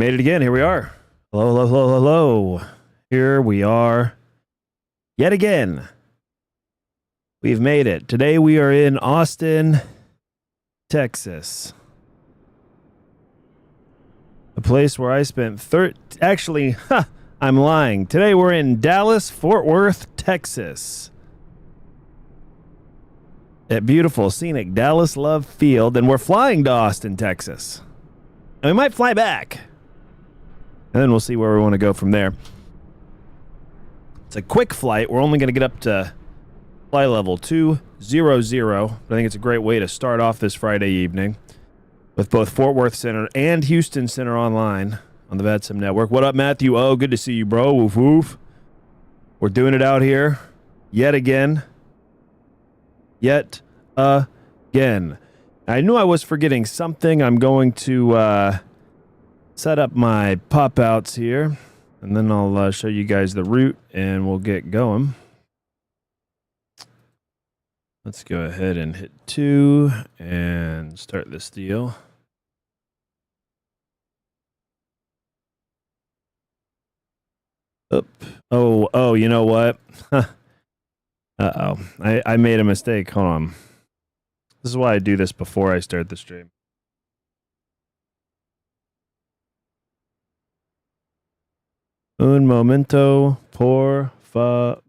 made it again. Here we are. Hello, hello, hello, hello. Here we are yet again. We've made it. Today we are in Austin, Texas. A place where I spent I'm lying. Today we're in Dallas, Fort Worth, Texas. At beautiful, scenic Dallas Love Field. And we're flying to Austin, Texas. And we might fly back. And then we'll see where we want to go from there. It's a quick flight. We're only going to get up to flight level 200. But I think it's a great way to start off this Friday evening with both Fort Worth Center and Houston Center online on the VATSIM network. What up, Matthew? Oh, good to see you, bro. Woof, woof. We're doing it out here yet again. Yet again. I knew I was forgetting something. I'm going to set up my pop-outs here, and then I'll show you guys the route, and we'll get going. Let's go ahead and hit 2 and start this deal. Oh, you know what? Uh-oh. I made a mistake. Hold on. This is why I do this before I start the stream. Un momento, por favor.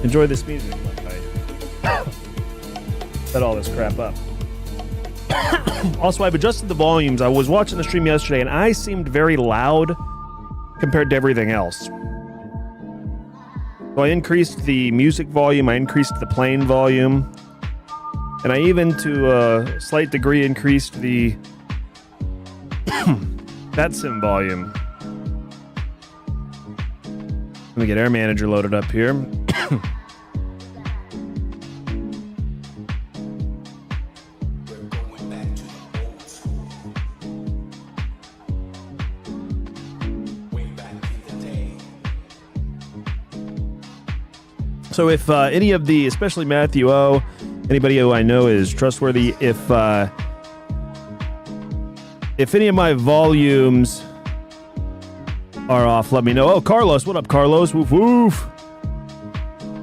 Enjoy this music while I set all this crap up. Also, I've adjusted the volumes. I was watching the stream yesterday, and I seemed very loud compared to everything else. So I increased the music volume, I increased the plane volume, and I even, to a slight degree, increased the VATSIM volume. Let me get Air Manager loaded up here. So if any of the, especially Matthew O, anybody who I know is trustworthy, if any of my volumes are off, let me know. Oh, Carlos, what up, Carlos? Woof, woof.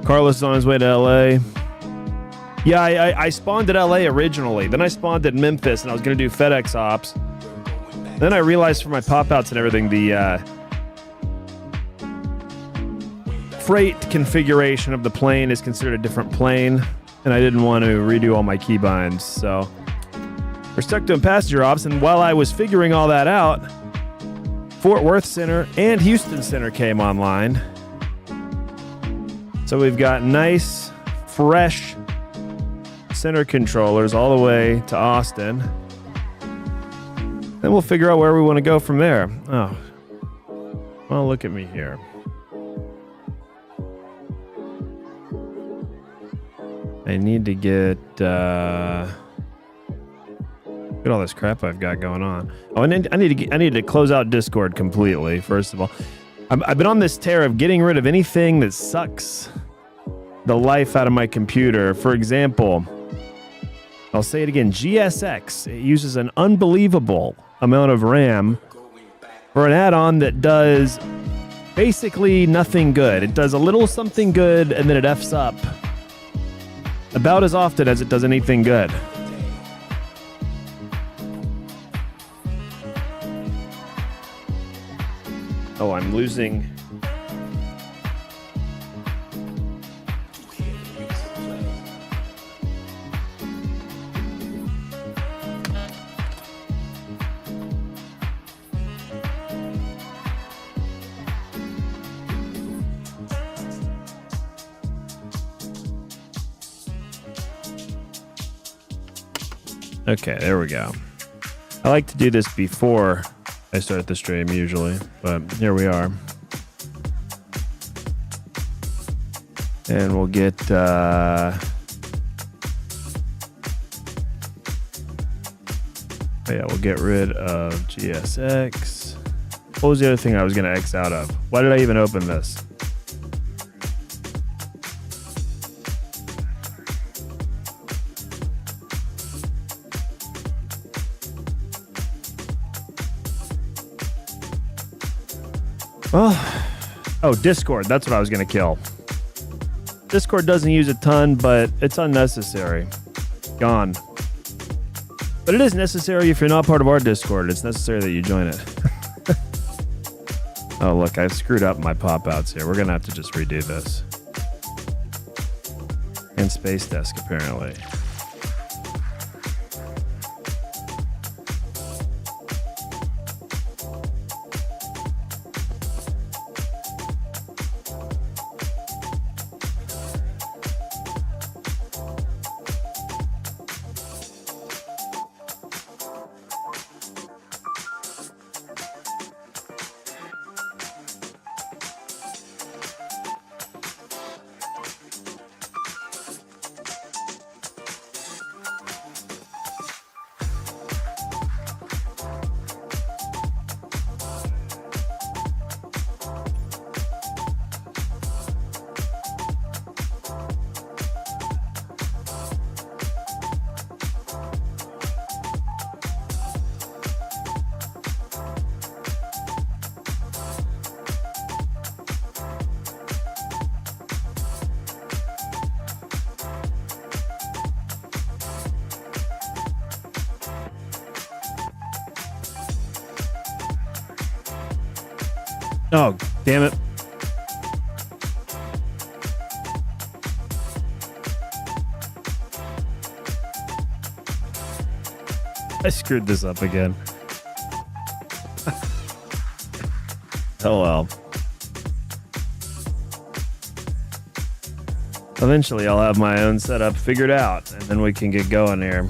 Carlos is on his way to LA. Yeah, I spawned at LA originally. Then I spawned at Memphis, and I was going to do FedEx ops. Then I realized for my pop-outs and everything, the freight configuration of the plane is considered a different plane, and I didn't want to redo all my keybinds, so we're stuck doing passenger ops. And while I was figuring all that out, Fort Worth Center and Houston Center came online. So we've got nice, fresh center controllers all the way to Austin. Then we'll figure out where we want to go from there. Oh, well, look at me here. I need to get look at all this crap I've got going on. Oh, I need to close out Discord completely. First of all, I've been on this tear of getting rid of anything that sucks the life out of my computer. For example, I'll say it again: GSX. It uses an unbelievable amount of RAM for an add-on that does basically nothing good. It does a little something good, and then it F's up about as often as it does anything good. Oh, I'm losing. Okay, there we go. I like to do this before I start the stream usually, but here we are. And we'll get yeah, we'll get rid of GSX. What was the other thing I was going to X out of? Why did I even open this? Oh, Discord. That's what I was going to kill. Discord doesn't use a ton, but it's unnecessary. Gone. But it is necessary if you're not part of our Discord. It's necessary that you join it. Oh, look, I screwed up my pop-outs here. We're going to have to just redo this. And Space Desk, apparently. Oh, damn it. I screwed this up again. Oh well. Eventually I'll have my own setup figured out, and then we can get going here.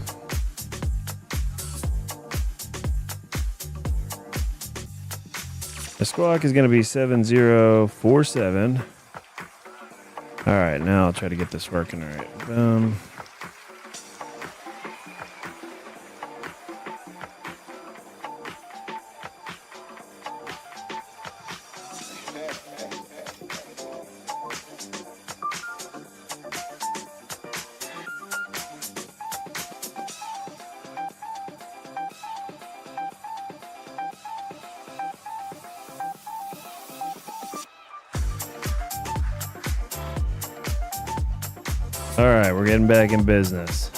The squawk is going to be 7047. All right, now I'll try to get this working. All right. Boom. All right, we're getting back in business.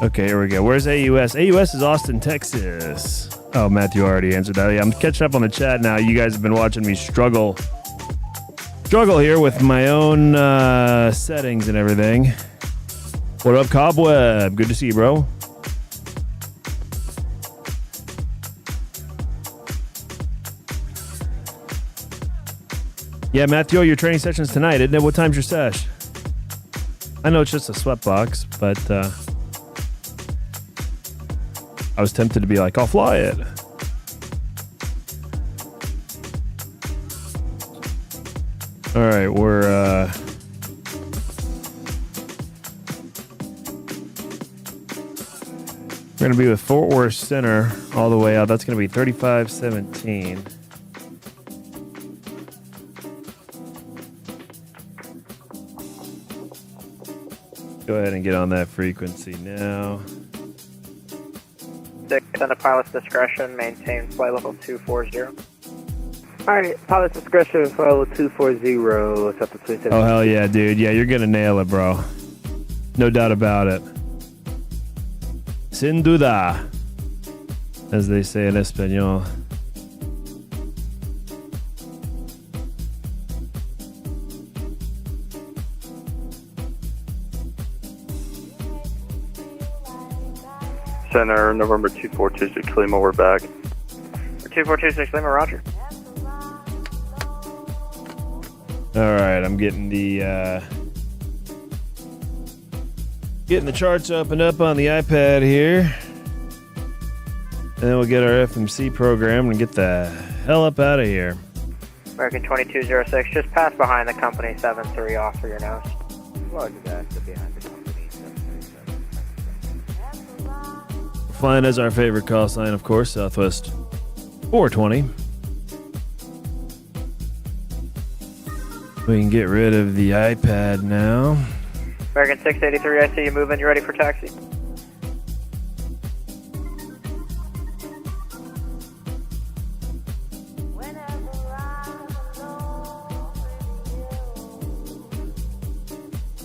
Okay, here we go. Where's AUS? AUS is Austin, Texas. Oh, Matthew already answered that. Yeah, I'm catching up on the chat now. You guys have been watching me struggle here with my own settings and everything. What up, Cobweb? Good to see you, bro. Yeah, Matthew, your training session's tonight, isn't it? What time's your sesh? I know it's just a sweatbox, but I was tempted to be like, I'll fly it. All right, we're going to be with Fort Worth Center all the way out. That's going to be 3517. Go ahead and get on that frequency now. 6 under pilot's discretion, maintain flight level 240. Alright, pilot's discretion, flight level 240, what's up to 27? Oh, hell yeah, dude. Yeah, you're gonna nail it, bro. No doubt about it. Sin duda, as they say in Espanol. Center, November 2426 Lima, we're back. 2426 Lima, roger. Alright, I'm getting the charts opened up on the iPad here. And then we'll get our FMC program and get the hell up out of here. American 2206, just pass behind the company 73 off for your nose. Roger that, behind the company 737. Flying as our favorite call sign, of course, Southwest 420. We can get rid of the iPad now. American 683, I see you moving, you ready for taxi?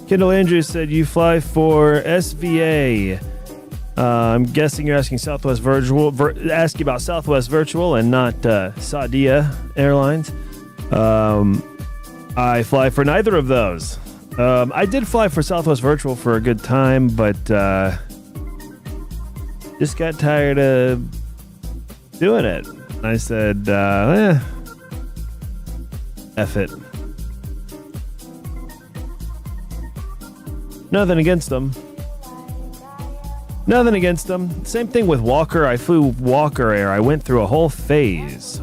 Kendall Andrews said you fly for SVA. I'm guessing you're asking Southwest Virtual, asking about Southwest Virtual and not Saudia Airlines. I fly for neither of those. I did fly for Southwest Virtual for a good time, but just got tired of doing it. I said, F it. Nothing against them. Nothing against them. Same thing with Walker. I flew Walker Air. I went through a whole phase.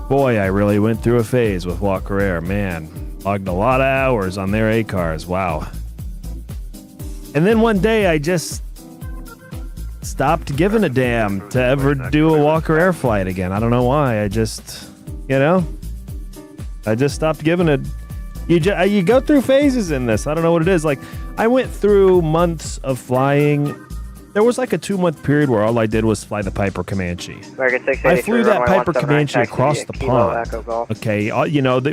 Boy, I really went through a phase with Walker Air. Man, logged a lot of hours on their ACARs. Wow. And then one day I just stopped giving a damn to ever do a Walker Air flight again. I don't know why. I just, I just stopped giving it. You go through phases in this. I don't know what it is. Like, I went through months of flying. There was like a 2-month period where all I did was fly the Piper Comanche. I flew that Piper Comanche across the pond. Okay,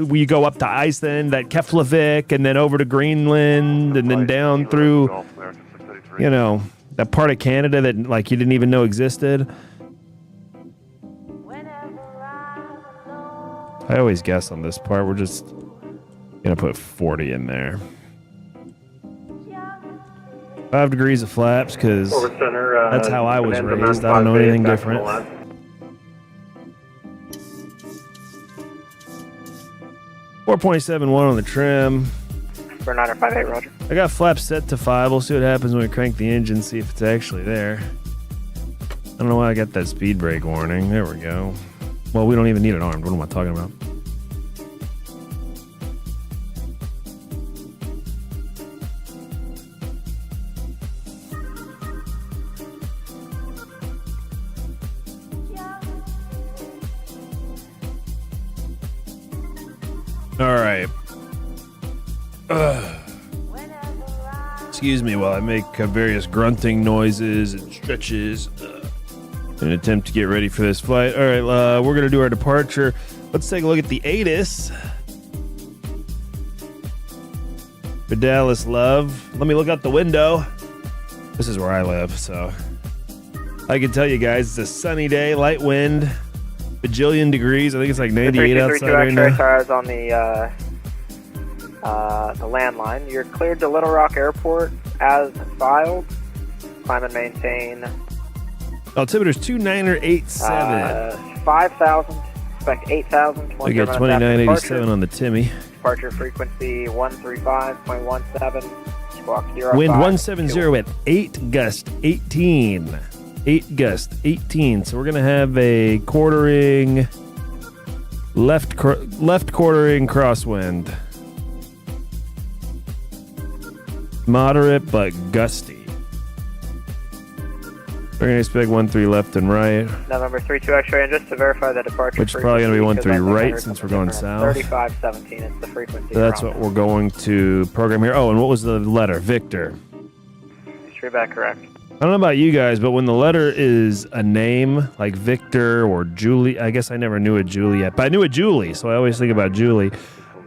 we go up to Iceland, that Keflavik, and then over to Greenland, and then down through, that part of Canada that like you didn't even know existed. I always guess on this part. We're just gonna put 40 in there. 5 degrees of flaps, because that's how I was raised. I don't know anything different. 4.71 on the trim. For 958, roger. I got flaps set to 5. We'll see what happens when we crank the engine, see if it's actually there. I don't know why I got that speed brake warning. There we go. Well, we don't even need it armed. What am I talking about? All right. Excuse me while I make various grunting noises and stretches in an attempt to get ready for this flight. All right, we're going to do our departure. Let's take a look at the ATIS. For Dallas Love. Let me look out the window. This is where I live, so I can tell you guys it's a sunny day, light wind. Bajillion degrees. I think it's like 98 outside right now. Tires on the landline. You're cleared to Little Rock Airport as filed. Climb and maintain. Altimeter's 2987. 5,000. Expect 8,000. We got 2987 on the Timmy. Departure frequency 135.17. Squawk 05. Wind 170 at 8 gust 18. 8 gust 18. So we're gonna have a quartering left quartering crosswind. Moderate but gusty. We're going to expect 13 left and right. November 32 X-ray, and just to verify the departure Which is probably going to be frequency, 13 right because since we're going south. 3517 is the frequency. So that's what we're going to program here. Oh, and what was the letter? Victor. Straight back correct. I don't know about you guys, but when the letter is a name, like Victor or Julie, I guess I never knew a Juliet, but I knew a Julie, so I always think about Julie.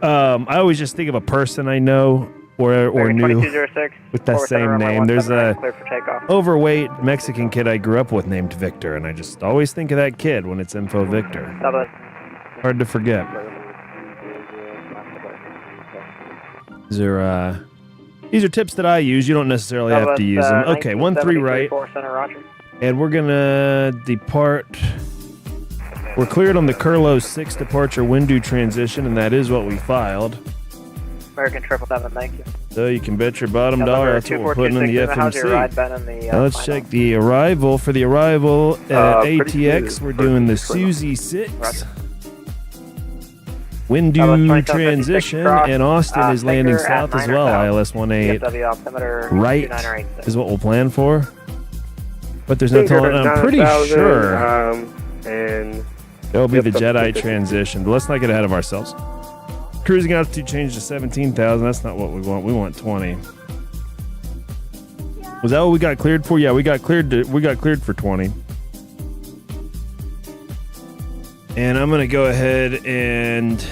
I always just think of a person I know or knew with that same name. There's a overweight Mexican kid I grew up with named Victor, and I just always think of that kid when it's Info Victor. Hard to forget. These are tips that I use. You don't necessarily have to use them. Okay, 13 right. And we're going to depart. We're cleared on the Curlo 6 departure window transition, and that is what we filed. American 777, thank you. So you can bet your bottom dollar that's what we're putting in the FMC. Now let's check the arrival. For the arrival at ATX, we're doing the Susie 6. Windu transition, and Austin is landing south as well. ILS 18 right is what we'll plan for. But there's no telling. I'm pretty sure it'll be the Jedi transition. But let's not get ahead of ourselves. Cruising altitude change to 17,000. That's not what we want. We want 20. Was that what we got cleared for? Yeah, we got cleared for 20. And I'm gonna go ahead and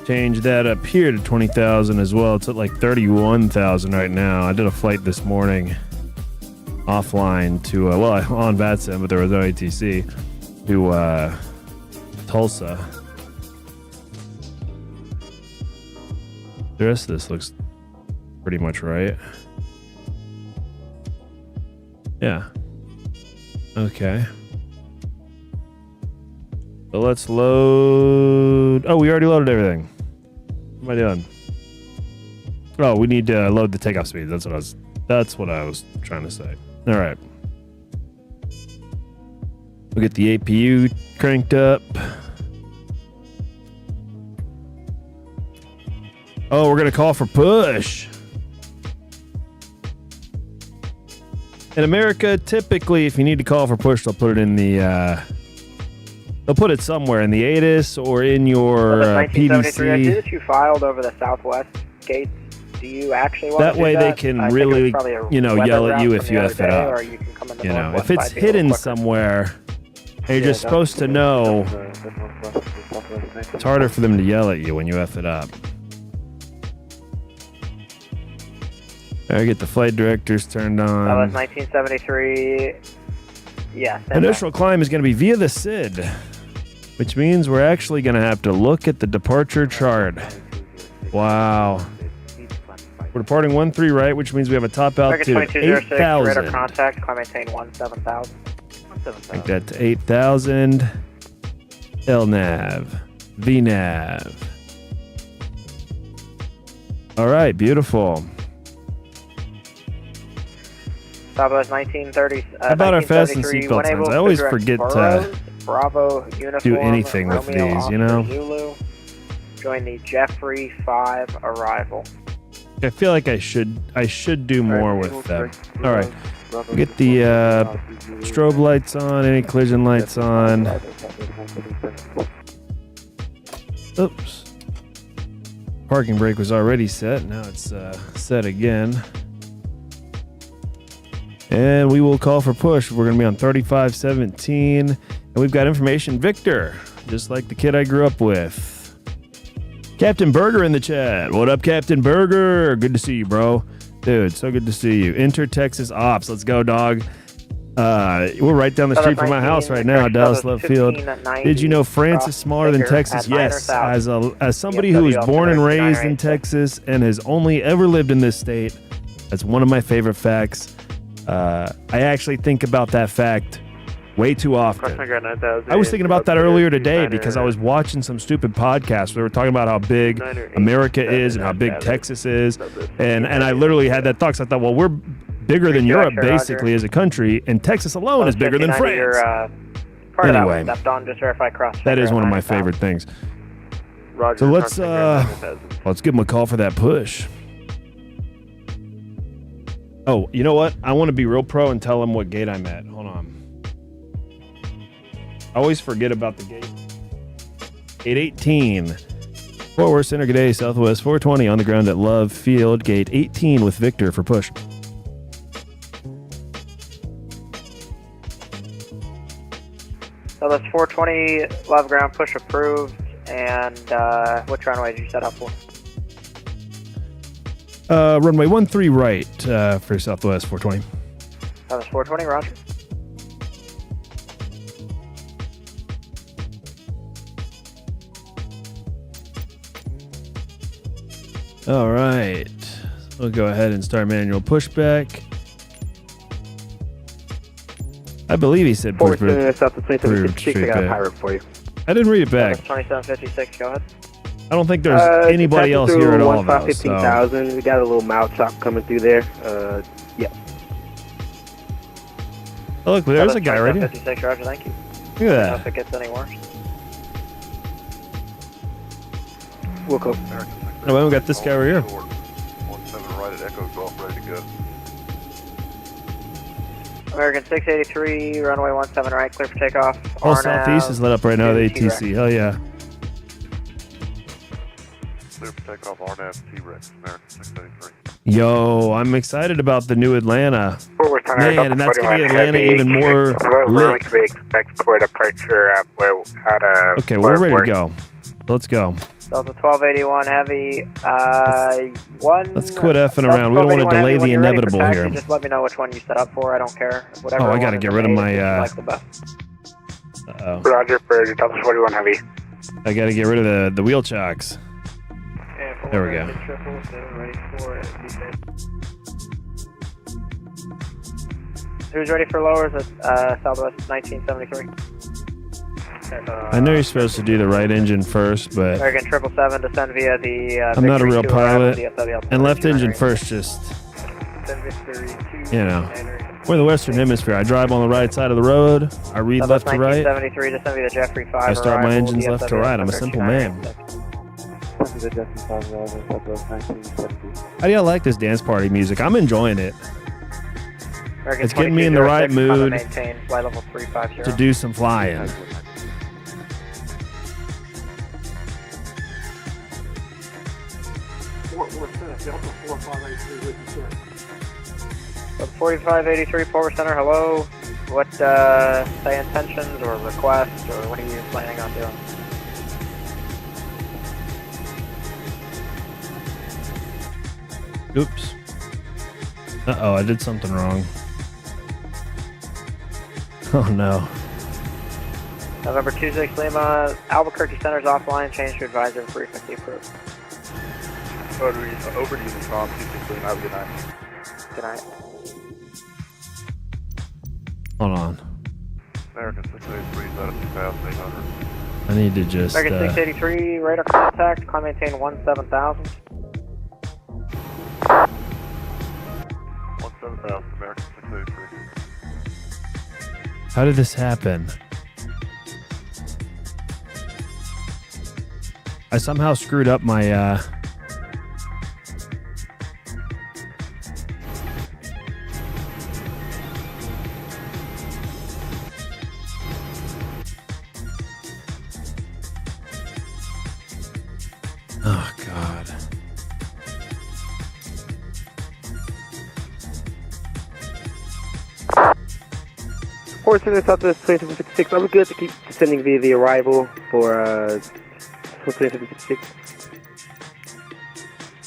change that up here to 20,000 as well. It's at like 31,000 right now. I did a flight this morning offline to on VATSIM, but there was no ATC to Tulsa. The rest of this looks pretty much right. Yeah. Okay. So let's load. Oh, we already loaded everything. What am I doing? Oh, we need to load the takeoff speed. That's what I was trying to say. All right. We'll get the APU cranked up. Oh, we're going to call for push. In America, typically, if you need to call for push, they'll put it in the, they'll put it somewhere in the ATIS or in your PDC. I see that you filed over the southwest gates. Do you actually want that to do way that? they can really, yell at you if you F it up. If it's hidden somewhere, and you're just supposed to know, it's harder for them to yell at you when you F it up. I get the flight directors turned on. That was 1973. Yeah. Initial climb is going to be via the SID, which means we're actually going to have to look at the departure chart. Wow. We're departing 13 right, which means we have a top altitude of 8,000. Radar contact, climb maintain 17,000. Take that to 8,000. LNAV. VNAV. All right, beautiful. Southwest 1930. How about our fast and seatbelt signs? I always forget to Bravo, do anything with these, you know? Zulu, join the Jeffrey 5 arrival. I feel like I should do more with them. All right. We'll get the strobe lights on, any collision lights on. Oops. Parking brake was already set. Now it's set again. And we will call for push. We're going to be on 3517. And we've got information Victor, just like the kid I grew up with. Captain Burger in the chat. What up, Captain Burger? Good to see you, bro. Dude, so good to see you. Inter Texas Ops. Let's go, dog. We're right down the street from my house right now, Dallas Love Field. Did you know France is smaller than Texas? Yes. As somebody who was born and raised in Texas and has only ever lived in this state, that's one of my favorite facts. I actually think about that fact way too often. I was thinking about that earlier today because I was watching some stupid podcast where they were talking about how big America is and how big Texas is. And I literally had that thought because I thought, well, we're bigger than Europe basically as a country, and Texas alone is bigger than France. Anyway, that is one of my favorite things. So let's give them a call for that push. Oh, you know what? I want to be real pro and tell them what gate I'm at. Hold on. I always forget about the gate. Gate 18. Fort Worth Center, good day, Southwest 420 on the ground at Love Field. Gate 18 with Victor for push. So that's 420 Love Ground, push approved. And which runway did you set up for? Runway 13 right for Southwest 420. That was 420, roger. All right. We'll go ahead and start manual pushback. I believe he said Forward push to South of 2756, I got a back. pirate for you. I didn't read it That's back. 2756, go ahead. I don't think there's anybody else here at all, though. So. 15,000. We got a little mouth chop coming through there. Yeah. Oh, look, there's a guy right here. 56, roger, thank you. Look I don't know at if that. it gets any worse. We'll go. Oh, we got this guy right here. 17 right at Echo Golf, ready to go. American 683, runway 17 right, clear for takeoff. All RNAV, Southeast is lit up right now, the T-Rex. ATC. Hell yeah. Clear for takeoff, RNAV, T-Rex, American 683. Yo, I'm excited about the new Atlanta. Forward center, Man, and that's going to get Atlanta even more lit. We expect for departure out of... Okay, we're ready to go. Let's go. Delta 1281 heavy. Let's quit effing around. We don't want to delay the inevitable here. Just let me know which one you set up for. I don't care. Whatever. Oh, I got to get rid of my... like the best. Uh-oh. Roger for Delta 41 heavy. I got to get rid of the wheel chocks. There we go. Who's ready for lowers at Southwest 1973? I know you're supposed to do the right engine first, but American 777 descend via the I'm not a Victory real 2 pilot. DFW. And left engine first, just, you know. We're in the Western Hemisphere. I drive on the right side of the road. I read left to right. 1973 descend via the Jeffrey 5. I start my arrival, engines left to right. I'm a simple man. How do y'all like this dance party music? I'm enjoying it. American It's getting me in the right 2206, Honda mood maintain, flight level 350. to do some flying. So 4583 Forward Center, hello. What say intentions or requests or what are you planning on doing? Oops. Uh-oh, I did something wrong. Oh, no. November 26 Lima, Albuquerque Center's offline, change to advisor frequency approved. Over to you, Tom, 26 Lima, have a good night. Good night. Hold on. American 683 is out of 2,800. I need to just... American 683, radar contact, climb maintain 17,000. 17,000, American 683. How did this happen? I somehow screwed up my... Oh, God. Forward Center Southwest 2756, are we good to keep descending via the arrival for 2756?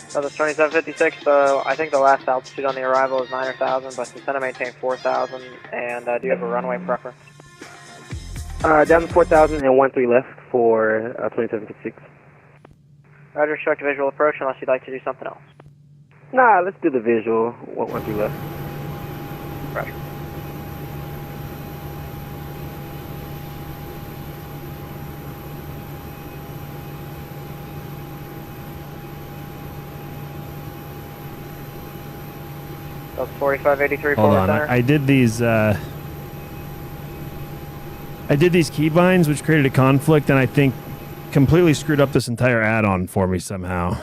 So the 2756, I think the last altitude on the arrival is 9,000, but descend to maintain 4,000, and do you have a runway preference? Down to 4,000 and 13 left for 2756. Roger, instruct a visual approach unless you'd like to do something else. Nah, let's do the visual, 13 left. Roger. That's 4583 Hold Forward on. Center. I did these... I did these keybinds, which created a conflict, and I think completely screwed up this entire add-on for me somehow.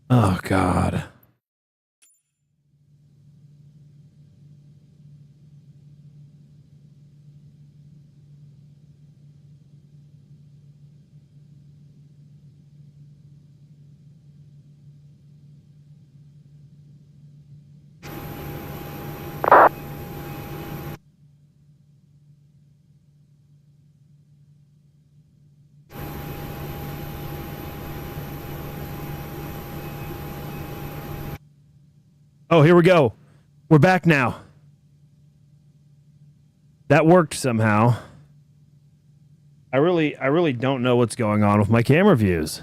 Oh, God. Oh, here we go. We're back now. That worked somehow. I really don't know what's going on with my camera views.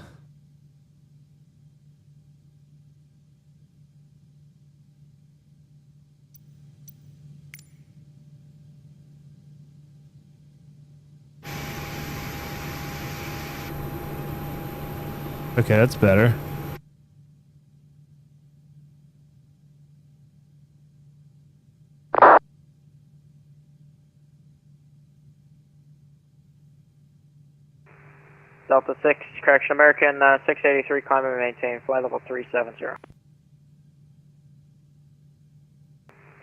Okay, that's better. Delta 6, correction, American 683, climb and maintain, flight level 370.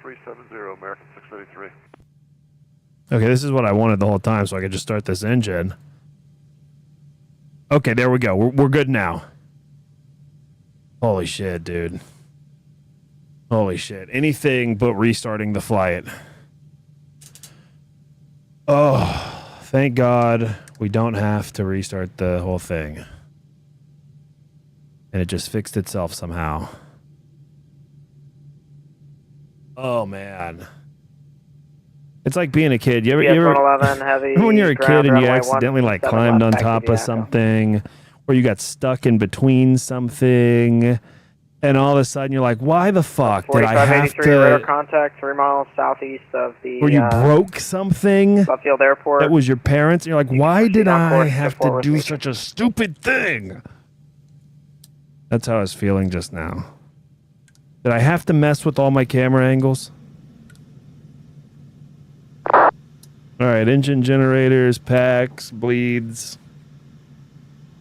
370, American 683. Okay, this is what I wanted the whole time, so I could just start this engine. Okay, there we go. We're good now. Holy shit, dude. Holy shit. Anything but restarting the flight. Oh, thank God we don't have to restart the whole thing. And it just fixed itself somehow. Oh, man. It's like being a kid. You ever 111 heavy. when you're a kid and you runway accidentally like 17 climbed on left, top taxi of to something, or you got stuck in between something, and all of a sudden you're like, why the fuck did I have 4583 radar to... contact 3 miles southeast of the Where you broke something Luffield Airport. that was your parents, and you're like, why did on I course have to to Fort do Worth such a stupid thing? That's how I was feeling just now. Did I have to mess with all my camera angles? All right, engine generators, packs, bleeds.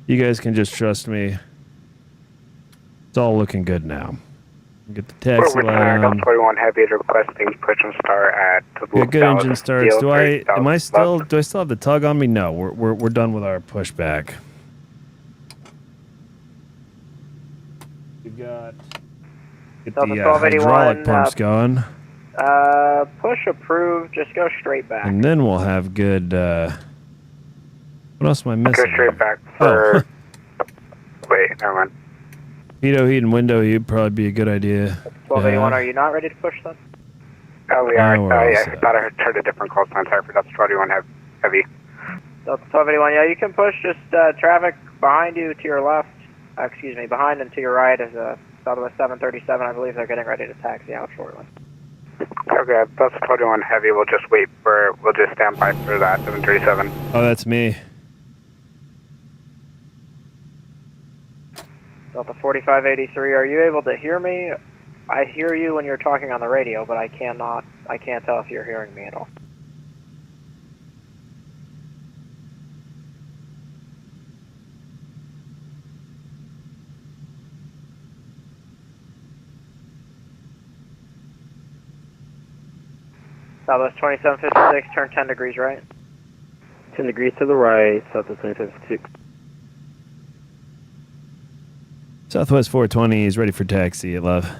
You guys can just trust me. It's all looking good now. Get the taxi light on. 41 Heavy is requesting push and start at Yeah, good engine starts. Do I still have the tug on me? No, we're done with our pushback. We've got get the hydraulic pumps going. Push approved, just go straight back. And then we'll have good, what else am I missing? Go straight back for... Wait, never mind. Veto heat and window heat would probably be a good idea. 1281, are you not ready to push then? Oh, we are. Yeah, I thought I heard a different call sign. Sorry for Delta 21 Heavy. Delta 1281, yeah, you can push. Just traffic behind you to your left. Excuse me, behind and to your right is a Southwest 737. I believe they're getting ready to taxi out shortly. Okay, Delta 21 Heavy. We'll just stand by for that 737. Oh, that's me. Delta 4583, are you able to hear me? I hear you when you're talking on the radio, but I can't tell if you're hearing me at all. Southwest 2756, turn 10 degrees right. 10 degrees to the right, Southwest 2756. Southwest 420 is ready for taxi at love.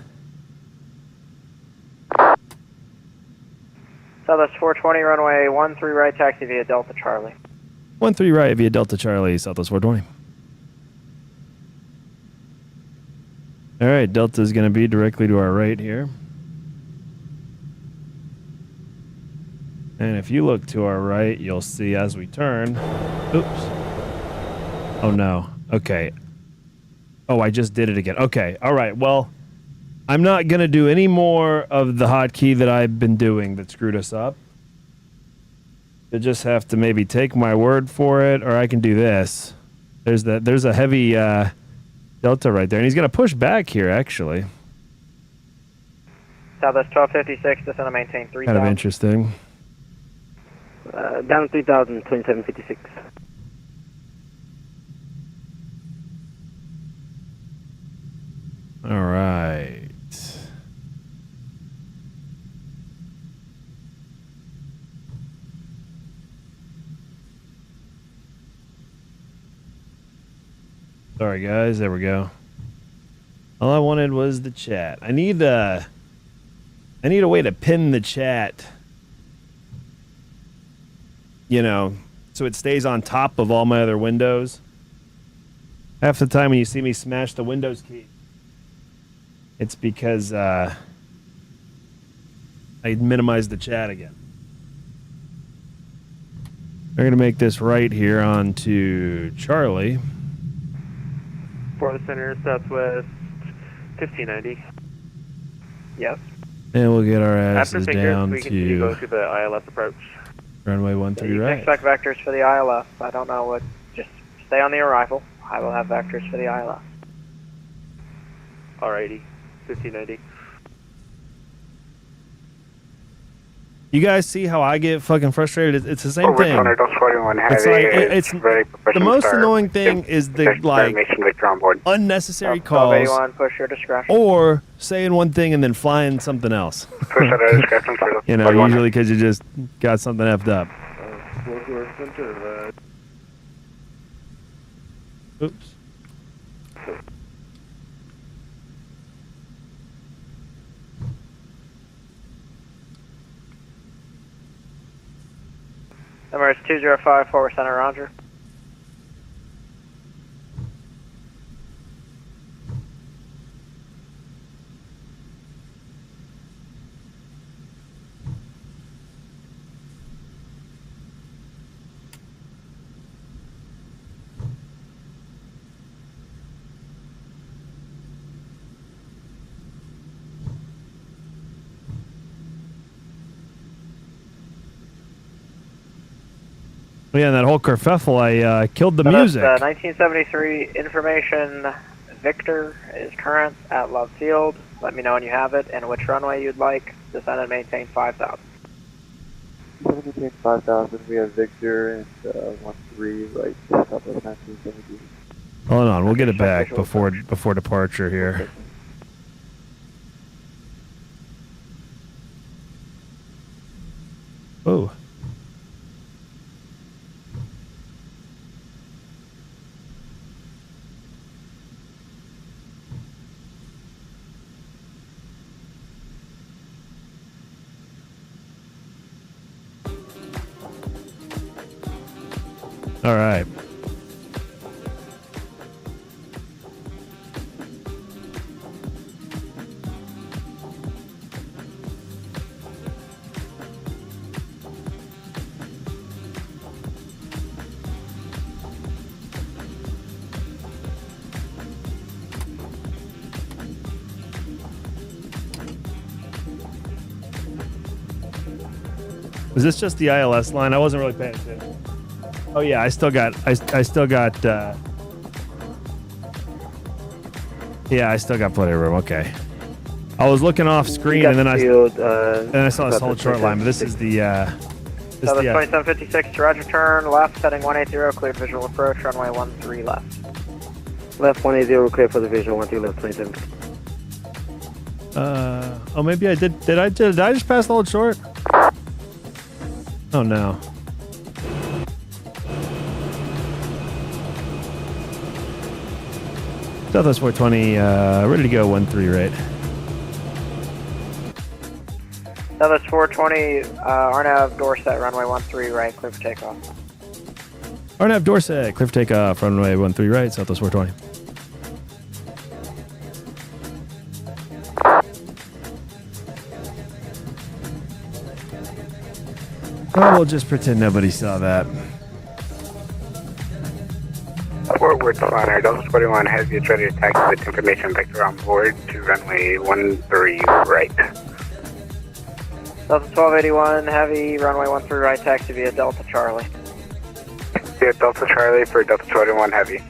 Southwest 420, runway 13 right, taxi via Delta Charlie. 13 right via Delta Charlie, Southwest 420. All right, Delta is going to be directly to our right here. And if you look to our right, you'll see as we turn... Oops. Oh, no. Okay. Oh, I just did it again. Okay. All right. Well, I'm not going to do any more of the hotkey that I've been doing that screwed us up. You'll just have to maybe take my word for it, or I can do this. There's a heavy Delta right there, and he's going to push back here, actually. Southwest 1256, descend and maintain 3000. Kind of interesting. Down 3000, 2756. All right. Sorry, guys. There we go. All I wanted was the chat. I need a way to pin the chat, you know, so it stays on top of all my other windows. Half the time when you see me smash the Windows key, it's because I minimized the chat again. We're going to make this right here onto Charlie. For the center, southwest, 1590. Yes. And we'll get our asses After fingers, down we can go to to the ILS approach. runway 13 You can right. expect vectors for the ILS. I don't know what. Just stay on the arrival. I will have vectors for the ILS. Alrighty, 1590. You guys see how I get fucking frustrated? It's the same Over thing. 41 heavy. It's like it's very the proficient most start. annoying thing is the like on board. unnecessary calls 1281, push your discretion. or saying one thing and then flying something else. Push at a discretion for You know, 41. usually because you just got something effed up. Oops. Number is 205 forward center, Roger. Well, yeah, and that whole kerfuffle, I killed the music. 1973 information. Victor is current at Love Field. Let me know when you have it and which runway you'd like. Descend and maintain 5,000. Maintain 5,000. We have Victor and 13 right southwest 1970. Hold on, we'll get it back before departure here. Oh. All right. Was this just the ILS line? I wasn't really paying attention. Oh yeah, I still got plenty of room. Okay. I was looking off screen and then I saw this whole short line, but this is the So the 2756 to Roger turn, left heading 180, cleared visual approach, runway 13 left. Left 180, clear for the visual, 13 left, 27. Oh maybe I did. Did I just pass the hold short? Oh no. Southwest 420, ready to go 13 right. Southwest 420, Arnav Dorset, runway 13 right, clear for takeoff. Arnav Dorset, clear for takeoff, runway 13 right, Southwest 420. Oh, we'll just pretend nobody saw that. Forward Spawner, Delta 41 has you ready to taxi with information vector on board to runway 13 right. Delta 1281, heavy, runway 13 right, taxi via Delta Charlie. Via Delta Charlie for Delta 21 heavy.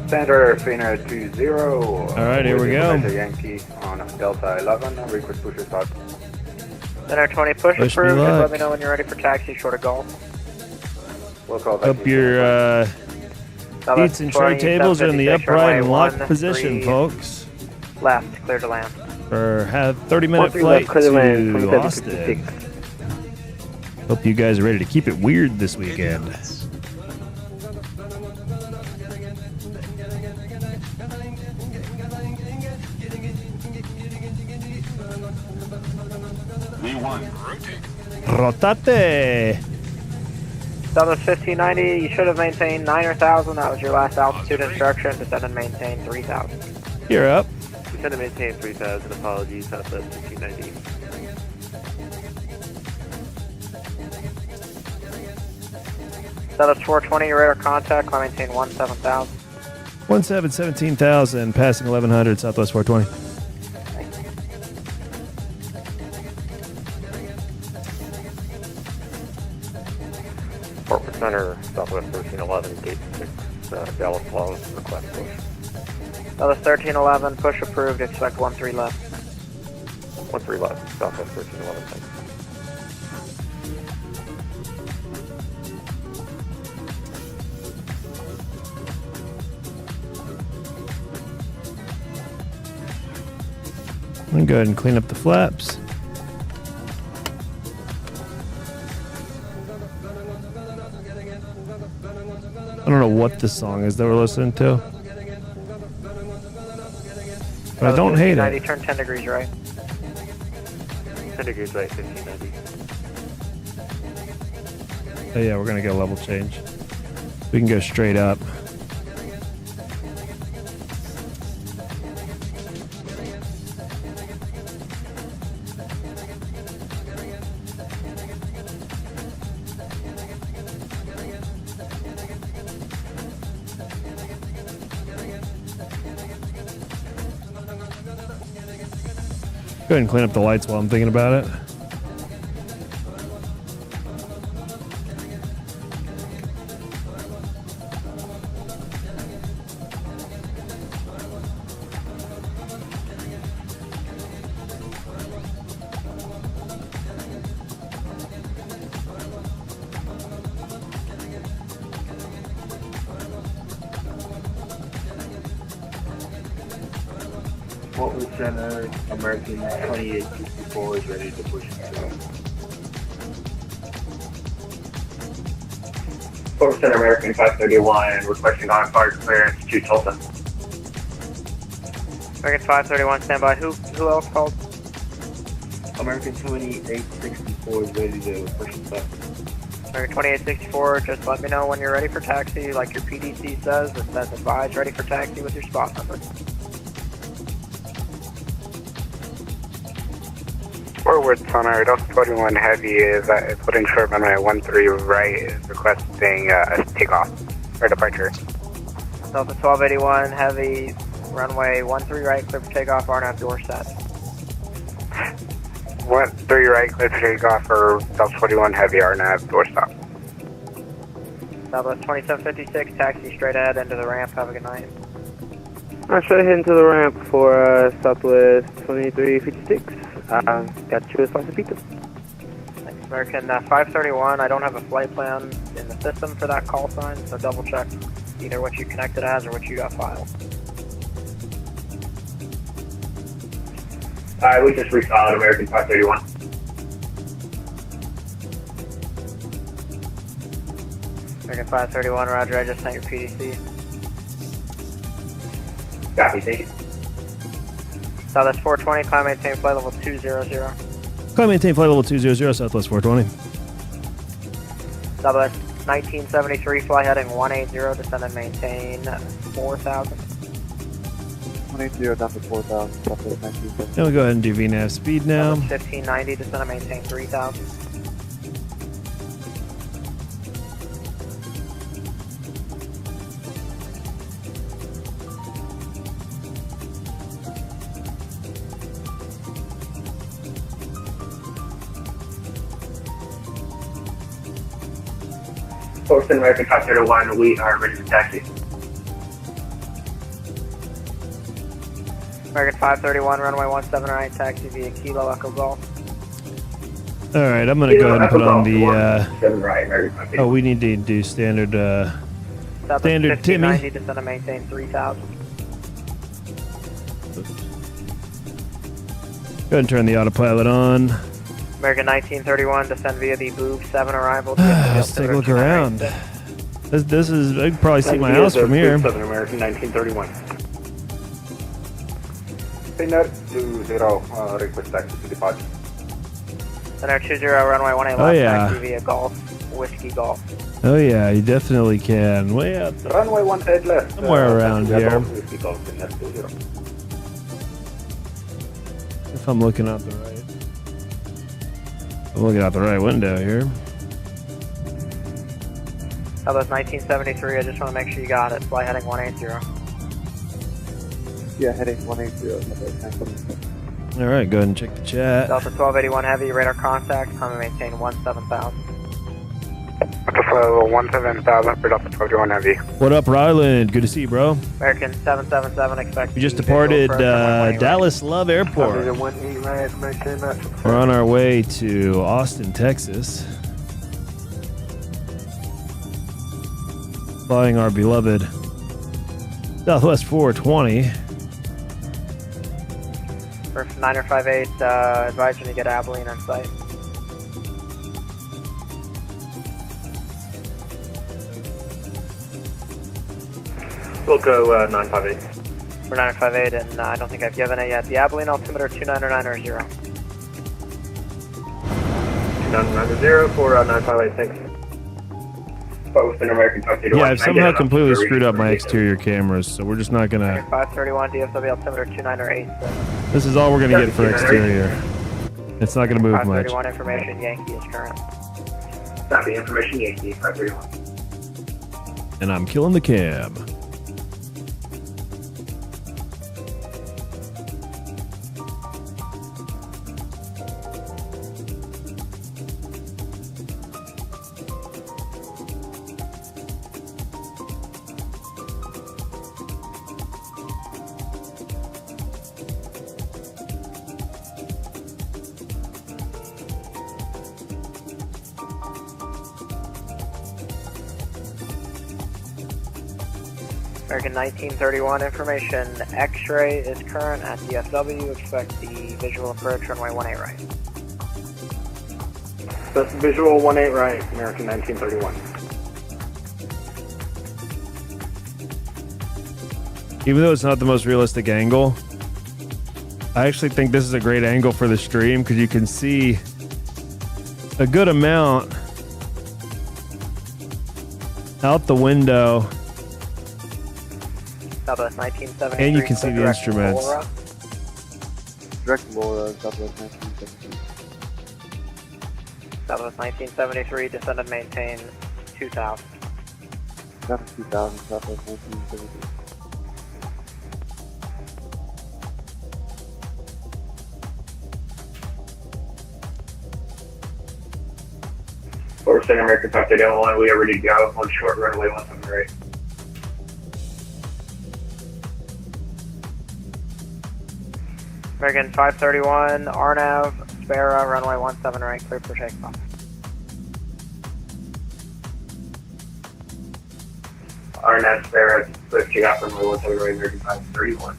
Center, Fina 20. All right, here we go. Yankee on Delta 11. Request pusher start. Center 20, push Wish me approved, and luck. let me know when you're ready for taxi short of Gulf. Hope your seats and tray tables are in the upright and locked position, folks. Left, clear to land. For have 30-minute flight to Austin. Hope you guys are ready to keep it weird this weekend. Rotate. Southwest 1590, you should have maintained 9,000. That was your last altitude instruction. Descend and maintain 3,000. You're up. Descend and maintain 3,000. Apologies, Southwest 1590. Southwest 420, radar contact. Climb maintain 17,000. 17,000, passing 1100, Southwest 420. Corporate Center, Southwest 1311, Gate 6, Dallas Falls, request push. Southwest 1311, push approved. Expect 13 left. 13 left, Southwest 1311, thanks. I'm going to go ahead and clean up the flaps. I don't know what this song is that we're listening to. But I don't hate it. Turn 10 degrees right. 10 degrees right, 1590. Oh yeah, we're going to get a level change. We can go straight up. Go ahead and clean up the lights while I'm thinking about it. Corporate Center, American 2864 is ready to push into. Corporate Center, American 531, requesting on-card clearance to Tulsa. American 531, stand by. Who else called? American 2864 is ready to push into. American 2864, just let me know when you're ready for taxi. Like your PDC says, it says advise ready for taxi with your spot number. Forward Sonar, Delta 41 Heavy is putting short runway 13 right, is requesting a takeoff or departure. Delta 1281 Heavy, runway 13 right, clear for takeoff, RNAV door set. 13 right, clear for takeoff for Delta 41 Heavy, RNAV door stop. Southwest 2756, taxi straight ahead into the ramp. Have a good night. I'm straight ahead into the ramp for Southwest 2356. Got you as far as Peter. Thanks, American 531. I don't have a flight plan in the system for that call sign, so double check either what you connected as or what you got filed. We just refiled American 531. American 531, roger, I just sent your PDC. Copy, thank you. Southwest 420, climb maintain flight level 200. Climb maintain flight level 200, Southwest 420. Southwest 1973, fly heading 180, descend and maintain 4,000. 180 down to 4,000, Southwest 1970. Then we'll go ahead and do VNAV speed now. 1590, descend and maintain 3,000. Corporate American 531, we are ready for taxi. American 531, runway 17 right, taxi via Kilo Echo Golf. All right, I'm gonna go ahead and put on the. Right. Oh, we need to do standard. Standard Timmy. 5090, descend and maintain 3000. Go ahead and turn the autopilot on. American 1931, descend via the Boob 7 arrival. Let's take a look around. This is. I can probably see my house from here. 7 American 1931. Spinner 20, request taxi to departure. Center 20, runway 18 left, Oh, yeah. taxi via Golf, Whiskey Golf. Oh yeah, you definitely can. Way up Runway 18 left. somewhere around here. Whiskey Golf, Spinner 20. If I'm looking out the right. I'm looking out the right window here. Southwest 1973, I just want to make sure you got it. Flight heading 180. Yeah, heading 180. All right, go ahead and check the chat. Delta 1281 Heavy, radar contact, come and maintain 17,000. Delta 17,000 for Delta 1281 Heavy. What up, Ryland? Good to see you, bro. American 777, expect. We just the departed visual approach on 180 Dallas Love Airport. We're on our way to Austin, Texas. Flying our beloved Southwest 420. For 958, advise when you get Abilene on site. We'll go 958. For 958, and I don't think I've given it yet. The Abilene altimeter 2990. 2990 for 958, thanks. Yeah, I've somehow completely screwed up my exterior cameras, so we're just not gonna. 531, DFW altimeter 2986. This is all we're gonna get for exterior. It's not gonna move much. 531 information, Yankee is current. Copy information, Yankee 531. And I'm killing the cab. American 1931 information, X-ray is current at DFW, expect the visual approach runway 18 right. That's visual 18 right, American 1931. Even though it's not the most realistic angle, I actually think this is a great angle for the stream because you can see a good amount out the window. Southwest 1973. And you can see the instruments. Direct Laura, Southwest 1973. Southwest 1973, descend and maintain 2000. 2000, Southwest 1973. For Center American 531, we are ready to go on short runway 17 right. American 531, RNAV, Sparrow, runway 17 right, clear for takeoff. RNAV Sparrow, lifting up runway 17 right, American 531.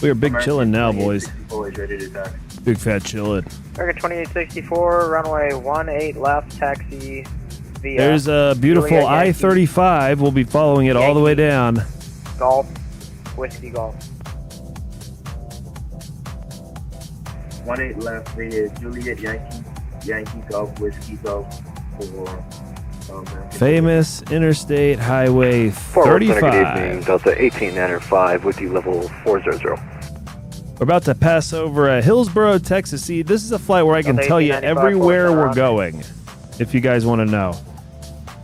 We are big chillin' now, boys. Always ready to attack. Big fat chillin'. American 2864, runway 18 left, taxi via. There's a beautiful Juliet Yankee. I-35. We'll be following it all the way down. Golf, Whiskey Golf. 18 left via Juliet Yankee Golf, Whiskey Golf for Famous Interstate Highway Forward, good 35. evening, Delta 1895 with you level 400. We're about to pass over Hillsboro, Texas. See, this is a flight where I can Delta tell you 1895, everywhere forward, we're roger. going, if you guys want to know.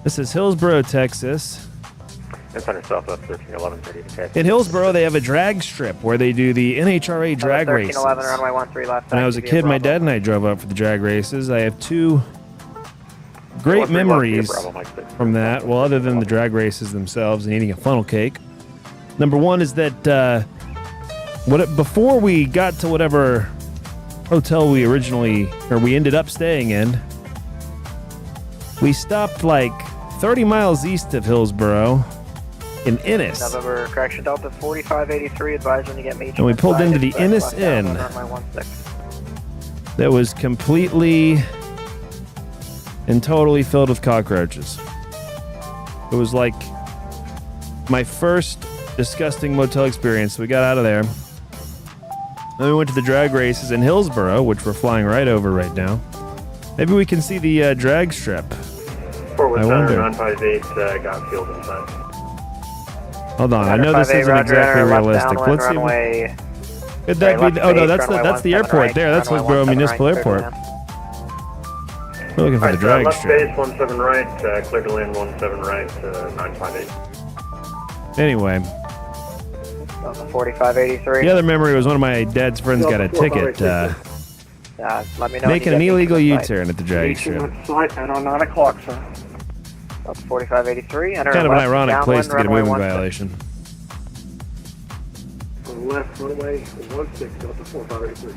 This is Hillsboro, Texas. That's under Southwest 1311 30 In Hillsboro, they have a drag strip where they do the NHRA drag races. 1311, runway 13 left. When I was a taxi via kid, my Bravo. dad and I drove up for the drag races. I have two great memories from that. Well, other than the drag races themselves and eating a funnel cake. Number one is that before we got to whatever hotel we ended up staying in. We stopped like 30 miles east of Hillsboro in Ennis. November, correction, Delta 4583, advise when you get Major. And we pulled into the Ennis Inn. That was completely and totally filled with cockroaches. It was like my first disgusting motel experience. We got out of there. Then we went to the drag races in Hillsboro, which we're flying right over right now. Maybe we can see the drag strip. 41958 got fueled inside. Hold on, I know this isn't exactly realistic. Let's see. Could that be? Oh no, that's the airport there. That's Hillsboro Municipal Airport. We're looking for the drag strip. Left base 17 right, clear to land 17 right, 958. Anyway. 4583. The other memory was one of my dad's friends got a ticket let me know making an illegal U-turn at the drag strip. Flight at 9 o'clock, sir. 4583. Kind of an ironic place to get a moving violation. Left runway 16, Delta 4583.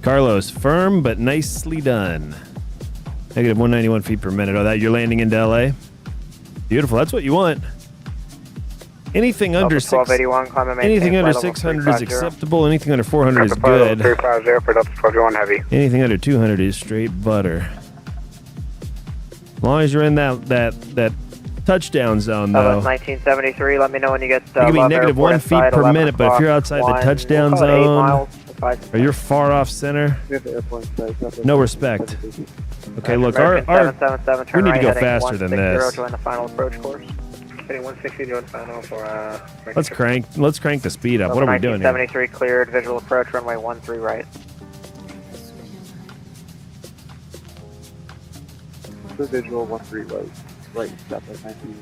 Carlos, firm but nicely done. Negative 191 feet per minute. Oh, that you're landing into LA? Beautiful. That's what you want. Anything under 600 is acceptable. Anything under 400 is good. 350 for Delta 12 heavy. Anything under 200 is straight butter. As long as you're in that touchdown zone, though. 1973. Let me know when you get. It can be negative 1 feet per minute, but if you're outside the touchdown zone, or you're far off center, no respect. Okay, look, we need to go faster than this. Join the final approach course. Let's crank the speed up. What are we doing here? 1973 cleared, visual approach, runway 13 right. The visual 13 right, step at 19.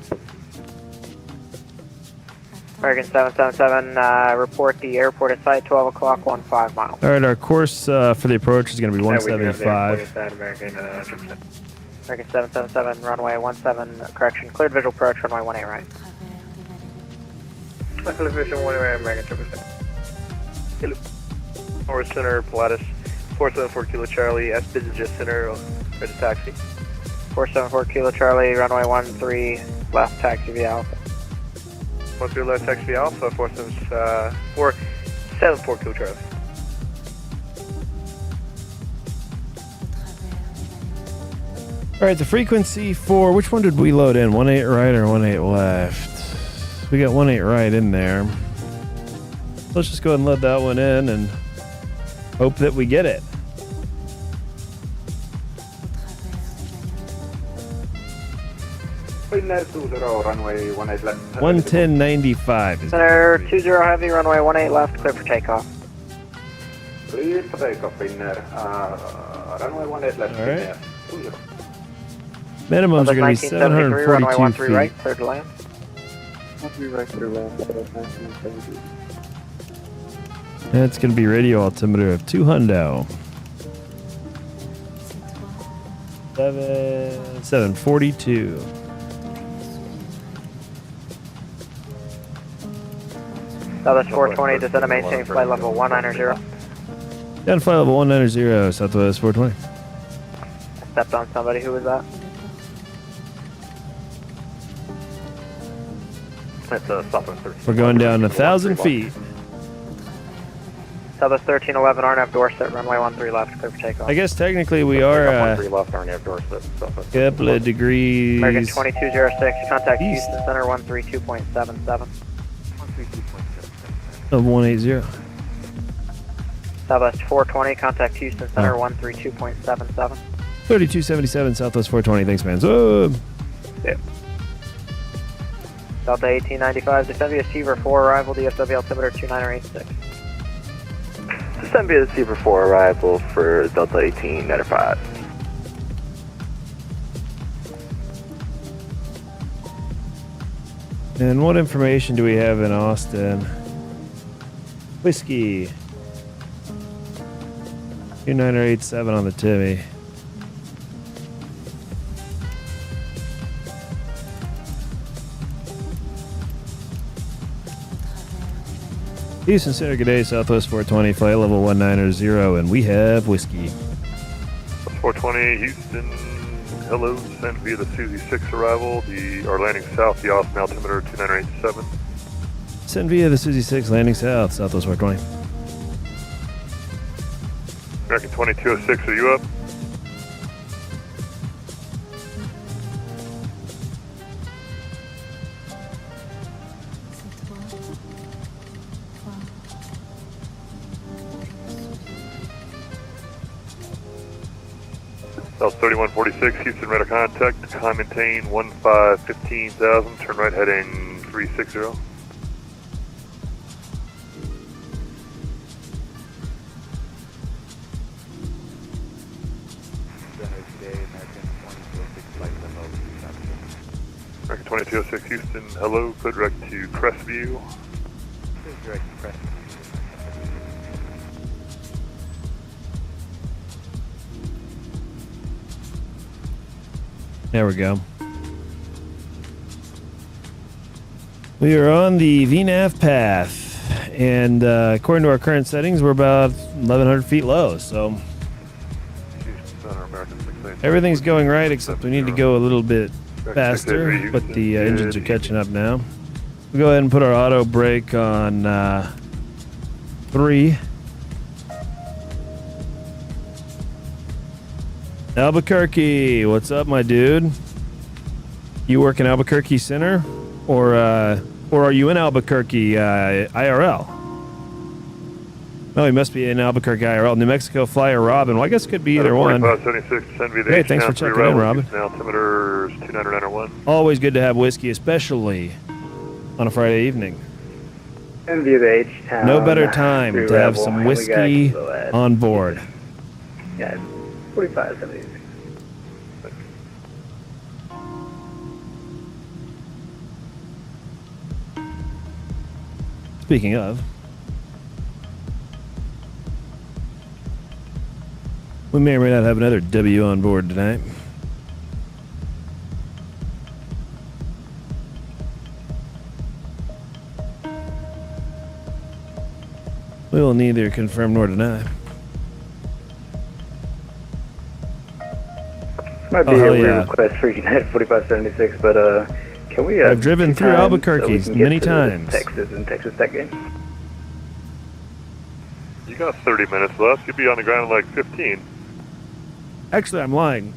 American 777, report the airport at site, 12 o'clock, 15 miles. All right, our course for the approach is going to be 175. American 777, runway 17, correction, cleared visual approach, runway 18 right. Clear vision 18 right, American 777. North Center, Pilatus, 474 Kilo Charlie, S Business Center, ready to taxi. 474 Kilo Charlie, runway 13, left taxi via Alpha. 13 left taxi via Alpha, 474 Kilo Charlie. All right, the frequency for, which one did we load in? 18 right or 18 left? We got 18 right in there. Let's just go ahead and load that one in and hope that we get it. Runway 18 left. 110.95. Center 20 heavy, runway 18 left, clear for takeoff. Clear for takeoff, Pinner. Runway 18 left. All right. Minimums are going to be 742 runway 13 feet. right, clear to land. 13 right, clear land, 1973. That's going to be radio altimeter of 200. 742. Southwest 420, descend and maintain flight level 190. Down flight level 190, Southwest 420. Stepped on somebody, who was that? That's Southwest 13. We're going down 1,000 feet. Southwest 1311, RNF Dorset, runway 13 left, clear for takeoff. I guess technically we are 13 left, RNF Dorset, Southwest. couple of degrees American 2206, contact Houston Center 132.77. of 180. Southwest 420, contact Houston Center 132.77. 3277 Southwest 420. Thanks, man. So, Yep. Delta 1895, descend via Seaver 4 arrival, DFW altimeter 2986. Descend via Seaver 4 arrival for Delta 1895. and what information do we have in Austin? Whiskey. 2987 on the Timmy. Houston Center, good day, Southwest 420, flight level 190, and we have whiskey. 420, Houston, hello, send via the Susie 6 arrival, our landing south, the Austin altimeter 2987. Send via the Susie 6, landing south, Southwest 420. American 2206, are you up? South 3146, Houston radar contact, climb maintain 15,000, turn right heading 360. American 2206, Houston, hello, clear direct to Crestview. Direct to Crestview. There we go. We are on the VNAV path, and according to our current settings, we're about 1,100 feet low, so everything's going right, except we need to go a little bit faster, but the engines are catching up now. We'll go ahead and put our auto brake on 3. Albuquerque, what's up, my dude? You work in Albuquerque Center, or are you in Albuquerque IRL? Oh, he must be in Albuquerque IRL. New Mexico Flyer Robin. Well, I guess it could be either one. 4576, Hey, thanks for checking in, Robin. Altimeter 2991. Always good to have whiskey, especially on a Friday evening. And via the H-Town. No better time to have Rebel, some and we got whiskey Kilo at- on board. Yeah, 4576. Speaking of, we may or may not have another W on board tonight. We will neither confirm nor deny. Might be Oh, a hell weird yeah. request for United 4576, but can we? I've driven through time Albuquerque so we can many get to times. Texas and Texas Tech game. You got 30 minutes left. You'll be on the ground in like 15. Actually, I'm lying.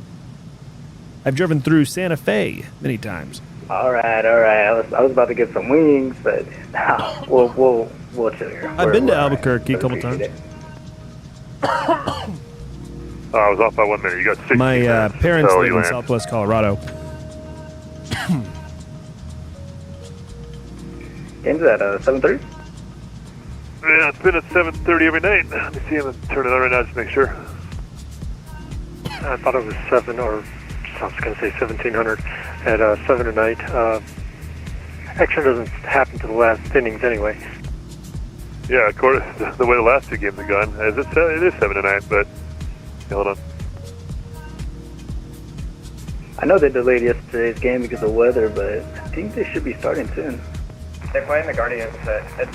I've driven through Santa Fe many times. All right. I was about to get some wings, but we'll chill here. I've been to We're all right. Albuquerque a couple Appreciate times. it. I was off by 1 minute. You got 60 My minutes. parents until live you in land. Southwest Colorado. Game's at 7:30. Yeah, it's been at 7:30 every night. Let me see. I'm turning it on right now just to make sure. I thought it was 7, or I was going to say 1700 at 7 tonight. Action doesn't happen to the last innings anyway. Yeah, according to the way the last two games have gone, it is 7 tonight, but hold on. I know they delayed yesterday's game because of weather, but I think they should be starting soon. They're playing the Guardians at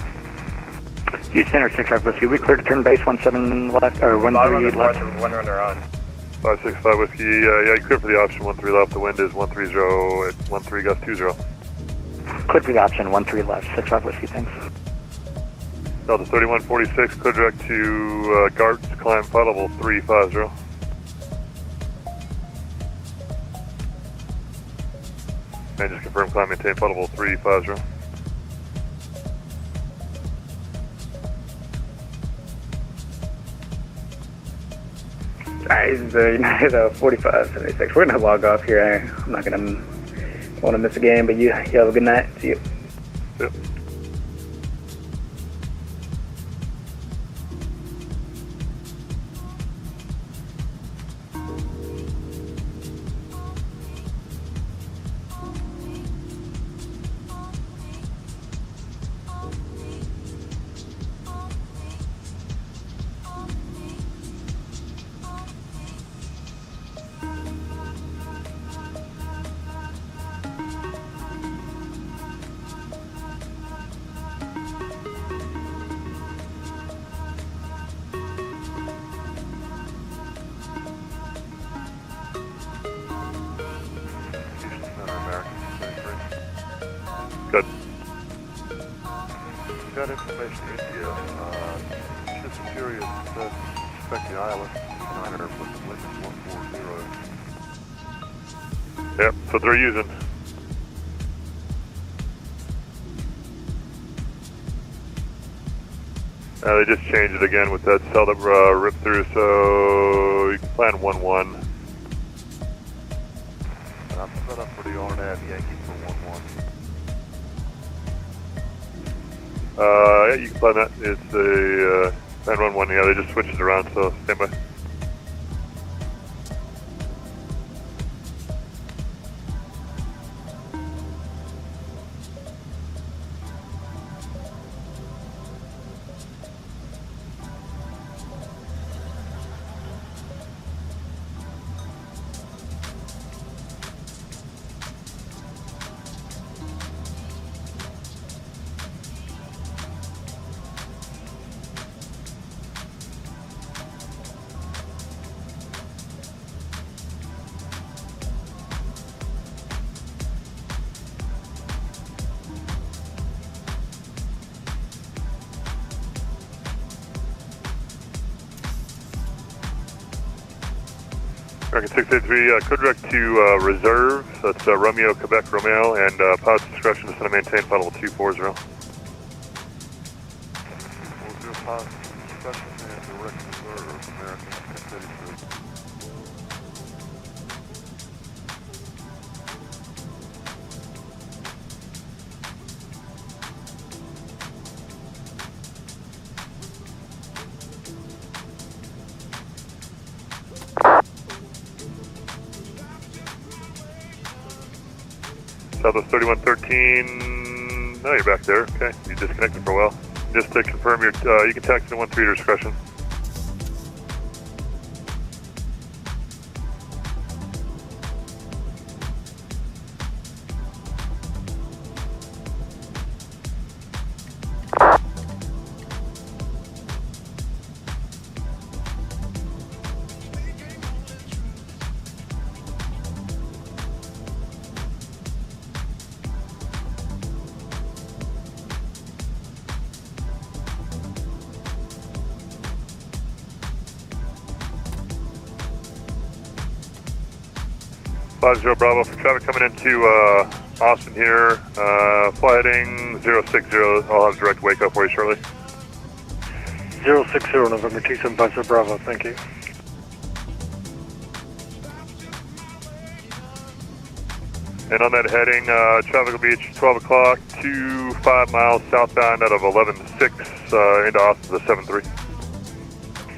Houston Center 6 Whiskey. We cleared to turn base 17 left, or 13 left. one runner on. 565 whiskey. Yeah, you clear for the option 13 left. The wind is 130 at 13 gust 20. Cleared for the option 13 left. 6 Whiskey. Thanks. Delta 3146, clear direct to Gart's, climb flight level 350. And just confirm climb maintain flight level 350. Alright, this is United 4576. We're gonna log off here. I'm not gonna want to miss a game, but you have a good night. See you. Yep. that information to India. Ship Superior says expect the island. Niner with the wind is 140. Yep, that's what they're using. They just changed it again with that cell that ripped through, so you can plan 1-1. And I'm set up for the Ornad Yankee for 1-1. Yeah, you can plan that. It's a plan 1-1. Yeah, they just switched it around, so stand by. American 683, code direct to reserve. So that's Romeo, Quebec, Romeo, and pilot's discretion to send and maintain flight level 240. We'll do pilot's discretion and direct reserve, American 683. Southwest 3113, no, you're back there, okay. You disconnected for a while. Just to confirm, you can taxi to 13 your discretion. Zero Bravo for traffic coming into Austin here. Fly heading 060. I'll have direct wake up for you shortly. 060 November 275 Bravo, thank you. And on that heading, traffic will be at 12 o'clock, 5 miles southbound out of 11-6 into Austin to 73.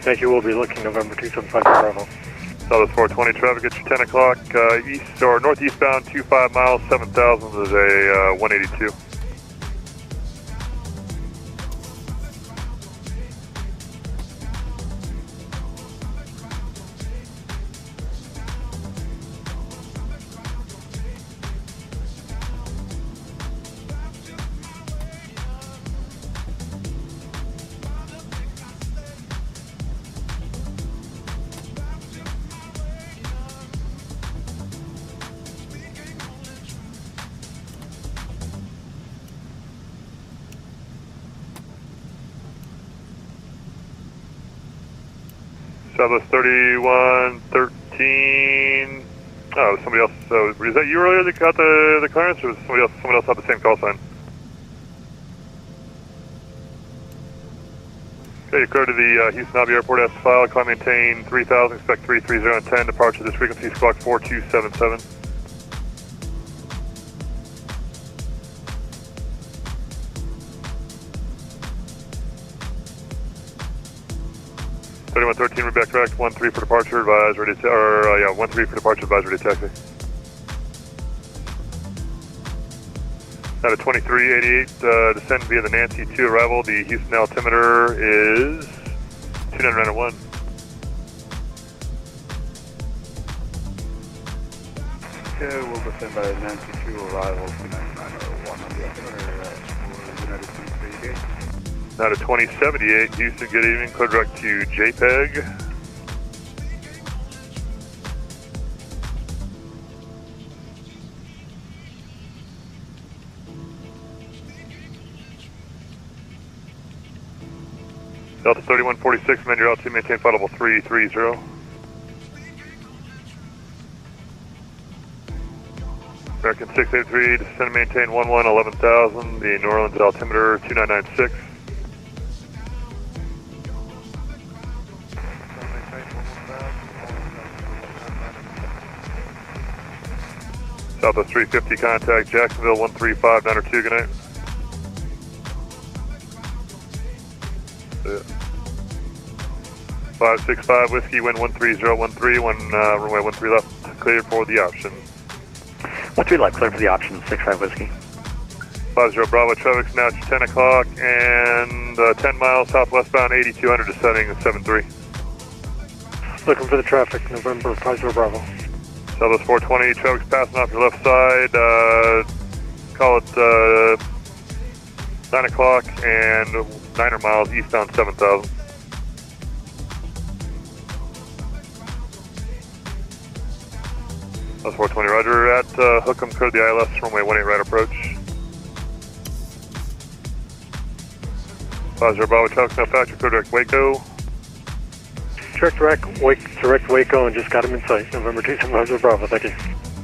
Thank you, we'll be looking November 275 Bravo. Southwest 420 traffic at your 10 o'clock, east or northeastbound, 25 miles, 7,000 is a 182. Southwest 3113. Oh, somebody else. So, is that you earlier that got the clearance, or was someone else had the same call sign? Okay, you're clear to the Houston Abbey Airport S file. Climb maintain 3000. Expect 330 and 10. Departure this frequency is clock 4277. Thirty-one 13, we're back direct. 13 for departure. Advise ready to, 13 for departure. Advise ready to taxi. Out of 2388, descend via the Nancy 2 arrival. The Houston altimeter is 2991. Okay, we'll descend by Nancy 2 arrival 2991 on the altimeter for United 2388. Out of 2078, Houston, good evening. Code direct to JPEG. Delta 3146, amend your altitude, maintain flight level 330. American 683, descend and maintain 11,000, the New Orleans altimeter 2996. Southwest 350, contact Jacksonville 13592, good night. 565 Whiskey, wind 13013, runway 13 left, cleared for the option. 13 left, clear for the option, 65 Whiskey. 50 Bravo, traffic's now 10 o'clock and 10 miles southwestbound 8200, descending 73. Looking for the traffic, November 50 Bravo. Southwest 420, traffic's passing off your left side, call it 9 o'clock and 9 miles eastbound 7000. That's 420, roger. At Hookham, clear the ILS, runway 18 right approach. 50 Bravo, traffic's now factory, clear direct Waco. Direct Waco, and just got him in sight. November 250 Bravo, thank you.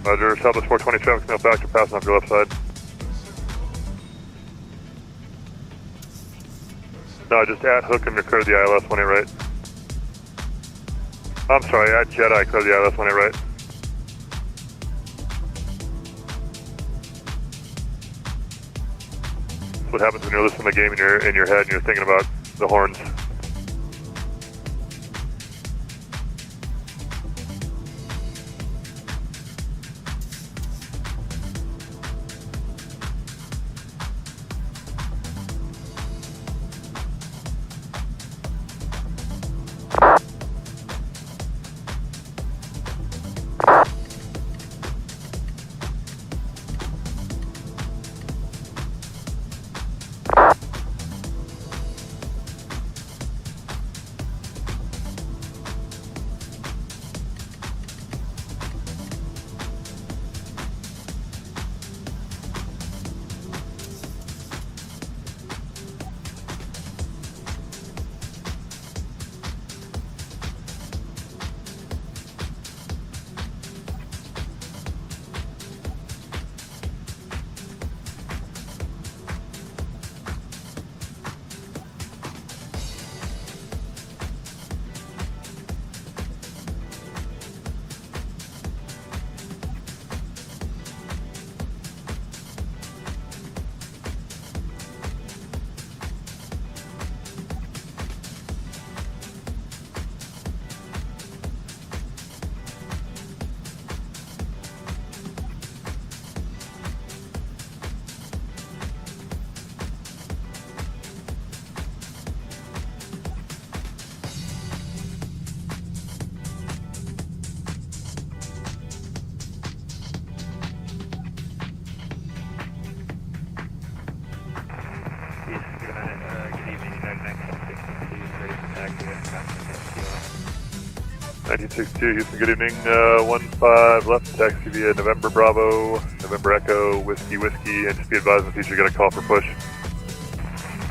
Roger, Southwest 420, traffic's now factory, passing off your left side. No, just at Hookham, you're clear the ILS, 18 right. I'm sorry, at Jedi, clear the ILS, 18 right. What happens when you're listening to the game in your head and you're thinking about the horns. Houston, good evening. 15 left, taxi via November Bravo, November Echo, Whiskey, and just be advised in the future you got a call for push.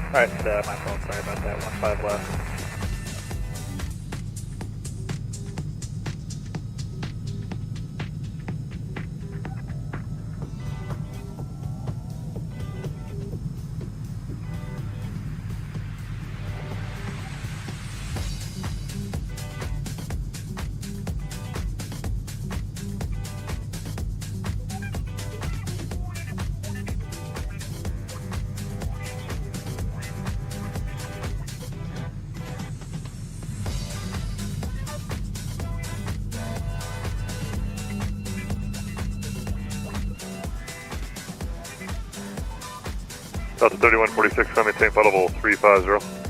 Alright, my fault, sorry about that. 15 left. Delta 3146, maintain flight level 350.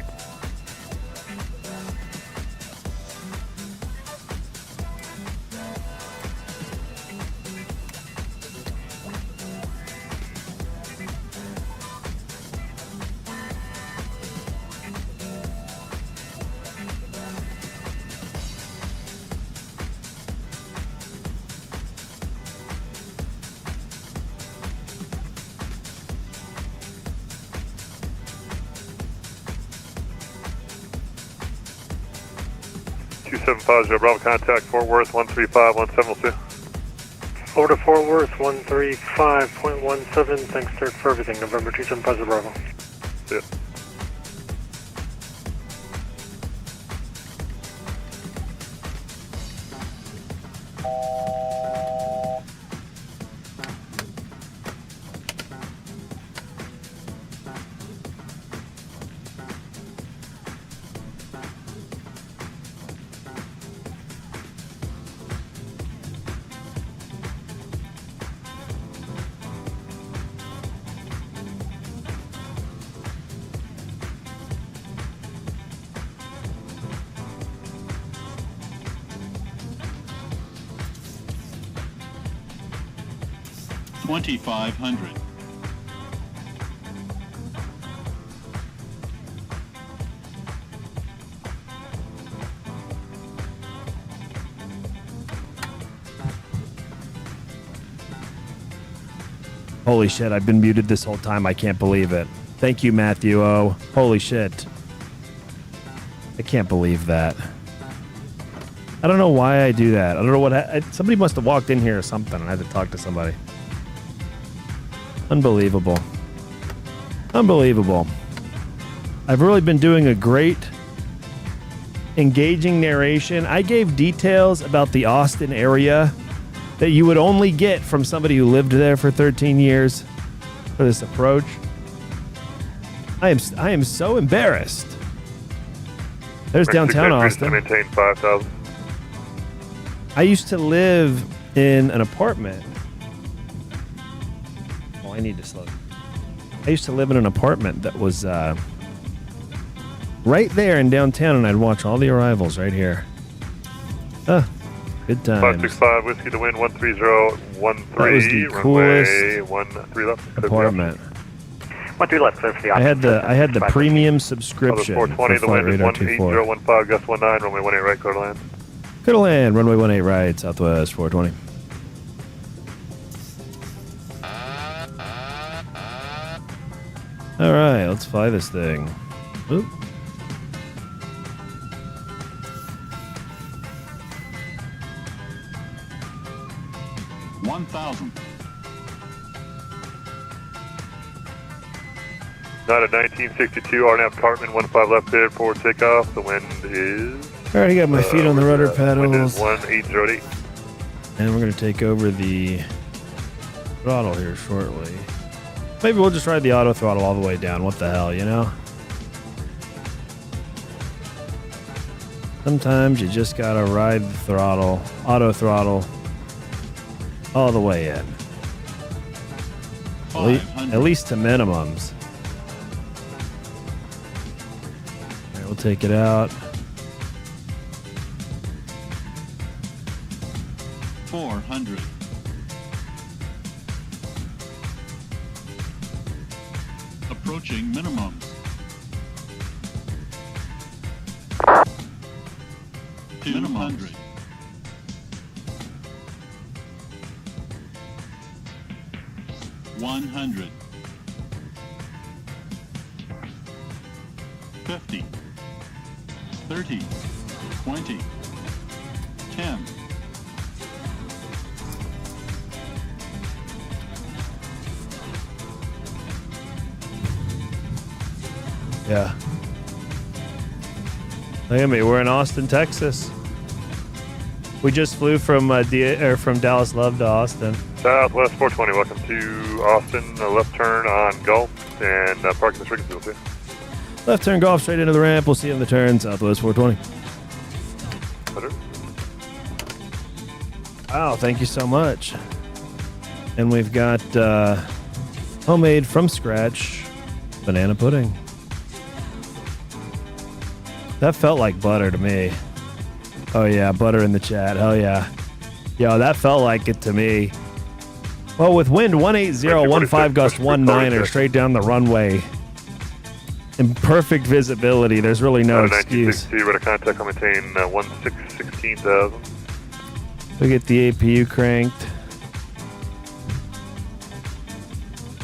2750 Bravo contact Fort Worth 1351702. Over to Fort Worth, 135.17. Thanks, Dirk, for everything. November 2750 Bravo. Yeah. $2,500. Holy shit, I've been muted this whole time. I can't believe it. Thank you, Matthew O. Holy shit. I can't believe that. I don't know why I do that. I don't know what... somebody must have walked in here or something and I had to talk to somebody. Unbelievable. Unbelievable. I've really been doing a great, engaging narration. I gave details about the Austin area that you would only get from somebody who lived there for 13 years for this approach. I am so embarrassed. There's downtown Austin. Maintain 5,000. I used to live in an apartment. Oh, I need to slow. I used to live in an apartment that was right there in downtown, and I'd watch all the arrivals right here. Good times. 565 Whiskey to wind 13013. That was the coolest runway 13 left. apartment. 13 left, clear for the I had the premium subscription. 420, for the wind is Flight Radar 18015, gust 19, runway 18 right, clear to land. Clear to land, runway 18 right, southwest 420. All right, let's fly this thing. Oop. $1,000. Not at 1962, RNAV Cartman 15 left cleared forward takeoff. The wind is... All right, I got my feet on the rudder Wind is pedals. 1808. And we're going to take over the throttle here shortly. Maybe we'll just ride the auto throttle all the way down. What the hell, you know? Sometimes you just got to ride the throttle, auto throttle, all the way in. At least to minimums. All right, we'll take it out. 400. Approaching minimums. 200. 100. 50. 30. 20. 10. Yeah. Look at me. We're in Austin, Texas. We just flew from from Dallas Love to Austin. Southwest 420, welcome to Austin. Left turn on Gulf and parking the frequency field. Left turn golf straight into the ramp. We'll see you in the turn. Southwest 420. Wow, thank you so much. And we've got homemade from scratch banana pudding. That felt like butter to me. Oh yeah, butter in the chat. Hell yeah. Yo, that felt like it to me. Well, with wind 18015 gust 19er straight down the runway. In perfect visibility, there's really no excuse. Radar contact, I'll maintain 16,000. We get the APU cranked.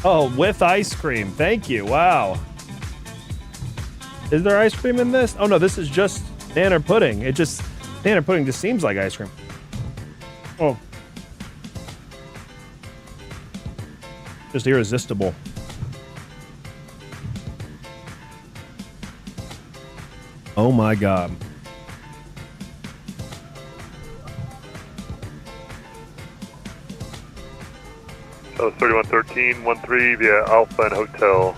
Oh, with ice cream. Thank you. Wow. Is there ice cream in this? Oh no, this is just banana pudding. It just Banana pudding just seems like ice cream. Oh. Just irresistible. Oh my God. So 3113 via Alpha and Hotel.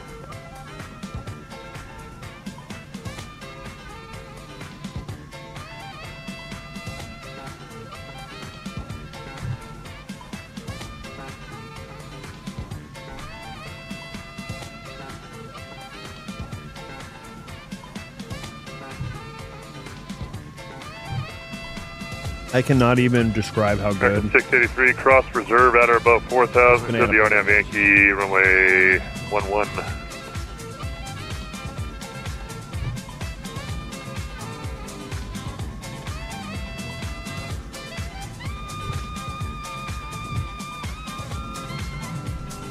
I cannot even describe how good. 683 cross reserve at or above 4,000 to the RNAV Yankee runway 11.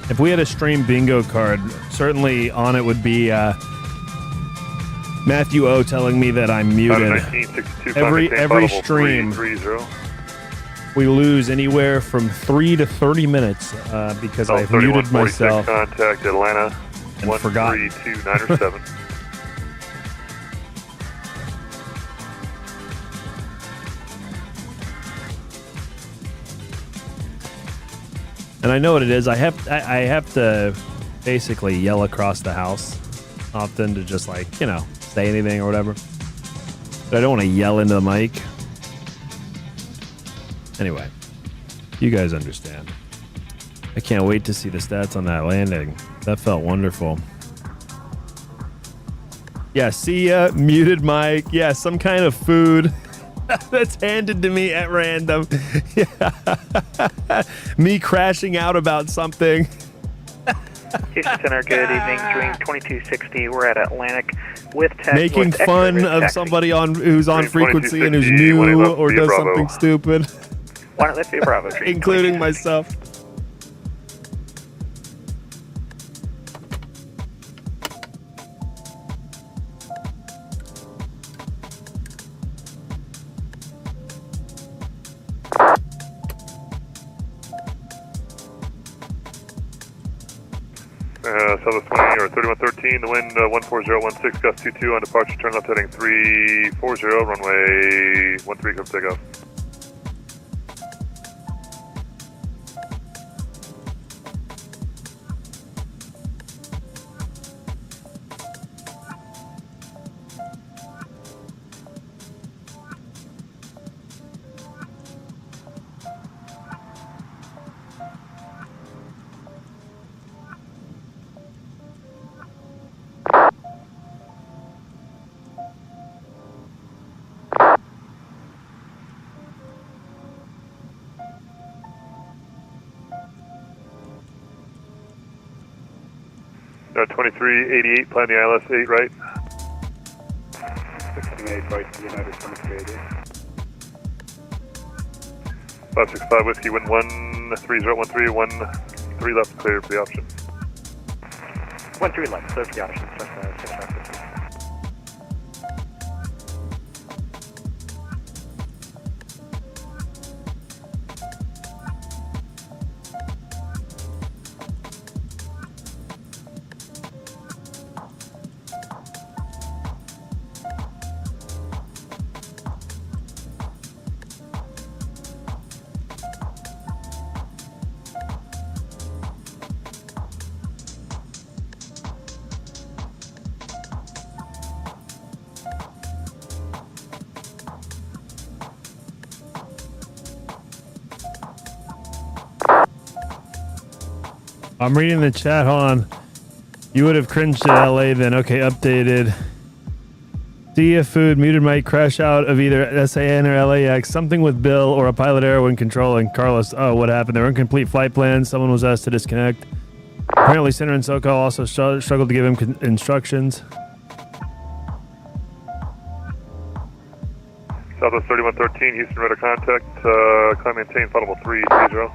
If we had a stream bingo card, certainly on it would be Matthew O telling me that I'm muted. Every stream, we lose anywhere from 3 to 30 minutes because I've muted myself. Contact Atlanta and forgot. 13297. And I know what it is. I have to basically yell across the house often to just like, you know, say anything or whatever. But I don't want to yell into the mic. Anyway, you guys understand. I can't wait to see the stats on that landing. That felt wonderful. Yeah, see ya, muted mic. Yeah, some kind of food that's handed to me at random. Me crashing out about something. Houston Center, good evening. Stream 2260. We're at Atlantic with taxi. Making fun of somebody who's on frequency and who's new or does something stupid. Why not let's be a Bravo? Including myself. Southwest 20 or 3113, the wind 14016, gust 22 on departure, turn left heading 340, runway 13, come take off. No, 2388, plan the ILS 8 right. 16-8 right to United 2388. 565 Whiskey, wind 13013, 13 left, clear for the option. 13 left, clear for the option. 650. I'm reading the chat. Hold on. You would have cringed at LA then. Okay, updated. Dia Food muted mic crash out of either SAN or LAX. Something with Bill or a pilot error when controlling. Carlos, oh, what happened? There were incomplete flight plans. Someone was asked to disconnect. Apparently, Center and SoCal also struggled to give him instructions. Southwest 3113, Houston radar contact, climb maintain, followable 330.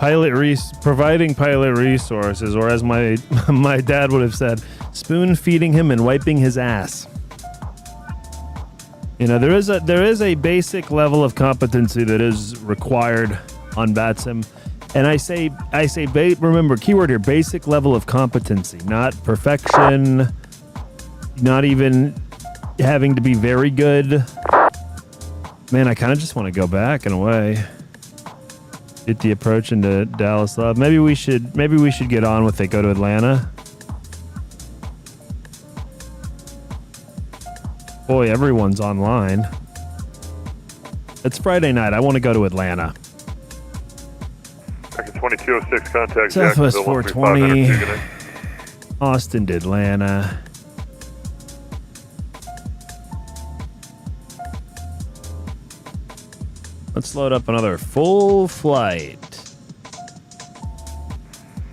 providing pilot resources, or as my my dad would have said, spoon feeding him and wiping his ass. You know, there is a basic level of competency that is required on VATSIM, and I say remember, keyword here, basic level of competency, not perfection, not even having to be very good. Man, I kind of just want to go back in a way. Get the approach into Dallas Love. Maybe we should get on with it. Go to Atlanta. Boy, everyone's online. It's Friday night. I want to go to Atlanta. Back at 2206, contact Southwest Jacksonville 420. Austin to Atlanta. Let's load up another full flight.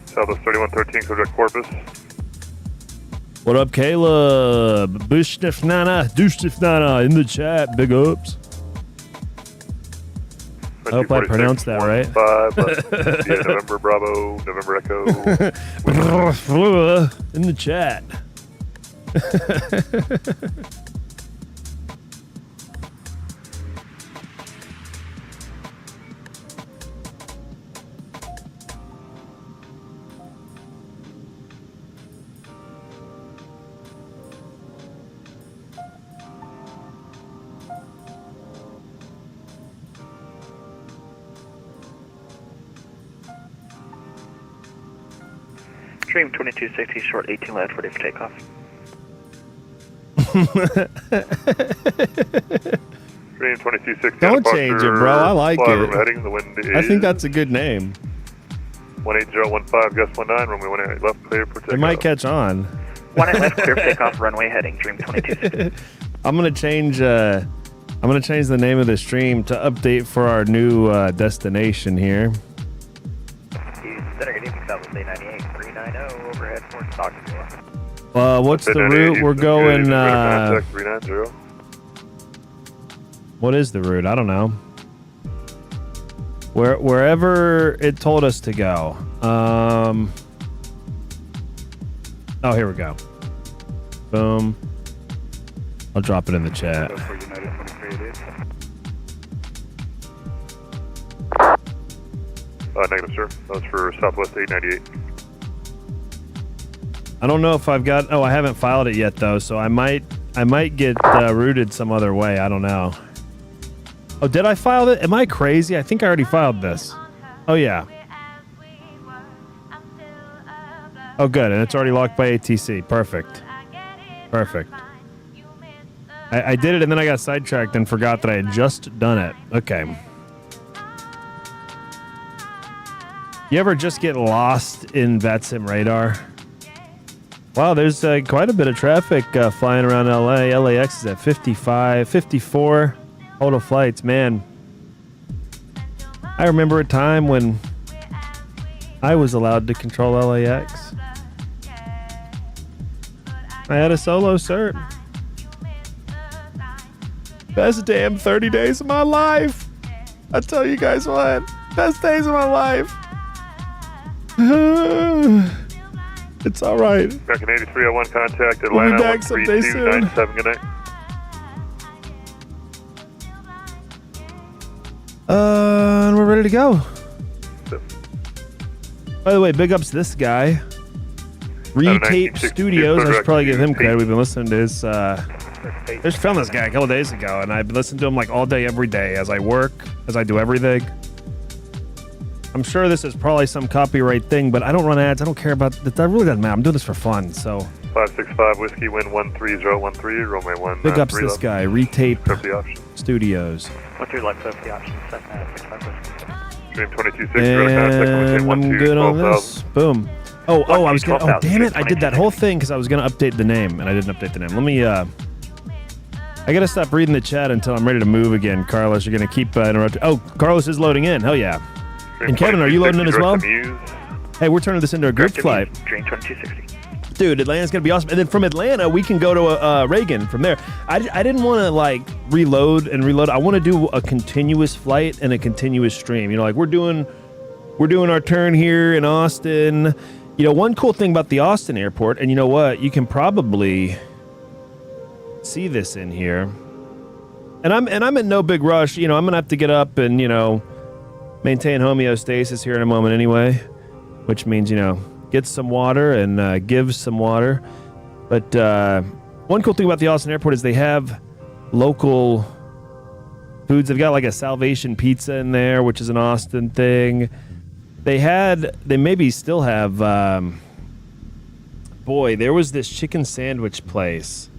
Southwest 3113, Quebec Corpus. What up, Caleb? Bushnifnana in the chat. Big ups. I hope I pronounced that right. 5, yeah, November Bravo, November Echo. In the chat. Dream 2260, short 18 left, ready for takeoff. Dream 2260. Don't change it, bro. I like it. Heading, the wind is I think that's a good name. 18015, gust 19, runway 18 left, clear for takeoff. It might catch on. 18 left, clear for takeoff, runway heading, Dream 2260. I'm gonna change the name of the stream to update for our new destination here. Center, good evening, Southwest 898, 390, overhead for Stockton. What's the route we're going? Contact 390. What is the route? I don't know. Wherever it told us to go. Oh, here we go. Boom. I'll drop it in the chat. Negative, sir. That was for Southwest 898. I don't know if I've got. Oh, I haven't filed it yet though, so I might get routed some other way. I don't know. Oh, did I file it? Am I crazy? I think I already filed this. Oh yeah. Oh good, and it's already locked by ATC. Perfect. Perfect. I did it and then I got sidetracked and forgot that I had just done it. Okay. You ever just get lost in VATSIM radar? Wow, there's quite a bit of traffic flying around LA. LAX is at 55, 54 total flights. Man, I remember a time when I was allowed to control LAX. I had a solo cert. Best damn 30 days of my life. I tell you guys what, best days of my life. It's all right. Back in 8301, contact Atlanta. We'll be back someday soon. 13297. Good night. And we're ready to go. By the way, big ups to this guy. Retape Studios. I should probably give him credit. We've been listening to his. I just found this guy a couple days ago, and I've been listening to him like all day, every day, as I work, as I do everything. I'm sure this is probably some copyright thing, but I don't run ads. I don't care about that. That really doesn't matter. I'm doing this for fun, so. 565 Whiskey, wind 13013, runway 1. Big ups to this guy, Retape Studios. 13 left, clear for the option, 65 Whiskey. Dream 2260, And I'm good on this. Boom. Oh, I was gonna. Oh, damn it! I did that whole thing because I was gonna update the name, and I didn't update the name. Let me. I gotta stop reading the chat until I'm ready to move again. Carlos, you're gonna keep interrupting. Oh, Carlos is loading in. Hell yeah. And Kevin, are you loading in as well? Hey, we're turning this into a group flight. Dream 2260. Dude, Atlanta's gonna be awesome. And then from Atlanta, we can go to Reagan from there. I didn't want to like reload and reload. I want to do a continuous flight and a continuous stream. You know, like we're doing We're doing our turn here in Austin. You know, one cool thing about the Austin airport, and you know what? You can probably see this in here. And I'm in no big rush. You know, I'm going to have to get up and, you know, maintain homeostasis here in a moment anyway, which means, you know, get some water and give some water. But one cool thing about the Austin airport is they have local foods. They've got like a Salvation Pizza in there, which is an Austin thing. They maybe still have, boy, there was this chicken sandwich place.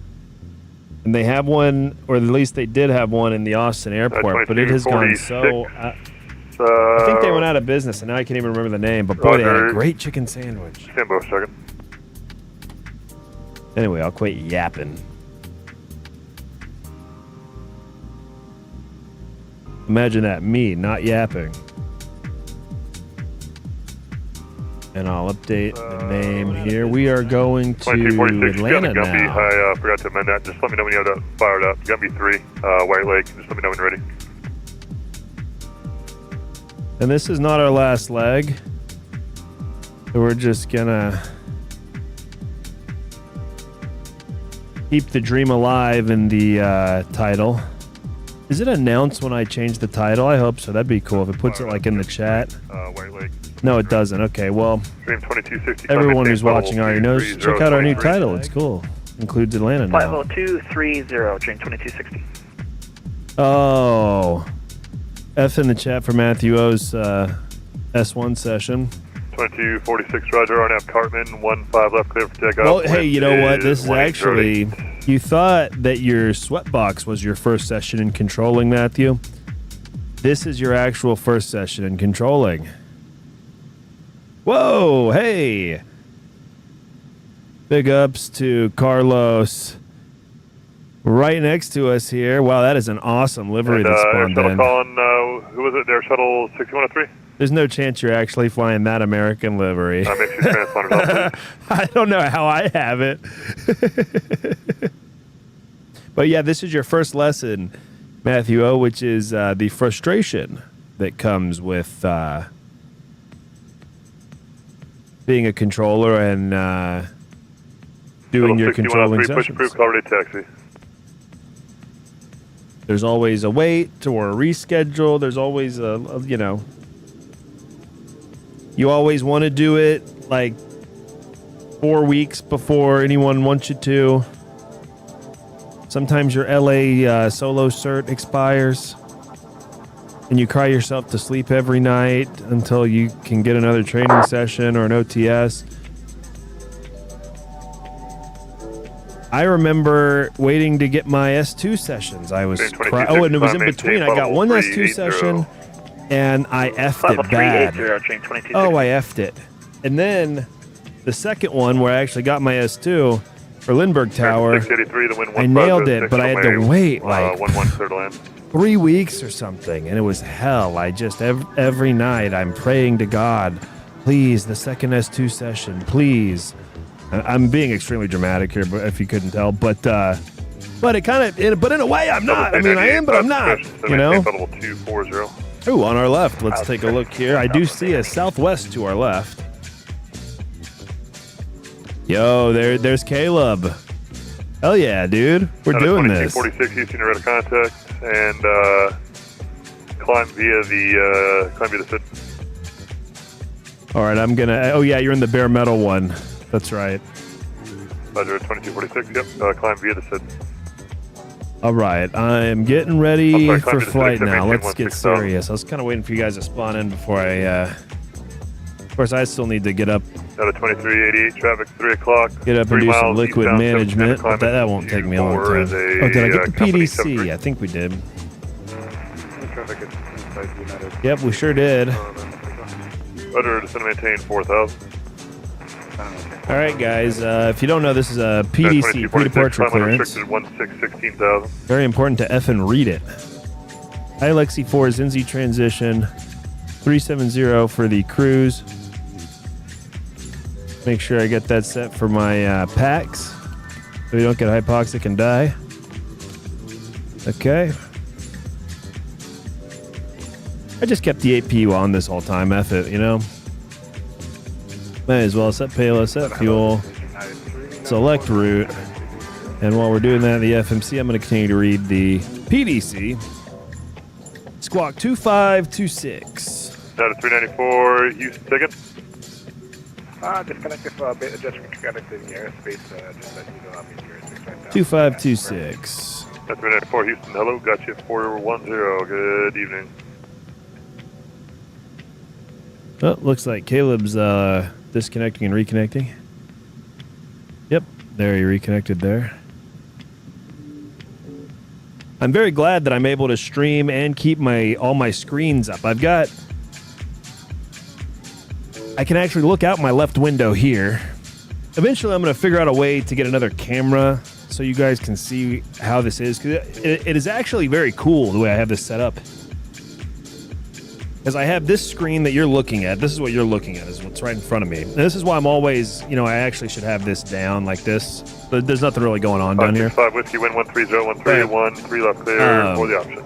And they have one, or at least they did have one in the Austin airport, but it has gone so... I think they went out of business, and now I can't even remember the name, but boy, they had a great chicken sandwich. Stand by a second. Anyway, I'll quit yapping. Imagine that, me not yapping. And I'll update the name here. We are going to Atlanta now. I forgot to amend that. Just let me know when you have that fired up. Gumby 3, White Lake. Just let me know when you're ready. And this is not our last leg. So we're just gonna keep the dream alive in the title. Is it announced when I change the title? I hope so. That'd be cool if it puts it like in the chat. White Lake. No, it doesn't. Okay, well, everyone who's watching already knows. Check out our new title. It's cool. Includes Atlanta now. 50230, train 2260. Oh. F in the chat for Matthew O's S1 session. 2246, Roger. RNAV Cartman, 15 left, clear for takeoff. Well, hey, you know what? This is actually... You thought that your sweatbox was your first session in controlling, Matthew. This is your actual first session in controlling. Whoa, hey. Big ups to Carlos right next to us here. Wow, that is an awesome livery that spawned in. Calling, who was it there? Shuttle 6103? There's no chance you're actually flying that American livery. Make sure transponders off, I don't know how I have it. But yeah, this is your first lesson, Matthew O, which is the frustration that comes with being a controller and doing your controlling sessions. Push approved, already taxi. There's always a wait or a reschedule. There's always a you know, you always want to do it like 4 weeks before anyone wants you to. Sometimes your LA solo cert expires and you cry yourself to sleep every night until you can get another training session or an OTS. I remember waiting to get my S2 sessions. I was and it was in between. I got one S2 session and I effed it bad. Oh, I effed it. And then the second one where I actually got my S2 for Lindbergh Tower, I nailed it, but I had to wait like 3 weeks or something, and it was hell. I just, every night I'm praying to God, please, the second S2 session, please. I'm being extremely dramatic here, but if you couldn't tell, but it kind of, but in a way I'm not. I mean, I am, but I'm not, you know? Ooh, on our left, let's take a look here. I do see a Southwest to our left. Yo, there's Caleb. Hell yeah, dude. We're doing this. 46 Houston, you're out of contact, and climb via the fit. All right, I'm gonna. Oh yeah, you're in the bare metal one. That's right. Roger, 2246. Yep. Climb via the fit. All right, I'm getting ready for flight now. Let's get serious. I was kind of waiting for you guys to spawn in before I. Of course, I still need to get up. Out of 2388, traffic 3 o'clock. Get up and do some liquid management, but that won't take me a long time. Oh, did I get the PDC? I think we did. Yep, we sure did. Roger, descend and maintain 4,000. All right, guys. If you don't know, this is a PDC, pre-departure clearance. 16,000. Very important to effing read it. Lexi 4 Zinzi transition. 370 for the cruise. Make sure I get that set for my packs so we don't get hypoxic and die. Okay. I just kept the APU on this whole time. F it, you know? Might as well set payload, set fuel, select route. And while we're doing that, the FMC, I'm going to continue to read the PDC. Squawk 2526. Out of 394, Houston ticket. Disconnected for a bit, just reconnected in the airspace, just that you don't have any airspace right now. 2526. Out of 394, Houston, hello, got you 410, good evening. Oh, looks like Caleb's disconnecting and reconnecting. Yep, there he reconnected there. I'm very glad that I'm able to stream and keep all my screens up. I can actually look out my left window here. Eventually, I'm going to figure out a way to get another camera so you guys can see how this is. Because it is actually very cool the way I have this set up. Because I have this screen that you're looking at. This is what you're looking at, is what's right in front of me. And this is why I'm always, I actually should have this down like this. But there's nothing really going on down here. 5 Whiskey, wind 130, 3 left clear for the option.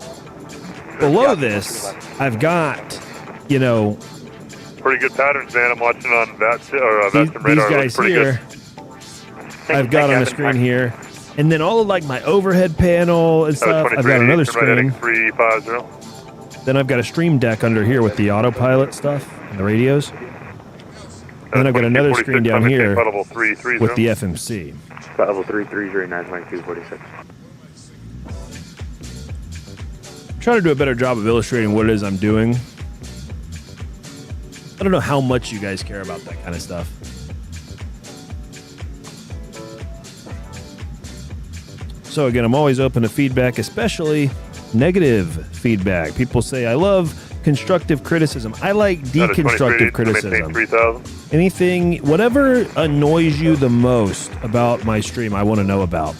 Below this, I've got, pretty good patterns, man. I'm watching on VATSIM radar. These guys here, I've got on the screen here. And then all of my overhead panel and stuff, I've got another screen. 350. Then I've got a stream deck under here with the autopilot stuff and the radios. And then I've got another screen down here with the FMC. Level 3309246. I'm trying to do a better job of illustrating what it is I'm doing. I don't know how much you guys care about that kind of stuff. So again, I'm always open to feedback, especially negative feedback. People say, I love constructive criticism. I like deconstructive criticism. Anything, whatever annoys you the most about my stream, I want to know about.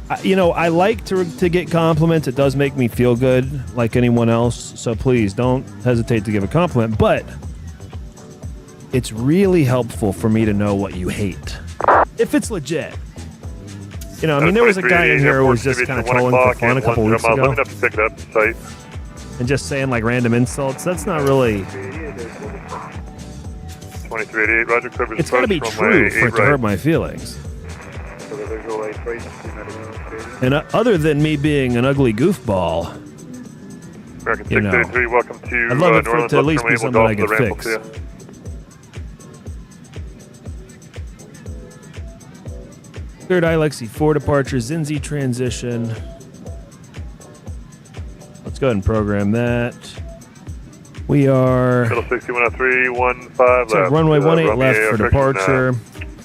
I like to get compliments. It does make me feel good, like anyone else. So please don't hesitate to give a compliment. But it's really helpful for me to know what you hate, if it's legit. There was a guy in here who was just kind of trolling for fun a couple weeks ago. And just saying random insults. That's not really... 2388, Roger. It's got to be true for it to hurt my feelings. And other than me being an ugly goofball, American 683, welcome to I'd love it for it to at least be something I could fix. Third Ilexi 4 departure, Zinzi transition. Let's go ahead and program that. We are... Shuttle 6103, 15 left. Runway 18 left for departure.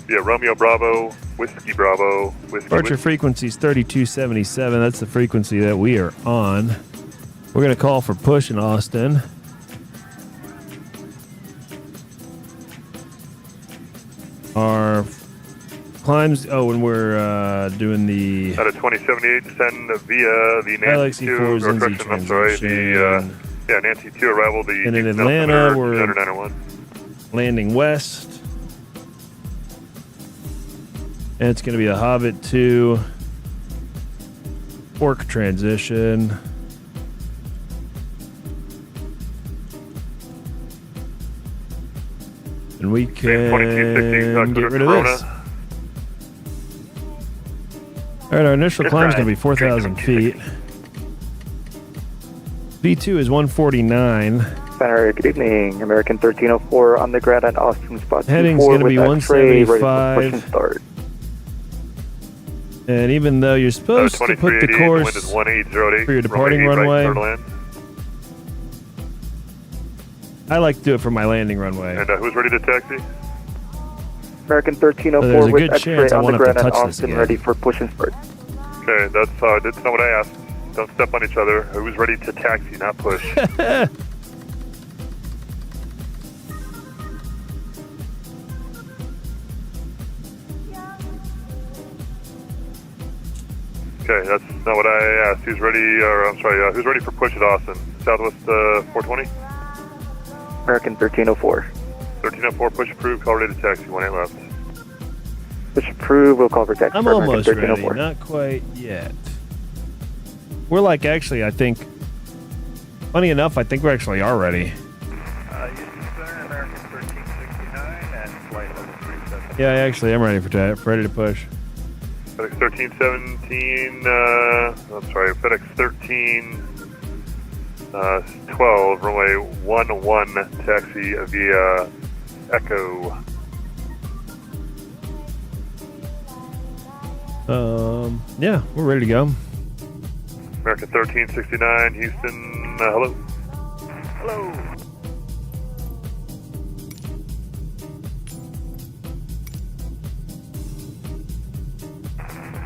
Romeo Bravo, Whiskey Bravo, Whiskey. Departure frequency is 3277. That's the frequency that we are on. We're going to call for push in Austin. Our climbs, when we're doing the... Out of 2078, descend via the Nancy 2, or correction, I'm sorry, the Nancy 2 arrival, and in Atlanta, we're 901. Landing west. And it's going to be a Hobbit 2 Orc transition. And we can get rid of this. All right, our initial climb is going to be 4,000 feet. V2 is 149. Center, good evening. American 1304 on the ground at Austin spot. Heading's going to be 175. Start. And even though you're supposed to put the course for your departing runway, I like to do it for my landing runway. And who's ready to taxi? American 1304 with X-ray on the ground at Austin, ready for push and start. Okay, that's not what I asked. Don't step on each other. Who's ready to taxi, not push? Okay, that's not what I asked. Who's ready, who's ready for push at Austin? Southwest 420? American 1304. 1304, push approved, call ready to taxi, 18 left. Push approved, we'll call for taxi. I'm almost ready, not quite yet. We're actually, I think, Funny enough, I think we actually are ready. Houston Center, American 1369 at flight level 37. Yeah, I actually am ready ready to push. FedEx 1317, I'm sorry, FedEx 1312, runway 11, taxi via Echo. Yeah, we're ready to go. American 1369, Houston, hello. Hello.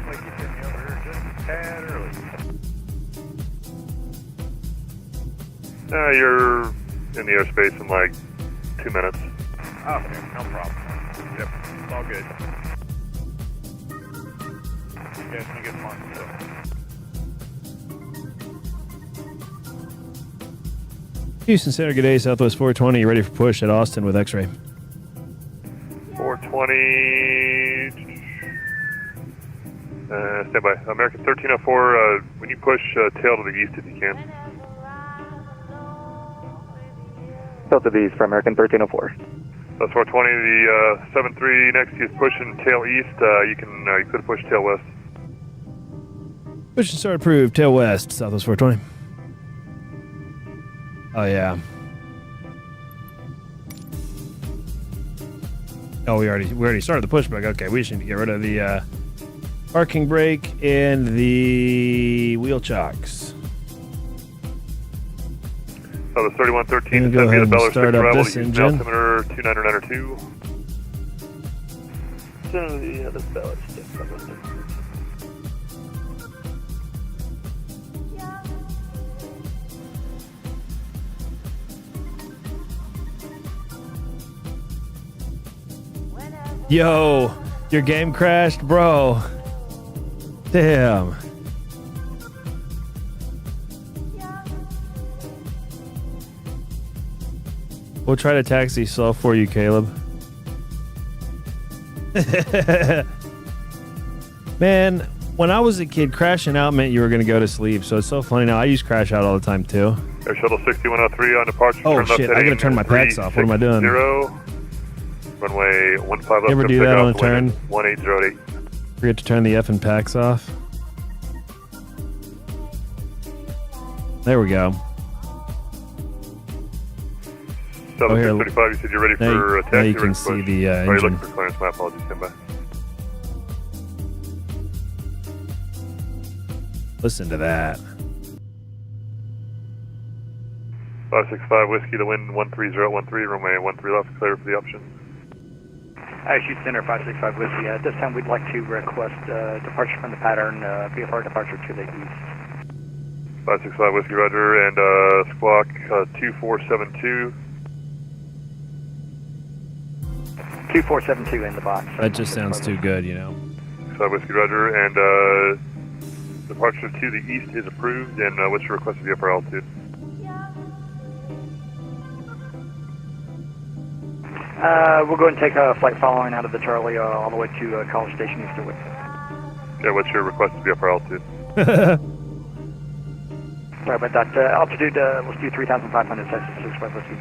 Like you sent me over here just a tad early. You're in the airspace in like 2 minutes. Okay, no problem. Yep, it's all good. Yeah, you get fun, so. Houston Center, good day, Southwest 420. You ready for push at Austin with X-ray? 420. Stand by. American 1304. When you push, tail to the east if you can. Tail to the east for American 1304. That's 420. The 73 next to you is pushing tail east. You could push tail west. Push and start approved. Tail west, Southwest 420. Oh, yeah. Oh, we already started the pushback. Okay, we just need to get rid of the parking brake and the wheel chocks. So the 3113 Go ahead and start up this Houston engine. altimeter 2992. This Bell stick. Yo, your game crashed, bro. Damn. We'll try to taxi slow for you, Caleb. Man, when I was a kid, crashing out meant you were going to go to sleep. So it's so funny now. I use crash out all the time, too. Air Shuttle 6103 on departure. Oh, turn left shit. I got to turn my packs off. What am I doing? 360. Runway 15 left. You ever do that on a turn? 1808. Forget to turn the effing packs off. There we go. 7635, you said you're ready for a taxi. Now you can see the Are you engine. looking for clearance? My apologies. Stand by. Listen to that. 565 Whiskey, the wind 13013, runway 13 left, clear for the option. Houston Center 565 Whiskey. At this time, we'd like to request departure from the pattern, VFR departure to the east. 565 Whiskey, roger, and squawk 2472. 2472 in the box. That just sounds too good, you know. 5 Whiskey, roger, and departure to the east is approved, and what's your requested VFR altitude? We'll go and take a flight following out of the Charlie all the way to College Station east of Whitson. Yeah, what's your requested VFR altitude? Sorry about that. Altitude, let's do 3,500, Texas 65 Whiskey.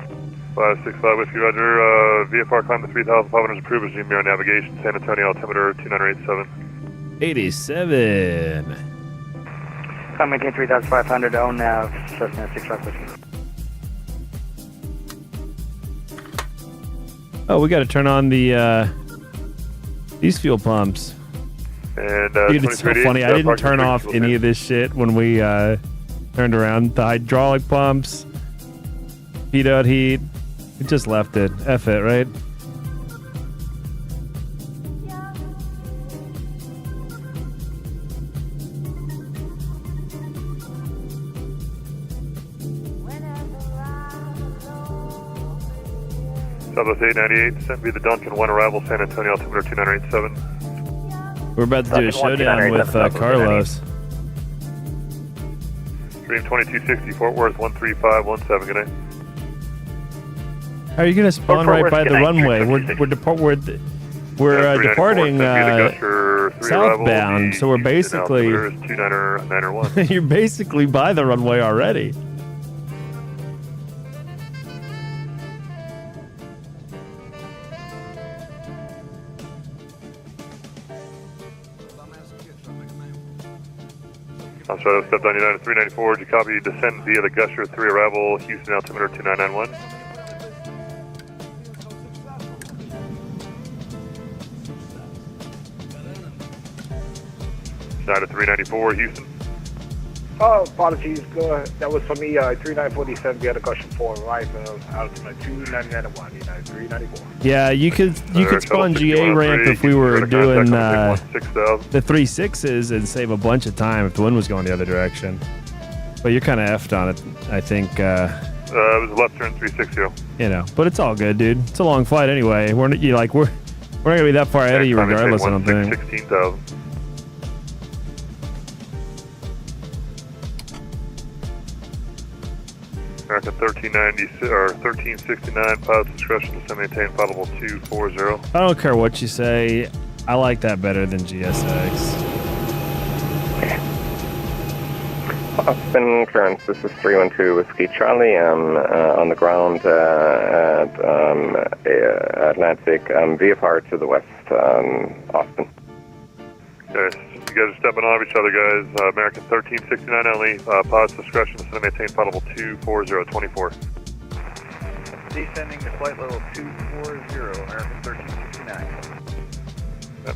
565 Whiskey, roger. VFR climb to 3,500 is approved. Resume your navigation. San Antonio altimeter 2987. 87. Climb maintain 3,500, own nav, Cessna 65 Whiskey. Oh, we got to turn on the these fuel pumps. And Dude, it's so funny. I didn't turn off any of this shit when we turned around. The hydraulic pumps, heat out heat. It just left it. F it, right? Southwest 898, sent via the Duncan 1 arrival, San Antonio altimeter 2987. We're about to do a showdown with Carlos. Dream 2260, Fort Worth 13517, good night. How are you gonna spawn right by the runway? We're departing southbound, so we're basically you're basically by the runway already. I'm sorry, step down United 394. Did you copy descend via the Gusher 3 arrival, Houston altimeter 2991? United 394, Houston. Oh, apologies. That was for me. 3947 via the Gusher 4 arrival, altimeter 2991, United 394. Yeah, you could spawn GA ramp if we were doing the 3.6s and save a bunch of time if the wind was going the other direction. But you're kind of effed on it, I think. It was a left turn 360. You know, but it's all good, dude. It's a long flight anyway. We're not gonna be that far ahead of you regardless. I don't think. 16,000. American 1390 or 1369, pilot's discretion to maintain potable 240. I don't care what you say. I like that better than GSX. Austin currents, this is 312 Whiskey Charlie. I'm on the ground at Atlantic, VFR to the west, Austin. Okay, you guys are stepping on each other, guys. American 1369 only, pilot's discretion to maintain potable 24024. Descending to flight level 240, American 1369. Yep.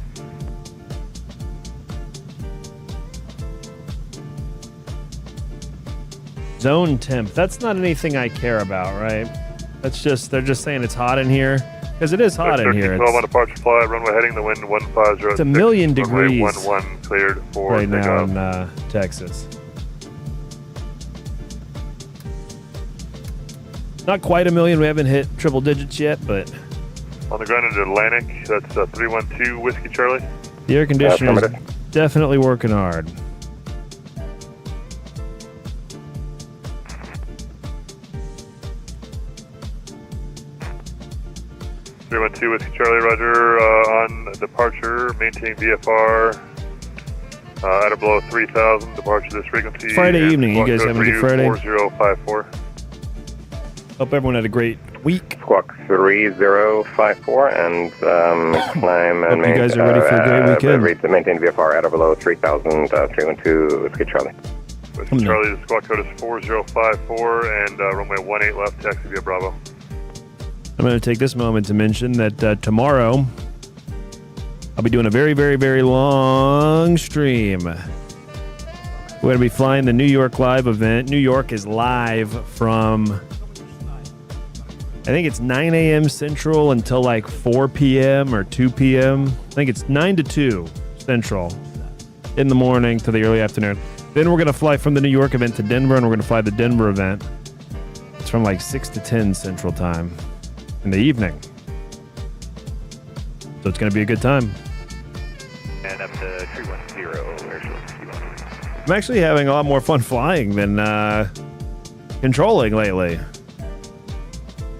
Zone temp. That's not anything I care about, right? That's just, they're just saying it's hot in here. Because it is hot in here. 12 on departure flight, runway heading the wind 150. It's a million degrees 11 cleared for right now takeoff. in Texas. Not quite a million. We haven't hit triple digits yet, but On the ground in Atlantic, that's 312 Whiskey Charlie. the air conditioner is definitely working hard. Two Whiskey Charlie, Roger. On departure, maintaining VFR at or below 3,000. Departure this frequency. Friday evening. You guys having a good Friday? 4054. Hope everyone had a great week. Squawk 3054 and climb and Hope you guys are ready for a great weekend. Maintain VFR at or below 3,000. 312 Whiskey Charlie. Whiskey Charlie, the squawk code is 4054 and runway 18 left, taxi via Bravo. I'm going to take this moment to mention that tomorrow I'll be doing a very, very, very long stream. We're going to be flying the New York Live event. New York is live from, I think it's 9 a.m. Central until like 4 p.m. or 2 p.m. I think it's 9 to 2 Central in the morning to the early afternoon. Then we're going to fly from the New York event to Denver, and we're going to fly the Denver event. It's from like 6 to 10 Central time in the evening. So it's going to be a good time. And up to 310, I'm actually having a lot more fun flying than controlling lately.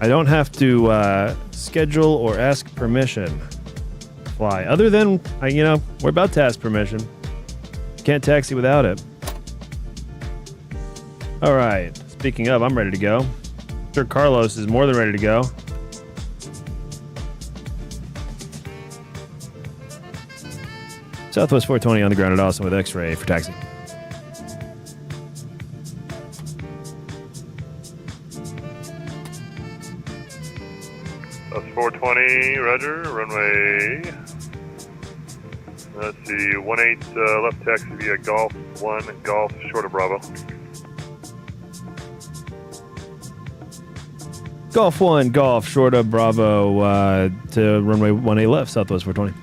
I don't have to schedule or ask permission to fly. Other than, we're about to ask permission. Can't taxi without it. All right. Speaking of, I'm ready to go. I'm sure Carlos is more than ready to go. Southwest 420 on the ground at Austin with X-ray for taxi. That's 420, Roger. Runway. Let's see, 18 left taxi via Golf 1, Golf short of Bravo. Golf 1, Golf short of Bravo to runway 18 left, Southwest 420.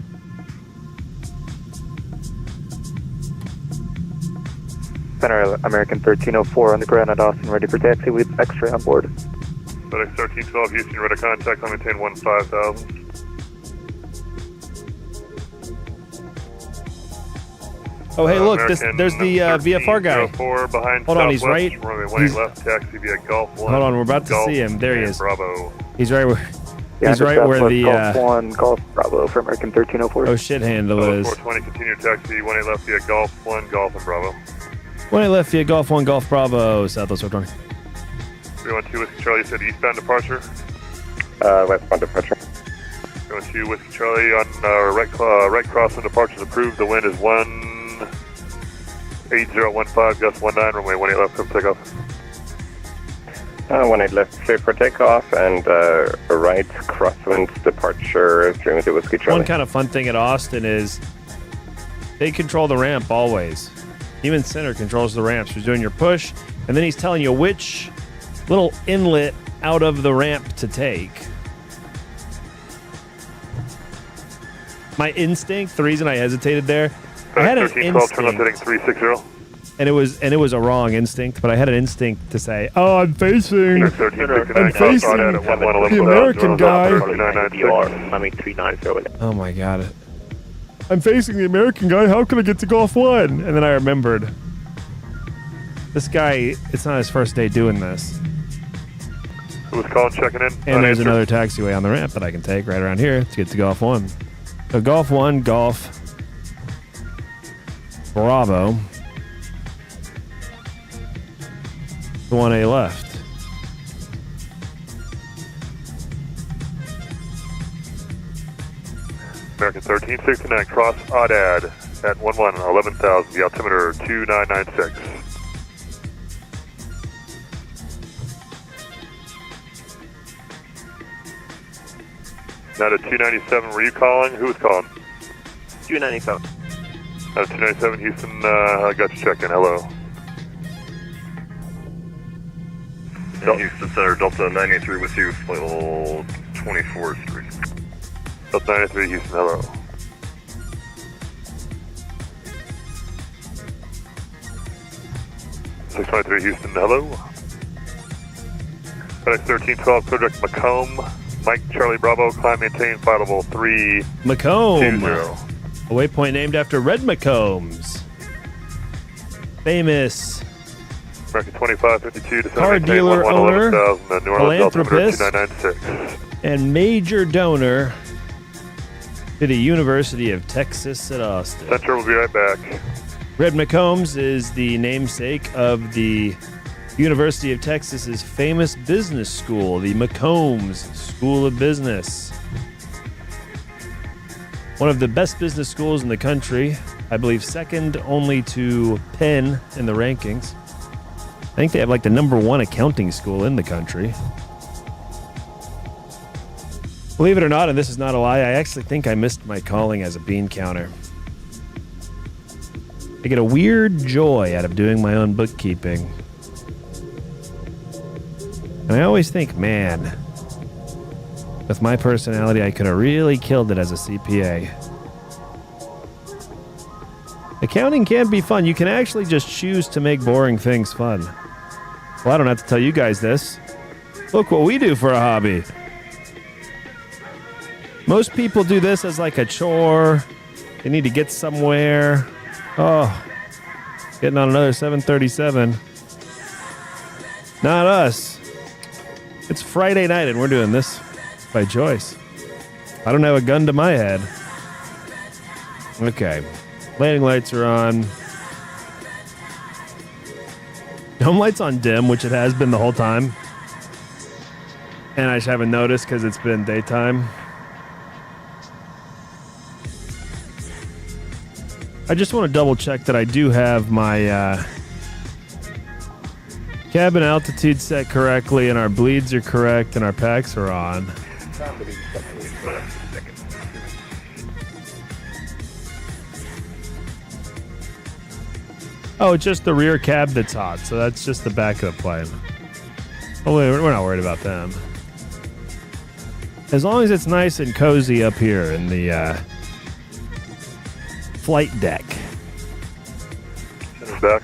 Center American 1304 on the ground at Austin, ready for taxi with X-ray on board. FedEx 1312, Houston, radar contact, I'll maintain 15,000. Oh, hey, look, there's the VFR guy. Behind hold on, he's right. Runway 18 left, taxi via Golf 1. Hold on, we're about to see him. There he is. Bravo. He's right where. He's right where the. Golf 1, Golf Bravo for American 1304. Oh, shit handle is. 420, continue taxi, 18 left via Golf 1, Golf and Bravo. 18 left via Golf 1, Golf Bravo, Southwest 420. 312 Whiskey Charlie, you said eastbound departure? Westbound departure. 312 Whiskey Charlie on right cross and departures approved. The wind is 8015, Gus 19, runway 18 left, come takeoff. 18 left, clear for takeoff, and right crosswind departure, 3 Whiskey Charlie. One kind of fun thing at Austin is they control the ramp always. Even Center controls the ramps. He's doing your push, and then he's telling you which little inlet out of the ramp to take. My instinct, the reason I hesitated there, I had an 1312, turn left instinct, heading 360. and it was a wrong instinct, but I had an instinct to say, "Oh, I'm facing the American guy." Oh my God. I'm facing the American guy. How can I get to Golf 1? And then I remembered. This guy, it's not his first day doing this. Who was calling, checking in? And there's another taxiway on the ramp that I can take right around here to get to Golf 1. So Golf 1, Golf, Bravo. The 1A left. American 1369, cross Audad at 11,000, the altimeter 2996. Now to 297, were you calling? Who was calling? 297. Now to 297, Houston, I got you check in, hello. Houston Center, Delta 983 with you, flight level 24-3. Delta 93, Houston, hello. .623 Houston, hello. FedEx 1312, Project Macomb, Mike Charlie Bravo, climb maintain, flight level 3. Macomb. 20. A waypoint named after Red McCombs. Famous American 2552, car dealer owner, philanthropist, 2996. and major donor to the University of Texas at Austin. Center will be right back. Red McCombs is the namesake of the University of Texas's famous business school, the McCombs School of Business. One of the best business schools in the country, I believe second only to Penn in the rankings. I think they have like the #1 accounting school in the country. Believe it or not, and this is not a lie, I actually think I missed my calling as a bean counter. I get a weird joy out of doing my own bookkeeping. And I always think, man, with my personality, I could have really killed it as a CPA. Accounting can be fun. You can actually just choose to make boring things fun. Well, I don't have to tell you guys this. Look what we do for a hobby. Most people do this as like a chore. They need to get somewhere. Oh, getting on another 737. Not us. It's Friday night and we're doing this by choice. I don't have a gun to my head. Okay. Landing lights are on. Dome lights on dim, which it has been the whole time. And I just haven't noticed because it's been daytime. I just want to double check that I do have my cabin altitude set correctly and our bleeds are correct and our packs are on. Oh, it's just the rear cab that's hot, so that's just the back of the plane. Oh, we're not worried about them. As long as it's nice and cozy up here in the flight deck. Back.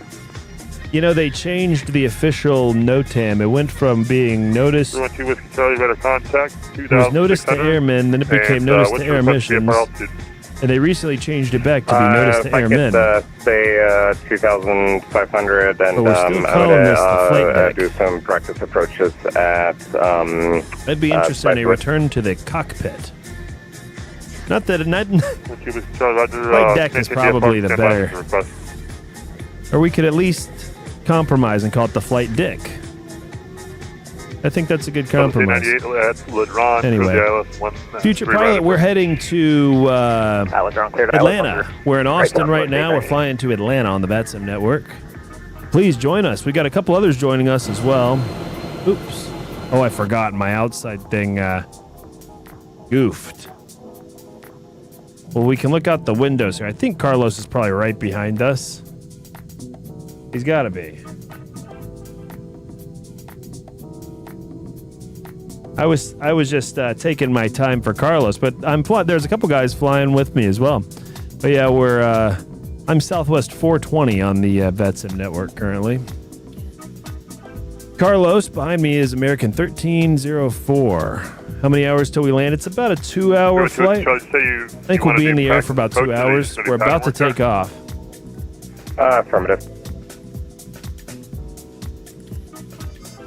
You know, they changed the official NOTAM. It went from being notice... 212 Whiskey Charlie, radar contact, It was notice to airmen, then it became notice to air missions. And they recently changed it back to be notice to airmen. Say 2,500, and but we're still calling this the flight deck. Do some practice approaches at. I'd be interested in a return to the cockpit. Not that flight deck is probably the better. Or we could at least compromise and call it the flight dick. I think that's a good compromise. 98 Anyway, future pilot, we're heading to Atlanta. We're in Austin right now. We're flying to Atlanta on the VATSIM network. Please join us. We got a couple others joining us as well. Oops. Oh, I forgot my outside thing goofed. Well, we can look out the windows here. I think Carlos is probably right behind us. He's got to be. I was just taking my time for Carlos, but there's a couple guys flying with me as well. But yeah, I'm Southwest 420 on the VATSIM network currently. Carlos behind me is American 1304. How many hours till we land? It's about a 2-hour flight. I think we'll be in the air for about 2 hours. We're about to take off. Affirmative.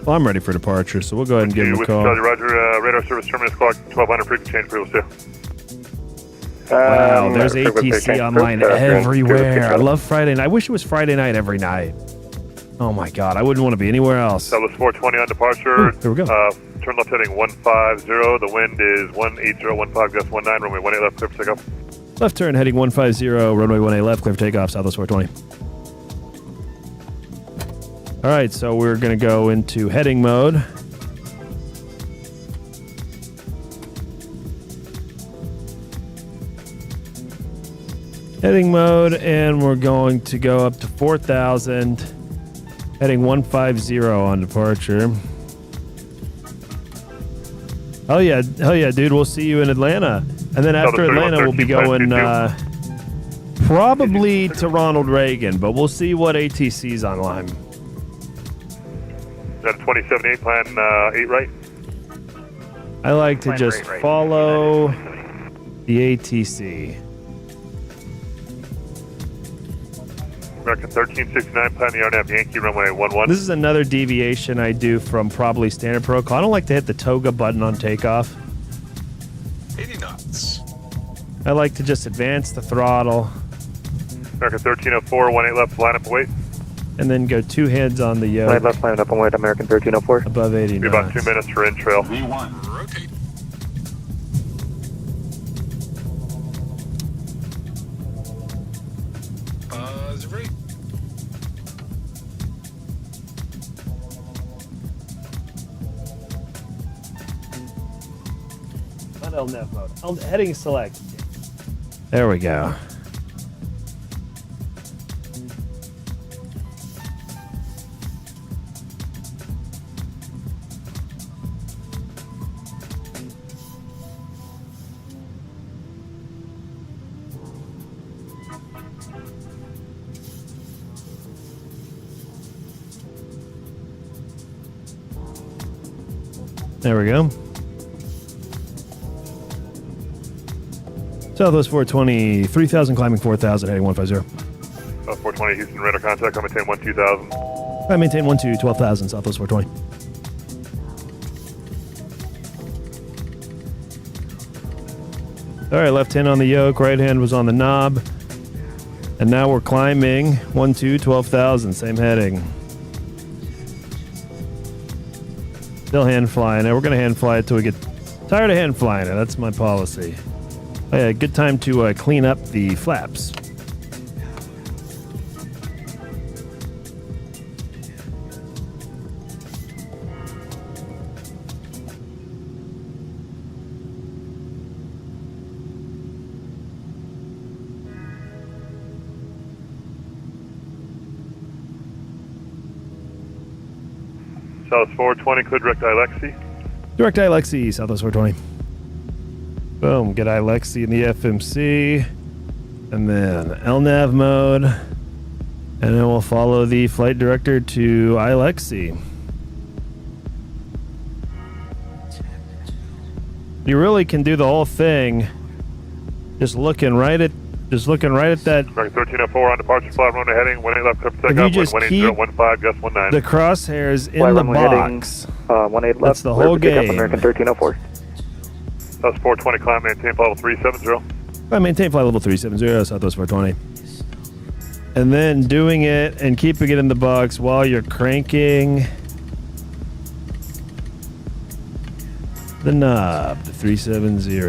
Well, I'm ready for departure, so we'll go ahead and give him a call. Roger, radar service terminus clock 1200 frequency change, previous two. Wow, there's ATC online everywhere. I love Friday night. I wish it was Friday night every night. Oh my God, I wouldn't want to be anywhere else. That was 420 on departure. Here we go. Turn left heading 150. The wind is 18015, gust 19, runway 18 left, clear for takeoff. Left turn heading 150, runway 18 left, clear for takeoff, Southwest 420. All right, so we're going to go into heading mode. Heading mode, and we're going to go up to 4,000, heading 150 on departure. Hell yeah, dude. We'll see you in Atlanta. And then after Atlanta, we'll be going probably to Ronald Reagan, but we'll see what ATC's online. Got a 2078 plan 8 right. I like to just follow the ATC. American 1369 plan the RNAV Yankee runway 11. This is another deviation I do from probably standard protocol. I don't like to hit the toga button on takeoff. 80 knots. I like to just advance the throttle. American 1304, 18 left, line up and wait. And then go 2 hands on the yoke. Line left, line up and wait, American 1304. Above 80 knots. Be about 2 minutes for in trail. V1, rotate. Positive rate. Not LNAV mode. Heading select. There we go. There we go. Southwest 420, 3,000 climbing 4,000, heading 150. 420 Houston, radar contact, I maintain 12000. I maintain 12,000, Southwest 420. All right, left hand on the yoke, right hand was on the knob. And now we're climbing 12,000, same heading. Still hand flying it. We're going to hand fly it till we get tired of hand flying it. That's my policy. Oh, yeah, good time to clean up the flaps. South 420, clear direct Alexi. Direct Alexi, Southwest 420. Boom, get Alexi in the FMC. And then LNAV mode. And then we'll follow the flight director to Alexi. You really can do the whole thing just looking right at that. 1304 on departure, fly runway heading, 18 left, clear for If you takeoff, just 18015, gust 19. the crosshairs in Fly the runway heading, box. 18 left. That's the clear whole for takeoff, game. American 1304. That's 420, climb, maintain level 370. I maintain flight level 370, Southwest 420. And then doing it and keeping it in the box while you're cranking the knob to 370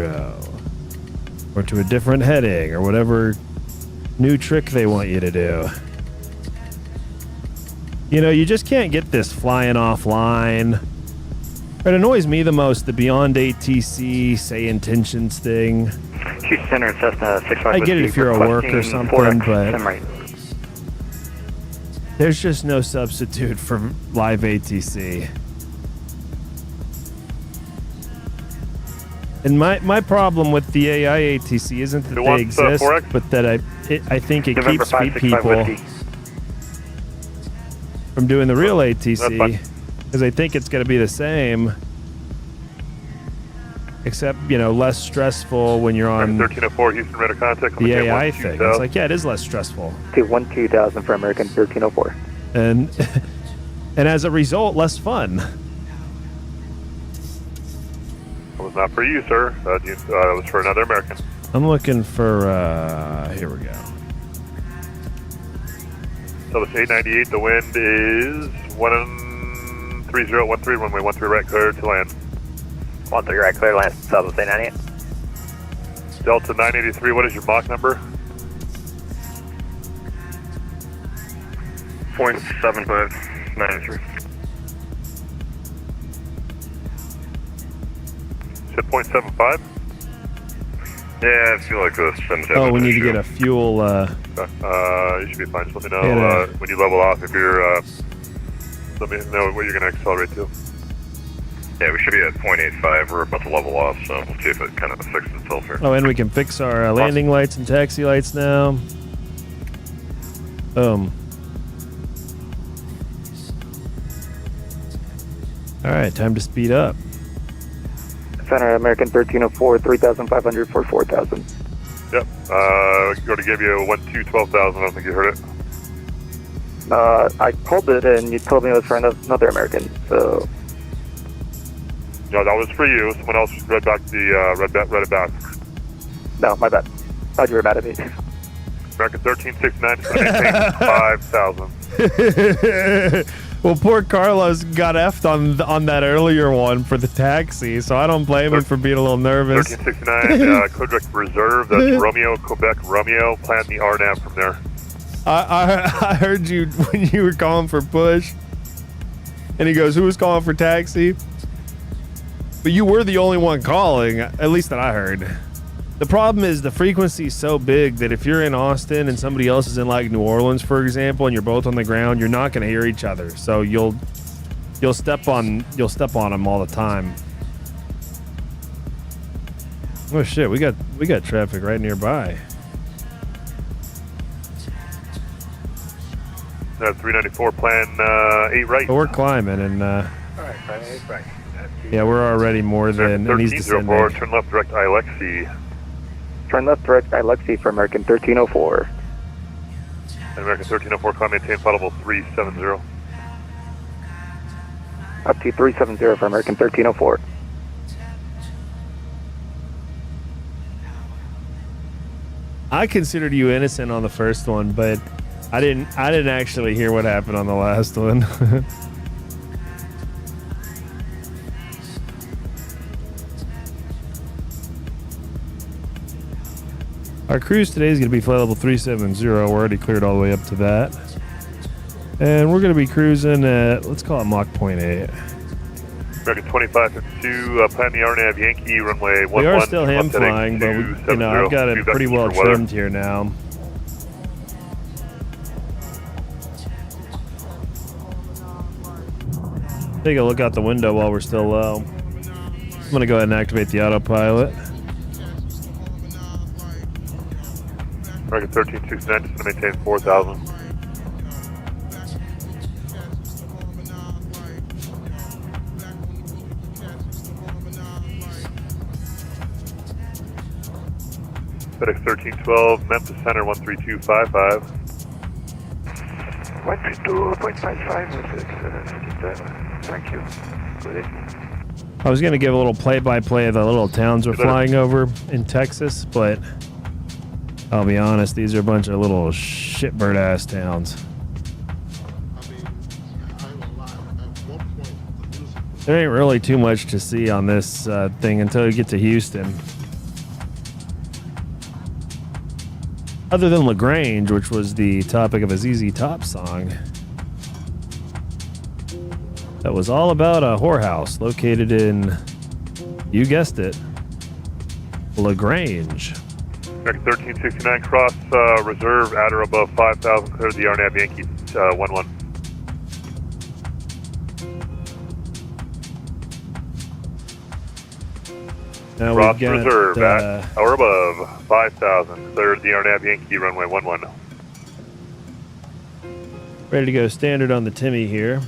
or to a different heading or whatever new trick they want you to do. You know, you just can't get this flying offline. It annoys me the most, the beyond ATC say intentions thing. Houston Center, Cessna 65. I get it if you're at work or something, but there's just no substitute for live ATC. And my problem with the AI ATC isn't that they exist, but that I think it keeps people from doing the real ATC, because I think it's going to be the same, except, you know, less stressful when you're on 1304 Houston radar contact. The AI thing. It's like, yeah, it is less stressful. 212,000 for American 1304. And as a result, less fun. It was not for you, sir. It was for another American. I'm looking for, here we go. So it's 898. The wind is 13013, runway 13 right, clear to land. 13 right, clear to land. Southwest 898. Delta 983, what is your Mach number? 0.7593. Said 0.75? Yeah, I feel like this. Oh, we need to get a fuel. You should be fine. Just let me know when you level off. If you're, let me know what you're going to accelerate to. Yeah, we should be at 0.85. We're about to level off, so we'll see if it kind of fixes itself here. Oh, and we can fix our landing lights and taxi lights now. Boom. All right, time to speed up. Center American 1304, 3,500 for 4,000. Yep. We're going to give you 12,000. I don't think you heard it. I called it and you told me it was for another American, so. No, that was for you. Someone else read back read it back. No, my bad. Thought you were mad at me. American 1369 is going to maintain 5,000. Well, poor Carlos got effed on that earlier one for the taxi, so I don't blame him for being a little nervous. 1369, code direct reserve. That's Romeo, Quebec, Romeo. Plan the RNAV from there. I heard you when you were calling for push, and he goes, "Who was calling for taxi?" But you were the only one calling, at least that I heard. The problem is the frequency is so big that if you're in Austin and somebody else is in like New Orleans, for example, and you're both on the ground, you're not going to hear each other. So you'll step on them all the time. Oh shit, we got traffic right nearby. 394, plan 8 right. But we're climbing and All right, plan 8 right. yeah, we're already more than it needs to send. 1304, turn left direct Alexi. Turn left direct Alexi for American 1304. And American 1304, climb maintain flight level 370. Up to 370 for American 1304. I considered you innocent on the first one, but I didn't actually hear what happened on the last one. Our cruise today is going to be flight level 370. We're already cleared all the way up to that. And we're going to be cruising at, let's call it Mach 0.8. American 2552, plan the RNAV Yankee, runway 11. We are still ham flying, but I've got it pretty well trimmed here now. Take a look out the window while we're still low. I'm going to go ahead and activate the autopilot. American 1369, just going to maintain 4,000. FedEx 1312, Memphis Center 13255. 132.55, thank you. Good evening. I was going to give a little play-by-play of the little towns we're flying over in Texas, but I'll be honest, these are a bunch of little shitbird-ass towns. There ain't really too much to see on this thing until you get to Houston. Other than LaGrange, which was the topic of a ZZ Top song. That was all about a whorehouse located in, you guessed it, LaGrange. American 1369 cross reserve at or above 5,000. Clear the RNAV Yankee 11. Now Cross we've got, reserve at or above 5,000. Clear the RNAV Yankee runway 11. ready to go standard on the Timmy here.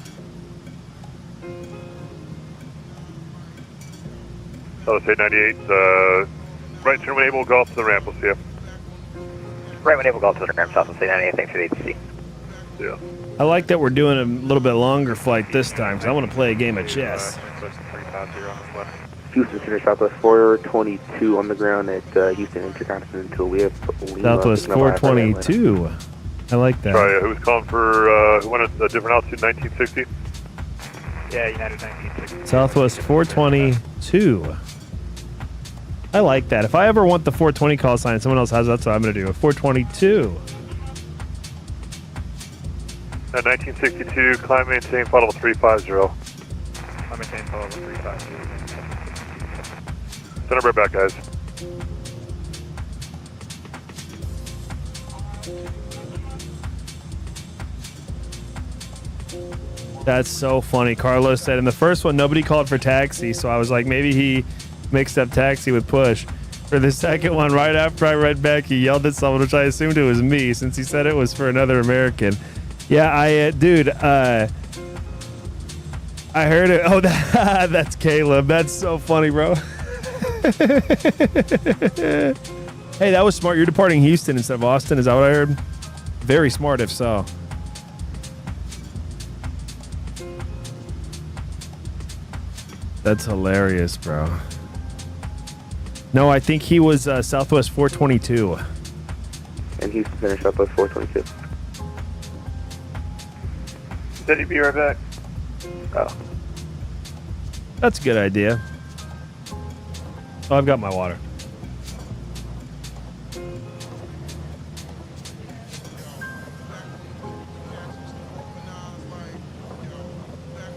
Southwest 898, right turn when able, golf to the ramp, we'll see you. Right when able, golf to the ramp, Southwest 898, thanks for the ATC. Yeah. I like that we're doing a little bit longer flight this time because I want to play a game of chess. Houston Center, Southwest 422 on the ground at Houston Intercontinental. We have Lima Southwest 422. I like that. Sorry, who was calling for, who wanted a different altitude, 1960? Yeah, United 1960. Southwest 422. I like that. If I ever want the 420 call sign, someone else has, that's what I'm going to do. A 422. 1962, climb, maintain, flight level 350. Climb, maintain, flight level 350. Send our back, guys. That's so funny. Carlos said in the first one, nobody called for taxi, so I was like, maybe he mixed up taxi with push. For the second one, right after I read back, he yelled at someone, which I assumed it was me, since he said it was for another American. Yeah, dude, I heard it. Oh, that's Caleb. That's so funny, bro. Hey, that was smart. You're departing Houston instead of Austin. Is that what I heard? Very smart, if so. That's hilarious, bro. No, I think he was Southwest 422. And Houston Center, Southwest 422. Said he'd be right back. Oh. That's a good idea. Oh, I've got my water.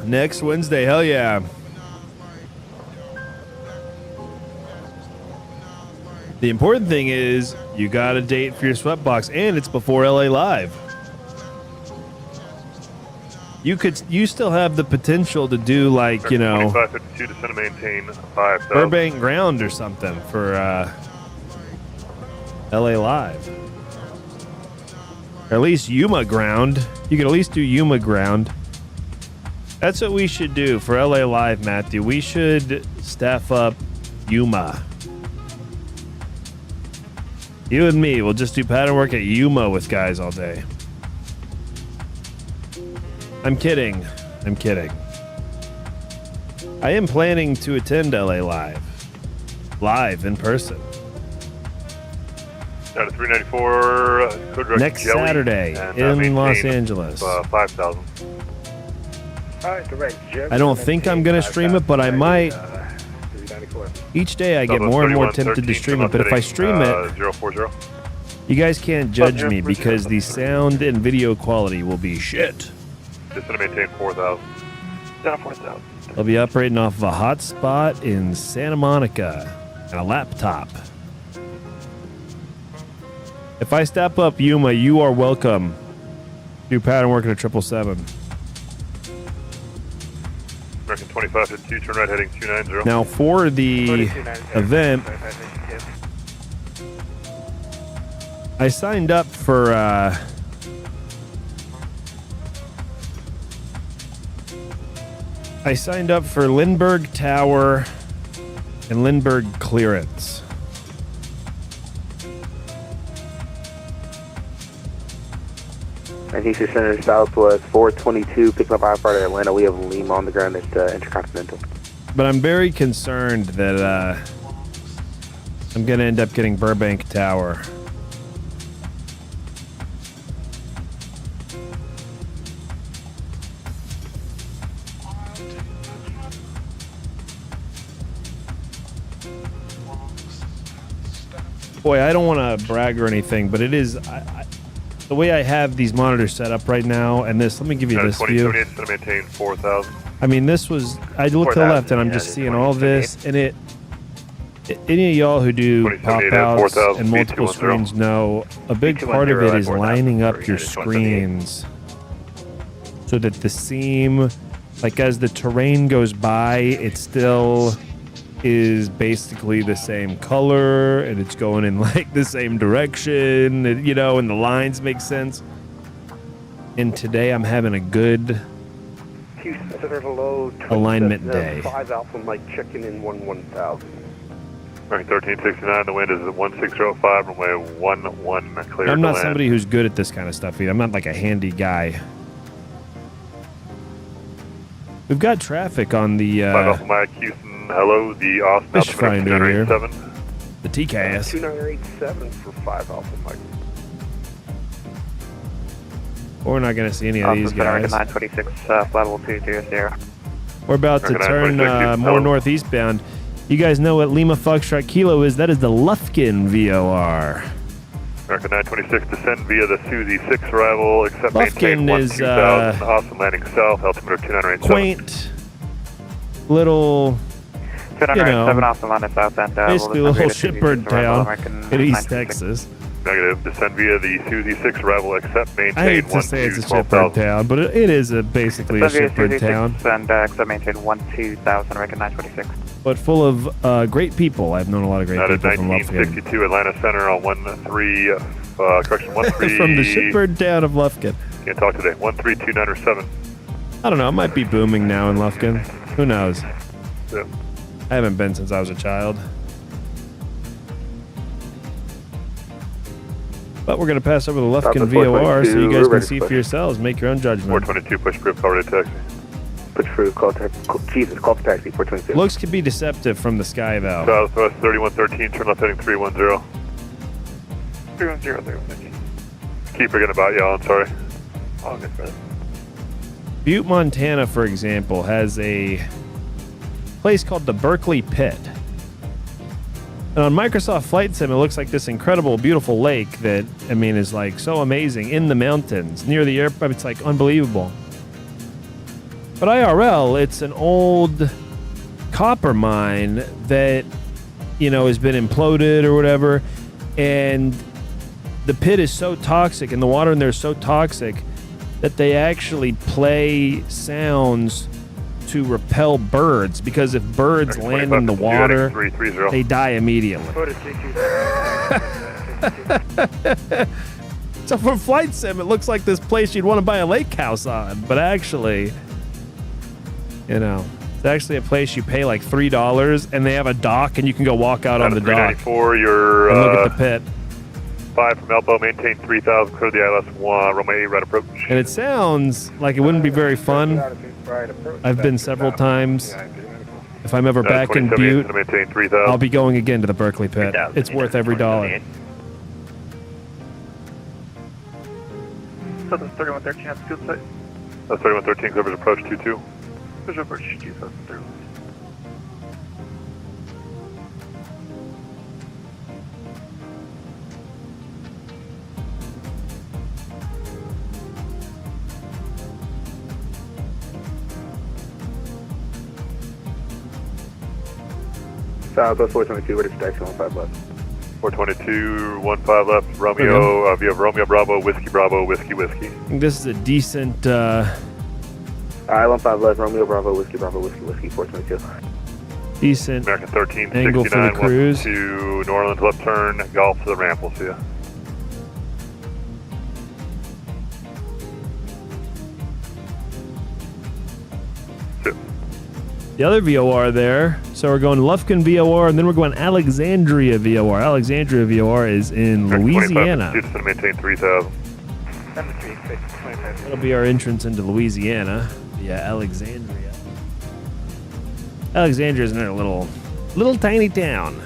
Next Wednesday, hell yeah. The important thing is you got a date for your sweatbox, and it's before LA Live. You still have the potential to do, like, you know, 2552 descend and maintain 5,000. Burbank Ground or something for LA Live. Or at least Yuma Ground. You could at least do Yuma Ground. That's what we should do for LA Live, Matthew. We should staff up Yuma. You and me, we'll just do pattern work at Yuma with guys all day. I'm kidding. I'm kidding. I am planning to attend LA Live. Live in person. Down to 394, code direct Next Jelly, Saturday and, in Los maintain, Angeles. 5,000. Alright, direct Jelly. I don't think I'm going to stream it, but I might. Each day I get more and more tempted to stream it, but if I stream it, 040. you guys can't judge me because the sound and video quality will be shit. Just going to maintain 4,000. Down 4,000. I'll be operating off of a hotspot in Santa Monica and a laptop. If I step up Yuma, you are welcome. Do pattern work at a 777. American 2552, turn right heading 290. Now for the event, I signed up for Lindbergh Tower and Lindbergh Clearance. And Houston Center, Southwest 422, picking up high part of Atlanta. We have Lima on the ground at Intercontinental. But I'm very concerned that I'm going to end up getting Burbank Tower. Boy, I don't want to brag or anything, but it is the way I have these monitors set up right now, and this. Let me give you this view. 2078 is going to maintain 4,000. I mean, this was. I look to the left, and I'm just seeing all this, and it. Any of y'all who do pop-outs and multiple screens know a big part of it is lining up your screens so that the seam, like as the terrain goes by, it still is basically the same color and it's going in like the same direction, and, you know, and the lines make sense. And today I'm having a good alignment day. 5 Alpha Mike checking in 1000. Right, 1369, the wind is at 1605, runway 11, clear I'm to not land. somebody who's good at this kind of stuff either. I'm not like a handy guy. We've got traffic on the 5 Alpha Mike, Houston, hello, the Austin fish finder here. 2987. The TCAS. 2987 for 5 Alpha Mike. We're not going to see any of these guys. 926, flight level 220. We're about to turn more northeastbound. You guys know what Lima Foxtrot Kilo is? That is the Lufkin VOR. American 926, descend via the Suzy 6 arrival, except Lufkin maintain is 2000, Austin landing south, altimeter 2987. quaint, little, you know, Austin landing south, and basically a little shipbird town in East Texas. Negative, descend via the Suzy 6 arrival, except maintain I hate to say it's a shipbird town, but it is basically a shipbird town. And except maintain 12,000, American 926. But full of great people. I've known a lot of great people from Lufkin. 1962 Atlanta Center on 13, correction, 13. From the shipbird town of Lufkin. Can't talk today, 132907. I don't know, it might be booming now in Lufkin. Who knows? Yeah. I haven't been since I was a child. But we're going to pass over the Lufkin VOR so you guys can see for yourselves. Make your own judgment. 422, push proof, call ready taxi. Push through, call Jesus, call for taxi, 422. Looks could be deceptive from the sky, though. Southwest 3113, turn left heading 310. 310, Keep forgetting about y'all, I'm sorry. All good, brother. Butte, Montana, for example, has a place called the Berkeley Pit. And on Microsoft Flight Sim, it looks like this incredible, beautiful lake that, I mean, is like so amazing in the mountains near the airport. It's like unbelievable. But IRL, it's an old copper mine that, you know, has been imploded or whatever. And the pit is so toxic and the water in there is so toxic that they actually play sounds to repel birds, because if birds land in the water, they die immediately. So from Flight Sim, it looks like this place you'd want to buy a lake house on, but actually, you know, it's actually a place you pay like $3, and they have a dock, and you can go walk out on the dock and you're, look at the pit. 5 from Elbow, maintain 3000, clear the ILS-1, runway 8, right approach. And it sounds like it wouldn't be very fun. I've been several times. If I'm ever back in Butte, I'll be going again to the Berkeley Pit. It's worth every dollar. Southern 3113 at the field site. That's 3113, clear approach 22. Visual approach 2731. Southwest 422, ready for taxi, 15 left. 422, 15 left, Romeo, you have Romeo Bravo, Whiskey. I think this is a decent, Alright, 15 left, Romeo Bravo, Whiskey, 422. Decent American 13, angle for the cruise. To New Orleans, left turn, golf to the ramp, we'll see ya. The other VOR there. So we're going Lufkin VOR, and then we're going Alexandria VOR. Alexandria VOR is in Louisiana. It's going to maintain 3000. That'll be our entrance into Louisiana. Yeah, Alexandria. Alexandria is another little tiny town.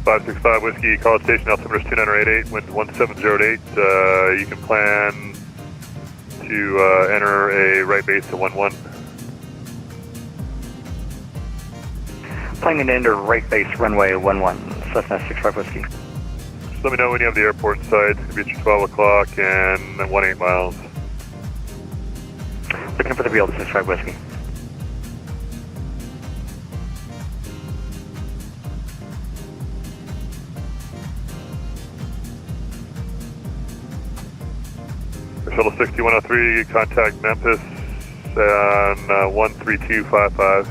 565 Whiskey, College Station, altimeter is 2988, wind 1708. You can plan to enter a right base to 11. Planning to enter right base runway 11, Cessna 65 Whiskey. Just let me know when you have the airport in sight. It's going to be at your 12 o'clock and 18 miles. Looking for the field 65 Whiskey. Shuttle 6103, contact Memphis and 13255.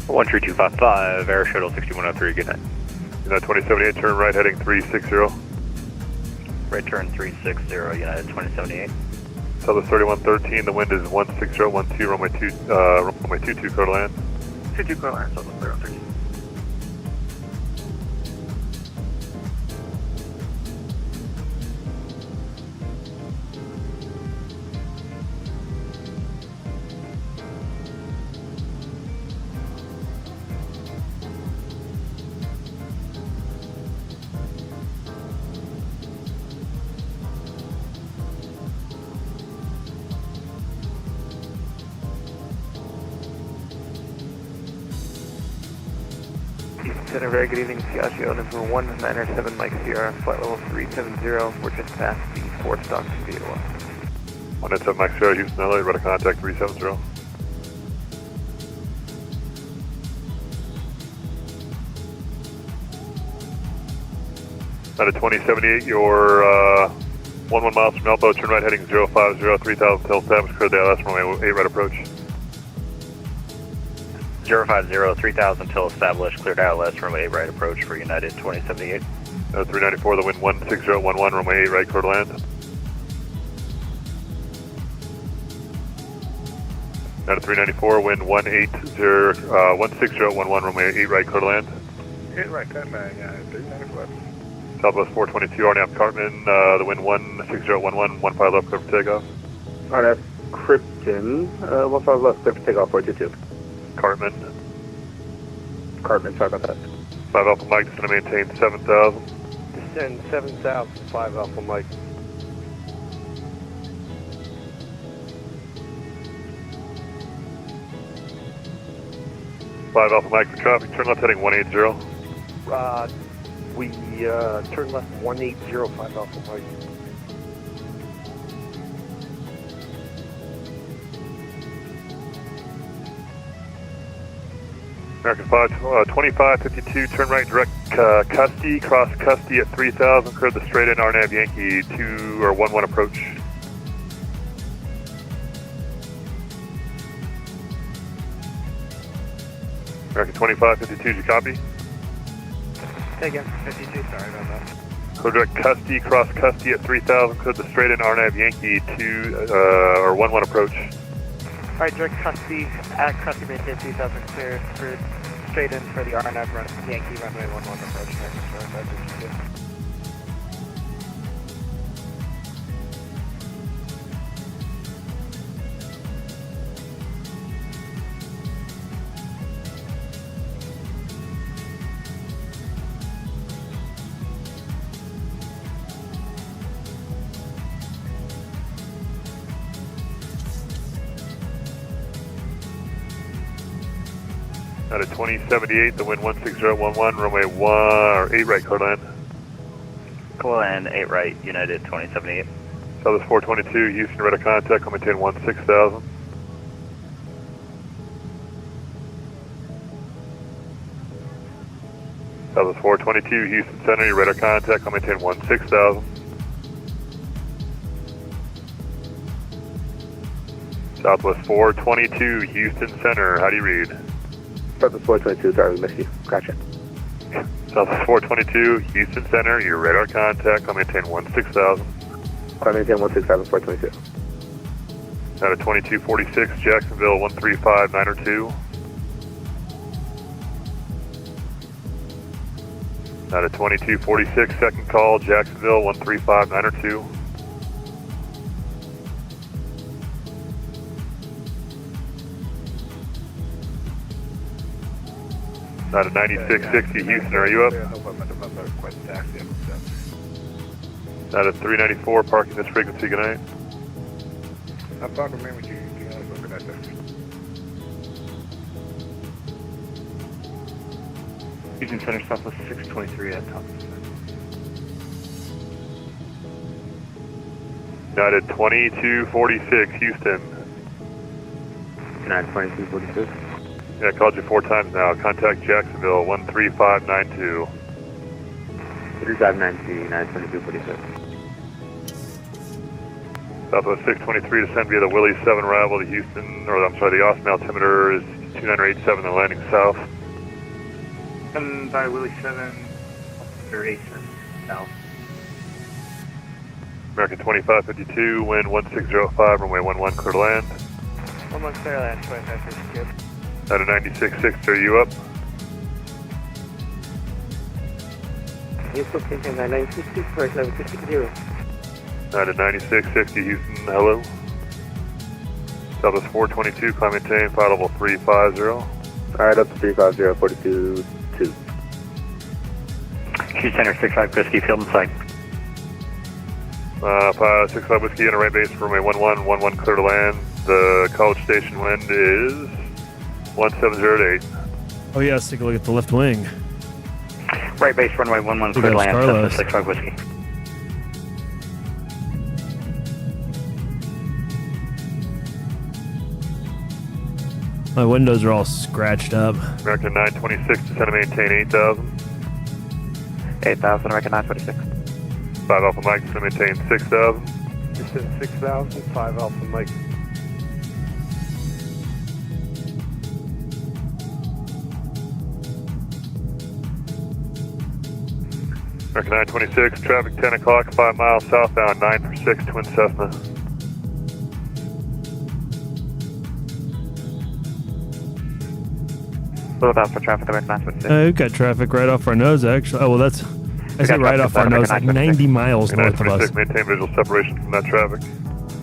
13255, Air Shuttle 6103, good night. United 2078, turn right heading 360. Right turn 360, United 2078. Southwest 3113, the wind is 16012, runway 22, clear to land. 22 clear land, Southwest 3113. Center, very good evening. Piaggio number 197 Mike Sierra, flight level 370. We're just past the 4th stop to VATSIM. 197 Mike Sierra, Houston, LA, radar contact 370. United 2078, you're 11 miles from Elbow, turn right heading 050, 3000 till established, clear the LS runway 8 right approach. 050, 3000 till established, cleared ILS, runway 8 right approach for United 2078. 394, the wind 16011, runway 8 right, clear to land. United 394, wind 16011, runway 8 right, clear to land. 8 right, cut back, United 394. Southwest 422, RNAV Cartman, the wind 16011, 15 left, clear for takeoff. RNAV Krypton, 15 left, clear for takeoff, 422. Cartman, sorry about that. 5 Alpha Mike, just going to maintain 7,000. Descend 7,000, 5 Alpha Mike. Five Alpha Mike for traffic, turn left heading 180. We turn left 180, 5 Alpha Mike. American 5, 2552, turn right direct Custody, cross Custody at 3000, clear the straight in RNAV Yankee 2 or 11 approach. American 2552, did you copy? Hey again, 52, sorry about that. Clear direct Custody, cross Custody at 3000, clear the straight in RNAV Yankee 2 or 11 approach. Alright, direct custody at custody maintain 3000 clear for straight in for the RNAV run, Yankee runway 11 approach. Out of 2078, the wind 16011, runway 1 or 8 right, clear land. Clear land 8 right, United 2078. Southwest 422, Houston, radar contact, I'll maintain 16,000. Southwest 422, Houston Center, your radar contact, I'll maintain 16,000. Southwest 422, Houston Center, how do you read? Southwest 422, sorry we missed you. Gotcha. Southwest 422, Houston Center, your radar contact, I'll maintain 16,000. I'll maintain 16,000, 422. Out of 2246, Jacksonville 135-902. Out of 2246, second call, Jacksonville 135-902. Out of 9660, Houston, are you up? Out of 394, parking this frequency, good night. I'm talking with you. Looking at that. Houston Center Southwest 623 at top. United 2246, Houston. United 2246. Yeah, I called you 4 times now. Contact Jacksonville 13592. 3592, United 2246. Southwest 623, descend via the Willie 7 arrival to Houston, or I'm sorry, the Austin altimeter is 2987, the landing south. And by Willie 7, or 87, south. American 2552, wind 1605, runway 11, clear to land. 11 clear to land, 2552. At a 9660, are you up? Houston, 960, first level 260. At a 9660, Houston, hello. Southwest 422, climb maintain, flight level 350. Alright, up to 350, 42.2. Houston Center 65 Whiskey, field and sight. 65 Whiskey on a right base, runway 11, clear to land. The college station wind is 170 to 8. Oh yeah, let's take a look at the left wing. Right base, runway 11, clear to land, Carlos. 65 Whiskey. My windows are all scratched up. American 926, descend and maintain 8,000. 8,000, American 926. 5 Alpha Mike, descend and maintain 6,000. Descend 6,000, 5 Alpha Mike. American 926, traffic 10 o'clock, 5 miles southbound, 946, Twin Cessna. Slow down for traffic, American 926. We've got traffic right off our nose, actually. Oh, well, that's... I say right off our nose, like 90 miles north of us. Maintain visual separation from that traffic.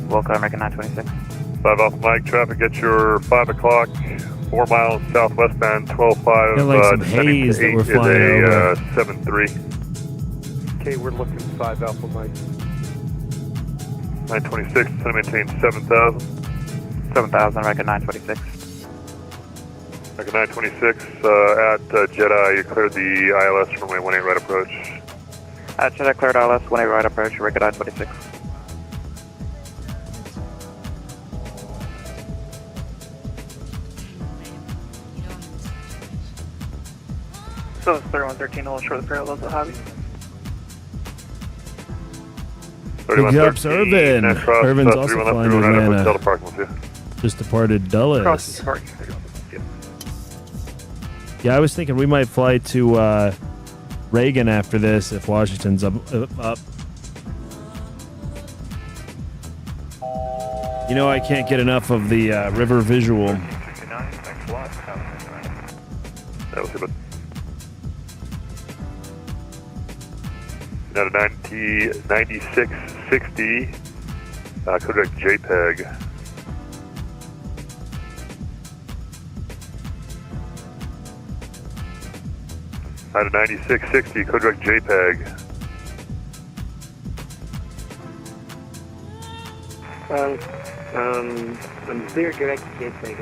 Welcome, American 926. 5 Alpha Mike, traffic at your 5 o'clock, 4 miles southwestbound, 12.5. Got like some descending haze to that 8 we're flying is over. a 7.3. Okay, we're looking 5 Alpha Mike. 926, descend and maintain 7,000. 7,000, American 926. American 926, at Jeddah, you cleared the ILS runway 18 right approach. At Jeddah, cleared ILS, 18 right approach, American 926. So it's 3113, I'll short the parallels of Hobby. Big ups, Irvin. Irvin's also flying to Atlanta. Just departed Dulles. Yeah, I was thinking we might fly to Reagan after this if Washington's up. You know, I can't get enough of the river visual. At a 9660, Kodak JPEG. At a 9660, Kodak JPEG. Clear direct JPEG.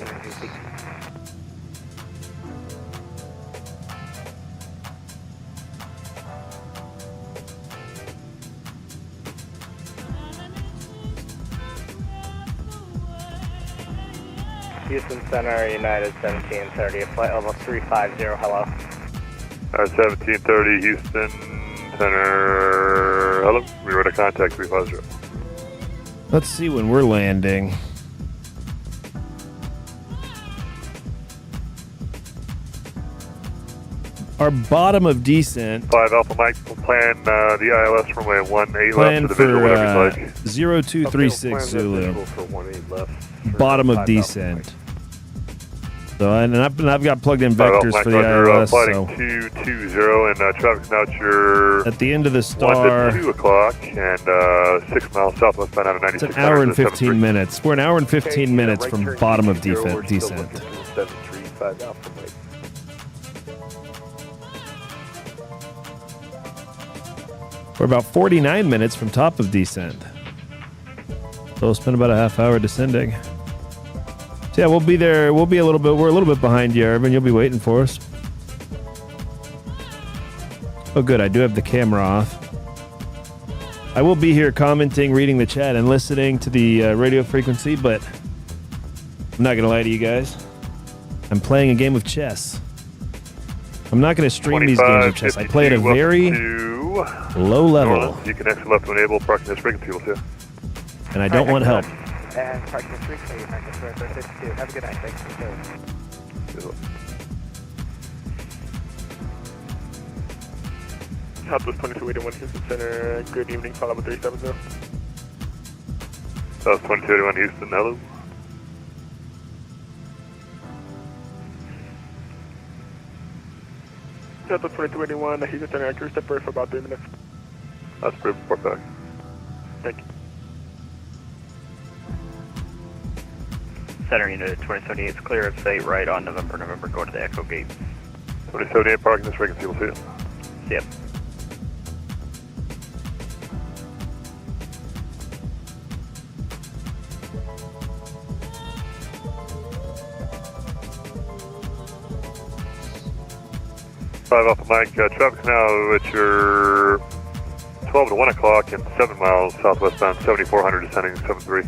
Houston Center, United 1730, flight level 350, hello. 1730, Houston Center, hello. We were to contact 350. Let's see when we're landing. Our bottom of descent. 5 Alpha Mike, plan the ILS runway 18 Plan left to the visual, for whatever you'd like. 0236 Zulu. Bottom of descent. So, and I've got plugged in vectors for the ILS. Flighting So 220 and traffic's now at your at the end of the star. 1 to 2 o'clock and 6 miles southwestbound out of 96. It's an hour and 15 minutes. We're an hour and 15 minutes from bottom of descent. We're about 49 minutes from top of descent. So we'll spend about a half hour descending. So yeah, we'll be there. We'll be a little bit. We're a little bit behind you, Irvin. You'll be waiting for us. Oh, good. I do have the camera off. I will be here commenting, reading the chat, and listening to the radio frequency, but I'm not going to lie to you guys. I'm playing a game of chess. I'm not going to stream these games of chess. I play at a very low level. Norland. You can exit left to enable parking this frequency, we'll see you. And I don't want help. And parking this frequency, American 52. Have a good night. Thanks for the service. Southwest 2281 Houston Center, good evening, follow up 370. South 2281 Houston, hello. Southwest 2281 Houston Center, cruise step for about 3 minutes. That's pretty report back. Thank you. Center unit 2078 is clear of sight right on November, go to the Echo Gate. 2078 parking this frequency, we'll see you. See ya. Five off the mic. Traffic now at your 12 to 1 o'clock and 7 miles southwestbound 7400 descending 73.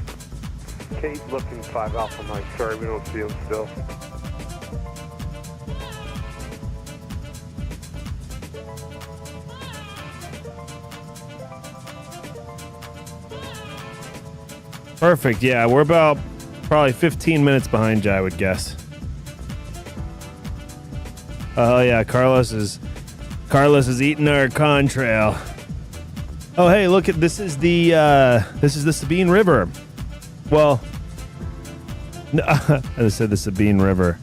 Keep looking 5 Alpha Mike. Sorry, we don't see him still. Perfect. Yeah, we're about probably 15 minutes behind you, I would guess. Oh yeah, Carlos is eating our contrail. Oh hey, look at this is the Sabine River. Well, no, I said the Sabine River.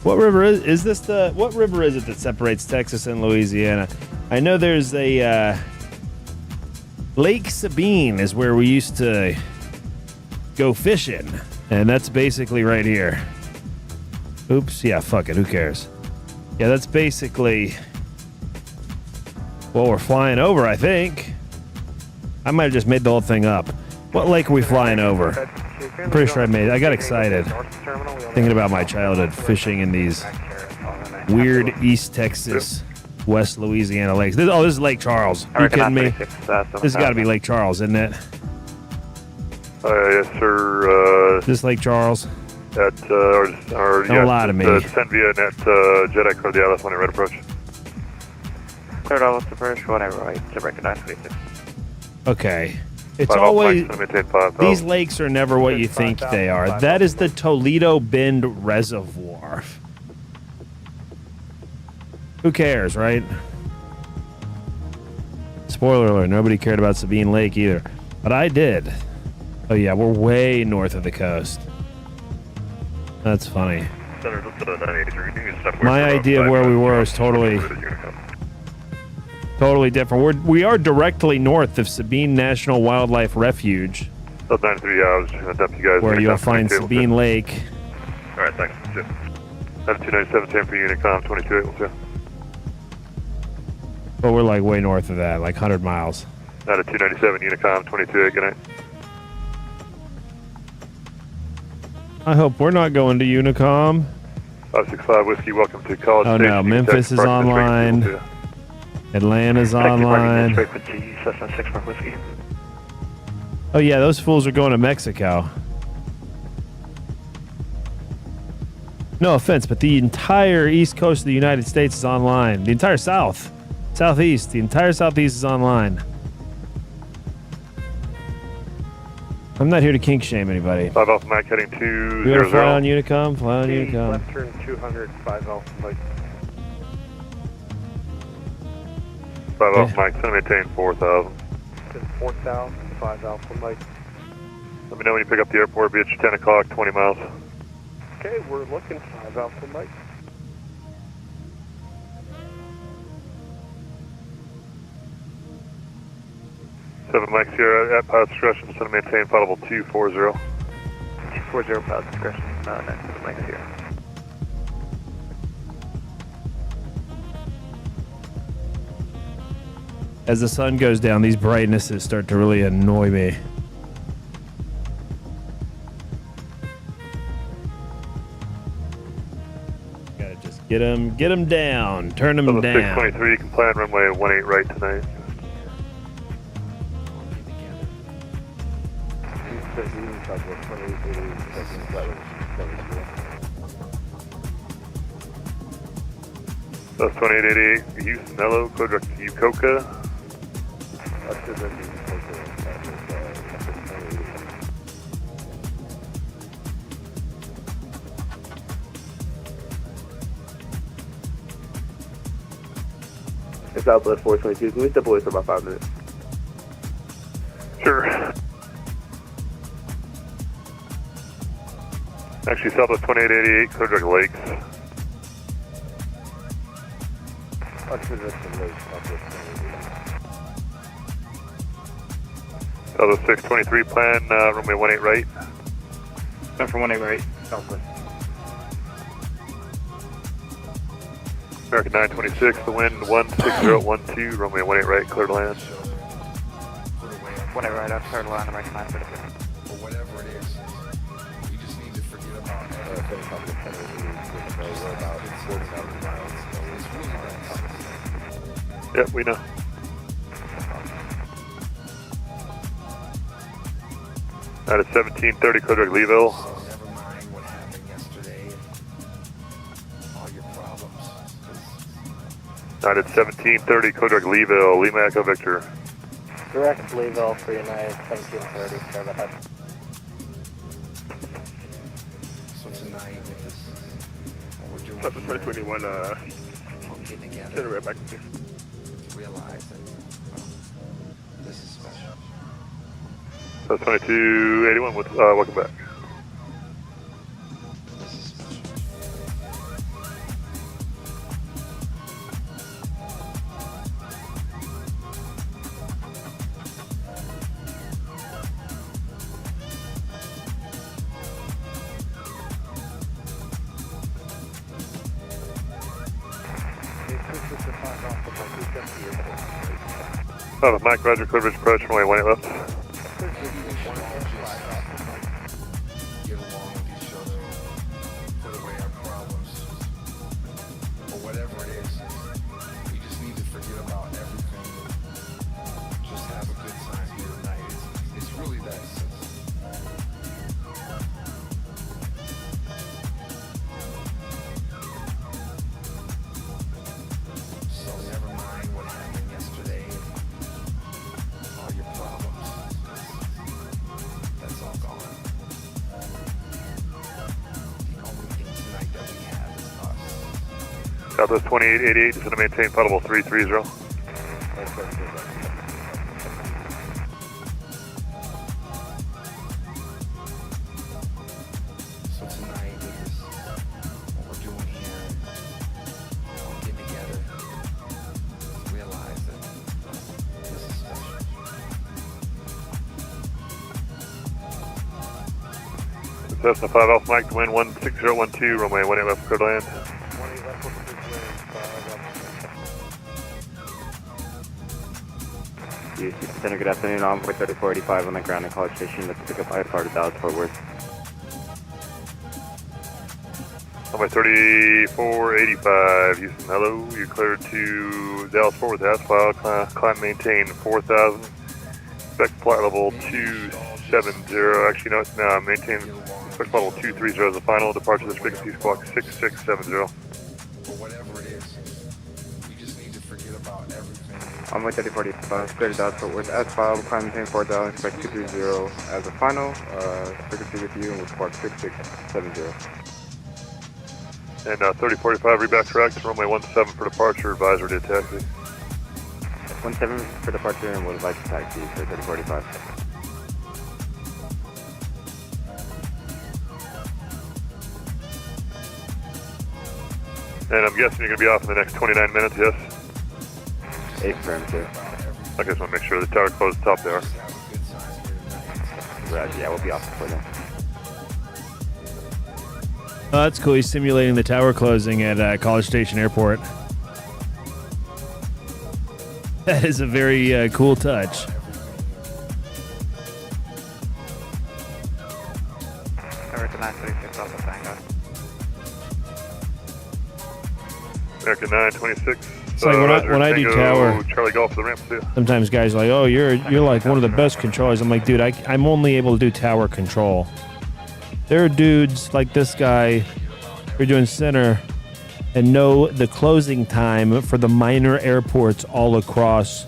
What river is this? What river is it that separates Texas and Louisiana? I know there's a Lake Sabine is where we used to go fishing, and that's basically right here. Oops, yeah, fuck it, who cares? Yeah, that's basically what we're flying over, I think. I might have just made the whole thing up. What lake are we flying over? I'm pretty sure I got excited thinking about my childhood fishing in these weird East Texas, West Louisiana lakes. This is Lake Charles. Are you kidding me? This has got to be Lake Charles, isn't it? Yes, sir. Is this Lake Charles? Don't lie to me. Descend via net JEDEC for the LS1 red approach. Cleared all the first, whatever, right? To recognize 26. Okay. It's always, these lakes are never what you think they are. That is the Toledo Bend Reservoir. Who cares, right? Spoiler alert, nobody cared about Sabine Lake either. But I did. Oh yeah, we're way north of the coast. That's funny. My idea of where we were is totally different. We are directly north of Sabine National Wildlife Refuge, 93 hours. You guys where you'll find Sabine Lake. All right, thanks. 297, 10 for Unicom, 22. We'll see. But we're like way north of that, like 100 miles. Out of 297, Unicom, 22. Good night. I hope we're not going to Unicom. 565 Whiskey, welcome to College Station. Oh no, Memphis is online. Atlanta's online. Oh yeah, those fools are going to Mexico. No offense, but the entire east coast of the United States is online. The entire southeast, the entire southeast is online. I'm not here to kink shame anybody. 5 Alpha Mike heading to You want to fly on Unicom? Fly on Unicom. Left turn 200, 5 Alpha Mike. 5 Alpha Mike, send maintain 4,000. 4,000, 5 Alpha Mike. Let me know when you pick up the airport, be at your 10 o'clock, 20 miles. Okay, we're looking 5 Alpha Mike. Seven Mike Sierra at pilot discretion, send maintain flight level 240. 240 pilot discretion, 97 Mike Sierra. As the sun goes down, these brightnesses start to really annoy me. Get them down. Turn them Level down. 623, you can plan runway 18 right tonight. That's 2888, Houston, hello, code direct to Ucoca. It's Southwest 422. Can we step away for about 5 minutes? Sure. Actually, Southwest 2888, code direct Lakes. Southwest 623, plan runway 18 right. Plan for 18 right, Southwest. American 926, the wind 16012, runway 18 right, clear to land. 18 right, I've cleared line, American 926. Or whatever it is, we just need to forget about it. Yep, we know. That is 1730, code direct Leeville. Never mind what happened yesterday and all your problems. That is 1730, code direct Leeville, Lima Echo Victor. Direct Louisville for United 1730, serve ahead. So tonight, what we're doing Southwest 2021, getting together, send it right back to you. realize that this is special. That's 2281, welcome back. This is special. Mike, Roger, clear bridge approach, runway 18 left. Get along with each other, put away our problems, or whatever it is. We just need to forget about everything and just have a good time here tonight. It's really that simple. So never mind what happened yesterday, all your problems. That's all gone. The only thing tonight that we have is us. Southwest 2888, just going to maintain potable 330. So tonight, with this, what we're doing here, all getting together, realize that this is special. Cessna 5 Alpha Mike, the wind 16012, runway 18 left, clear to land. Houston Center, good afternoon. Envoy 3485 on the ground at College Station. Let's pick up IFR to Dallas Fort Worth. Runway 3485, Houston, hello. You're cleared to Dallas Fort Worth, asphalt, climb maintain 4000. Expect flight level 270. Actually, no, it's now maintain expect flight level 230 as the final. Departure this frequency squawk 6670. Or whatever it is, we just need to forget about everything. Envoy 3045, clear to Dallas Fort Worth. Asphalt, climb maintain 4000. Expect 230 as the final. Frequency with you and with squawk 6670. And 3045, reback correct. Runway 17 for departure. Advisory to taxi. 17 for departure and we'll advise to taxi for 3045. And I'm guessing you're going to be off in the next 29 minutes, yes? 8 firm, sir. I just want to make sure the tower closed top there. Right, yeah, we'll be off before then. Oh, that's cool. He's simulating the tower closing at College Station Airport. That is a very cool touch. American 936 Alpha Tango. American 926. It's like when I do tower. Charlie Golf for the ramp, see ya. Sometimes guys are like, oh, you're like one of the best controllers. I'm like, dude, I'm only able to do tower control. There are dudes like this guy who are doing center and know the closing time for the minor airports all across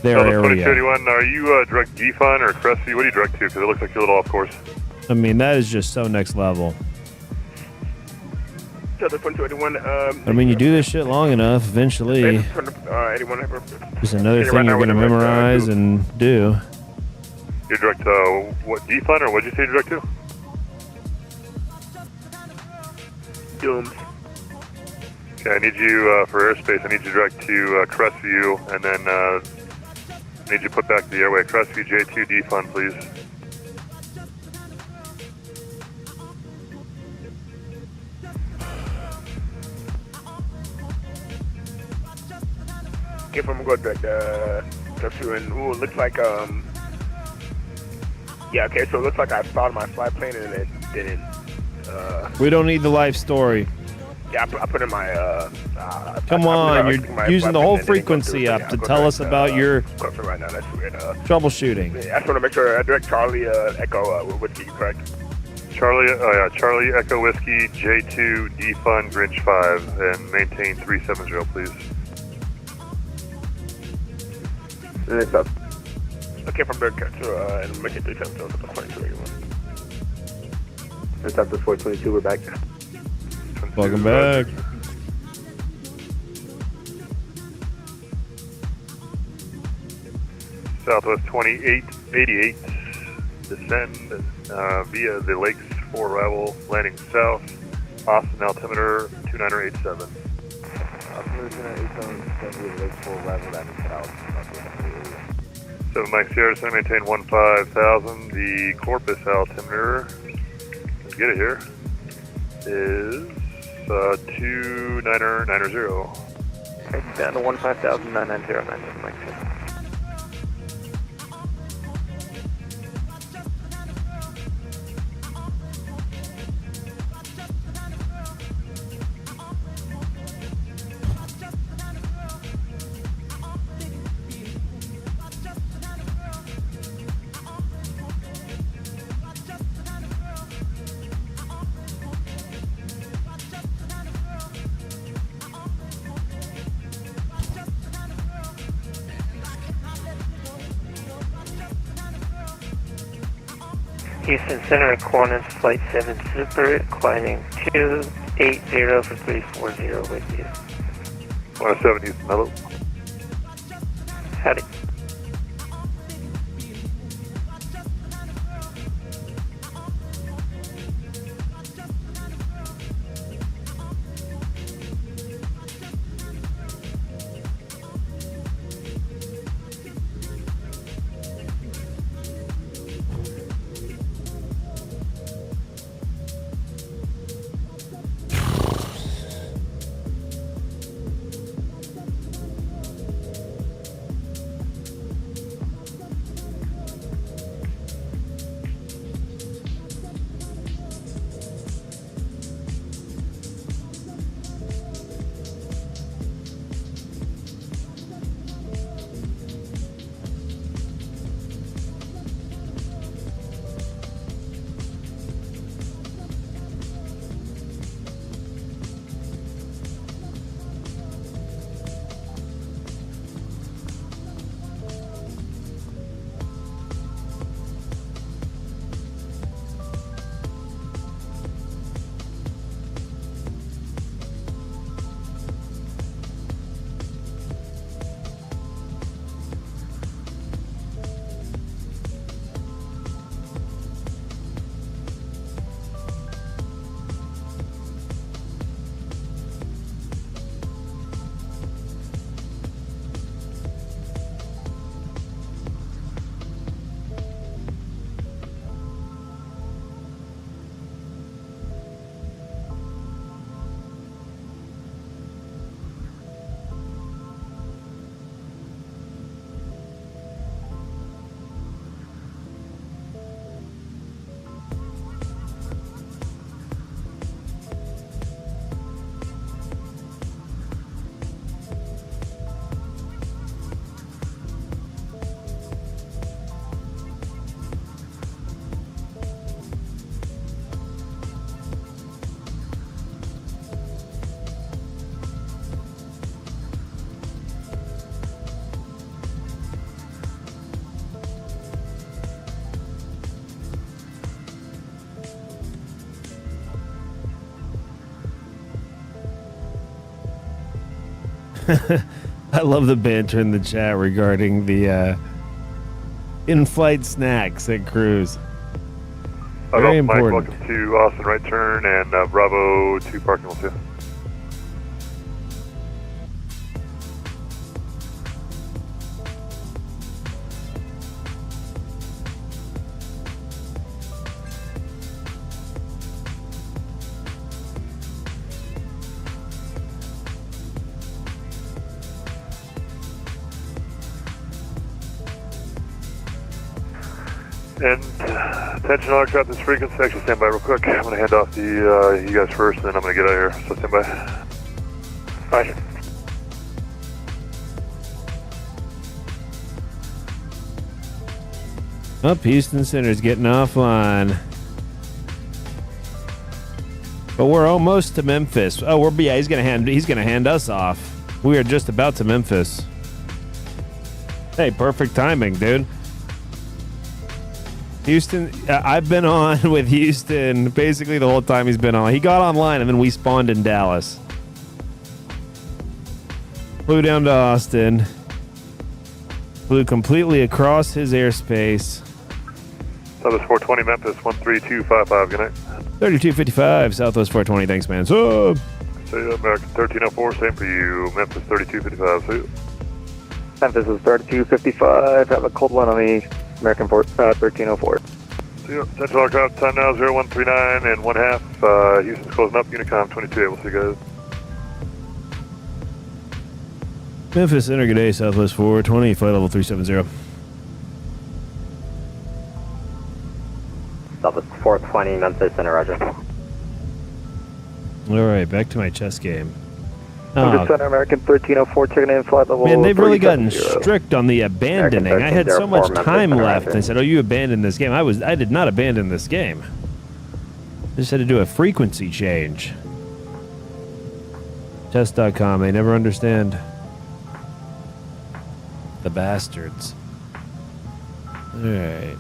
their area. 2031, are you direct defun or Crestview? What do you direct to? Because it looks like you're a little off course. I mean, that is just so next level. I mean, you do this shit long enough, eventually there's another thing you're going to memorize and do. You're direct what, defun, or what did you say you're direct to? Dooms. Okay, I need you, for airspace, I need you direct to Crestview, and then I need you to put back the airway. Crestview J2 defun, please. If I'm going to Crestview, and ooh, looks like yeah, okay, so it looks like I started my flight plane and it didn't. We don't need the life story. Yeah, I put in my. Come on, you're using the whole frequency up to tell us about your right now. That's weird. troubleshooting. I just want to make sure I direct Charlie Echo Whiskey, correct? Charlie Echo Whiskey J2 defund Grinch 5 and maintain 370, please. And it's up. Okay, from Bird to and make it 370 according to regular. It's up to 422. We're back. Welcome back. Southwest 2888, descend via the lakes for arrival, landing south, Austin altimeter 2987. Altimeter 2987, descend via the lakes for arrival, landing south. 7 Mike Sierra, descend maintain 15,000. The Corpus altimeter, let's get it here, is 2990. Okay, down to 15,990, Mike Sierra. Houston Center, Qantas Flight 7 Super, climbing 280 for 340 with you. 107 Houston, hello. Howdy. I love the banter in the chat regarding the in-flight snacks at cruise. Very Mike, important. welcome to Austin right turn and Bravo 2 parking will see you. And attention all aircraft, this frequency, actually stand by real quick. I'm going to hand off to you guys first, and then I'm going to get out of here. So stand by. Roger. Oh, Houston Center's getting offline. But we're almost to Memphis. Oh, he's gonna hand us off. We are just about to Memphis. Hey, perfect timing, dude. Houston, I've been on with Houston basically the whole time he's been on. He got online and then we spawned in Dallas. Flew down to Austin. Flew completely across his airspace. Southwest 420 Memphis 13255. Good night. 3255 Southwest 420. Thanks, man. So, See you, American 1304. Same for you. Memphis 3255. See you. Memphis is 3255. Have a cold one on me. American 1304. See you. Central aircraft, time now 0139 and 1/2. Houston's closing up. Unicom 22. We'll see you guys. Memphis Center, good day. Southwest 420, flight level 370. Southwest 420, Memphis Center, roger. All right, back to my chess game. Memphis Center, American 1304, checking in, flight level. Man, they've really gotten 370. strict on the abandoning. I had so much time left. They said, "Oh, you abandoned this game." I did not abandon this game. I just had to do a frequency change. Chess.com, they never understand. The bastards. All right.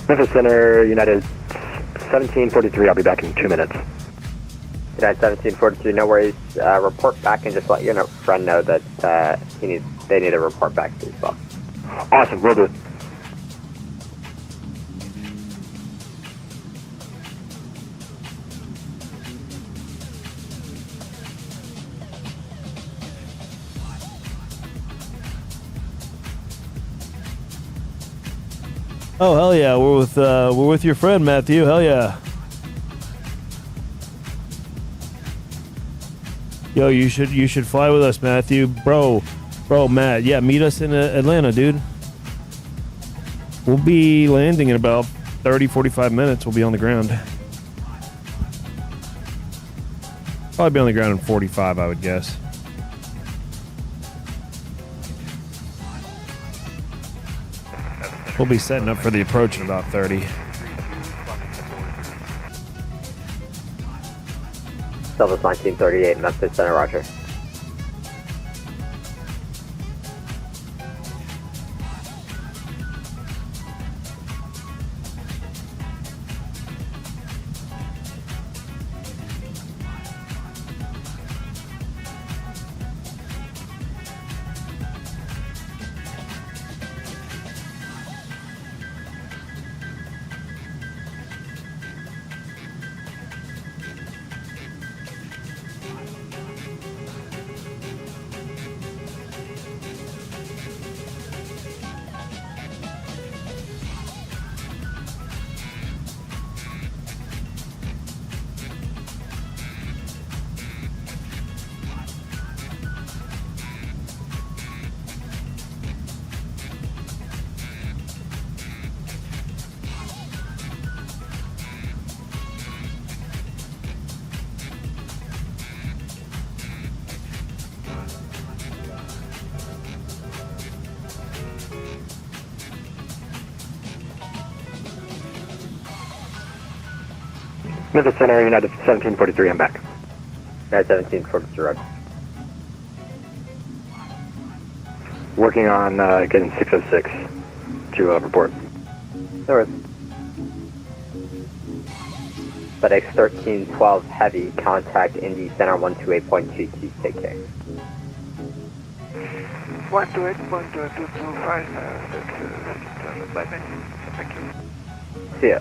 Memphis Center, United 1743. I'll be back in 2 minutes. United 1743, no worries. Report back and just let your friend know that they need to report back to you as well. Awesome, will do. Oh hell yeah, we're with your friend Matthew. Hell yeah. Yo, you should fly with us, Matthew. Bro, Bro, Matt, yeah, meet us in Atlanta, dude. We'll be landing in about 30, 45 minutes. We'll be on the ground. Probably be on the ground in 45, I would guess. We'll be setting up for the approach in about 30. Silvis 1938, Memphis Center, roger. Memphis Center, United 1743, I'm back. United 1743, roger. Working on getting 606 to report. There is. FedEx 1312 Heavy, contact Indy Center 128.22 KK. 128.2225, bye-bye. Thank you. See ya.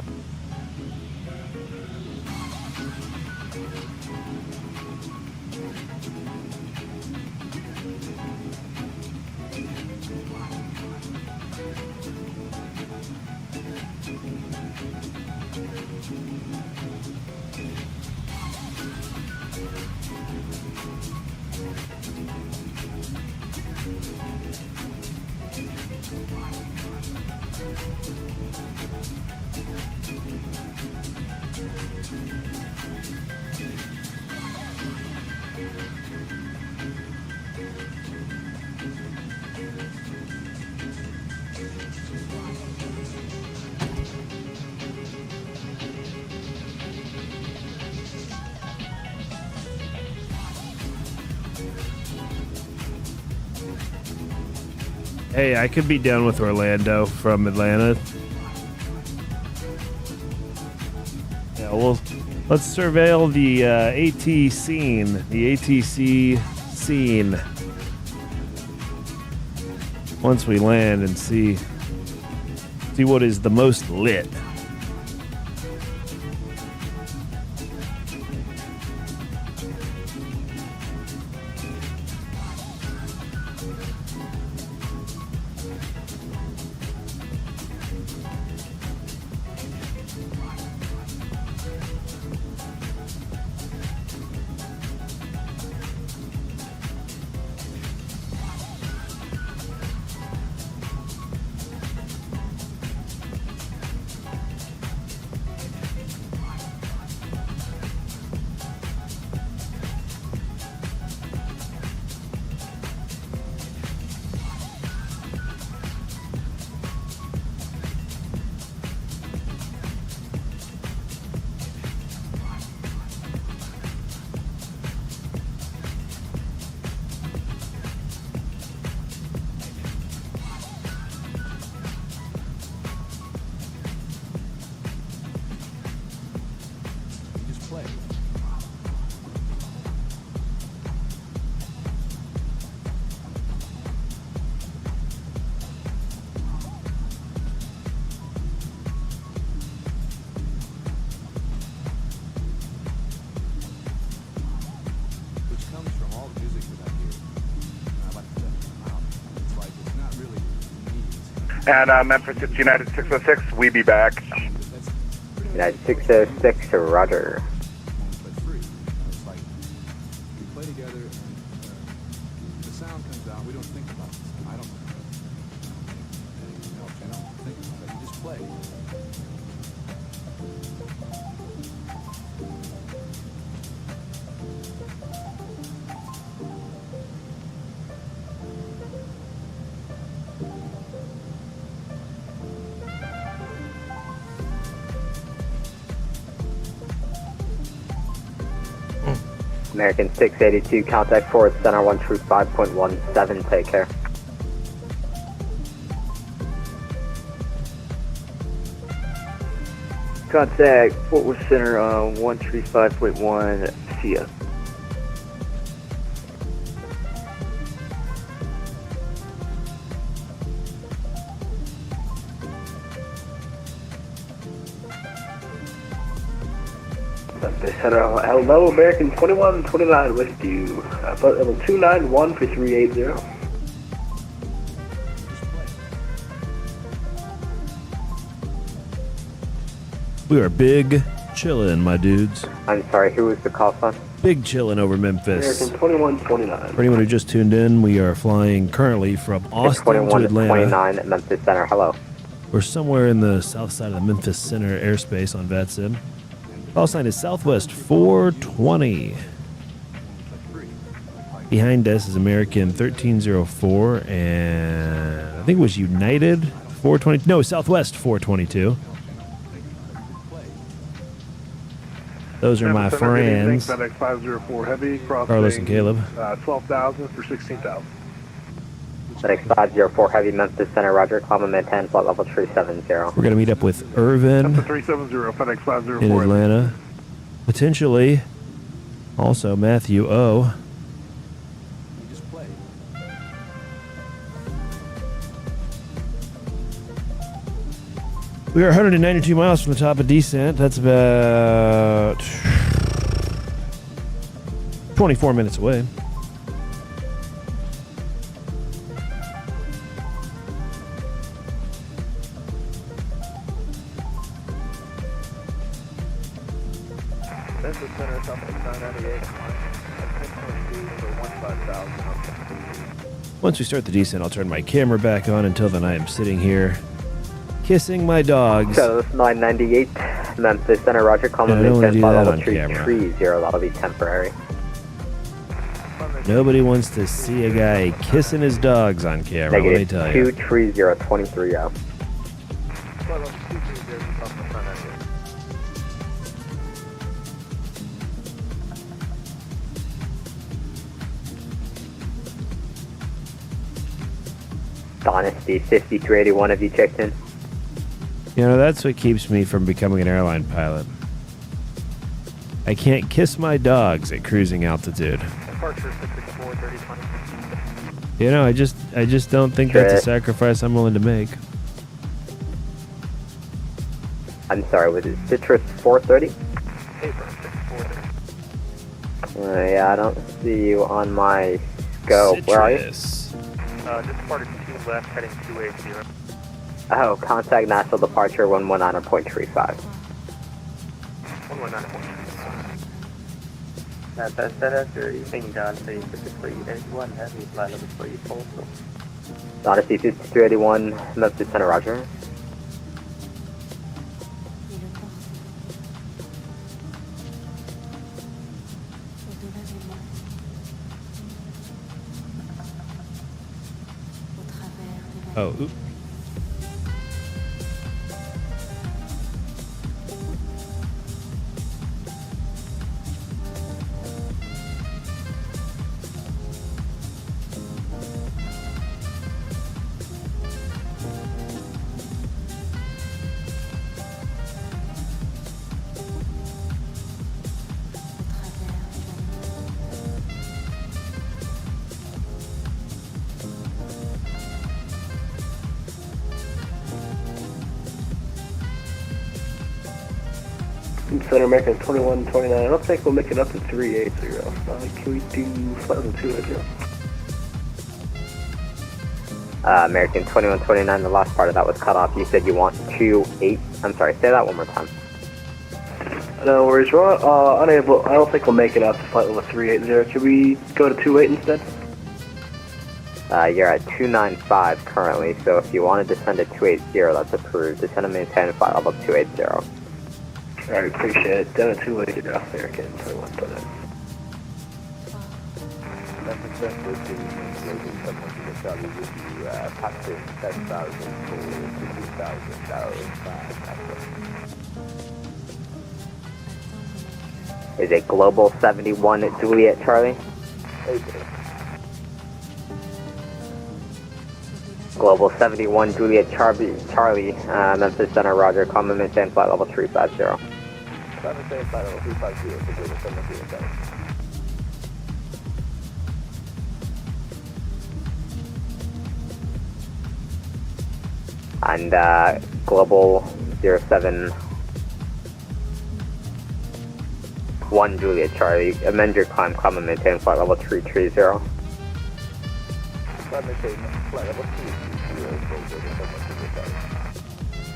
Hey, I could be down with Orlando from Atlanta. Yeah, well, let's surveil the AT scene, the ATC scene. Once we land and see what is the most lit. And Memphis, it's United 606, we be back. United 606, roger. We play together and the sound comes out we don't think about this. I don't think about it. You just play. American 682, contact forward center 1 true 5.17, take care. Contact Fort Worth Center 135.1, see ya. Hello, American 2129 with you. Flight level 291 for 380. We are big chillin', my dudes. I'm sorry, who was the call sign? Big chillin' over Memphis. American 2129. For anyone who just tuned in, we are flying currently from Austin to Atlanta. 2129 at Memphis Center, hello. We're somewhere in the south side of the Memphis Center airspace on VATSIM. Call sign is Southwest 420. Behind us is American 1304, and I think it was United 420. No, Southwest 422. Those are my friends, FedEx 504 Heavy, crossing Carlos and Caleb. 12,000 for 16,000. FedEx 504 Heavy, Memphis Center, roger, climb and maintain, flight level 370. We're going to meet up with Irvin That's a 370, FedEx 504 in Atlanta. Potentially also Matthew O. We are 192 miles from the top of descent. That's about 24 minutes away. Memphis Center, Southwest 998, 10.2 for 15,000. Once we start the descent, I'll turn my camera back on. Until then, I am sitting here kissing my dogs. So 998, Memphis Center, roger, climb and maintain, flight level 330, that'll be temporary. Nobody wants to see a guy kissing his dogs on camera, let me tell you. 230, 23 out. Flight level 230, Southwest 998. Dynasty 5381, have you checked in? You know, that's what keeps me from becoming an airline pilot. I can't kiss my dogs at cruising altitude. Departure 664, 3020. You know, I just don't think that's a sacrifice I'm willing to make. I'm sorry, was it Citrus 430? Paper 640. Yeah, I don't see you on my scope. Where are you? Just departed 2 left, heading 280. Oh, contact national departure 119.35. 119.35. That's after evening, Dynasty 5381 Heavy, flight level 3 postal. Dynasty 5381, Memphis Center, roger. Oh, oop. Center American 2129. I don't think we'll make it up to 380. Can we do flight level 280? American 2129, the last part of that was cut off. You said you want 28. I'm sorry, say that one more time. No worries, we're unable. I don't think we'll make it up to flight level 380. Can we go to 28 instead? You're at 295 currently, so if you want to descend to 280, that's approved. Descend and maintain flight level 280. I appreciate it. Down at 280 off there again, so I want to put it. Is it Global 71 Juliet Charlie? Global 71 Juliet Charlie, Memphis Center, roger, common maintain flight level 350. Maintain flight level 350 for Global 71. And Global 071 Juliet Charlie, amend your climb, common maintain flight level 330. Maintain flight level 330 for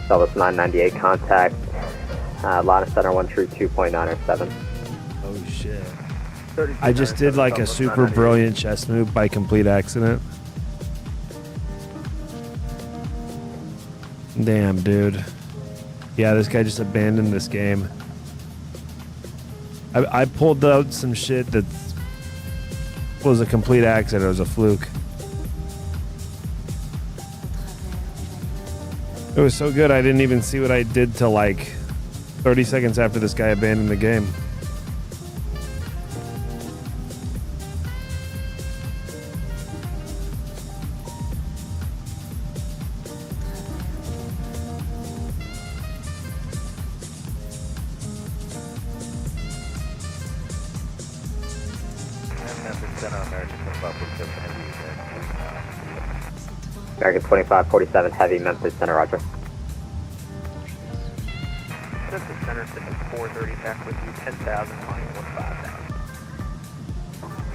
Cellus 998 contact, Lana Center 132.907. Oh shit. I just did like a super brilliant chest move by complete accident. Damn, dude. Yeah, this guy just abandoned this game. I pulled out some shit that was a complete accident. It was a fluke. It was so good I didn't even see what I did till like 30 seconds after this guy abandoned the game. American 2547 Heavy, Memphis Center, roger. Memphis Center, Citrus 430 back with you, 10,000, climbing 15,000.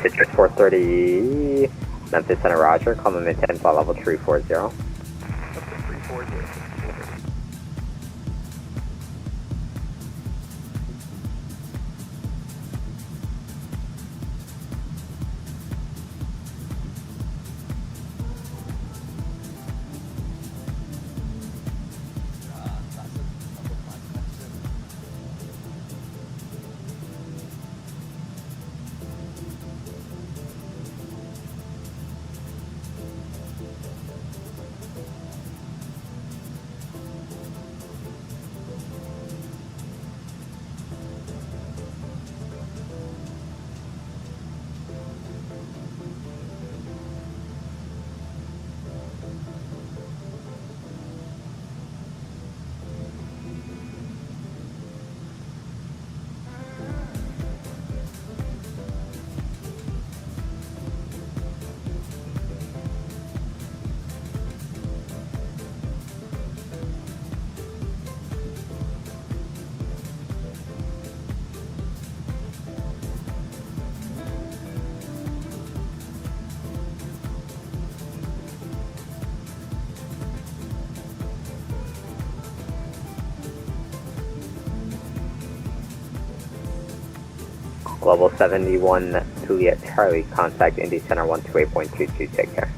Citrus 430, Memphis Center, roger, common maintain flight level 340. Up to 340. Global 71 Juliet Charlie, contact Indy Center 128.22, take care.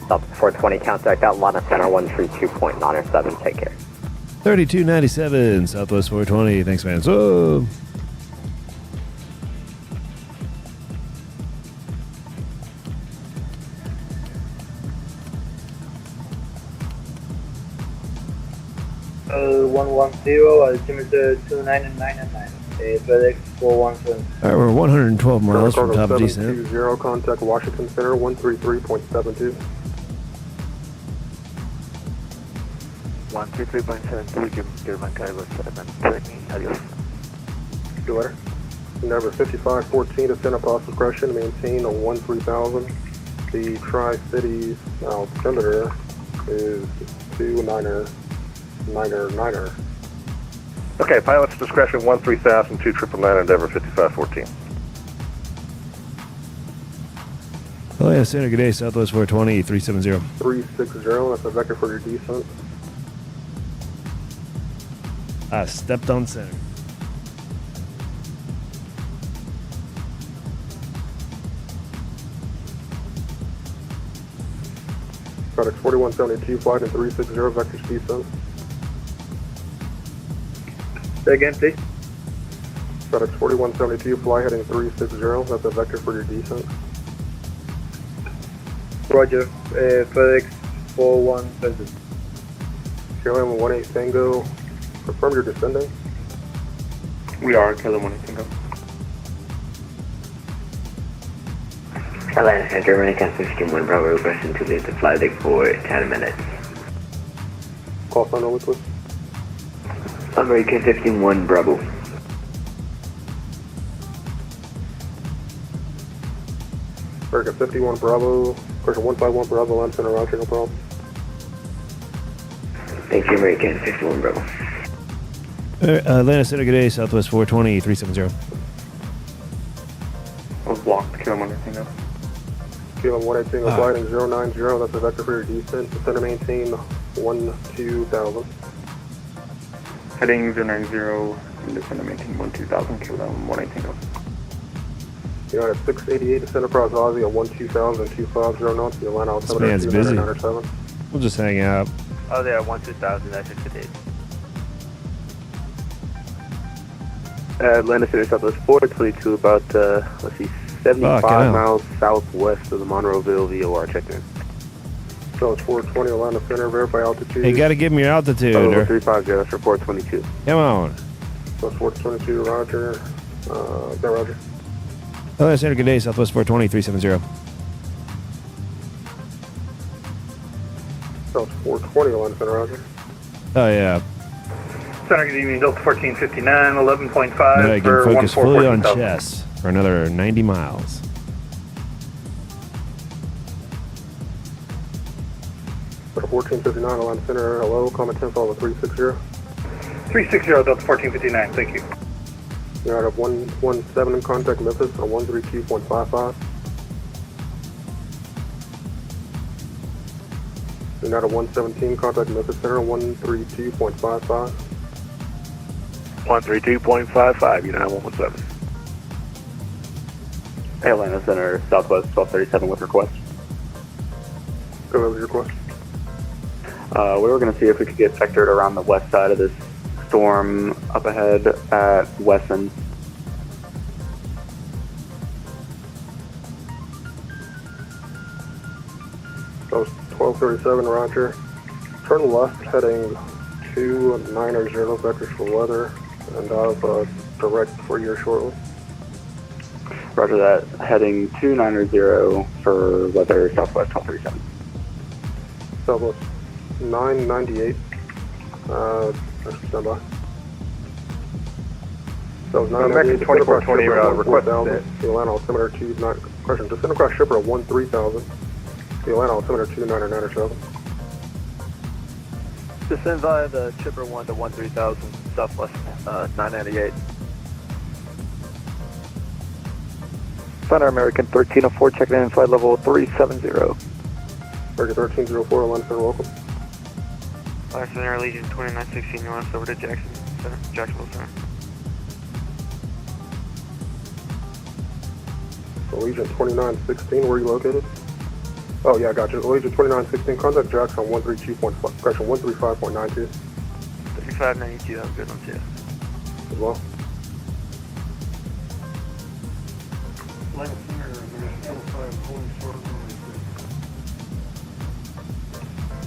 Delta 420, contact Atlanta Center 132.907. Take care. 3297 Southwest 420. Thanks, man. So. altimeter 29999. FedEx 417. All right, we're 112 miles from top of descent. 720, contact Washington Center 133.72. 133.72, German Cargo 720, adios. Good letter. Number 5514 to Center Pass Discretion, maintain on 13,000. The Tri-Cities altimeter is 29er. Okay, pilot's discretion 13,000, 299 Endeavor 5514. Oh, yeah, Center, good day, Southwest 420, 370. 360, that's a vector for your descent. I stepped on center. FedEx 4172, flight in 360, vector descent. Say again, please. FedEx 4172, fly heading 360, that's a vector for your descent. Roger, FedEx 4172. KLM 18 Tango, confirm you're descending. We are KLM 18 Tango. Atlanta Center, American 51 Bravo, requesting to leave the flight deck for 10 minutes. Call sign over, please. American 51 Bravo. American 51 Bravo, person 151 Bravo, line center, roger, no problem. Thank you, American 51 Bravo. Atlanta Center, good day, Southwest 420, 370. I was blocked, KLM 18 Tango. KLM 18 Tango, flighting 090, that's a vector for your descent. Center maintain 12,000. Heading 090, and descend maintain 12,000, KLM 18 Tango. United 688, descend across Aussie at 12,000, 250 knots, the Atlanta This man's busy. 297. We'll just hang out. Oh, they are 12,000, that's 68. Atlanta Center, Southwest 422, about, 75 miles southwest of the Monroeville VOR, check in. So it's 420, Atlanta Center, verify altitude. Hey, you got to give me your altitude. Oh, 350, that's report 22. Come on. So it's 422, roger. Roger. Atlanta Center, good day, Southwest 420, 370. So it's 420, Atlanta Center, roger. Oh, yeah. Center, good evening, Delta 1459, 11.5 Now I can for focus fully on 14,000. chess for another 90 miles. So 1459, Atlanta Center, hello, comment 10 follow 360. 360, Delta 1459, thank you. You're out of 117 in contact Memphis on 132.55. You're out of 117 contact Memphis Center on 132.55. 132.55, United 117. Atlanta Center, Southwest 1237 with request. Go ahead with your request. We were going to see if we could get vectored around the west side of this storm up ahead at Wesson. So 1237, roger. Turn left heading 290 vectors for weather, and I'll have direct for you shortly. Roger that, heading 290 for weather Southwest 1237. Southwest 998. Stand by. So American 2420, request the Atlanta altimeter 29. Question: descend across shipper at 13,000. The Atlanta altimeter 29907. Descend via the Chipper 1 to 13,000, Southwest 998. Center American 1304, checking in flight level 370. American 1304, Atlanta Center, welcome. Fire Center, Legion 2916, you want us over to Jacksonville Center. So Legion 2916, where are you located? Oh yeah, gotcha. Allegiant 2916, contact Jackson 132.5, correction 135.92. 3592, I'm good on 2. As well.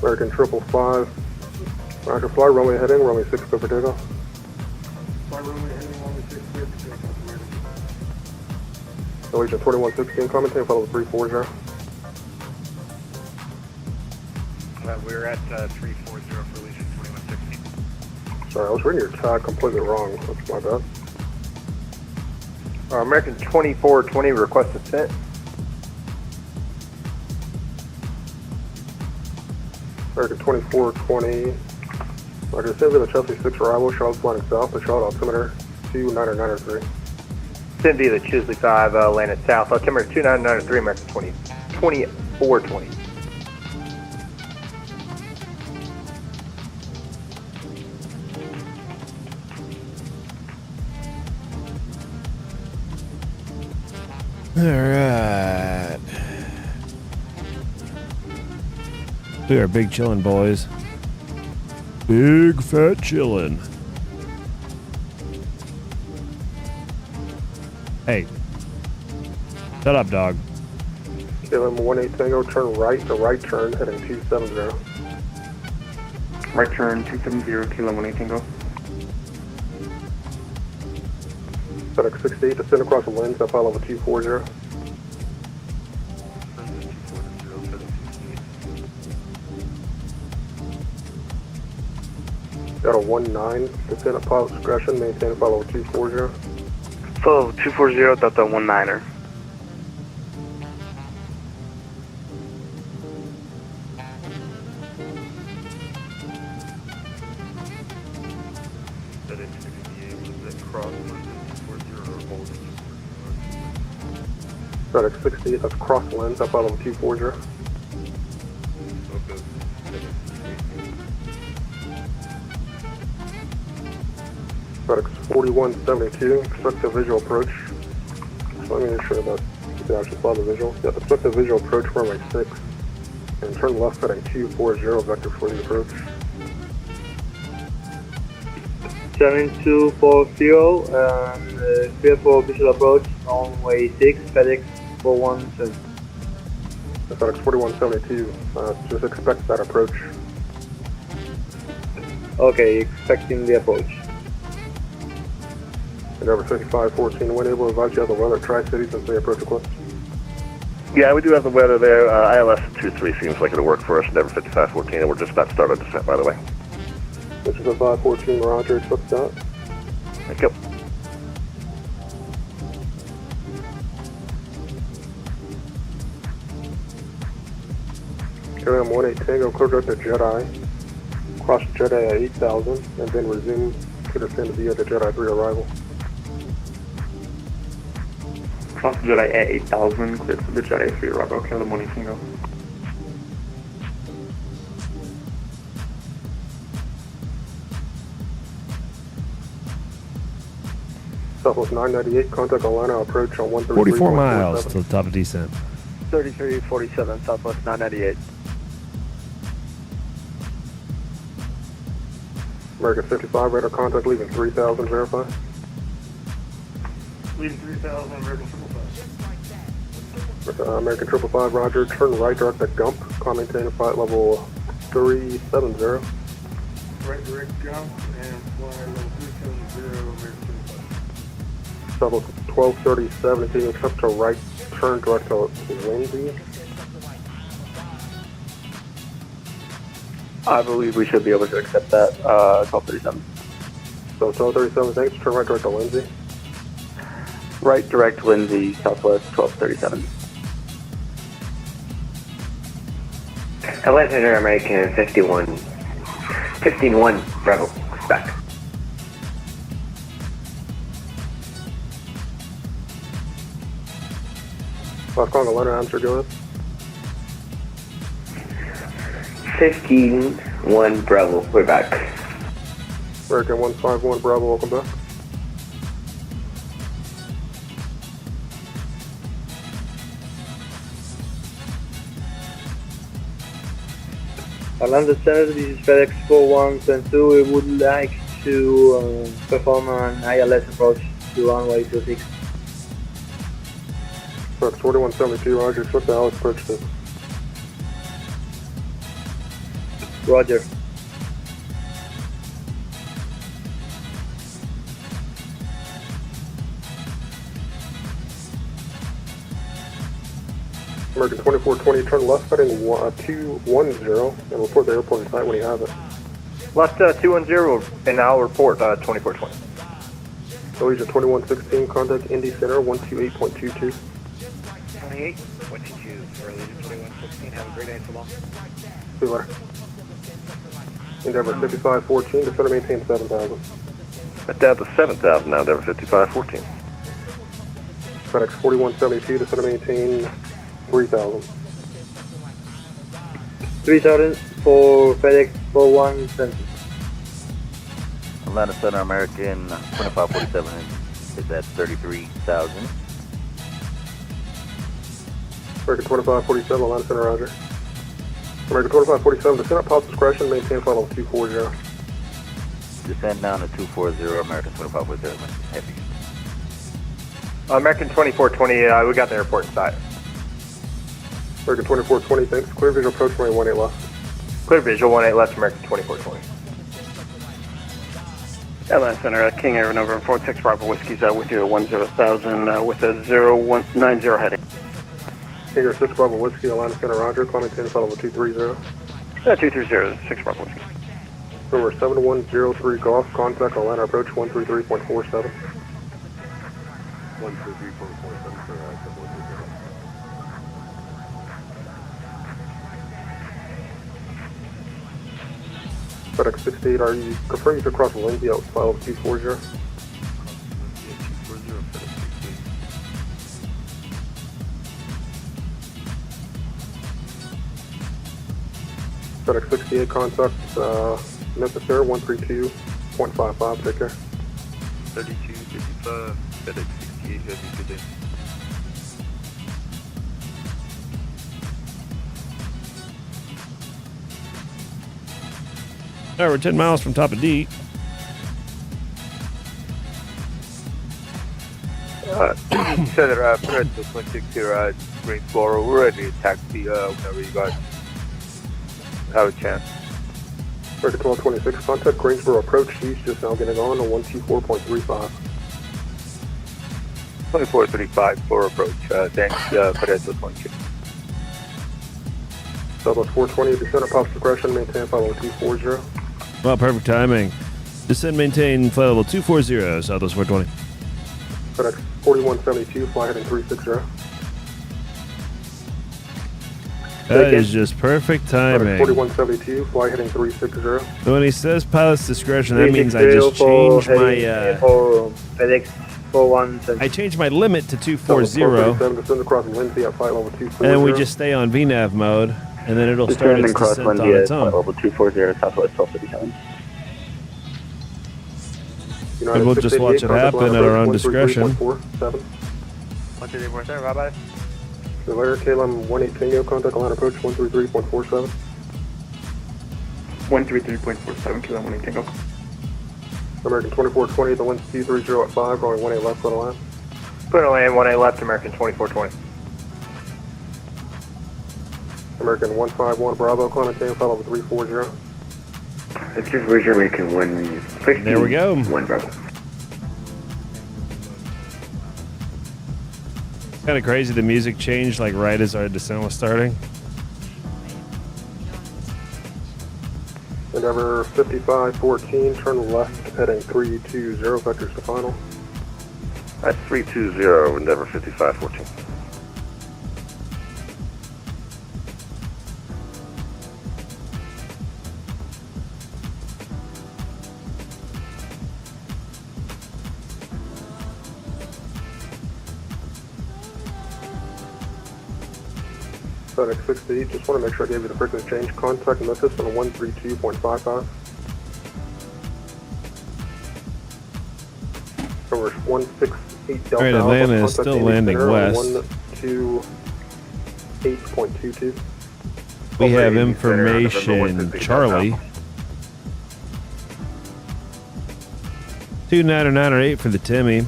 American 555. Roger, fly runway heading, runway 6 clear for takeoff. Fly runway heading, runway 6 clear for takeoff. Allegiant 2116, commenting, follow 340. We're at 340 for Allegiant 2116. Sorry, I was reading your tag completely wrong. That's my bad. American 2420, request descent. American 2420. Roger, send via the Chelsea 6 arrival, Charlotte flying south, the Charlotte altimeter 2993. Send via the Chisley 5, landed south, altimeter 2993, American 2420. All right. We are big chillin', boys. Big fat chillin'. Hey. Shut up, dog. KLM 18 Tango, turn right, the right turn, heading 270. Right turn, 270, KLM 18 Tango. FedEx 68, descend across the lanes, FI level 240. Got a 19, descend at pilot discretion, maintain FI level 240. Follow 240, Delta 19er. FedEx 68, that's cross lens, FI level 240. FedEx 4172, expect a visual approach. So let me make sure that you can actually follow the visual. Yeah, expect a visual approach runway 6. And turn left heading 240, vector for the approach. 7240, clear for visual approach, runway 6, FedEx 417. FedEx 4172, just expect that approach. Okay, expecting the approach. And over 5514, when able to advise you of the weather at Tri-Cities since they approach request. Yeah, we do have the weather there. ILS 23 seems like it'll work for us. Never 5514, and we're just about to start our descent, by the way. Which is a 514, Roger, expect that. Thank you. KLM 18 Tango, clear direct to Jedi. Cross Jedi at 8000, and then resume to descend via the Jedi 3 arrival. Cross Jedi at 8000, clear for the Jedi 3 arrival, KLM 18 Tango. Southwest 998, contact Atlanta, approach on 133. 44 miles to the top of descent. 3347, Southwest 998. American 55, radar contact leaving 3000, verify. Leaving 3000, American 555. American 555, roger, turn right direct at Gump, maintain flight level 370. Right direct jump and fly level 370, American 555. Level 1237, can you accept a right turn direct to Lindsay? I believe we should be able to accept that, 1237. So 1237, thanks, turn right direct to Lindsay. Right direct Lindsay, Southwest 1237. Atlantic American 151, Bravo, back. Last call, Atlanta, answer, go ahead. 151 Bravo, we're back. American 151 Bravo, welcome back. Atlanta Center, this is FedEx 4122. We would like to perform an ILS approach to runway 26. FedEx 4172, roger. Expect the ILS approach to. Roger. American 2420, turn left heading 210 and report the airport in sight when you have it. Left 210 and I'll report 2420. Allegiant 2116, contact Indy Center 128.22. 28.22 for Allegiant 2116. Have a great day so long. See you later. Endeavor 5514, descend and maintain 7,000. That's down to 7,000 now, Endeavor 5514. FedEx 4172, descend and maintain 3,000. 3,000 for FedEx 4120. Atlanta Center American 2547 is at 33,000. American 2547, Atlanta Center, roger. American 2547, descend at Pop's discretion, maintain flight level 240. Descend down to 240, American 2547, heavy. American 2420, we got the airport in sight. American 2420, thanks. Clear visual approach runway 18 left. Clear visual 18 left, American 2420. Atlanta Center, King Air, November 46 Bravo Whiskey's with you at 10,000 with a 0190 heading. King Air 6 Bravo Whiskey, Atlanta Center, roger. Climb maintain flight level 230. 230, 6 Bravo Whiskey. Number 7103 Golf, contact Atlanta approach 133.47. 133.47, sir. FedEx 68, are you confirming to cross Lindsay out file 240? FedEx 68, contact Memphis Air 132.55, take care. 3255, FedEx 68, have a good day. All right, we're 10 miles from top of D. Center, press the 26 here at Greensboro. We're ready to taxi whenever you guys have a chance. American 1226, contact Greensboro approach, she's just now getting on 124.35. 2435 for approach. Thanks, Perezo 26. Southwest 420, descend at Pop's discretion, maintain flight level 240. Well, perfect timing. Descend, maintain flight level 240, Southwest 420. FedEx 4172, fly heading 360. That is just perfect timing. 4172, fly heading 360. When he says pilot's discretion, that means I just changed my FedEx 4172. I changed my limit to 240, Descend across Lindsay at flight level 240. and then we just stay on VNAV mode, and then it'll start its descent on its own. Level 240, Southwest 1257. And we'll just watch it happen at our own discretion. 133.7, bye-bye. Layer KLM 18 Tango, contact Atlanta approach 133.47. 133.47, KLM 18 Tango. American 2420, the wind's 230 at 5, going 18 left on the line. Put a land 18 left, American 2420. American 151 Bravo, climb and flight level 340. It's just Roger American 150. There we go. 1 Bravo. Kind of crazy. The music changed like right as our descent was starting. Endeavor 5514, turn left heading 320, vectors to final. That's 320, Endeavor 5514. FedEx 68, just want to make sure I gave you the frequency change. Contact Memphis on 132.55. Number 168 Delta. All right, Atlanta is still landing west. 128.22. We have information, Charlie. 2998 for the Timmy.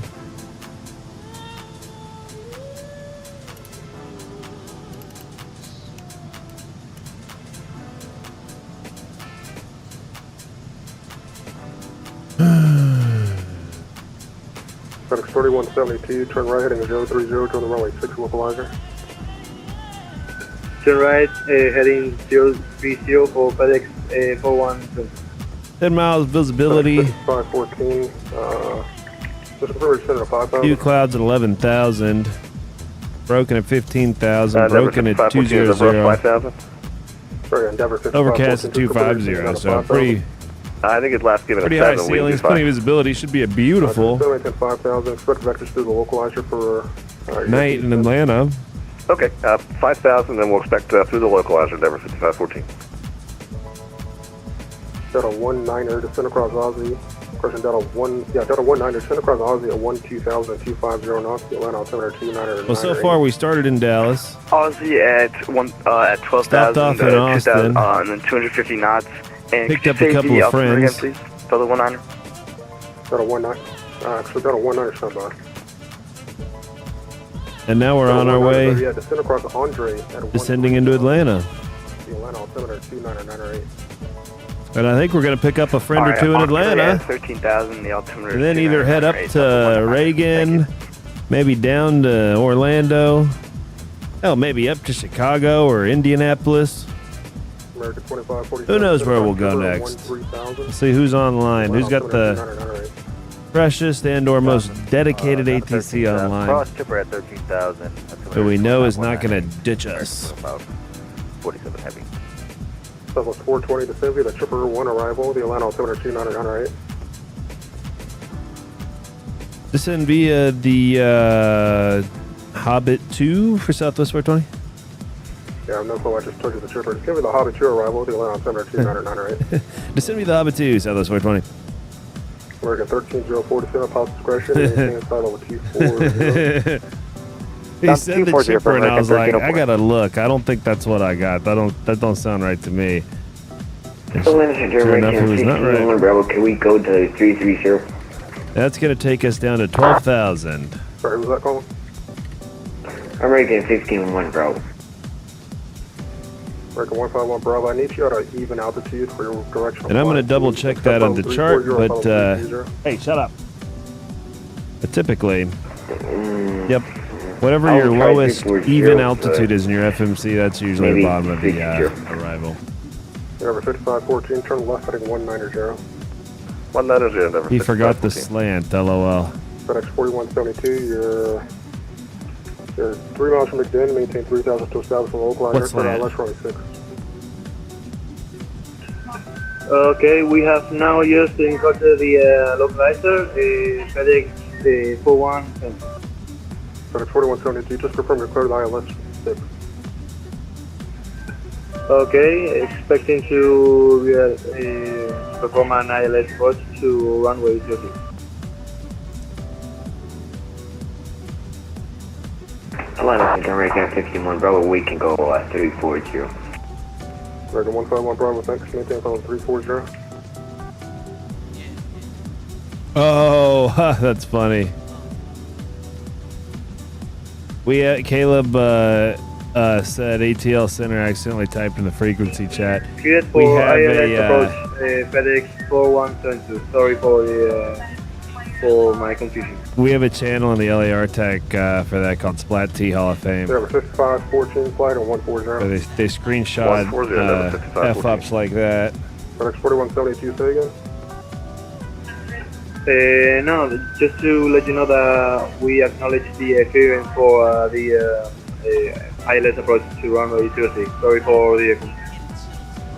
FedEx 3172, turn right heading 030 to the runway 6 localizer. Turn right, heading 030 for FedEx 41. 10 miles visibility. 514, just confirm center of 5,000. Few clouds at 11,000. Broken at 15,000. Broken at 200. 5,000. Sorry, Endeavor Overcast at 250. So pretty. I think it's last given Pretty at high 7. ceilings, plenty of visibility. Should be a beautiful 5,000. Expect vectors through the localizer for night in Atlanta. Okay, 5,000, then we'll expect through the localizer, Endeavor 5514. Delta 19er, descend across Aussie. Question Delta 19er, descend across Aussie at 12,250 knots. The Atlanta altimeter 29er. Well, so far we started in Dallas. Aussie at 12,000. Stopped off in Austin. And then 250 knots. And Picked up a couple of friends. Again, please? Delta 19er. Delta 19. Actually, Delta 19er standby. And now we're on our way. Yeah, descend across Andre at Descending into Atlanta. The Atlanta altimeter 29er. And I think we're going to pick up a friend or two in Atlanta. 13,000, the altimeter. And then either head up to Reagan, maybe down to Orlando. Hell, maybe up to Chicago or Indianapolis. America 2547. Who knows where we'll go next? Let's see who's online. Who's got the freshest and or most dedicated ATC online. Cross tipper at 13,000. Who we know is not going to ditch us. About 47 heavy. Southwest 420 to Sylvia, the Tripper 1 arrival, the Atlanta altimeter 29er. Descend via the Hobbit 2 for Southwest 420. Yeah, I have no clue. I just told you the Tripper. Descend via the Hobbit 2 arrival, the Atlanta altimeter 29er. Descend via the Hobbit 2, Southwest 420. American 13040, descend pilot discretion, maintain side level 240. He said the chipper, and I was like, I gotta look. I don't think that's what I got. That don't sound right to me. Sure enough, it was not right. Bravo, can we go to 330? That's gonna take us down to 12,000. Sorry, who was that calling? American 15-1 Bravo. American 151 Bravo, I need you at an even altitude for your directional. And I'm gonna double check that on the chart, but hey, shut up. But typically, yep. Whatever your lowest even altitude is in your FMC, that's usually the bottom of the arrival. Number 5514, turn left heading 190. 190, He forgot the slant, LOL. FedEx 4172, you're 3 miles from McDinn, maintain 3,000 to establish a localizer. What's slant? Left runway 6. Okay, we have now just encountered the localizer, FedEx 41. FedEx 4172, just confirm you're clear to the ILS 6. Okay, expecting to perform an ILS approach to runway 30. Atlanta, American 15-1 Bravo, we can go 340. American 151 Bravo, thanks. Maintain follow 340. Oh, that's funny. We Caleb said ATL Center accidentally typed in the frequency chat. Cleared for ILS approach, FedEx 4172. Sorry for my confusion. We have a channel in the LAR Tech for that called Splat T Hall of Fame. Number 5514 flight on 140. Where they screenshot F-ups like that. FedEx 4172, say again? No, just to let you know that we acknowledge the clearance for the ILS approach to runway 06. Sorry for the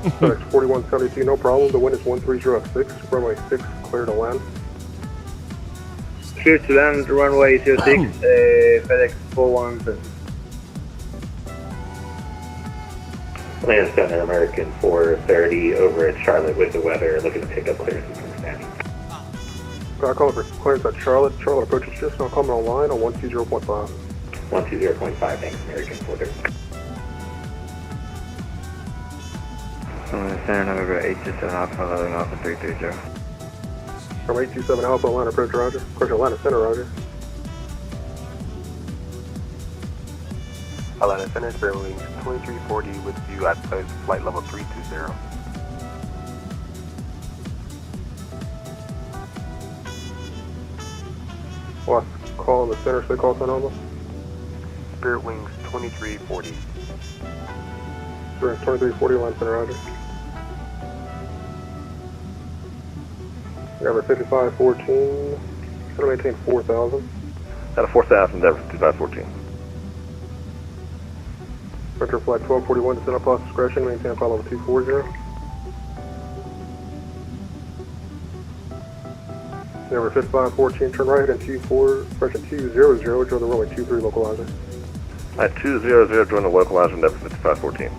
FedEx 4172, no problem. The wind is 1306, runway 6, clear to land. Clear to land, runway 06, FedEx 4172. Land Center, American 430 over at Charlotte with the weather, looking to pick up clearance from standing. I call it for clearance at Charlotte. Charlotte approaches just now coming online on 120.5. 120.5, thanks, American 430. Center over 827 Alpha, loading off at 330. From 827 Alpha, line approach, roger. Approach Atlanta Center, roger. Atlanta Center, Spirit Wings 2340 with you at post flight level 320. What's call on the center, say call sign on them? Spirit Wings 2340. Spirit 2340, line center, roger. Number 5514, center maintain 4000. Out of 4,000, Denver 5514. Vector flight 1241, descend up off discretion, maintain flight level 240. Number 5514, turn right and 24, expression 200, join the runway 23 localizer. At 200, join the localizer, Denver 5514.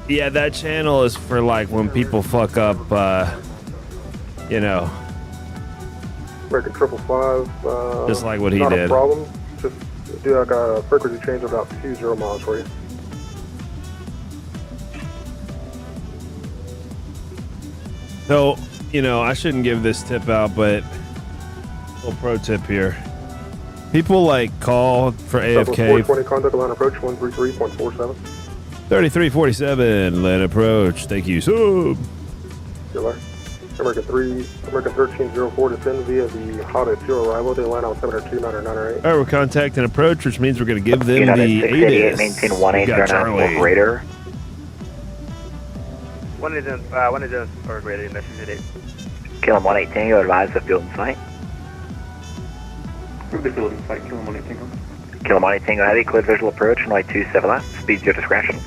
Yeah, that channel is for like when people fuck up, you know. American 555. Just like what he not did. Not a problem. Just do like a frequency change of about 20 miles for you. So, you know, I shouldn't give this tip out, but little pro tip here. People like call for AFK. 420 contact line approach 133.47. 3347, land approach. Thank you, sub. Killer. American 1304 descend via the hot at zero arrival. They land on 702-90908. All right, we're contacting approach, which means we're going to give them United the 688, ATC. maintain 1809 for radar. 180 for grading, message at 8. KLM 118 Tango, advise the field in sight. Move the field in sight, KLM 118 Tango. KLM 118 Tango, heavy, cleared visual approach, runway 27 left, speed your discretion.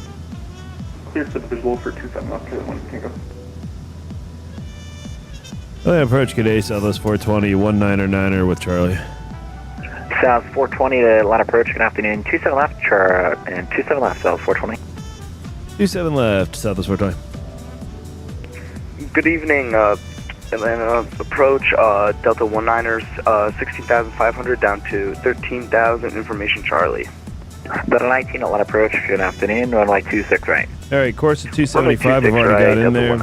Clear to the visual for 27 left, KLM 118 Tango. Land approach, KDAL, Southwest 420, 19er with Charlie. South 420 to line approach, good afternoon, 27 left, and 27 left, South 420. 27 left, Southwest 420. Good evening, Atlanta approach, Delta 19ers, 16,500 down to 13,000, information Charlie. Delta 19 at line approach, good afternoon, runway 26 right. All right, course at 275, I've already got in there.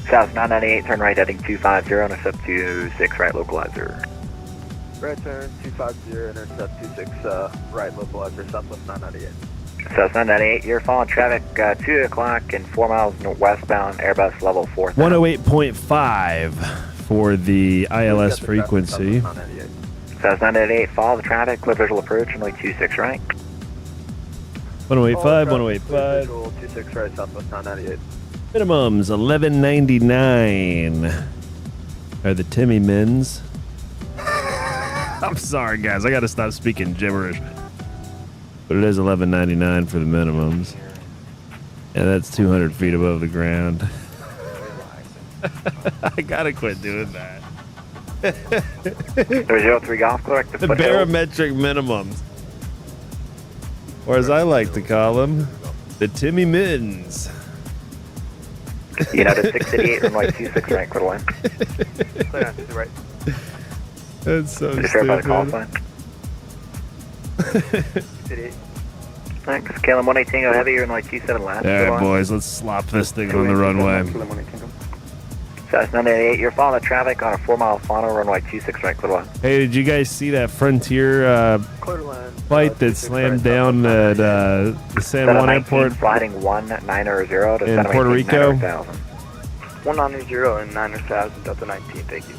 South 998, turn right heading 250, intercept 26 right localizer. Right turn 250, intercept 26 right localizer, Southwest 998. South 998, you're following traffic 2 o'clock and 4 miles westbound, Airbus level 4. 108.5 for the ILS frequency. South 998, follow the traffic, clear visual approach, runway 26 right. 1085, 108.5. 26 right, Southwest 998. Minimums 1199 are the Timmy Mins. I'm sorry, guys. I got to stop speaking gibberish. But it is 1199 for the minimums. And that's 200 feet above the ground. I got to quit doing that. 303 golf, correct. The barometric minimums. Or as I like to call them, the Timmy Mins. United 688, runway 26 right, clear line. Clear on 2 right. That's so Just verify the call stupid. sign. Thanks. KLM 118, go heavy, runway 27 left. All right, boys, let's slop this thing on the runway. South 988, you're following the traffic on a 4-mile funnel, runway 26 right, clear line. Hey, did you guys see that Frontier flight that slammed down at the San Juan Airport? Flighting 190 to in Puerto Rico? 190 and 9,000, Delta 19, thank you.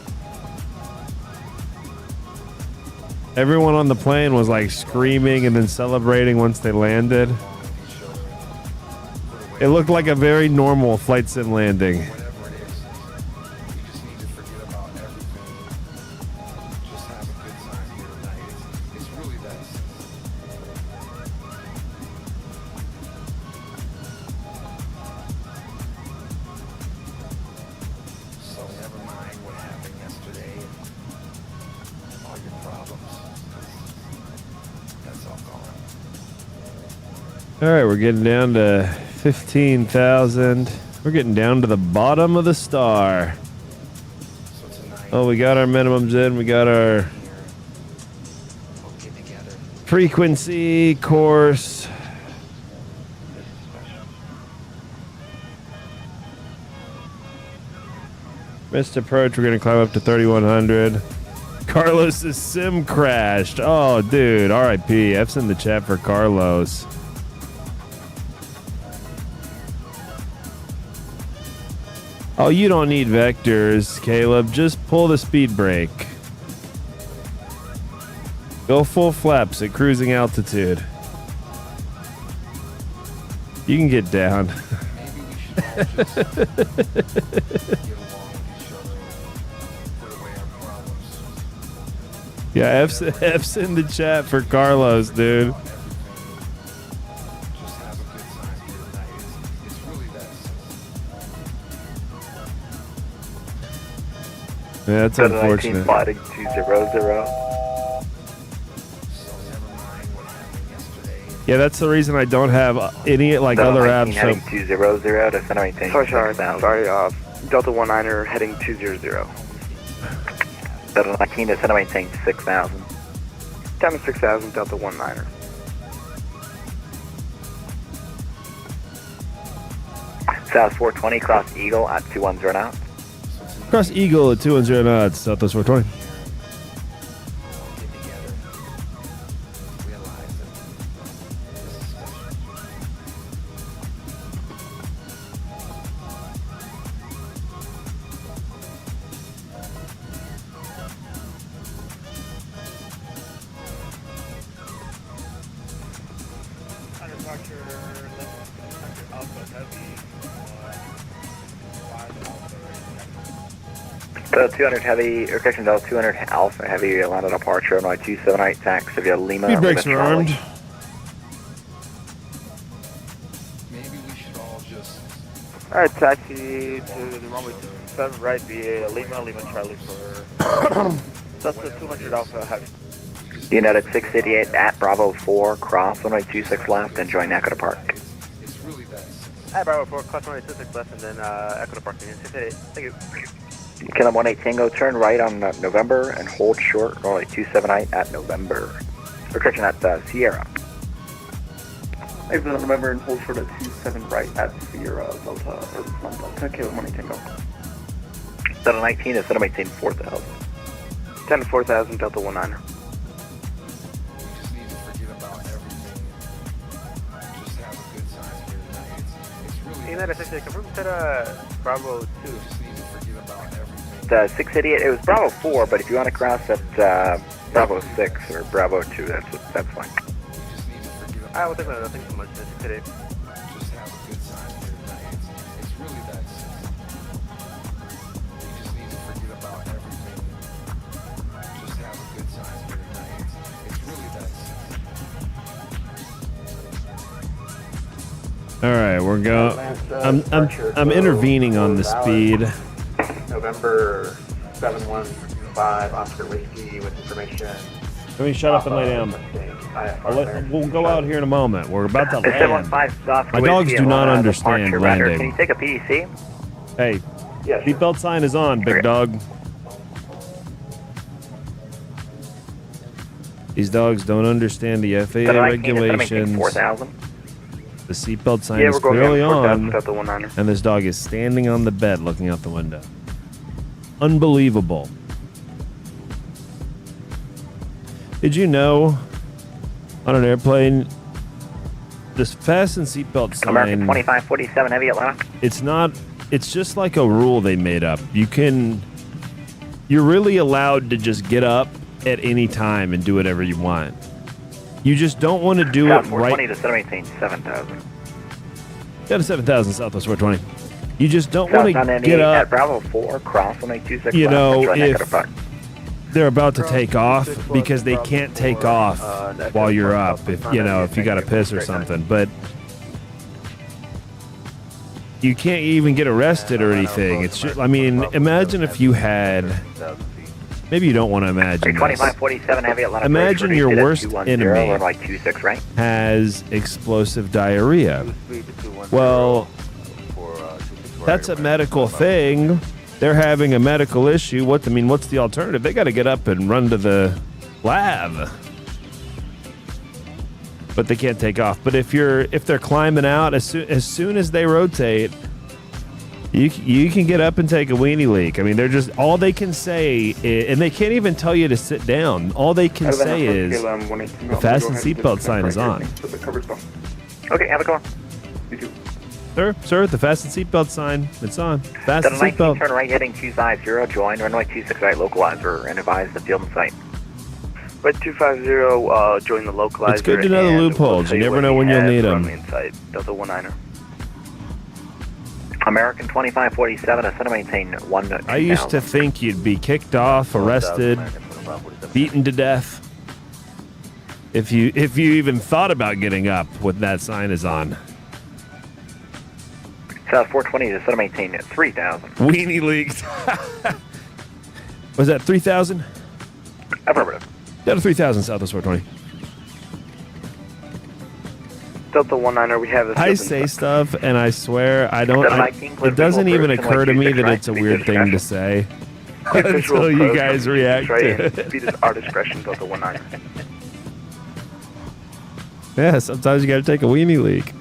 Everyone on the plane was like screaming and then celebrating once they landed. It looked like a very normal flight sim landing. All right, we're getting down to 15,000. We're getting down to the bottom of the star. Oh, we got our minimums in. We got our frequency, course. Missed approach. We're going to climb up to 3100. Carlos's sim crashed. Oh, dude. RIP. F's in the chat for Carlos. Oh, you don't need vectors, Caleb. Just pull the speed brake. Go full flaps at cruising altitude. You can get down. Yeah, F's in the chat for Carlos, dude. Yeah, that's unfortunate. Sliding 200. Yeah, that's the reason I don't have any like other apps. Heading 200 to center maintain. Sorry, Delta 19er heading 200. Delta 19 to center maintain 6,000. Time 6,000, Delta 19er. South 420, cross Eagle at 210 knots. Cross Eagle at 210 knots, Southwest 420. Delta 200 heavy, or correction, Delta 200 Alpha heavy, landed departure, runway 278 taxi via Lima. Speed brakes are armed. Maybe we should all just... Alright, taxi to the runway 27 right via Lima Charlie for Delta 200 Alpha heavy. United 688 at Bravo 4, cross runway 26 left, and join Echo Park. It's really that simple. Alright, Bravo 4, cross runway 26 left, and then Echo Park. 688, thank you. Kilo 18 Tango, turn right on November and hold short, runway 278 at November. Correction at Sierra. Exit on November and hold short at 27 right at Sierra, Delta, or Delta, Kilo 18 Tango. Delta 19 is center maintain 4,000. 10 to 4,000, Delta 19er. We just need to forget about everything. Just have a good time here tonight. It's really... United 688, confirm to Bravo 2. We just need to forget about everything. The 688, it was Bravo 4, but if you want to cross at Bravo 6 or Bravo 2, that's fine. I will take nothing so much today. Just have a good time here tonight. It's really that simple. We just need to forget about everything. Just have a good time here tonight. It's really that simple. All right, we're going. I'm intervening on the speed. November 715 Oscar Whiskey with information. Let me shut up and lay down. We'll go out here in a moment. We're about to land. My dogs do not understand landing. Can you take a PDC? Hey, seatbelt sign is on, big dog. These dogs don't understand the FAA regulations. 4,000. The seatbelt sign is clearly on, and this dog is standing on the bed looking out the window. Unbelievable. Did you know on an airplane, this fasten seatbelt sign, American 2547 heavy Atlanta. It's just like a rule they made up. You're really allowed to just get up at any time and do whatever you want. You just don't want to do it right. 420 to center maintain 7,000. Got a 7,000 Southwest 420. You just don't want to get up. At Bravo 4, cross on 26. You know, if they're about to take off, because they can't take off while you're up. If you got to piss or something, but you can't even get arrested or anything. It's just, I mean, imagine if you had. Maybe you don't want to imagine. 2547 heavy Atlanta. Imagine your worst enemy like 26, right? has explosive diarrhea. Well, that's a medical thing, they're having a medical issue. What's the alternative? They got to get up and run to the lab. But they can't take off. But if they're climbing out, as soon as they rotate, you can get up and take a weenie leak. I mean, they're just, all they can say is, and they can't even tell you to sit down. All they can say is the fasten seatbelt sign is on. Okay, have a car. Sir, the fasten seatbelt sign, it's on. Fasten seatbelt. Turn right heading 250, join runway 26 right localizer and advise the field in sight. Right 250, join the localizer. It's good to know the loopholes. You never know when you'll need them. Inside, Delta 19er. American 2547, I center maintain 1. I used to think you'd be kicked off, arrested, beaten to death if you even thought about getting up when that sign is on. South 420 to center maintain 3000. Weenie leaked. Was that 3,000? Affirmative. Down to 3,000 Southwest 420. Delta 19er, we have. I say stuff, and I swear I don't. It doesn't even occur to me that it's a weird thing to say until you guys react to it. Speed is our discretion, Delta 19er. Yeah, sometimes you got to take a weenie leak.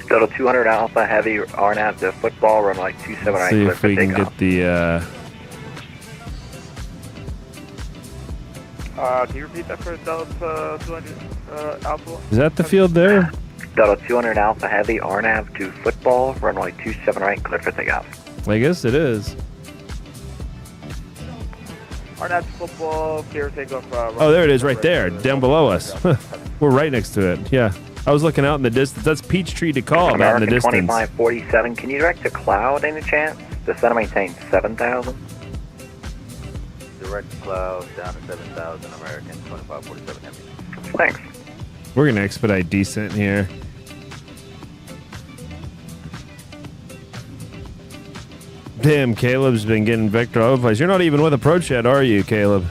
Delta 200 Alpha Heavy RNAV to football, runway 279. See if we can get the. Can you repeat that for Delta 200 Alpha? Is that the field there? Delta 200 Alpha Heavy RNAV to football, runway 27 right, clear for takeoff. I guess it is. RNAV football, clear takeoff. Oh, there it is, right there, down below us. We're right next to it. Yeah, I was looking out in the distance. That's Peachtree to call out in the distance. 2547. Can you direct to cloud any chance? The center maintain 7,000. Direct cloud down to 7,000. American 2547 heavy. Thanks. We're gonna expedite descent here. Damn, Caleb's been getting vector all over the place. You're not even with approach yet, are you, Caleb?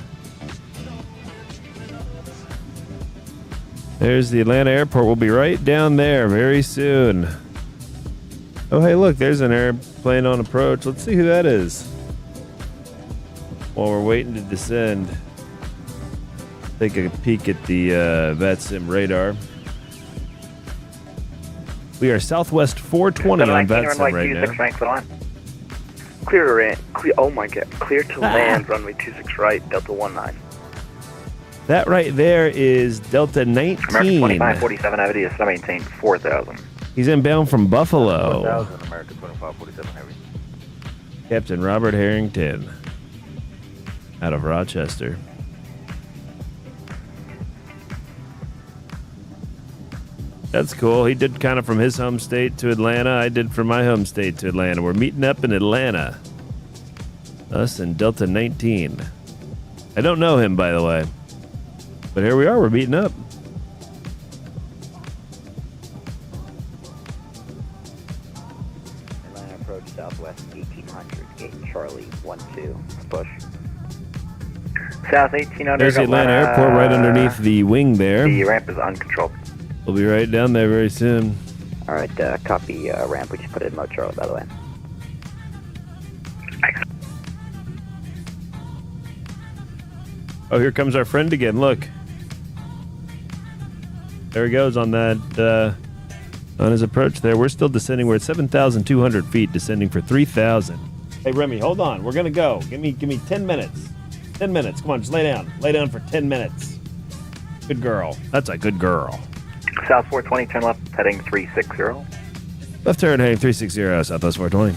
There's the Atlanta airport. We'll be right down there very soon. Oh, hey, look, there's an airplane on approach. Let's see who that is. While we're waiting to descend, take a peek at the VATSIM radar. We are Southwest 420 on VATSIM right now. Clear, oh my god, clear to land, runway 26 right, Delta 19. That right there is Delta 19. American 2547 Heavy is maintain 4,000. He's inbound from Buffalo. 4,000 American 2547 heavy. Captain Robert Harrington out of Rochester. That's cool. He did kind of from his home state to Atlanta. I did from my home state to Atlanta. We're meeting up in Atlanta. Us and Delta 19. I don't know him, by the way. But here we are. We're meeting up. Atlanta approach Southwest 1800. Gate Charlie 12. Push. South 1800. There's the Atlanta airport right underneath the wing there. The ramp is uncontrolled. We'll be right down there very soon. All right, copy ramp. We just put it in mode Charlie, by the way. Oh, here comes our friend again. Look. There he goes on that, on his approach there. We're still descending. We're at 7,200 feet, descending for 3,000. Hey, Remy, hold on. We're going to go. Give me 10 minutes. 10 minutes. Come on, just lay down. Lay down for 10 minutes. Good girl. That's a good girl. South 420, turn left, heading 360. Left turn heading 360, Southwest 420.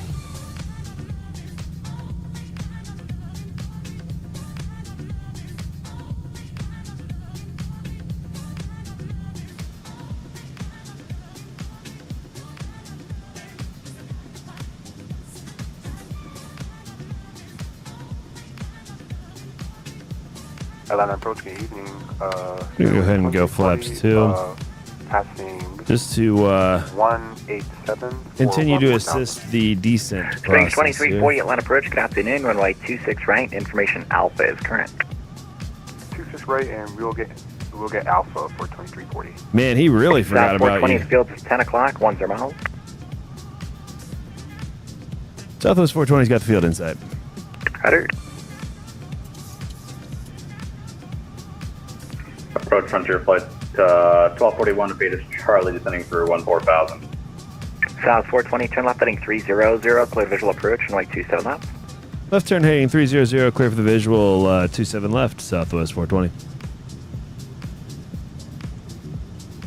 Atlanta approach, good evening. We're go ahead and go flaps 2. Passing just to 187. Continue to assist the descent process. 2340 Atlanta approach, good afternoon, runway 26 right, information Alpha is current. 26 right, and We'll get Alpha for 2340. Man, he really forgot about 420 you. fields is 10 o'clock, 10 miles. Southwest 420's got the field inside. Header. Approach Frontier Flight 1241 to Beta Charlie, descending through 14,000. South 420, turn left heading 300, clear visual approach, runway 27 left. Left turn heading 300, clear for the visual, 27 left, Southwest 420.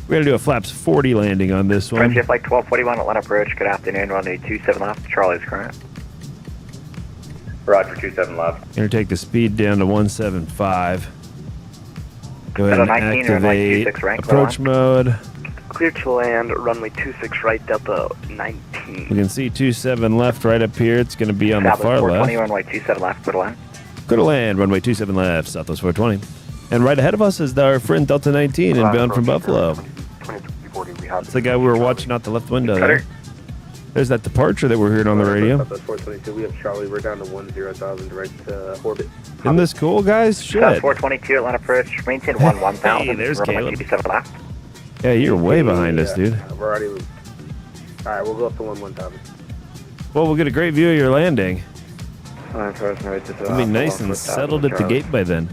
We're going to do a flaps 40 landing on this one. Frontier Flight 1241, Atlanta approach, good afternoon, runway 27 left, Charlie's current. Roger, 27 left. Going to take the speed down to 175. Go ahead and 19, activate 26 right, approach mode. Clear to land, runway 26 right, Delta 19. We can see 27 left right up here. It's going to be on the far 420, left. runway 27 left, good land. Go to land, runway 27 left, Southwest 420. And right ahead of us is our friend Delta 19 inbound from Buffalo. 2340, we have It's the guy we were watching out the left window there. There's that departure that we're hearing on the radio. Southwest 422, we have Charlie. We're down to 10,000 direct to orbit. Isn't this cool, guys? Shit. South 422, Atlanta approach, maintain 1000. Hey, there's runway Caleb. 27 left. Yeah, you're way behind us, dude. We're already. Alright, we'll go up to 1,000. Well, we'll get a great view of your landing. It'll It'll be nice and settled at the gate by then.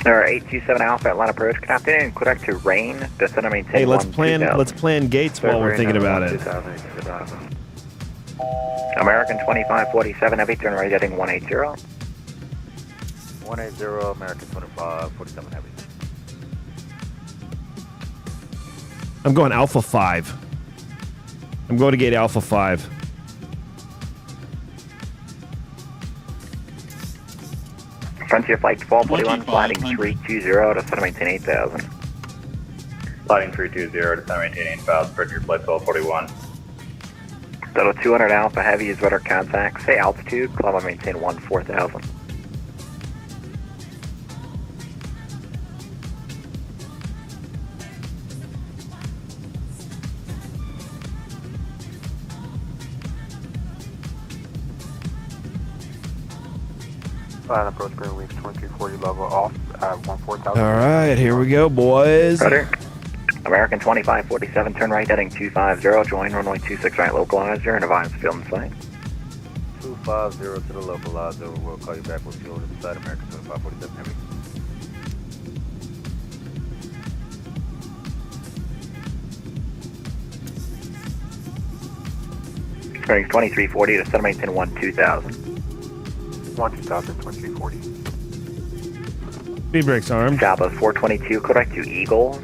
There are 827 Alpha, Atlanta approach, good afternoon, clear to rain, descend and maintain Hey, let's 2000. plan gates while we're thinking about it. American 2547, heavy, turn right heading 180. 180, American 2547 heavy. I'm going Alpha 5. I'm going to gate Alpha 5. Frontier Flight 1241, sliding 320, descend and maintain 8000. Sliding 320, descend and maintain 8,000, Frontier Flight 1241. Total 200 Alpha Heavy is radar contact. Say altitude, climb and maintain 14,000. Approach green wings 2340 level off at 14,000. All right, here we go, boys. Roger. American 2547, turn right heading 250, join runway 26 right localizer and advise field in sight. 250 to the localizer, we'll call you back with fuel inside American 2547 heavy. Turning 2340 to center maintain 12,000. 12,000, 2340. Speed brakes armed. Java 422, correct to Eagle.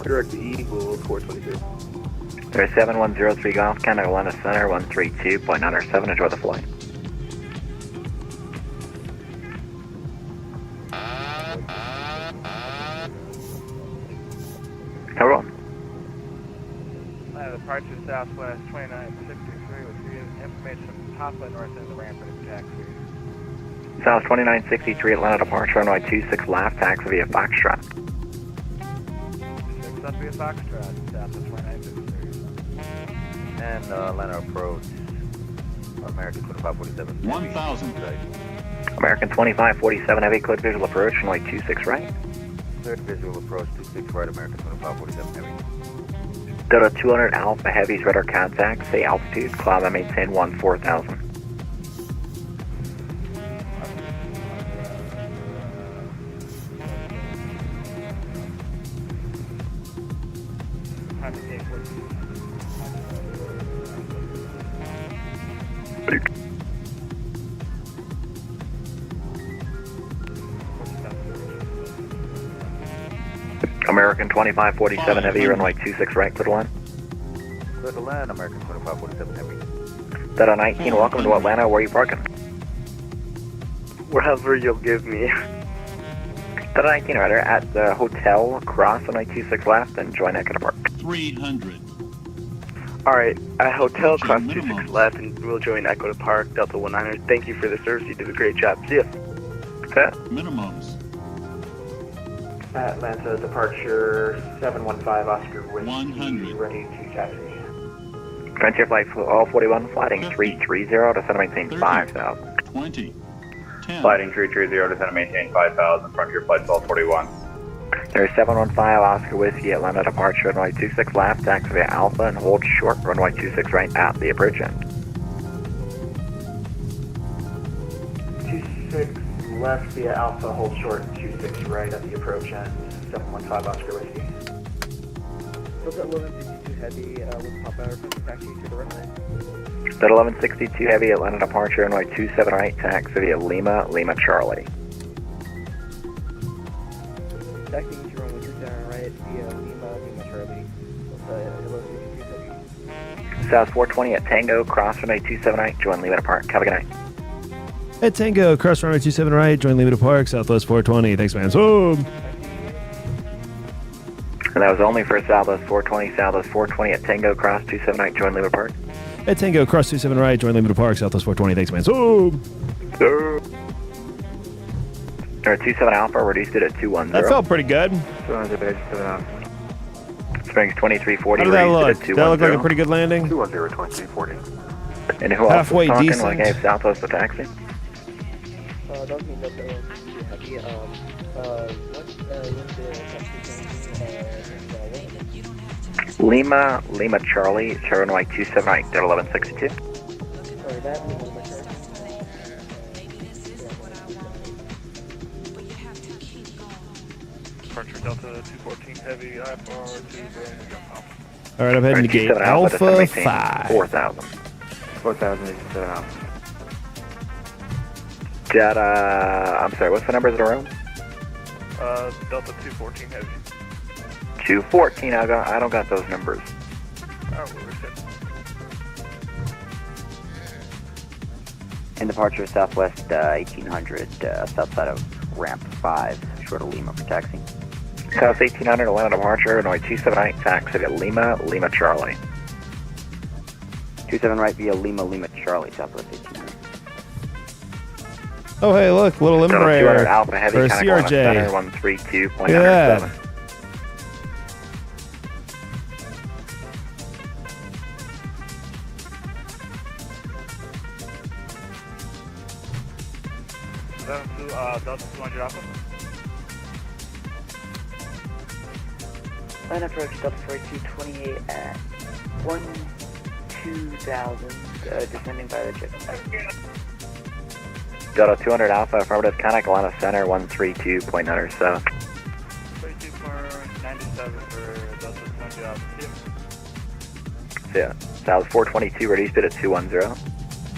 Correct to Eagle 422. There's 7103 Golf, Canada Atlanta Center 132.97. Enjoy the flight. Everyone. Departure Southwest 2963 with information from Papa north end of the ramp for the taxi. South 2963 Atlanta departure runway 26 left, taxi via Foxtrot. 6 up via Foxtrot, Southwest 2963. And Atlanta approach, American 2547. 1,000. American 2547 heavy, clear visual approach, runway 26 right. Third visual approach, 26 right, American 2547 heavy. Delta 200 Alpha Heavy's radar contact, say altitude, climb and maintain 14,000. American 2547 heavy, runway 26 right, clear to land. Clear to land, American 2547 heavy. Delta 19, welcome to Atlanta, where are you parking? Wherever you'll give me. Delta 19, radar at the hotel, cross runway 26 left, and join Echo Park. 300. Alright, at hotel, cross 26 left, and we'll join Echo to Park, Delta 19. Thank you for the service, you did a great job. See ya. Minimums. Atlanta departure 715 Oscar Whiskey, 100. ready to taxi. Frontier Flight 41, sliding 330 to center maintain 5,000. 20. 10. Sliding 330 to center maintain 5,000, Frontier Flight 1241. There's 715 Oscar Whiskey Atlanta departure, runway 26 left, taxi via Alpha and hold short, runway 26 right at the approach end. 26 left via Alpha, hold short, 26 right at the approach end, 715 Oscar Whiskey. Delta 1162 Heavy with pop out from taxi to the runway. Delta 1162 Heavy Atlanta departure, runway 27 right, taxi via Lima, Lima Charlie. Taxi to runway 27 right via Lima, Lima Charlie. Delta 1162 Heavy. South 420 at Tango, cross runway 27 right, join Lima to Park. Have a good night. At Tango, cross runway 27 right, join Lima to Park, Southwest 420. Thanks, man. So, and that was only for Southwest 420, Southwest 420 at Tango, cross 27 right, join Lima Park. at Tango, cross 27 right, join Lima to Park, Southwest 420. Thanks, man. So, or 27 Alpha, reduced it at 210. that felt pretty good. Springs 2340. How did that look? Did That looked like a pretty good landing? 210, 2340. And who else Halfway was talking decent. when I gave Southwest the taxi? That means that heavy, Lima Charlie, runway 27 right, 1162. sorry, that Departure Delta 214 Heavy, IFR 2 Alpha. All right, I'm heading to gate Alpha 5. 4,000. 4,087 Alpha. Data, I'm sorry, what's the numbers of the room? Delta 214 Heavy. 214, I don't got those numbers. In departure Southwest 1800, south side of ramp 5, short of Lima for taxi. South 1800, Atlanta departure, runway 278, taxi to Lima Charlie. 27 right via Lima Charlie, Southwest 1800. Oh, hey, look, little Delta Embraer 200 Alpha Heavy, for a kind of CRJ. 132.97. Look at that. Delta 200 Alpha. Line approach Delta 4228 at 12,000, descending by the jet. Delta 200 Alpha, affirmative, contact Atlanta Center, 132.97. 32.97 for Delta 200 Alpha. Yeah, South 422, reduced it at 210.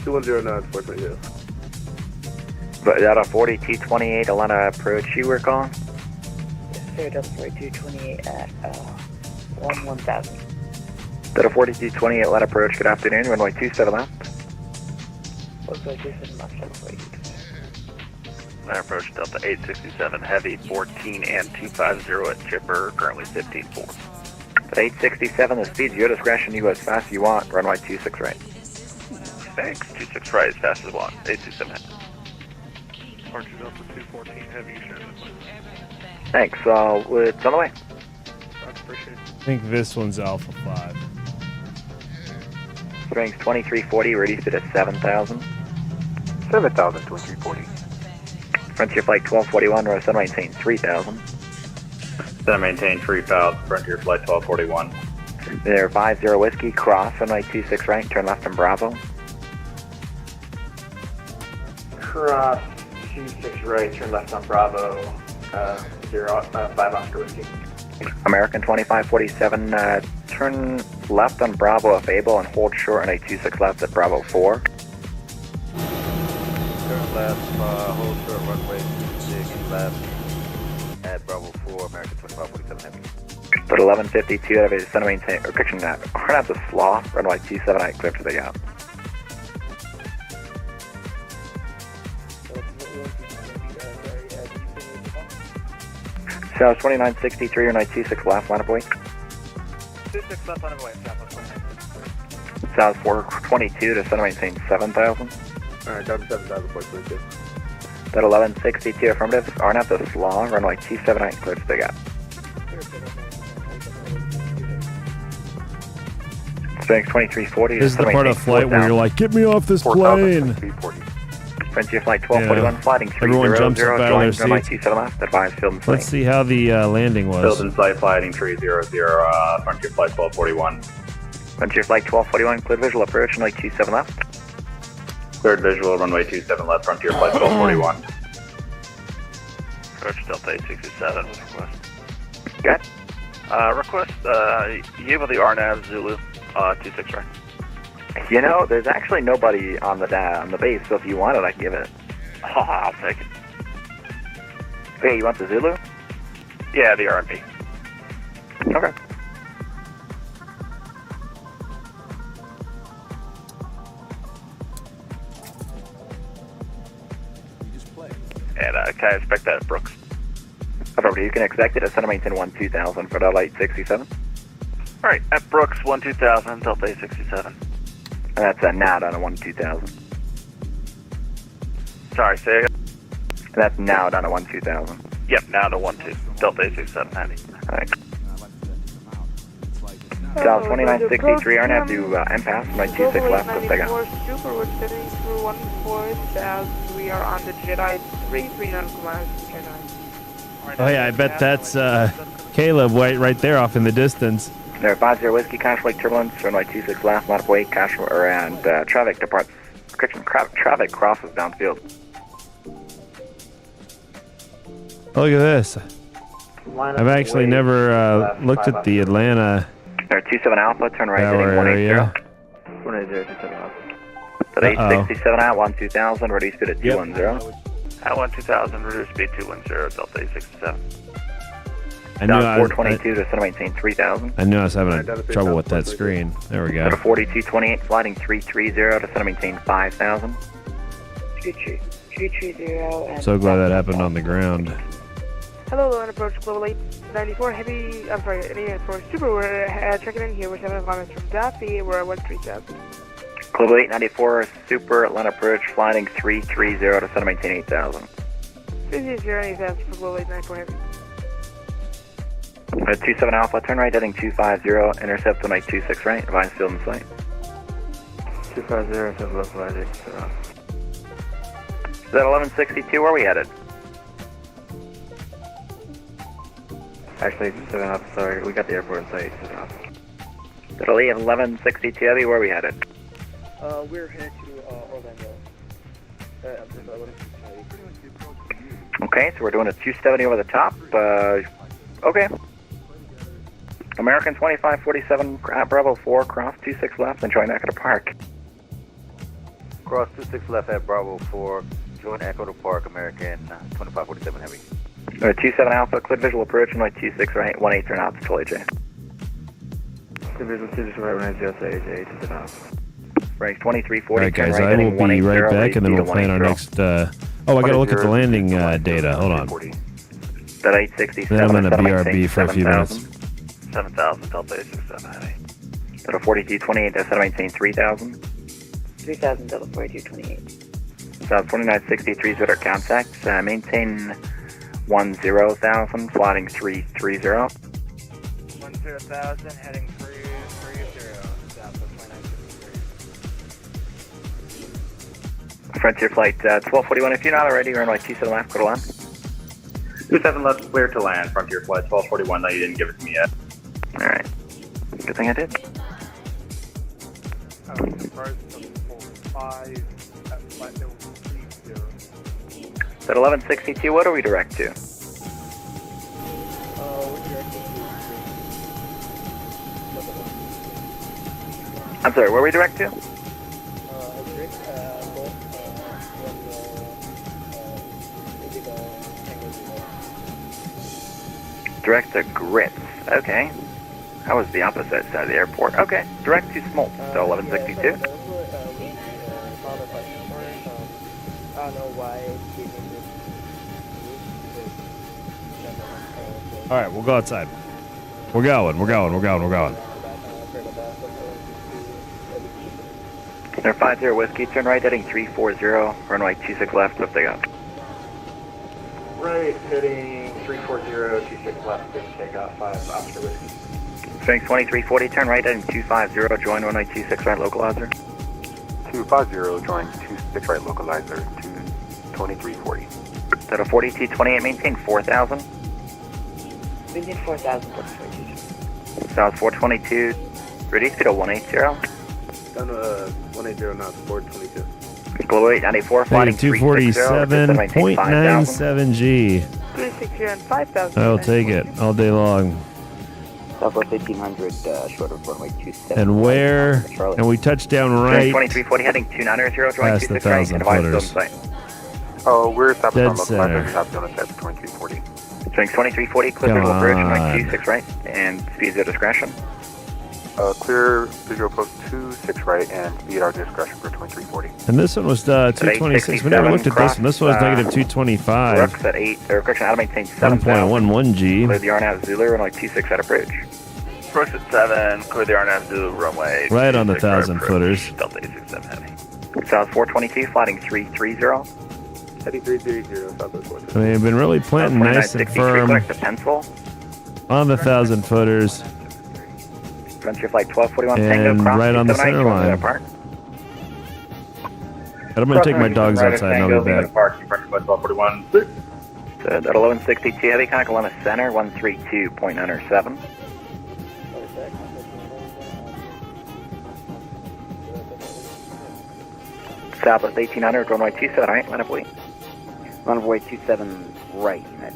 2109, 420, yeah. But Delta 4228, Atlanta approach, you were calling? Yes, sir, Delta 4228 at 1,000. Delta 4228, Atlanta approach, good afternoon, runway 27 left. Looks like this is much Delta 4228. Line approach Delta 867 Heavy, 14 and 250 at Chipper, currently 15.4. At 867, the speed's your discretion, you go as fast as you want, runway 26 right. Thanks, 26 right, as fast as one, 867 Heavy. Departure Delta 214 Heavy, Thanks, it's on the way. appreciate it. I think this one's Alpha 5. Springs 2340, reduced it at 7,000. 7,000, 2340. Frontier Flight 1241, row sun maintain 3,000. Center maintain 3,000, Frontier Flight 1241. There, 50 Whiskey, cross, runway 26 right, turn left on Bravo. Cross 26 right, turn left on Bravo, 5 Oscar Whiskey. American 2547, turn left on Bravo if able and hold short on a 26 left at Bravo 4. Turn left, hold short runway 26 left at Bravo 4, American 2547 Heavy. But 1152 out of a center maintain, or correction, run out the slaw, runway 278, clear to the gap. South 2963, runway 26 left, line up away. 26 left on the way, Southwest 29. South 422 to center maintain 7,000. Alright, down to 7,000, 422. That 1162 affirmative, Arnett the slaw, runway 278, clear to the gap. Springs 2340 This is the part of the flight where you're like, get me off this plane. Frontier Flight 1241, sliding 300, everyone jumps up out of join their runway seats. 27 left, advise field and Let's sight. see how the landing was. Field in sight, flighting 300, Frontier Flight 1241. Frontier Flight 1241, cleared visual approach, runway 27 left. Cleared visual, runway 27 left, Frontier Flight 1241. Approach Delta 867 with request. Got Request, you able the RNAV Zulu, 26 right? You know, there's actually nobody on the base, so if you want it, I can give it. Oh, I'll take it. Okay, you want the Zulu? Yeah, the RNP. Okay. And can I expect that at Brooks? Over, you can expect it at center maintain 12000 for Delta 867. Alright, at Brooks 12000, Delta 867. And that's a now down to 12000. Sorry, say again? And that's now down to 12000. Yep, now to 12, Delta 867, handy. Alright. Dial 2963, RNAV to MPAS, my 26 left, let's take out. Super, we're sitting through 14,000. We are on the Jedi 33 nautical miles from Jedi. Oh yeah, I bet that's Caleb right there off in the distance. There, 50 Whiskey, Cash Lake Turbulence, runway 26 left, line up weight, Cash, and traffic departs, traffic crosses downfield. Look at this. I've actually never looked at the Atlanta There, 27 Alpha, turn right, tower heading 180. area. 180, 27 Alpha. So 867 out, 12000, ready speed at 210. At 12000, reduce speed 210, Delta 867. I knew Down I 422 to center maintain 3000. I knew I was having trouble with that screen. There we go. To 4228, sliding 330 to center maintain 5000. 330 So glad that happened on the ground. Hello, low and approach Global 894 heavy, I'm sorry, any approach Super, we're checking in here, we're 7 kilometers from Daffy, we're at 13,000. Global 894, Super, Atlanta approach, flying 330 to center maintain 8000. 330 8,000 for Global 894 heavy. 27 Alpha, turn right, heading 250, intercept on 26 right, advise field in sight. 250, intercept localizer. Is that 1162, where are we headed? Actually, 7 Alpha, sorry, we got the airport in sight, 7 Alpha. Italy, 1162 heavy, where are we headed? We're headed to Orlando. Okay, so we're doing a 270 over the top. Okay. American 2547, Bravo 4, cross 26 left, and join Echo to Park. Cross 26 left at Bravo 4, join Echo to Park, American 2547 heavy. 27 Alpha, clear visual approach, and 26 right, 18 turn out to AJ. Clear visual 26 right, 10 AJ, to the Ranks 2340. All right, guys, I will be right back, and then we'll plan our next. Oh, I got to look at the landing data. Hold on. That 867. Then I'm going to BRB for a few minutes. 7,000, Delta 867, handy. That 4228, that's 3000. 3,000, Delta 4228. South 2963 is with our contacts. Maintain 10,000, sliding 330. 10,000, heading 330, south of 2963. Frontier Flight 1241, if you're not already, you're on like 27 left, go to land. 27 left, clear to land, Frontier Flight 1241, no, you didn't give it to me yet. Alright. Good thing I did. At 1162, what are we direct to? I'm sorry, where are we direct to? Direct to Grits. Okay. That was the opposite side of the airport. Okay. Direct to Smolt. So 1162. I don't know why All right, we'll go outside. We're going. They're 50 Whiskey, turn right, heading 340, runway 26 left, lift up. Right, heading 340, 26 left, good takeoff, 5 Oscar Whiskey. Swing 2340, turn right, heading 250, join runway 26 right, localizer. 250, join 26 right, localizer, 2340. Delta 4228, maintain 4000. Maintain 4,000, South 422, ready speed of 180. Down to 180 knots, 422. Global 894, flying 247.97 G. 360 and 5,000. I will take it all day long. Southwest 1800, short of runway 27. And where? And we touched down right 2340, heading 290, join past the 26 right, 1,000 and advise footers. stone site. Oh, we're stopped Dead on local center. South Zone at 2340. Swing 2340, clear Come visual approach, on. runway 26 right, and speed at discretion. Clear visual approach 26 right and speed our discretion for 2340. And this one was 226. We never looked at this one. This one was negative 225. Rooks at 8, correction, out of maintain 7,000. 1.11 G. Clear the RNAV Zulu, runway 26 at approach. Approach at 7, clear the RNAV Zulu runway. Right on the 26 right 1,000 approach, footers. Delta 867 heavy. South 422, flying 330. Heading 330, Southwest 1. I mean, we've been really planting nice and 2963, firm connect to pencil. on the 1,000 footers. Frontier flight 1241 And Tango, cross right on the 279, center join line. apart. And I'm going to take my dogs outside and I'll be back. Park, Frontier flight 1241. So at 1162, heavy contact Lima Center, 132.97. Southwest 1800, runway 27 right, line up wait. Runway 27 right, at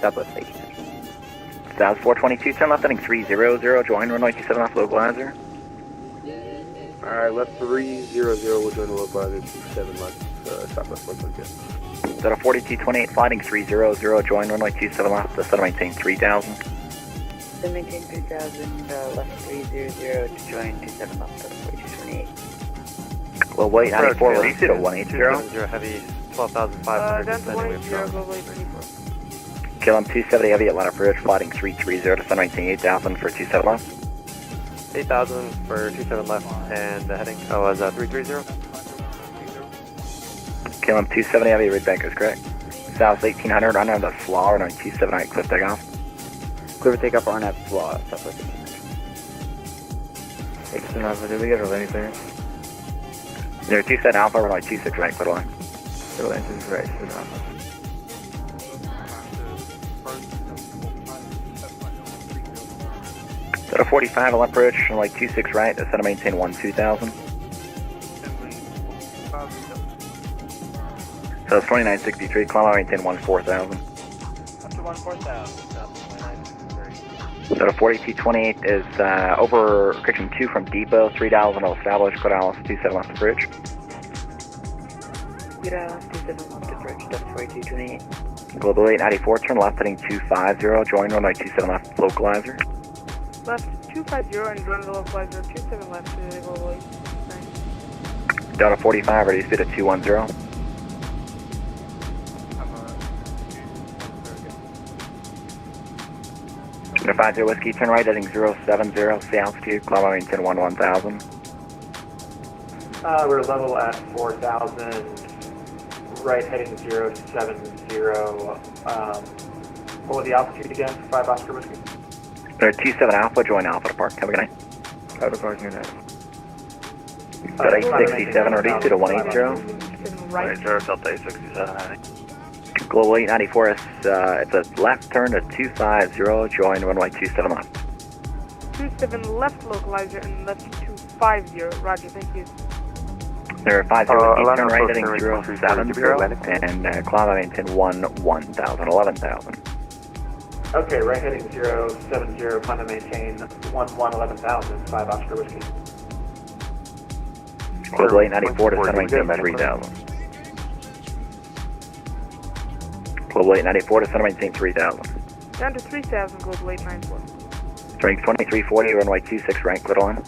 Southwest 1800. South 422, turn left heading 300, join runway 27 off localizer. Alright, left 300, we'll join the localizer 27 left, Southwest 122. Delta 4228, flying 300, join runway 27 left, set to maintain 3000. Then maintain 3,000, left 300 to join 27 left, 4228. Global 894, release it at 180. Heavy, 12,500. Down to 180, global 894. KLM 270 heavy Atlanta approach, flying 330 to sun maintain 8000 for 27 left. 8,000 for 27 left and heading, 330. KLM 270 heavy, red bank is correct. South 1800, on the flaw, runway 278, cliff takeoff. Clear for takeoff, RNAV flaw, Southwest 1800. Did we get a landing clearance? There, 27 Alpha, runway 26 right, clear line. Clear line 26 right, clear Alpha. Delta 45, I'll approach, runway 26 right, set to maintain 2000. So it's 2963, climb out, maintain 4000. Up to 14,000. So the 4228 is over correction 2 from depot, 3000 will establish, KATL 27 left approach. KATL 27 left approach, Delta 4228. Global 894, turn left heading 250, join runway 27 left localizer. Left 250 and join the localizer 27 left to the global 8. Delta 45, ready speed at 210. Delta 50 Whiskey, turn right heading 070, see altitude, climb out, maintain 1000. We're level at 4,000, right heading 070. What was the altitude again? 5 Oscar Whiskey? There 27 Alpha, join Alpha to park. Have a good night. Alpha park, good night. Delta 867, ready speed at 180. Right. Delta 867 heavy. Global 894 is it's a left turn to 250, join runway 27 left. 27 left localizer and left 250. Roger, thank you. There are 50 turn right heading 070 and climb out maintain 11,000. Okay, right heading 070, climb to maintain 11,000, 5 Oscar Whiskey. Global 894 to sun maintain 3000. Global 894 to sun maintain 3000. Down to 3,000, global 894. Strength 2340, runway 26 right, clear line.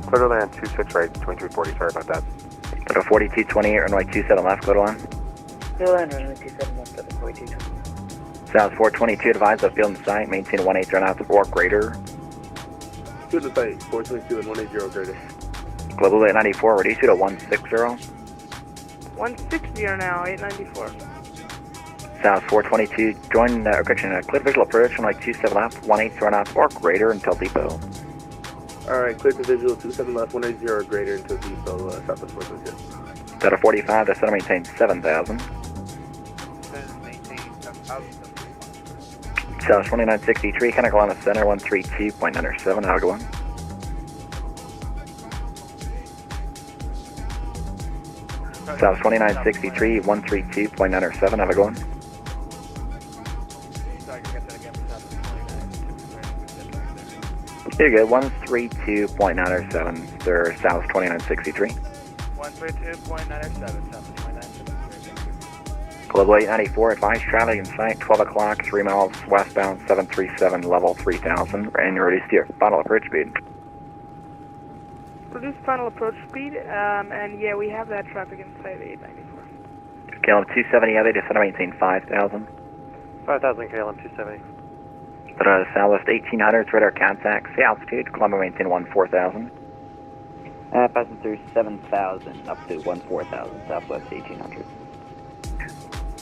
Clear land 26 right, 2340, sorry about that. Delta 4228, runway 27 left, clear line. Clear land, runway 27 left, Delta 4228. South 422, advise of field and site, maintain 18 runouts or greater. Field and site, 422 and 180 greater. Global 894, ready to 160. 160 now, 894. South 422, join, correction, clear visual approach, runway 27 left, 18 runouts or greater until depot. Alright, clear to visual, 27 left, 180 or greater until depot, Southwest 422. Delta 45, the center maintain 7000. South 2963, kind of go on the center, 132.97, how go on? South 2963, 132.97, have a go on? You're good, 132.97, sir, South 2963. 132.97, South 2963. Global 894, advice traffic in sight, 12 o'clock, 3 miles westbound, 737, level 3000, and you're ready to steer. Final approach speed. Reduce final approach speed, and yeah, we have that traffic inside 894. KLM 270 heavy, descend to maintain 5,000. 5,000 KLM 270. Southwest 1800, radar contact, see altitude, Colombo maintain 14,000. Passing through 7,000 up to 14,000, Southwest 1800.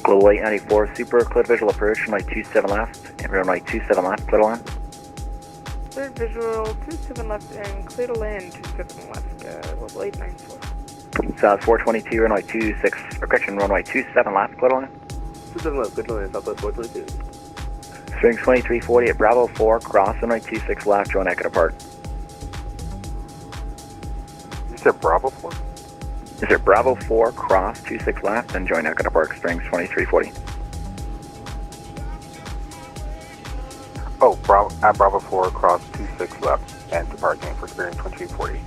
Global 894, super, clear visual approach, runway 27 left, and runway 27 left, clear to land. Clear visual 27 left and clear to land 27 left, level 894. South 422, runway 26, correction, runway 27 left, clear to land. 27 left, clear to land, Southwest 422. Strings 2340 at Bravo 4, cross runway 26 left, join Echo depart. You said Bravo 4? Is it Bravo 4, cross 26 left, and join Echo depart, strings 2340. Oh, Bravo 4, cross 26 left, and departing for Experience 2340.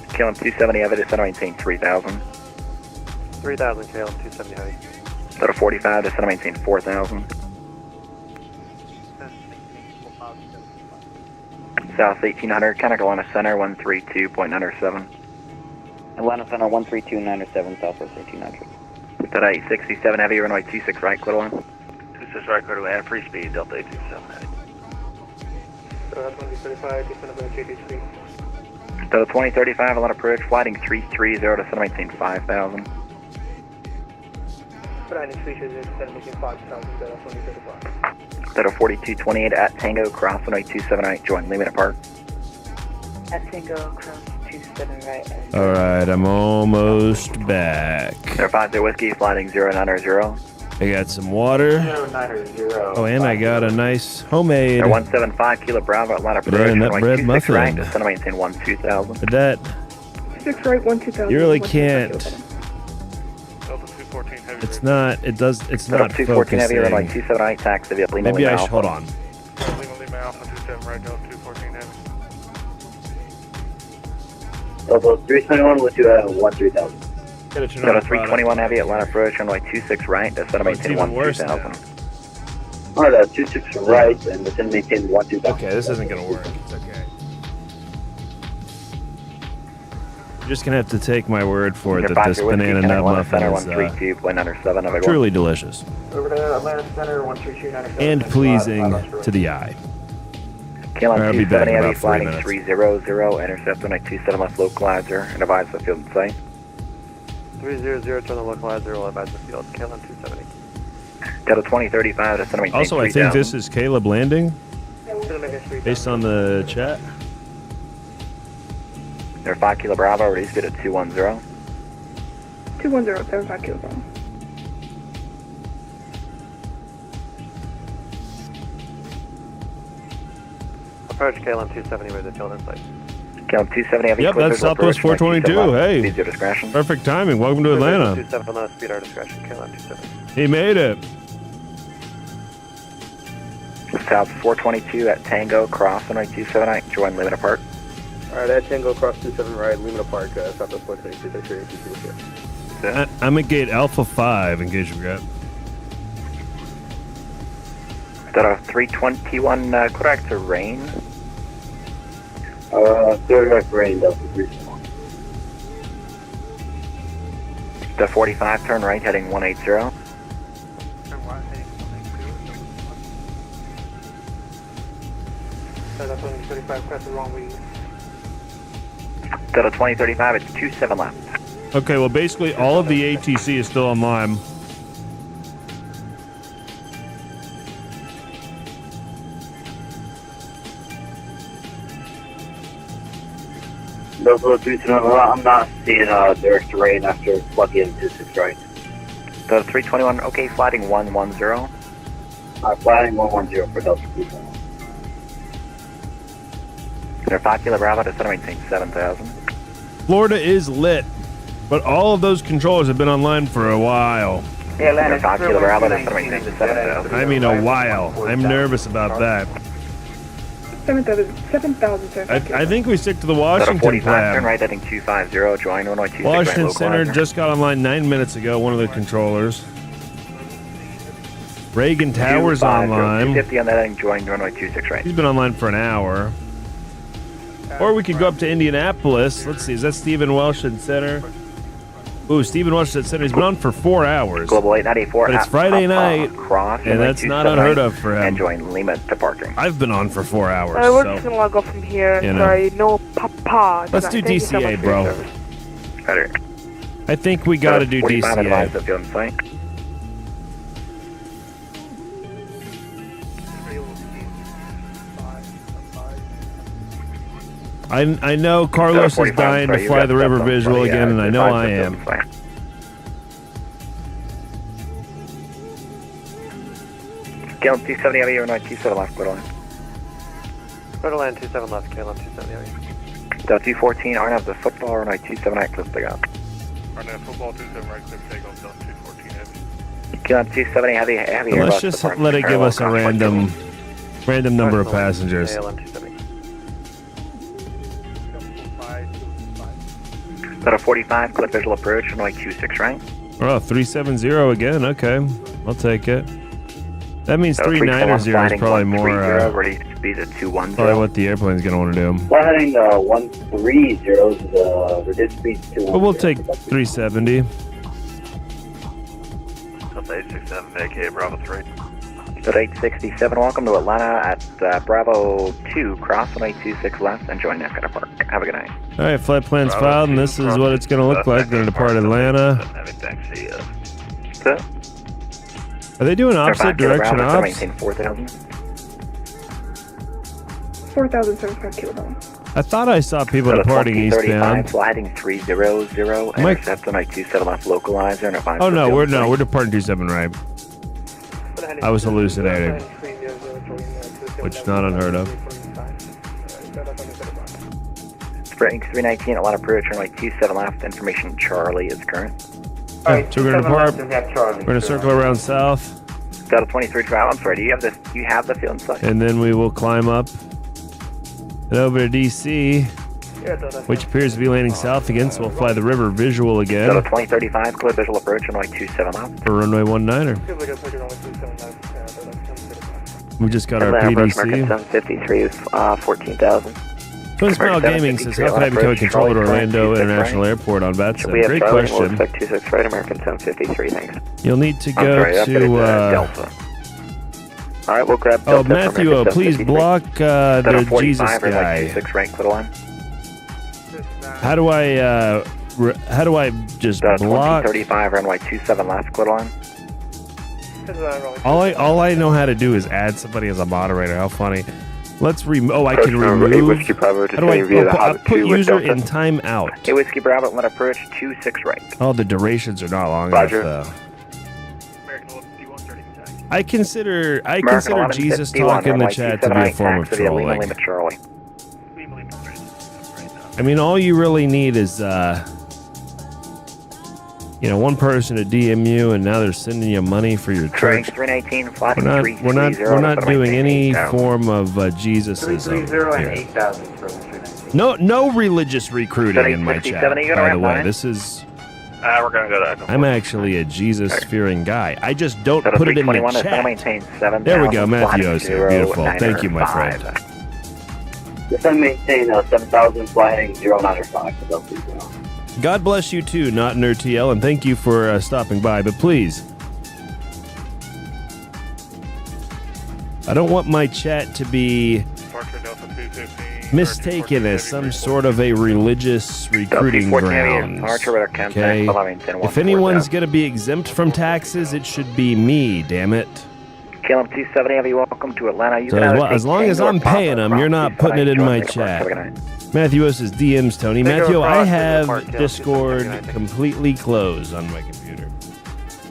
KLM 270 heavy, descend to maintain 3,000. 3,000 KLM 270 heavy. Go to 45, descend to maintain 4,000. South 1800, kind of go on a center, 132.97. Atlanta Center 13297, Southwest 1800. That 867 heavy, runway 26 right, clear to land. 26 right, clear to land, free speed, Delta 827 heavy. That's 135, descend about JD3. Delta 2035, Atlanta approach, flighting 330, descend to maintain 5,000. Flighting 330, descend maintain 5,000, Delta 2035. Delta 4228 at Tango, cross runway 27 right, join Lehman apart. At Tango, cross 27 right. All right, I'm almost back. Air 50 Whiskey, flighting 090. I got some water. 090. Oh, and I got a nice homemade. Air 175 Kilo Bravo, Atlanta approach, Banana runway bread 26 right, muffin. descend to maintain 12,000. But that, 6 right, 12000. you really can't. Delta 214 heavy. It's not. It does. It's Delta not 214 heavy, runway focusing. 278, taxi via Lima. Maybe I Lima should hold Alpha. on. Lima Alpha 27 right, Delta 214 heavy. Delta 321 with you at 13,000. Gotta turn Delta on the 321 heavy, Atlanta approach, runway 26 right, descend to Oh, it's maintain even worse 12,000. Alright, 26 right, and descend maintain 12,000. Okay, this isn't gonna work. It's okay. You're just gonna have to take my word for it that this banana nut muffin is 132.97 of a truly delicious Over to Atlanta Center 13297. and pleasing to the eye. KLM I'll be back 270 in heavy, about 3 flying minutes. 300, intercept on 27 left localizer, and advise the field in sight. 300, turn the localizer, will advise the field, KLM 270. Delta 2035, descend to maintain Also, I 3,000. think this is Caleb landing, based on the chat. They're 5 Kilo Bravo, ready to speed at 210. 21075 kilogram. Approach KLM 270 with the field in sight. KLM 270 heavy, Yep, clear that's visual Southwest approach, 422. Hey, speed your discretion. perfect timing. Welcome to Atlanta. 27 left, speed our discretion, KLM 270. He made it. South 422 at Tango, cross runway 279, join Lehman apart. Alright, at Tango, cross 27 right, Lehman Park, Southwest 422, thanks for your ATC. I'm at gate Alpha 5, in case you forgot. Delta 321, correct to rain. Third right rain, Delta 321. The 45, turn right, heading 180. That's 135, press the wrong way. Delta 2035, it's 27 left. Okay, well, basically, all of the ATC is still online. Delta 321, I'm not seeing direct rain after plugging in 26 right. Delta 321, okay, flighting 110. Flying 110 for Delta 27. Center 5 Kilo Bravo to center maintain 7,000. Florida is lit, but all of those controllers have been online for a while. Yeah, Center 5 Kilo Bravo to center maintain 7,000. I mean a while. I'm nervous about that. 7,000, sir. I think we stick to the Center Washington 45, turn plan. right heading 250, join Illinois 26 Washington right Center localizer. just got online 9 minutes ago, one of the controllers. Reagan Tower's 25, online. 250 on that heading, join Illinois 26 right. He's been online for an hour. Or we could go up to Indianapolis. Let's see, is that Stephen Welsh at center? Ooh, Stephen Welsh at center. He's been on for 4 hours. Global 894. But it's Friday night, Cross, and that's not unheard of for him. And join Lima to parking. I've been on for 4 hours. We're so. just gonna log off from here. You know. Sorry, no papa. Let's do Thank you so DCA, much for your bro. service. Better. I think we got to do 45 advised DCA. if you're on site. I know Carlos is 45, dying to sorry, you fly got the river stepped on visual 20, again, and I know advised I if you're am. on site. Galen 270 out of Illinois 27 left, clear line. Clear land 27 left, Galen 270. Delta 214, Arnav the football, Illinois 27 right, clip the up. Arnav football 27 right, clip take off, Delta 214 heavy. Galen 270 heavy Let's just let it give us a random number of passengers. Galen 270. Delta 45, clip visual approach, Illinois 26 right. Oh, 370 again. Okay, I'll take it. That means Delta 390 is probably more. 130, ready to speed at 210. Probably what the airplane's gonna want to do. Fly heading 130 is reduced speed to But we'll take 370. Delta 867, vacate Bravo 3. Delta 867, welcome to Atlanta at Bravo 2, cross 126 left, and join NAFTA Park. Have a good night. All right, flight plan's Bravo filed, and 2, this is what it's gonna look like. Gonna depart Atlanta. Heavy taxi, Are they doing opposite direction ops? Maintain 4,000. 4,075 kilometers. I thought I saw people Delta departing 2035, eastbound. fly heading 300, Mike- intercept on 27 left localizer, and a 5 Oh no, we're departing 27 right. I was hallucinating, which is not unheard of. Spring 319, Atlanta approach, runway 27 left, information Charlie is current. Yeah, so we're gonna depart. We're gonna circle around south, Delta 2312, I'm sorry, do you have the field in sight? and then we will climb up and over to DC, which appears to be landing south again. So we'll fly the river visual Delta again 2035, clear visual approach, runway 27 left. for runway 19er. We just got our Atlanta approach, PDC. American 753, 14,000. Twin Smile Gaming says, how can I become a controller at Orlando International Airport on VATSIM? We have Great Charlie, we'll question. expect 26 right, American 753, thanks. You'll need to I'm go sorry, that's to. Delta. Alright, we'll grab Oh, Delta. Matthew, from American please 753. block Delta the 45, Jesus runway guy. 26 right, clear line. How do I just Delta block? 2035, runway 27 left, clear line. All I know how to do is add somebody as a moderator. How funny. Let's I Approach can number 8 remove. Whiskey Bravo, How do I put user in timeout? 8 Whiskey Bravo, let approach 26 right. Oh, the durations are not long Roger. enough, though. I consider American 11, Jesus 51, talk in the runway chat to be 27 a right, form of taxi to Lima, trolling. Lima, Charlie. I mean, all you really need is, one person to DM you, and now they're sending you money for your Train church. 319, flight We're not 330. doing any form of Jesusism 330 and here. 8,000 for 319. No religious recruiting in my chat. 67, you gonna By the ramp way, line? this is. We're gonna go to I'm actually a Jesus-fearing guy. I just don't Delta put it in the 321 is chat. maintain 7,000. There we go, Matthew flight Oster. Beautiful. Thank you, my 095. friend. Descend maintain 7,000, fly heading 095 for Delta 0. God bless you too, not Nerd TL, and thank you for stopping by. But please, I don't want my chat to be Departure Delta 215. mistaken as some sort of a religious recruiting ground. Okay? If anyone's going to be exempt from taxes, it should be me, damn it. KLM 270, have you welcome to Atlanta. You So as long as I'm paying them, you're not putting it in my chat. Matthew says DMs, Tony. They go Matthew, I across the have park, yeah, Discord just like completely closed on my computer.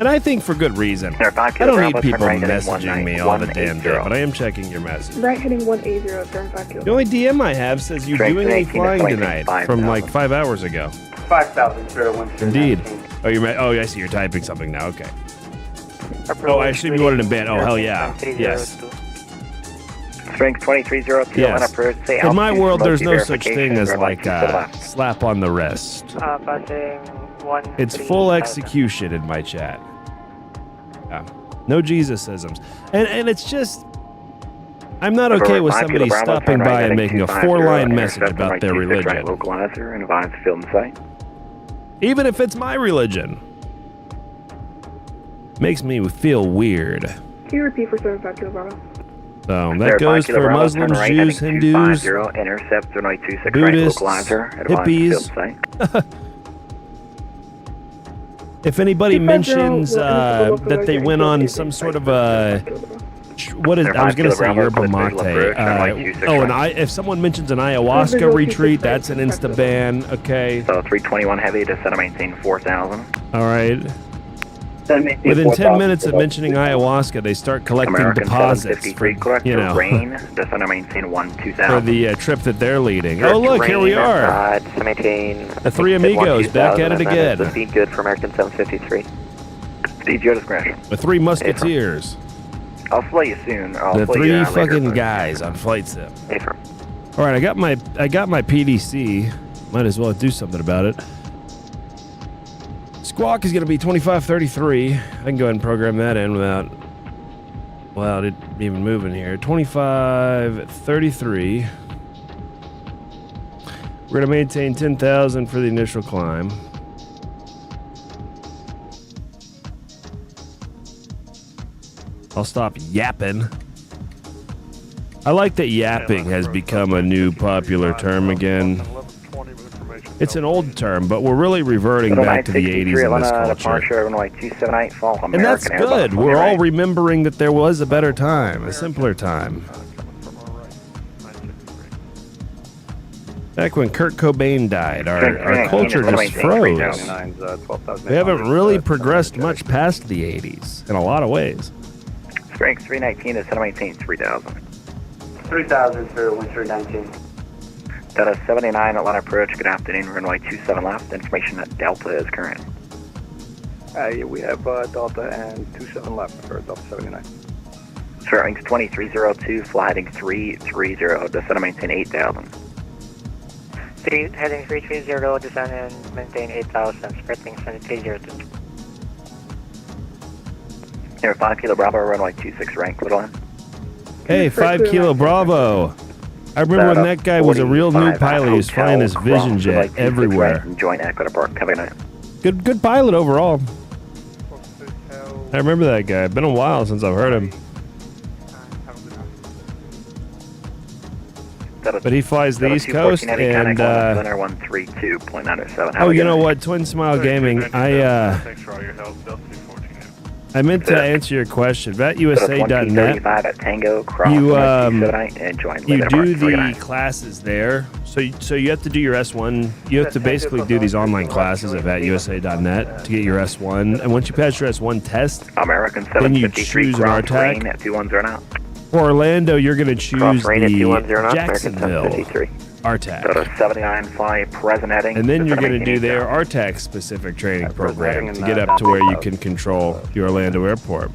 And I think for good reason. I don't need people messaging me all the damn day, but I am checking your message. Right heading 180, turn 5 kilo. The only DM I have says you're doing any flying tonight from like 5 hours ago. 5,000. Indeed. Oh, I see you're typing something now. Okay. Oh, I assume you wanted in band. Oh, hell yeah. Yes. Strength 2302. Yes. In my world, there's no such thing as like a slap on the wrist. Passing 1. It's full execution in my chat. Yeah. No Jesus-isms. And it's just, I'm not okay with somebody stopping by and making a 4-line message about their religion. Localizer and advise field in sight. Even if it's my religion. Makes me feel weird. Can you repeat for 75 Kilo Bravo? So that goes for Muslims, Jews, Hindus, intercept Buddhists, hippies. If anybody mentions that they went on some sort of a, what is? I was going to say yerba mate. If someone mentions an ayahuasca retreat, that's an insta ban. Okay. So 321 heavy to center maintain 4,000. All right. Within 10 minutes of mentioning ayahuasca, they start collecting deposits for, rain, to center maintain 2000. For the trip that they're leading. Oh, look, here we are. The three amigos back at it again. The speed good for American 753. Speed your discretion. The three musketeers. I'll flight you soon. The three fucking guys on flight sim. All right, I got my PDC. Might as well do something about it. Squawk is going to be 2533. I can go ahead and program that in without it even moving here. 2533. We're going to maintain 10,000 for the initial climb. I'll stop yapping. I like that yapping has become a new popular term again. It's an old term, but we're really reverting back to the 80s in this culture. And that's good. We're all remembering that there was a better time, a simpler time. Back when Kurt Cobain died, our culture just froze. We haven't really progressed much past the 80s in a lot of ways. Strength 319 to center maintain 3,000. 3,000 for Winter 19. Delta 79 Atlanta approach. Good afternoon. Runway 27 left. Information that Delta is current. We have Delta and 27 left for Delta 79. Starting 2302, fly heading 330. Descend and maintain 8,000. Heading 330, descend and maintain 8,000. Spreading 2302. Here, 5 Kilo Bravo, runway 26 rank, little end. Hey, 5 Kilo Bravo. I remember when that guy was a real new pilot. He was flying his Vision jet everywhere. Joint Echo to Park. Have a night. Good pilot overall. I remember that guy. Been a while since I've heard him. But he flies the East Coast and oh, you know what? Twin Smile Gaming. I meant to answer your question. VATUSA.net. You do the classes there. So you have to do your S1. You have to basically do these online classes at VATUSA.net to get your S1. And once you pass your S1 test, then you choose an RTAC. For Orlando, you're going to choose the Jacksonville RTAC. 79 fly present heading. And then you're going to do their RTAC-specific training program to get up to where you can control the Orlando airport.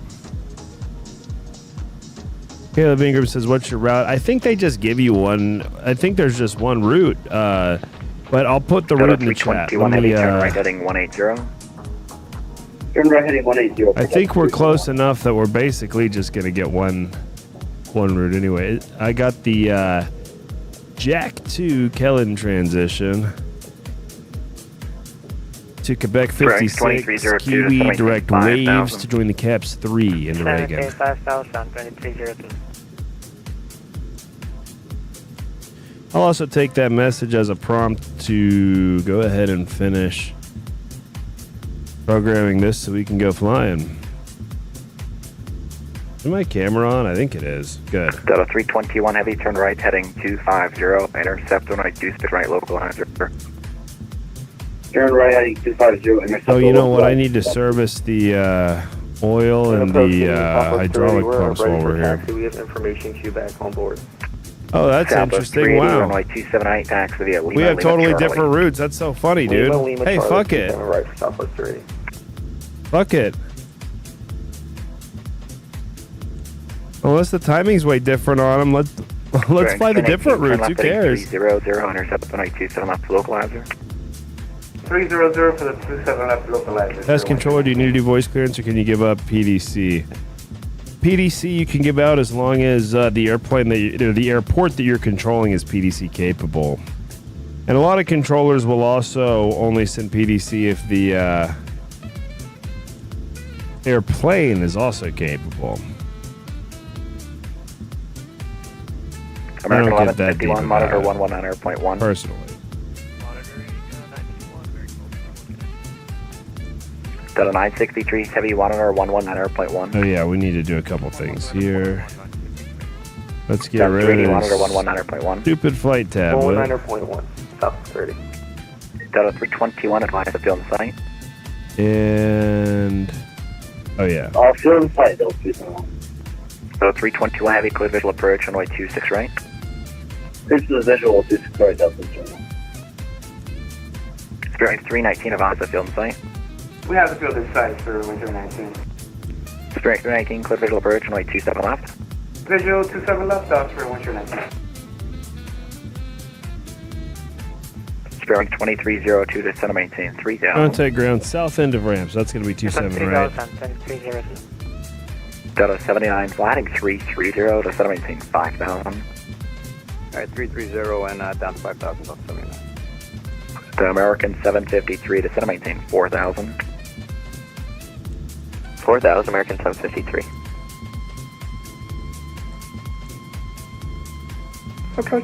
Caleb Ingram says, what's your route? I think they just give you one. I think there's just one route. But I'll put the route in the chat. Let me, right heading 180. Turn right heading 180. I think we're close enough that we're basically just going to get one route anyway. I got the Jack 2 Kellen transition to Quebec 56, Kiwi direct waves to join the Caps 3 into Reagan. 5,000, I'll also take that message as a prompt to go ahead and finish programming this so we can go flying. Is my camera on? I think it is. Good. Delta 321 heavy, turn right heading 250. Intercept on right, do speed right localizer. Turn right heading 250, intercept. Oh, you know what? I need to service the oil and the hydraulic pumps while we're here. We have information queue back on board. Oh, that's interesting. Wow. Runway 278, taxi via Lima, We have Lima, totally Charlie. different routes. That's so funny, dude. Hey, fuck it. Right for Southwest 3. Fuck it. Unless the timing's way different on them, let's fly the different routes. Who cares? 300, intercept 127 left localizer. 300 for the 27 left localizer. Test controller, do you need to do voice clearance or can you give up PDC? PDC you can give out as long as the airplane the airport that you're controlling is PDC capable. And a lot of controllers will also only send PDC if the airplane is also capable. American I don't get that 1151, deep monitor about it, 119.1. personally. Delta 963, heavy monitor 119.1. Oh yeah, we need to do a couple things here. Let's get Delta rid 380, of monitor this 119.1. stupid flight tablet. 119.1, South 30. Delta 321, advise the field in sight. And oh yeah. Field in sight, Delta 321. Delta 321, heavy clear visual approach, runway 26 right. Here's the visual 26 right, Delta 321. Spirit 319, advise the field in sight. We have the field in sight for winter 19. Spirit 319, clear visual approach, runway 27 left. Visual 27 left, off for winter 19. Spirit 2302 to center maintain 3000. Contact ground south end of ramps. That's going to be 27, right? Delta 79, flatting 330 to center maintain 5000. Alright, 330 and down to 5,000, Delta 79. The American 753 to center maintain 4000. 4000, American 753.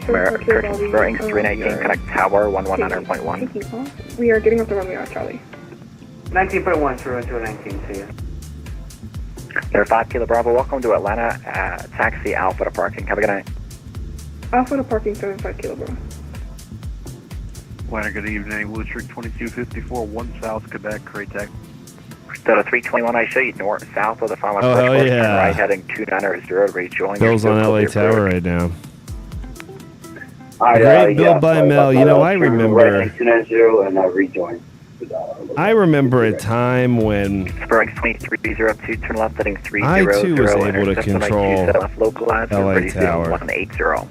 American Springs 319, connect tower 119.1. We are getting off the runway, Charlie. 19.1 through into 19 to you. Air 5 Kilo Bravo, welcome to Atlanta, taxi Alpha to parking. Have a good night. Alpha to parking, 75 Kilo Bravo. Atlanta, good evening. Woodstreet 2254, 1 South, Quebec, Crate Tech. Delta 321, I show you north, south of the final Oh, hell approach, yeah. turn right heading 290, rejoin. Bill's on LA Tower right now. Alright, Great Bill by Mel. You know, I remember. 290 and rejoin. I remember a time when Springs 2302, turn left heading 300. I too was able to control left localizer, LA Tower. 180.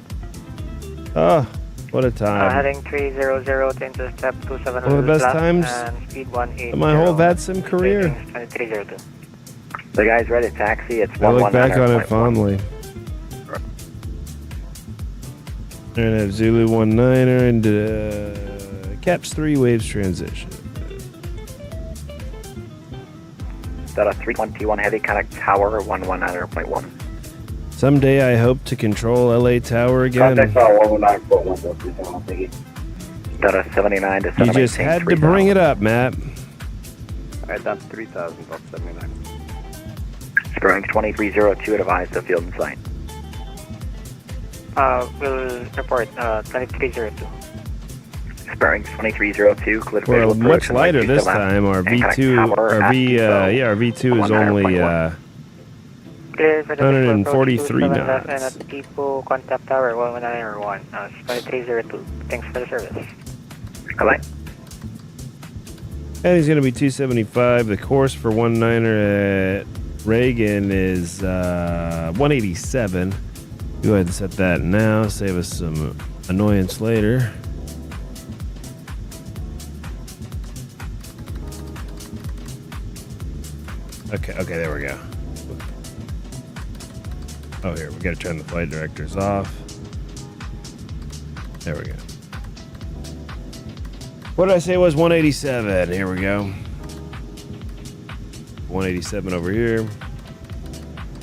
Oh, what a time. Heading 300 to intercept 27 One of the best left times and speed 180. of my whole VATSIM career. 2302. The guy's ready to taxi, it's I look back on it 119.1. fondly. And have Zulu 19er and Caps 3 waves transition. Delta 321 heavy connect tower 119.1. Someday I hope to control LA Tower again. Contact tower 119.1, Delta 321, thank you. Delta 79 to You just had to bring it up, Matt. Alright, down to 3,000, Delta 79. Springs 2302, advise the field in sight. We'll report 2302. Springs 2302, clear We're visual approach, much lighter runway this 27 left, time. Our and connect V2, tower our at V, depot, our V2 is only 143 And knots. at the depot, contact tower 11901. 2302. Thanks for the service. Hello? And he's going to be 275. The course for 19er at Reagan is 187. Go ahead and set that now. Save us some annoyance later. Okay, there we go. Oh, here, we got to turn the flight directors off. There we go. What did I say was 187? Here we go. 187 over here.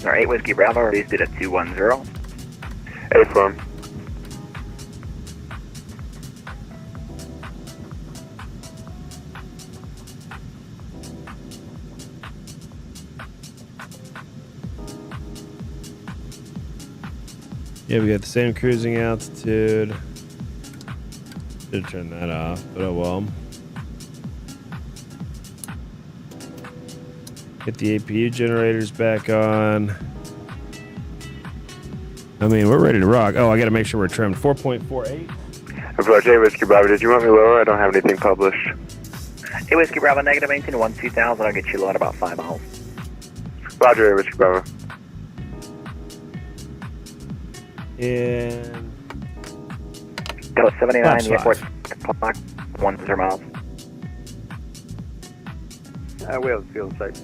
Our 8 Whiskey Bravo, reduced it at 210. Affirm. Yeah, we got the same cruising altitude. Should turn that off, but oh well. Get the APU generators back on. I mean, we're ready to rock. Oh, I got to make sure we're trimmed. 4.48. Approach A Whiskey Bravo, did you want me lower? I don't have anything published. Hey, Whiskey Bravo, negative 18 2000. I'll get you low at about 5 miles. Roger, A Whiskey Bravo. And Go 79, Flaps the airport five. clock, 10 miles. We have a field site.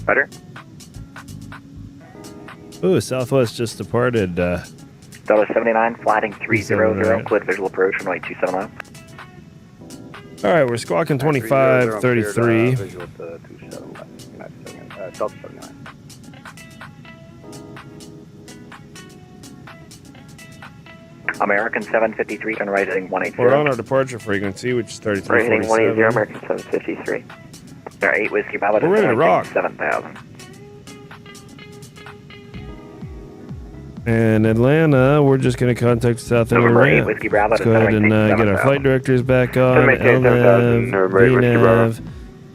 Better? ooh, Southwest just departed. Delta 79, flatting 300, right. cleared visual approach, runway 27 left. All right, we're squawking 2533. Visual to 27 left. Delta 79. American 753, turn right heading 180. We're on our departure frequency, which is Right heading 180, 3347. American 753. There are 8 Whiskey Bravo. We're ready to rock. 7,000. And Atlanta, we're just going to contact South End November 8, ramp. Whiskey Bravo. Let's go ahead and get our flight directors back on. Maintain 7,000, November 8, Whiskey Bravo. VNAV.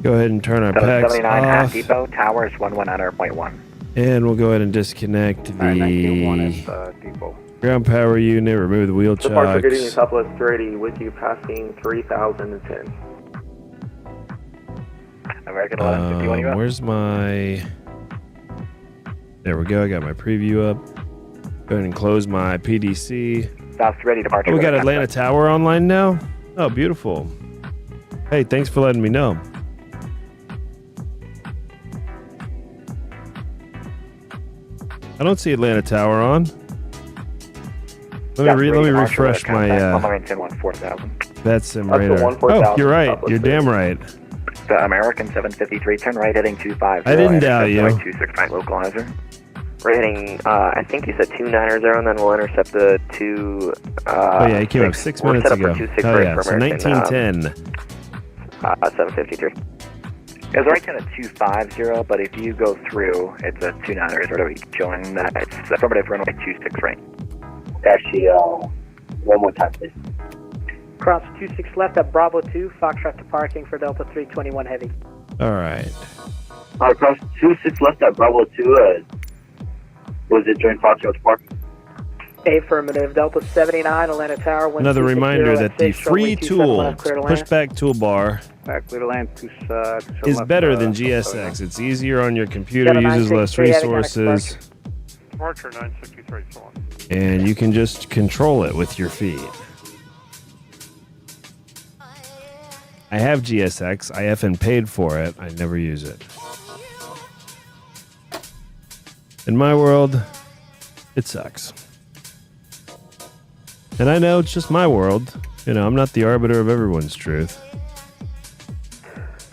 Go ahead and turn our Delta packs 79, half off. depot, towers 119.1. And we'll go ahead and disconnect the ground power unit, remove the wheel Departure getting chocks. Southwest 380 with you passing 3010. American 1151, you up? Where's my... There we go, I got my preview up. Go ahead and close my PDC. South ready departure. Oh, we got Atlanta Tower online now? Oh, beautiful. Hey, thanks for letting me know. I don't see Atlanta Tower on. Let me refresh my VATSIM radar. Oh, you're right. You're damn right. The American 753, turn right heading 250. I didn't doubt you. 269 localizer. We're hitting, I think you said 290, and then we'll intercept the 2. Oh, yeah, he came up 6 minutes ago. Oh, yeah, so 1910. 753. It's right down at 250, but if you go through, it's a 290 or whatever you're showing that. It's affirmative runway 26 right. Actually, one more time, please. Cross 26 left at Bravo 2, Foxtrot to parking for Delta 321 Heavy. All right. Cross 26 left at Bravo 2, was it joint Foxtrot to parking? Affirmative, Delta 79, Atlanta Tower. Another reminder that the free tool, pushback toolbar, is better than GSX. It's easier on your computer, uses less resources, Departure 963, so on. and you can just control it with your feet. I have GSX. I effing paid for it. I never use it. In my world, it sucks. And I know it's just my world. You know, I'm not the arbiter of everyone's truth.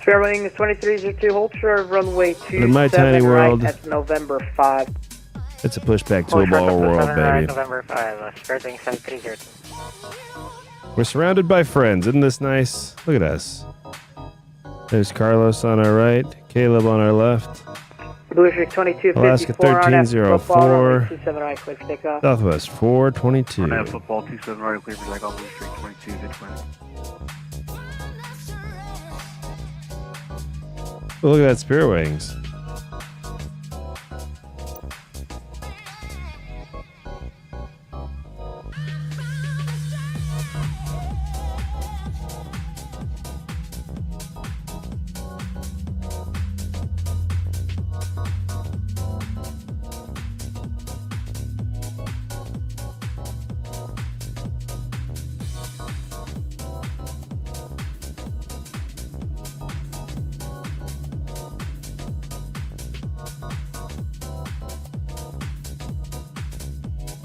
Traveling 2302, hold short runway 27 in my tiny world, right at November 5. It's a pushback toolbar world, baby. November 5, skirting 730. We're surrounded by friends. Isn't this nice? Look at us. There's Carlos on our right, Caleb on our left. Blue Streak 2254, Alaska 1304, 27 right, clear for takeoff. Southwest 422. Football 27 right, clear for takeoff, Blue Streak 22, Ditchman. Oh, look at that Spirit Wings.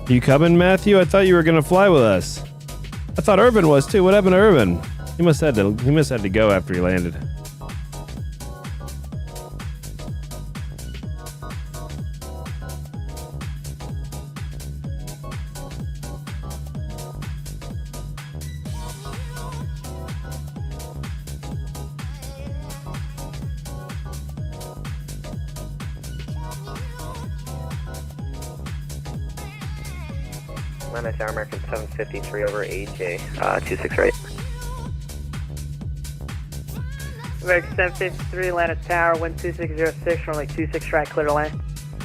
You coming, Matthew? I thought you were gonna fly with us. I thought Urban was too. What happened to Urban? He must have to go after he landed. Atlanta Tower, American 753 over AJ, 26 right. American 753, Atlanta Tower, wind 2606, runway 26 right, clear to land.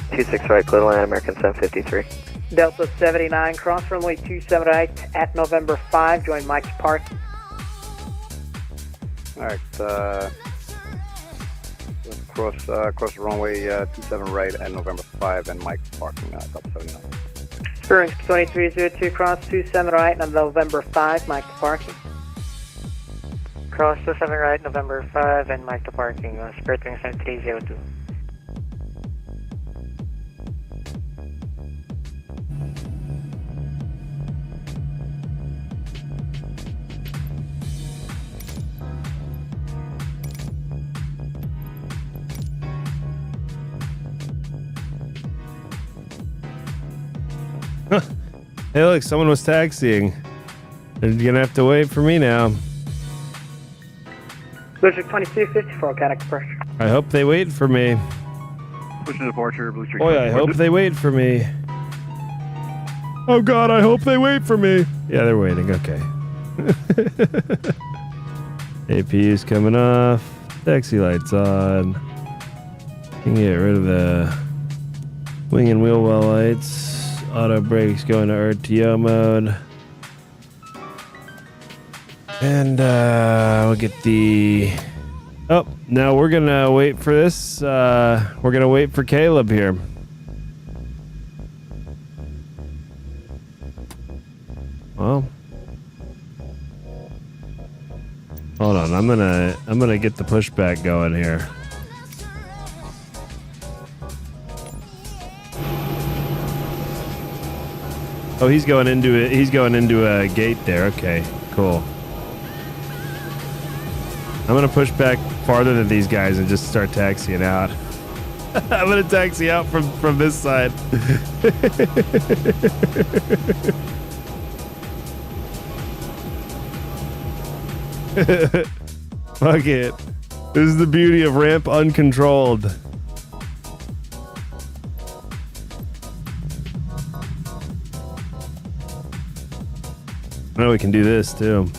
26 right, clear to land, American 753. Delta 79, cross runway 27 right at November 5, join Mike's Park. Alright, cross runway 27 right at November 5 and Mike's parking, Delta 79. Spirit 2302, cross 27 right on November 5, Mike's Parking. Cross 27 right, November 5, and Mike to parking. Spirit 7302. Hey, look, someone was taxiing. They're gonna have to wait for me now. Blue Streak 2254, Cadillac Express. I hope they wait for me. Push to departure, Blue Streak. Boy, I hope they wait for me. Oh God, I hope they wait for me. Yeah, they're waiting. Okay. APU's coming off. Taxi lights on. Can get rid of the wing and wheel well lights. Auto brakes going to RTO mode. And we'll get the... Oh, now we're going to wait for this. We're going to wait for Caleb here. Well. Hold on, I'm gonna get the pushback going here. Oh, he's going into it. He's going into a gate there. Okay, cool. I'm gonna push back farther than these guys and just start taxiing out. I'm gonna taxi out from this side. Fuck it. This is the beauty of ramp uncontrolled. I know we can do this too.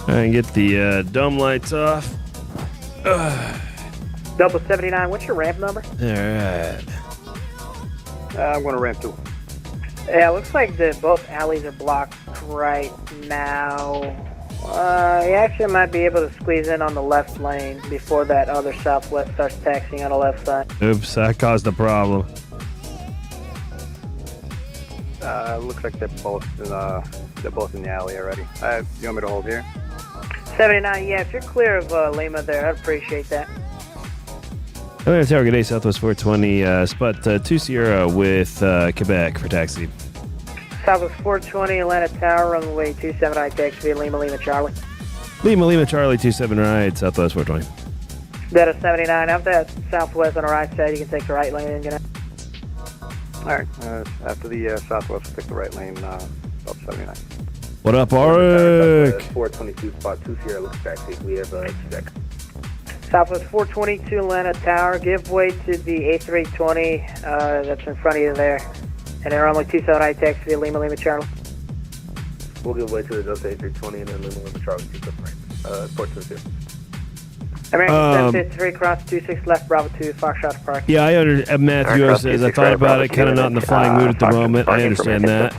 And get the dome lights off. Delta 79, what's your ramp number? Alright. I'm going to ramp 2. Yeah, it looks like both alleys are blocked right now. You actually might be able to squeeze in on the left lane before that other Southwest starts taxiing on the left side. Oops, that caused a problem. Looks like they're both in the alley already. You want me to hold here? 79, yeah, if you're clear of Lima there, I'd appreciate that. Atlanta Tower, good day, Southwest 420, spot 2-0 with Quebec for taxi. Southwest 420, Atlanta Tower, runway 27 right, taxi via Lima Charlie. Lima Charlie 27 right, Southwest 420. Delta 79, after that Southwest on the right side, you can take the right lane and get out. Alright, after the Southwest, we'll take the right lane, Delta 79. What up, Arik? 422, spot 20, looks taxi. We have check. Southwest 422, Atlanta Tower, give way to the A320 that's in front of you there. And then runway 27 right, taxi via Lima Charlie. We'll give way to the Delta A320 and then Lima Charlie 27 right. 422. American 753, cross 26 left, Bravo 2, Foxtrot Park. Yeah, Matthew says, I thought about it, kind of not in the flying mood at the moment. I understand that.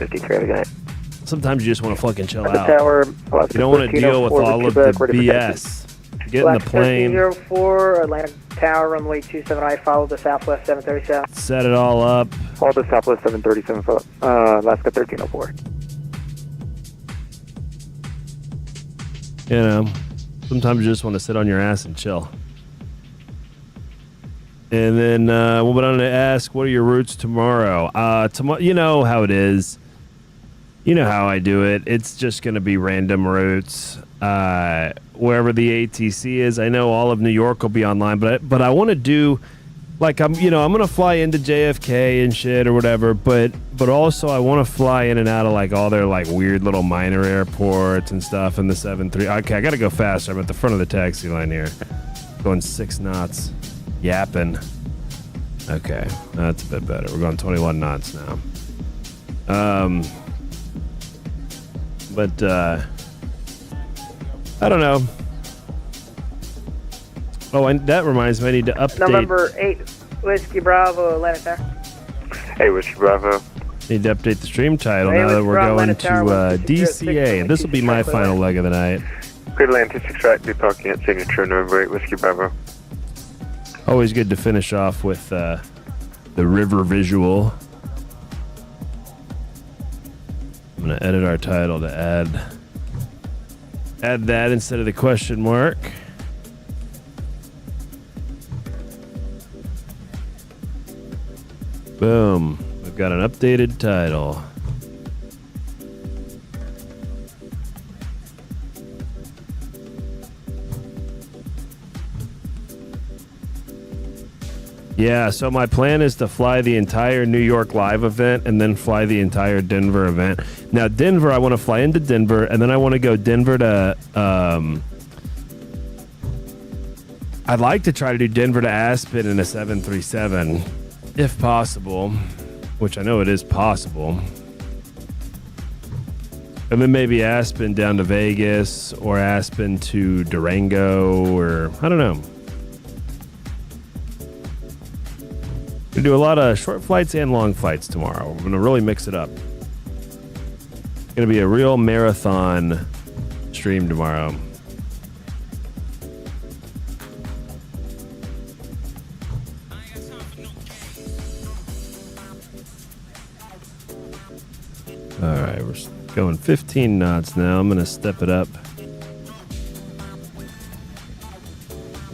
Sometimes you just want to fucking chill out. You don't want to deal with all of the BS. Get in the plane. 04, Atlanta Tower, runway 27 right, follow the Southwest 737. Set it all up. Follow the Southwest 737, Alaska 1304. You know, sometimes you just want to sit on your ass and chill. And then we'll go on to ask, what are your routes tomorrow? Tomorrow, you know how it is. You know how I do it. It's just going to be random routes. Wherever the ATC is. I know all of New York will be online, but I want to do like I'm gonna fly into JFK and shit or whatever, but also I want to fly in and out of like all their like weird little minor airports and stuff in the 7-3. Okay, I gotta go faster. I'm at the front of the taxi line here, going 6 knots, yapping. Okay, that's a bit better. We're going 21 knots now. But I don't know. Oh, and that reminds me, I need to update. November 8, Whiskey Bravo, Atlanta Tower. Hey, Whiskey Bravo. Need to update the stream title Hey, now that Whiskey we're Bravo, going Atlanta to Tower, DCA. And this will be my final leg of the night. Clear land 26 right, be parking at signature November 8, Whiskey Bravo. Always good to finish off with the river visual. I'm going to edit our title to add that instead of the question mark. Boom. We've got an updated title. Yeah, so my plan is to fly the entire New York Live event and then fly the entire Denver event. Now, Denver, I want to fly into Denver, and then I want to go Denver to... I'd like to try to do Denver to Aspen in a 737, if possible, which I know it is possible. And then maybe Aspen down to Vegas, or Aspen to Durango, or I don't know. We do a lot of short flights and long flights tomorrow. We're going to really mix it up. It's going to be a real marathon stream tomorrow. All right, we're going 15 knots now. I'm going to step it up.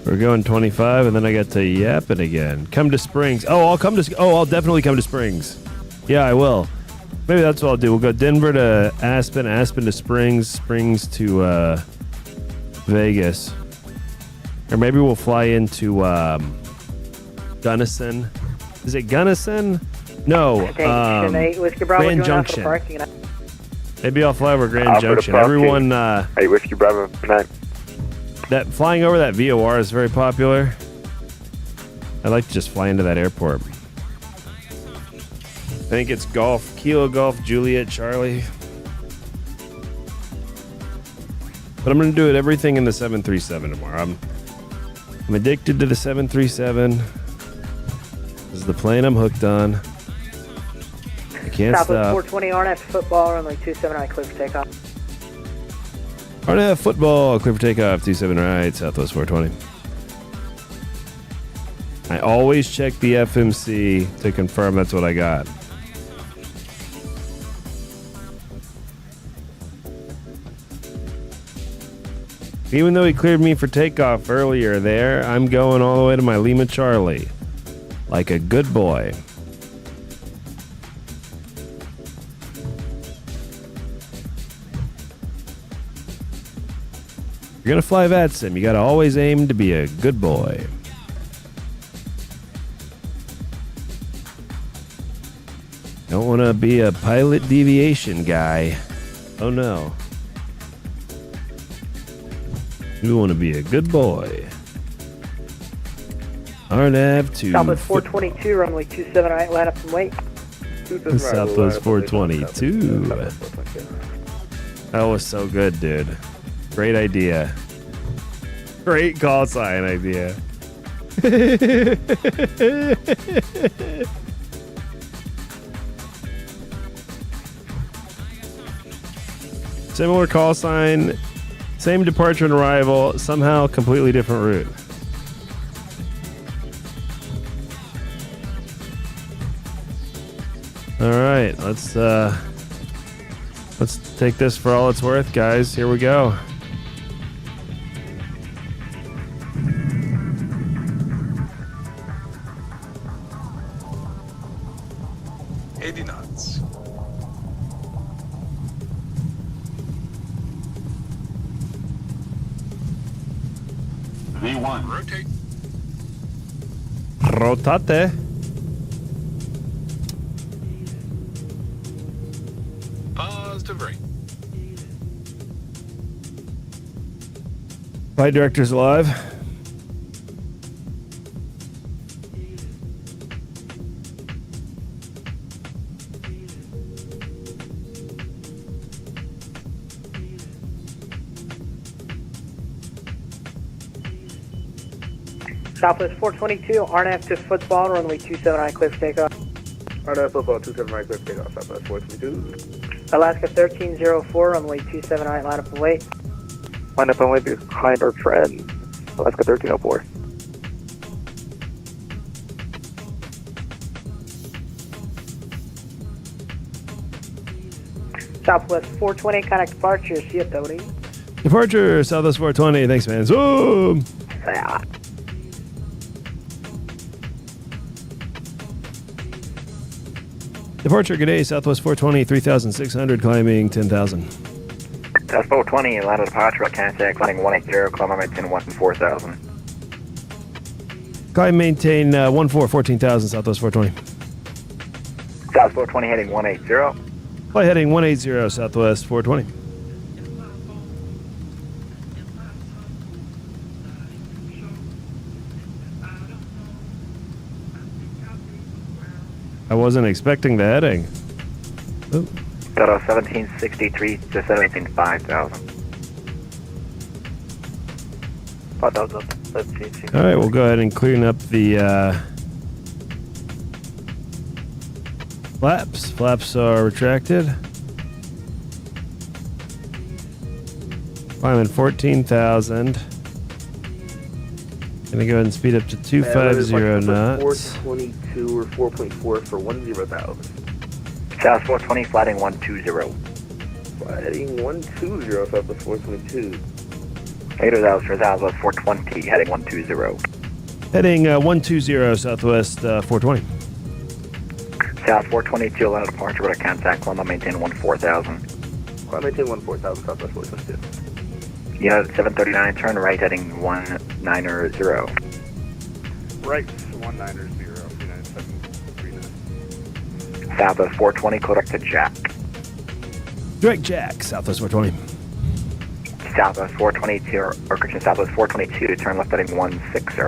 We're going 25, and then I got to yap it again. Come to Springs. I'll definitely come to Springs. Yeah, I will. Maybe that's what I'll do. We'll go Denver to Aspen, Aspen to Springs, Springs to Vegas. Or maybe we'll fly into Gunnison. Is it Gunnison? No. Grand Junction. Maybe I'll fly over Grand Junction. Everyone. Hey, Whiskey Bravo. Good night. That flying over that VOR is very popular. I'd like to just fly into that airport. I think it's Golf, Kilo Golf, Juliet, Charlie. But I'm going to do everything in the 737 tomorrow. I'm addicted to the 737. This is the plane I'm hooked on. I can't Southwest stop. 420 RNF football, runway 27 right, clear for takeoff. RNF football, clear for takeoff, 27 right, Southwest 420. I always check the FMC to confirm that's what I got. Even though he cleared me for takeoff earlier there, I'm going all the way to my Lima Charlie. Like a good boy. You're going to fly VATSIM. You got to always aim to be a good boy. Don't want to be a pilot deviation guy. Oh no. You want to be a good boy. RNAV to Southwest 422, runway 27 right, line up and wait. Southwest 422. That was so good, dude. Great idea. Great call sign idea. Similar call sign, same departure and arrival, somehow completely different route. All right, let's take this for all it's worth, guys. Here we go. Rotate. Positive rate. Flight director's alive. Southwest 422, RNF to football, runway 27 high cliff takeoff. RNF football 27 right cliff takeoff, Southwest 422. Alaska 1304, runway 27 right, line up and wait. Line up and wait behind our friend, Alaska 1304. Southwest 420, contact departure, see you, Tony. Departure, Southwest 420. Thanks, man. Zoom! Yeah. Departure, good day, Southwest 420, 3,600, climbing 10,000. South 420, line of departure at KDCA, climbing 180, climb maintain 14,000. Climb maintain 14,000, Southwest 420. South 420 heading 180. Flight heading 180, Southwest 420. I wasn't expecting the heading. Ooh. Total 1763 to 17,500. 5,000. All right, we'll go ahead and clean up the flaps. Flaps are retracted. Climbing 14,000. Gonna go ahead and speed up to 250 knots. 422 or 4.4 for 10,000. South 420, flighting 120. Heading 120, Southwest 422. Later, that was for Southwest 420, heading 120. Heading 120, Southwest 420. South 422, line of departure with a contact, climb maintain 14,000. Climb maintain 14,000, Southwest 422. Unit 739, turn right, heading 190. Right, 190, United 739. Southwest 420, correct to Jack. Direct Jack, Southwest 420. Southwest 422, or correction, Southwest 422, turn left, heading 160.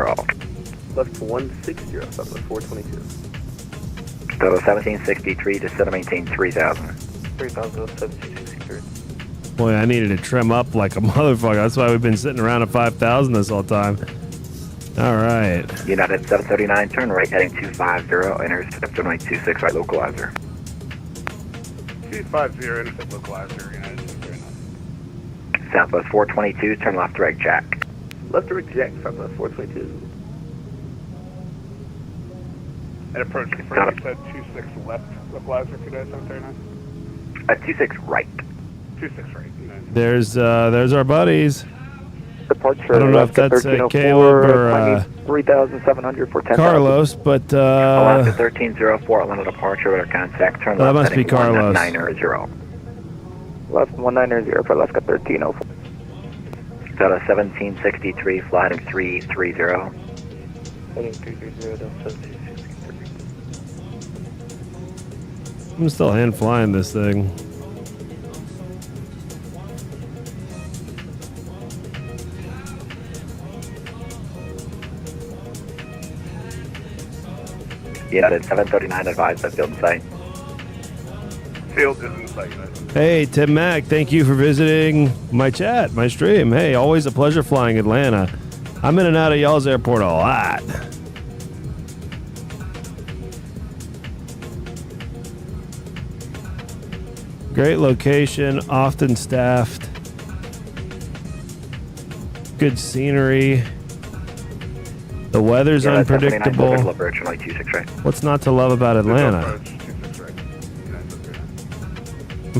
Left 160, Southwest 422. Total 1763 to set maintain 3,000. 3,1763. Boy, I needed to trim up like a motherfucker. That's why we've been sitting around at 5,000 this whole time. All right. United 739, turn right, heading 250, intercept runway 26, right, localizer. 250, intercept localizer, United 739. Southwest 422, turn left, direct Jack. Left direct Jack, Southwest 422. And approach confirmed, you said 26 left localizer, United 739? 26 right. 26 right, United. There's our buddies. Departure, I don't know if that's Caleb or 3,700 for 10,000. Carlos, but Alaska 1304, Atlanta departure with our contact, turn left, that must be Carlos. 190. Left 190 for Alaska 1304. Delta 1763, flight 330. Heading 330, 1763. I'm still hand flying this thing. United 739, advised that field in sight. Field is in sight, United. Hey, Tim Mack, thank you for visiting my chat, my stream. Hey, always a pleasure flying Atlanta. I'm in and out of y'all's airport a lot. Great location, often staffed. Good scenery. The weather's unpredictable. What's not to love about Atlanta?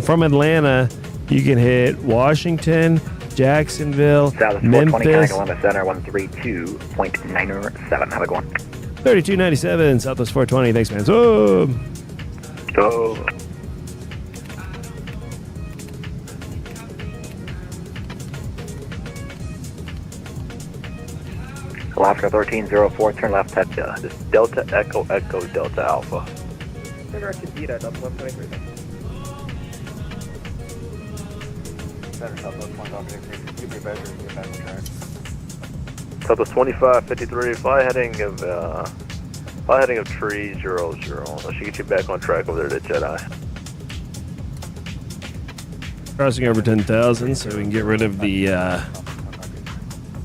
From Atlanta, you can hit Washington, Jacksonville, South Memphis. 420, Center 132.97. Have a good one. 3297, Southwest 420. Thanks, man. So. Alaska 1304, turn left at this Delta Echo Echo Delta Alpha. Directed Beta, Delta 123. Southwest 2553, fly heading of tree 00. That should get you back on track over there to Jedi. Crossing over 10,000 so we can get rid of the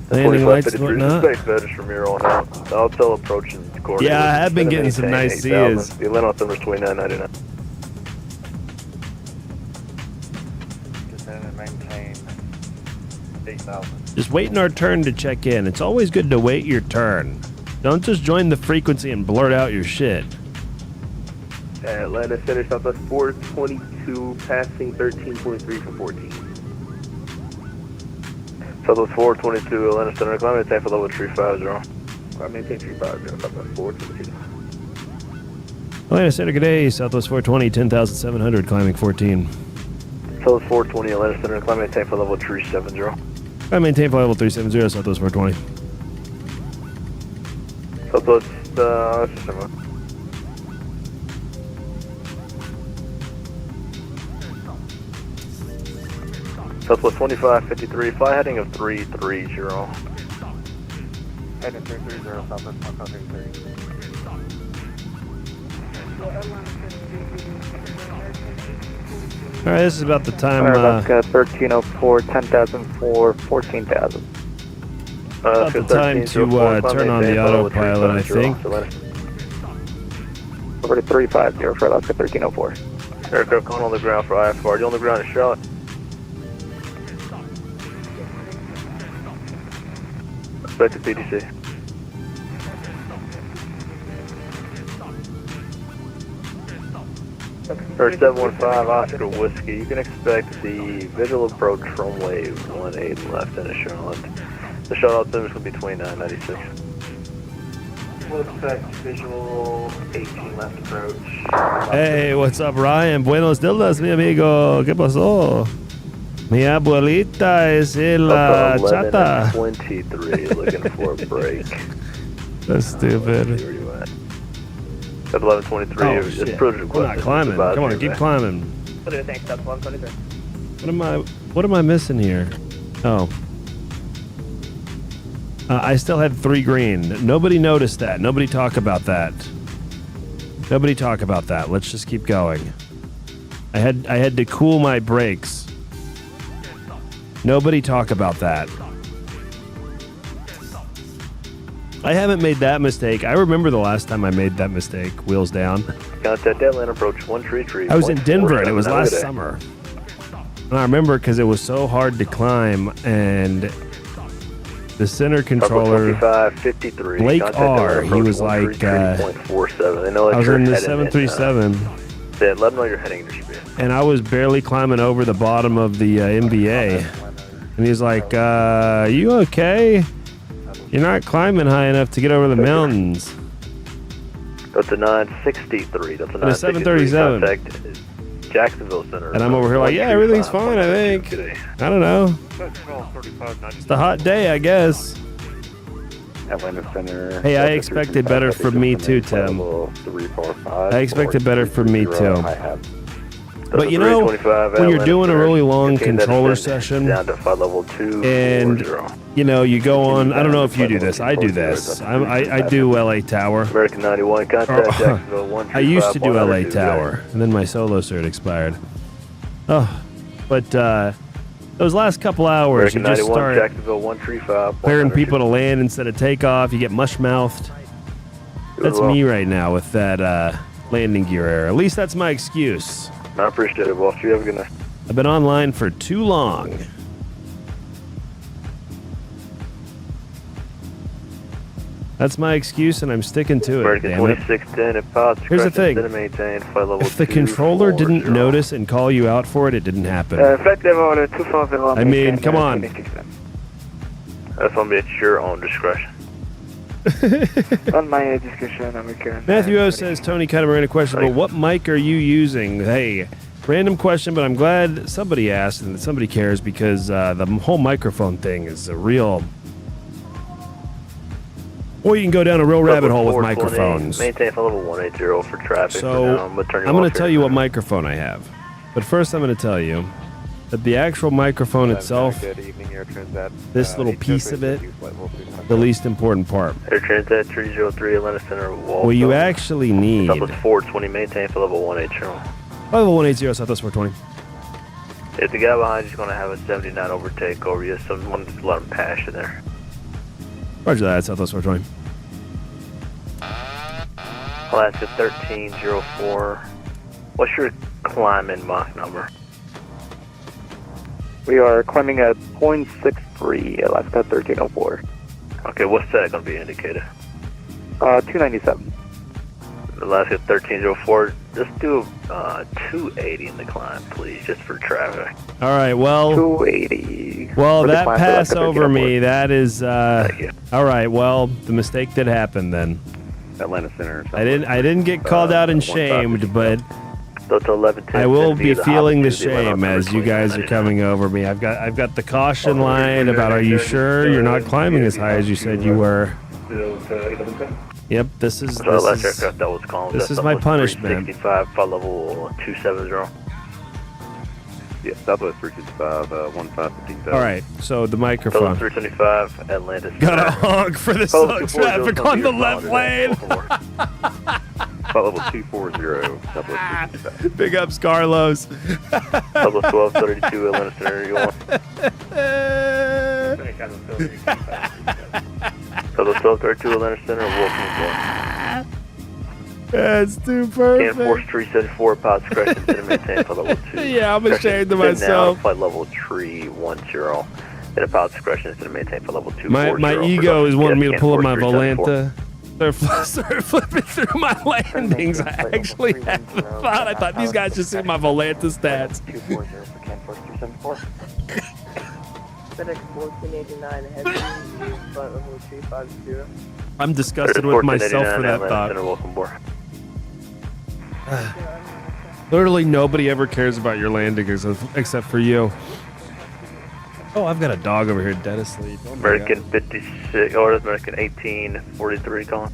landing lights and whatnot. Suspect Vetters from here on out. I'll tell approach and coordinate. Yeah, I have been getting some nice Cias. The Atlanta number 2999. Maintain 8,000. Just waiting our turn to check in. It's always good to wait your turn. Don't just join the frequency and blurt out your shit. Atlanta Center, Southwest 422, passing 13.3 for 14. Southwest 422, Atlanta Center, climb maintain for level 350. I maintain 350, Southwest 422. Atlanta Center, good day. Southwest 420, 10,700, climbing 14. Southwest 420, Atlanta Center, climb maintain for level 370. I maintain for level 370, Southwest 420. Southwest, Southwest 2553, fly heading of 330. Heading 330, Southwest 153. All right, this is about the time. Alaska 1304, 10,000 14,000. About the time to turn on the autopilot, I think. Over to 350 for Alaska 1304. Aircraft going on the ground for IFR. You on the ground in Charlotte? Back to PDC. Or 715 Oscar Whiskey. You can expect the visual approach runway 18 left into Charlotte. The shuttle altimeter is going to be 2996. We'll expect visual 18 left approach. Hey, what's up, Ryan? Buenos días, mi amigo. ¿Qué pasó? Mi abuelita es la chata. 23, looking for a break. That's stupid. Where you at? 1123. Oh, It's shit. approach We're request. not climbing. Come on, keep climbing. What do you think? That's 123. What am I missing here? Oh. I still had 3 green. Nobody noticed that. Nobody talk about that. Nobody talk about that. Let's just keep going. I had to cool my brakes. Nobody talk about that. I haven't made that mistake. I remember the last time I made that mistake. Wheels down. Contact Atlanta approach 133. I was in Denver and it was last summer. And I remember because it was so hard to climb and the center controller, 5553. Blake R, he was like, I was in the 737. Let them know you're heading to Japan. And I was barely climbing over the bottom of the MBA. And he's like, you okay? You're not climbing high enough to get over the mountains. That's a 963. That's a 737. Contact Jacksonville Center. And I'm over here like, yeah, everything's fine, I think. I don't know. It's the hot day, I guess. Atlanta Center. Hey, I expected better from me too, Tim. 345. I expected better from me too. I have. But you know, when you're doing a really long controller session, down to flight level 2, and you know, you go on. I don't know if you do this. I do this. I do LA Tower. American 91. Contact Jacksonville 135. I used to do LA Tower, and then my solo cert expired. Oh, but those last couple hours, American you just 91, start Jacksonville 135. clearing people to land instead of takeoff. You get mush-mouthed. That's me right now with that landing gear error. At least that's my excuse. I appreciate it, boss. You have a good night. I've been online for too long. That's my excuse, and I'm sticking to it. American Damn it. 2610. If pilots Here's the thing. maintain flight level If the controller didn't notice and call you out for it, it didn't happen. Effective order 240. I mean, come on. That's going to be at your own discretion. On my discussion, I'm recurring. Matthew O says, Tony Catamarina question, but what mic are you using? Hey, random question, but I'm glad somebody asked and that somebody cares because the whole microphone thing is a real Or you can go down a real rabbit hole with 420, microphones. Maintain for level 180 for traffic. So I'm going to tell you what microphone I have. But first I'm going to tell you that the actual microphone itself, Good evening, Air Transat. this little piece of it, the least important part. Air Transat 303 Atlanta Center. What you actually need. Southwest 420, maintain for level 180. Level 180, Southwest 420. If the guy behind you is going to have a 79 overtake over you, someone just let him pass you there. Roger that, Southwest 420. Alaska 1304. What's your climbing Mach number? We are climbing at 0.63, Alaska 1304. Okay, what's that going to be indicated? 297. Alaska 1304. Just do 280 in the climb, please, just for traffic. All right, well. 280. Well, For the that climb, pass Alaska over me, 1304. that is. Thank you. All right, well, the mistake did happen then. Atlanta Center. I didn't get called out and shamed, but Delta 1110. I will be the feeling the hop to the Atlanta shame as you guys are 2999. coming over me. I've got the caution line about, are you sure you're not climbing as high as you said you were? Yep, this is So last aircraft that was calling. this is my punishment. 365 flight level 270. Yeah, Southwest 365, 15,000. All right, so the Delta microphone. 325 Atlanta. Got a honk for the slow traffic on the left lane. Flight level 240, Southwest 365. Big ups, Carlos. Double 1232 Atlanta Center. You want? Double 1232 Atlanta Center. Welcome That's too aboard. perfect. Force 374 pods correction to maintain for level 2. Yeah, I'm ashamed of Now, myself. flight level 310. And a pods correction is to maintain for level 2. My ego is wanting me to pull up my Volanta. Start flipping through my landings. I actually have thought. I thought these guys just see my Volanta stats. 240 for Can Force 374. FedEx 1489 heavy, flight level 350. I'm disgusted with myself for that Atlanta thought. Center, welcome aboard. Literally nobody ever cares about your landing except for you. Oh, I've got a dog over here dead asleep. Oh my American God. 56, or American 1843 calling.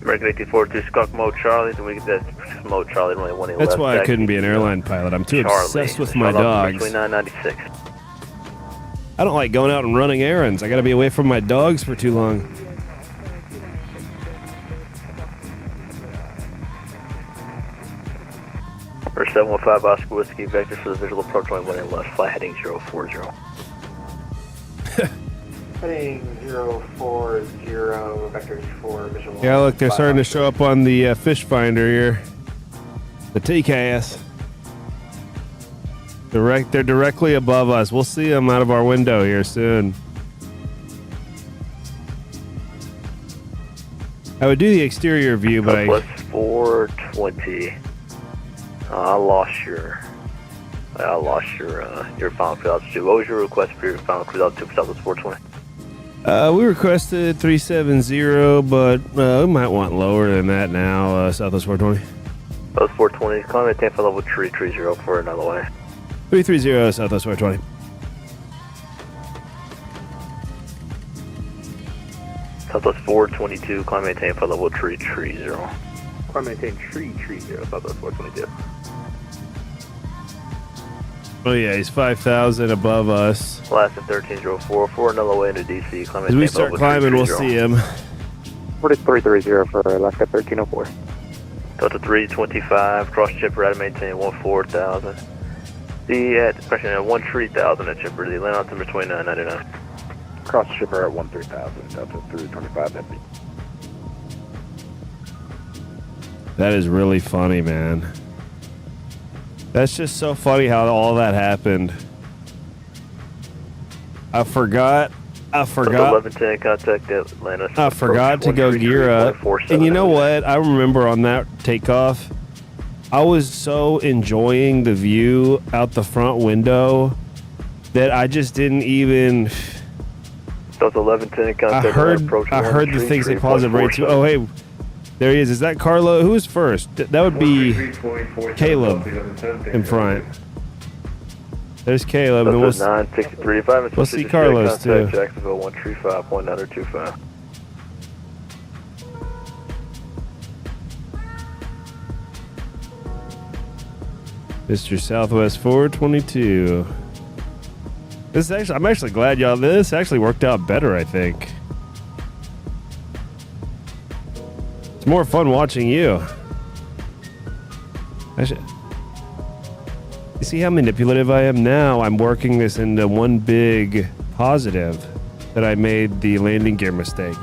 American 1842 skunk mode Charlie. Then we get that mode Charlie runway 18 That's left. why I taxi couldn't be an airline pilot. I'm too obsessed with my dogs. 2996. I don't like going out and running errands. I got to be away from my dogs for too long. For 715 Oscar Whiskey, vector for the visual approach runway 18 left, flight heading 040. Heading 040, vectors for visual. Yeah, look, they're starting to show up on the fish finder here. The TCAS. They're directly above us. We'll see them out of our window here soon. I would do the exterior view, but Southwest 420. I lost your final cruise altitude. What was your request for your final cruise altitude for Southwest 420? we requested 370, but we might want lower than that now, Southwest 420. Southwest 420, climb maintain for level 330 for another way. 330, Southwest 420. Southwest 422, climb maintain for level 330. Climb maintain 330, Southwest 422. Oh yeah, he's 5,000 above us. Last at 1304 for another way into DC. Climb As we start climbing, we'll see him. 4330 for Alaska 1304. Delta 325, cross chipper at maintain 14,000. The expression at 13,000 at chipper. The land altimeter 2999. Cross shipper at 13,000, Delta 325 heavy. That is really funny, man. That's just so funny how all that happened. I forgot. 1110, contact Atlanta. I forgot to go gear up. And you know what? I remember on that takeoff, I was so enjoying the view out the front window that I just didn't even. Delta 1110, contact I heard the things they paused at rate 2. Oh, hey, there he is. Is that Carlo? Who's first? That would be Caleb in front. There's Caleb. And then That's 963. If I haven't we'll see Carlos too. Jacksonville 135.925. Mr. Southwest 422. This is actually, I'm actually glad y'all. This actually worked out better, I think. It's more fun watching you. You see how manipulative I am now? I'm working this into one big positive that I made the landing gear mistake.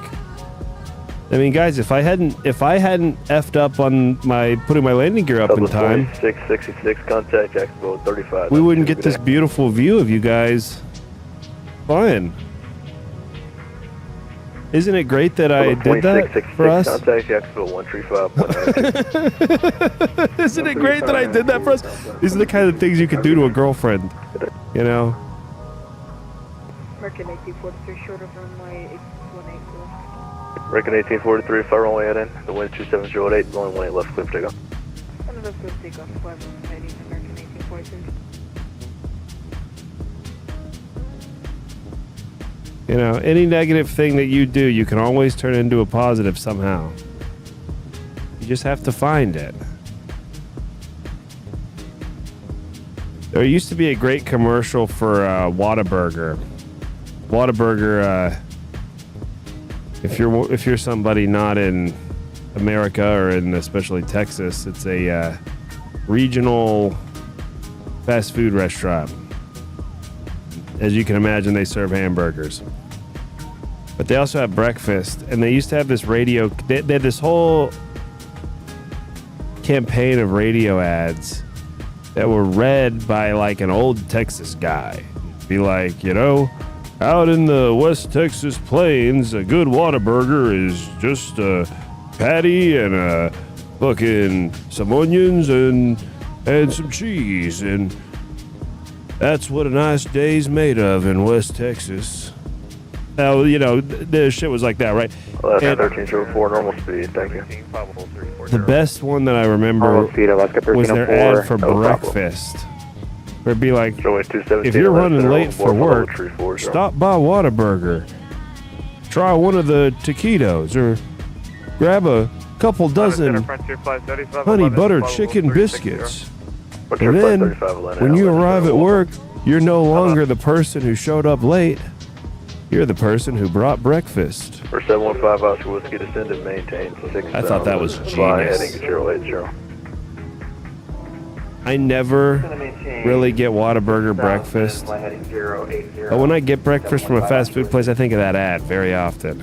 I mean, guys, if I hadn't effed up on my putting my landing gear up in time, 666 contact Jacksonville 35. we wouldn't get this beautiful view of you guys flying. Isn't it great that I did that for us? Contact Jacksonville 135.9. Isn't it great that I did that for us? These are the kind of things you could do to a girlfriend, you know? American 1843, short of runway 818 left. American 1843, fire runway at in. The wind 270 at 8, only 18 left, clear for takeoff. Another clear takeoff, 590, American 1842. You know, any negative thing that you do, you can always turn into a positive somehow. You just have to find it. There used to be a great commercial for Whataburger. Whataburger, if you're somebody not in America or in especially Texas, it's a regional fast food restaurant. As you can imagine, they serve hamburgers. But they also have breakfast, and they used to have this radio. They had this whole campaign of radio ads that were read by like an old Texas guy. Be like, you know, out in the West Texas plains, a good Whataburger is just a patty and fucking some onions and some cheese, and that's what a nice day's made of in West Texas. You know, the shit was like that, right? 1304, normal speed, thank you. The best one that I remember was their ad for breakfast. Where it'd be like, if you're running late for work, stop by Whataburger. Try one of the taquitos, or grab a couple dozen honey butter chicken biscuits. And then, when you arrive at work, you're no longer the person who showed up late. You're the person who brought breakfast. For 715 Oscar Whiskey, descend and maintain 6. I thought that was Fly genius. heading 080. I never really get Whataburger breakfast. But when I get breakfast from a fast food place, I think of that ad very often.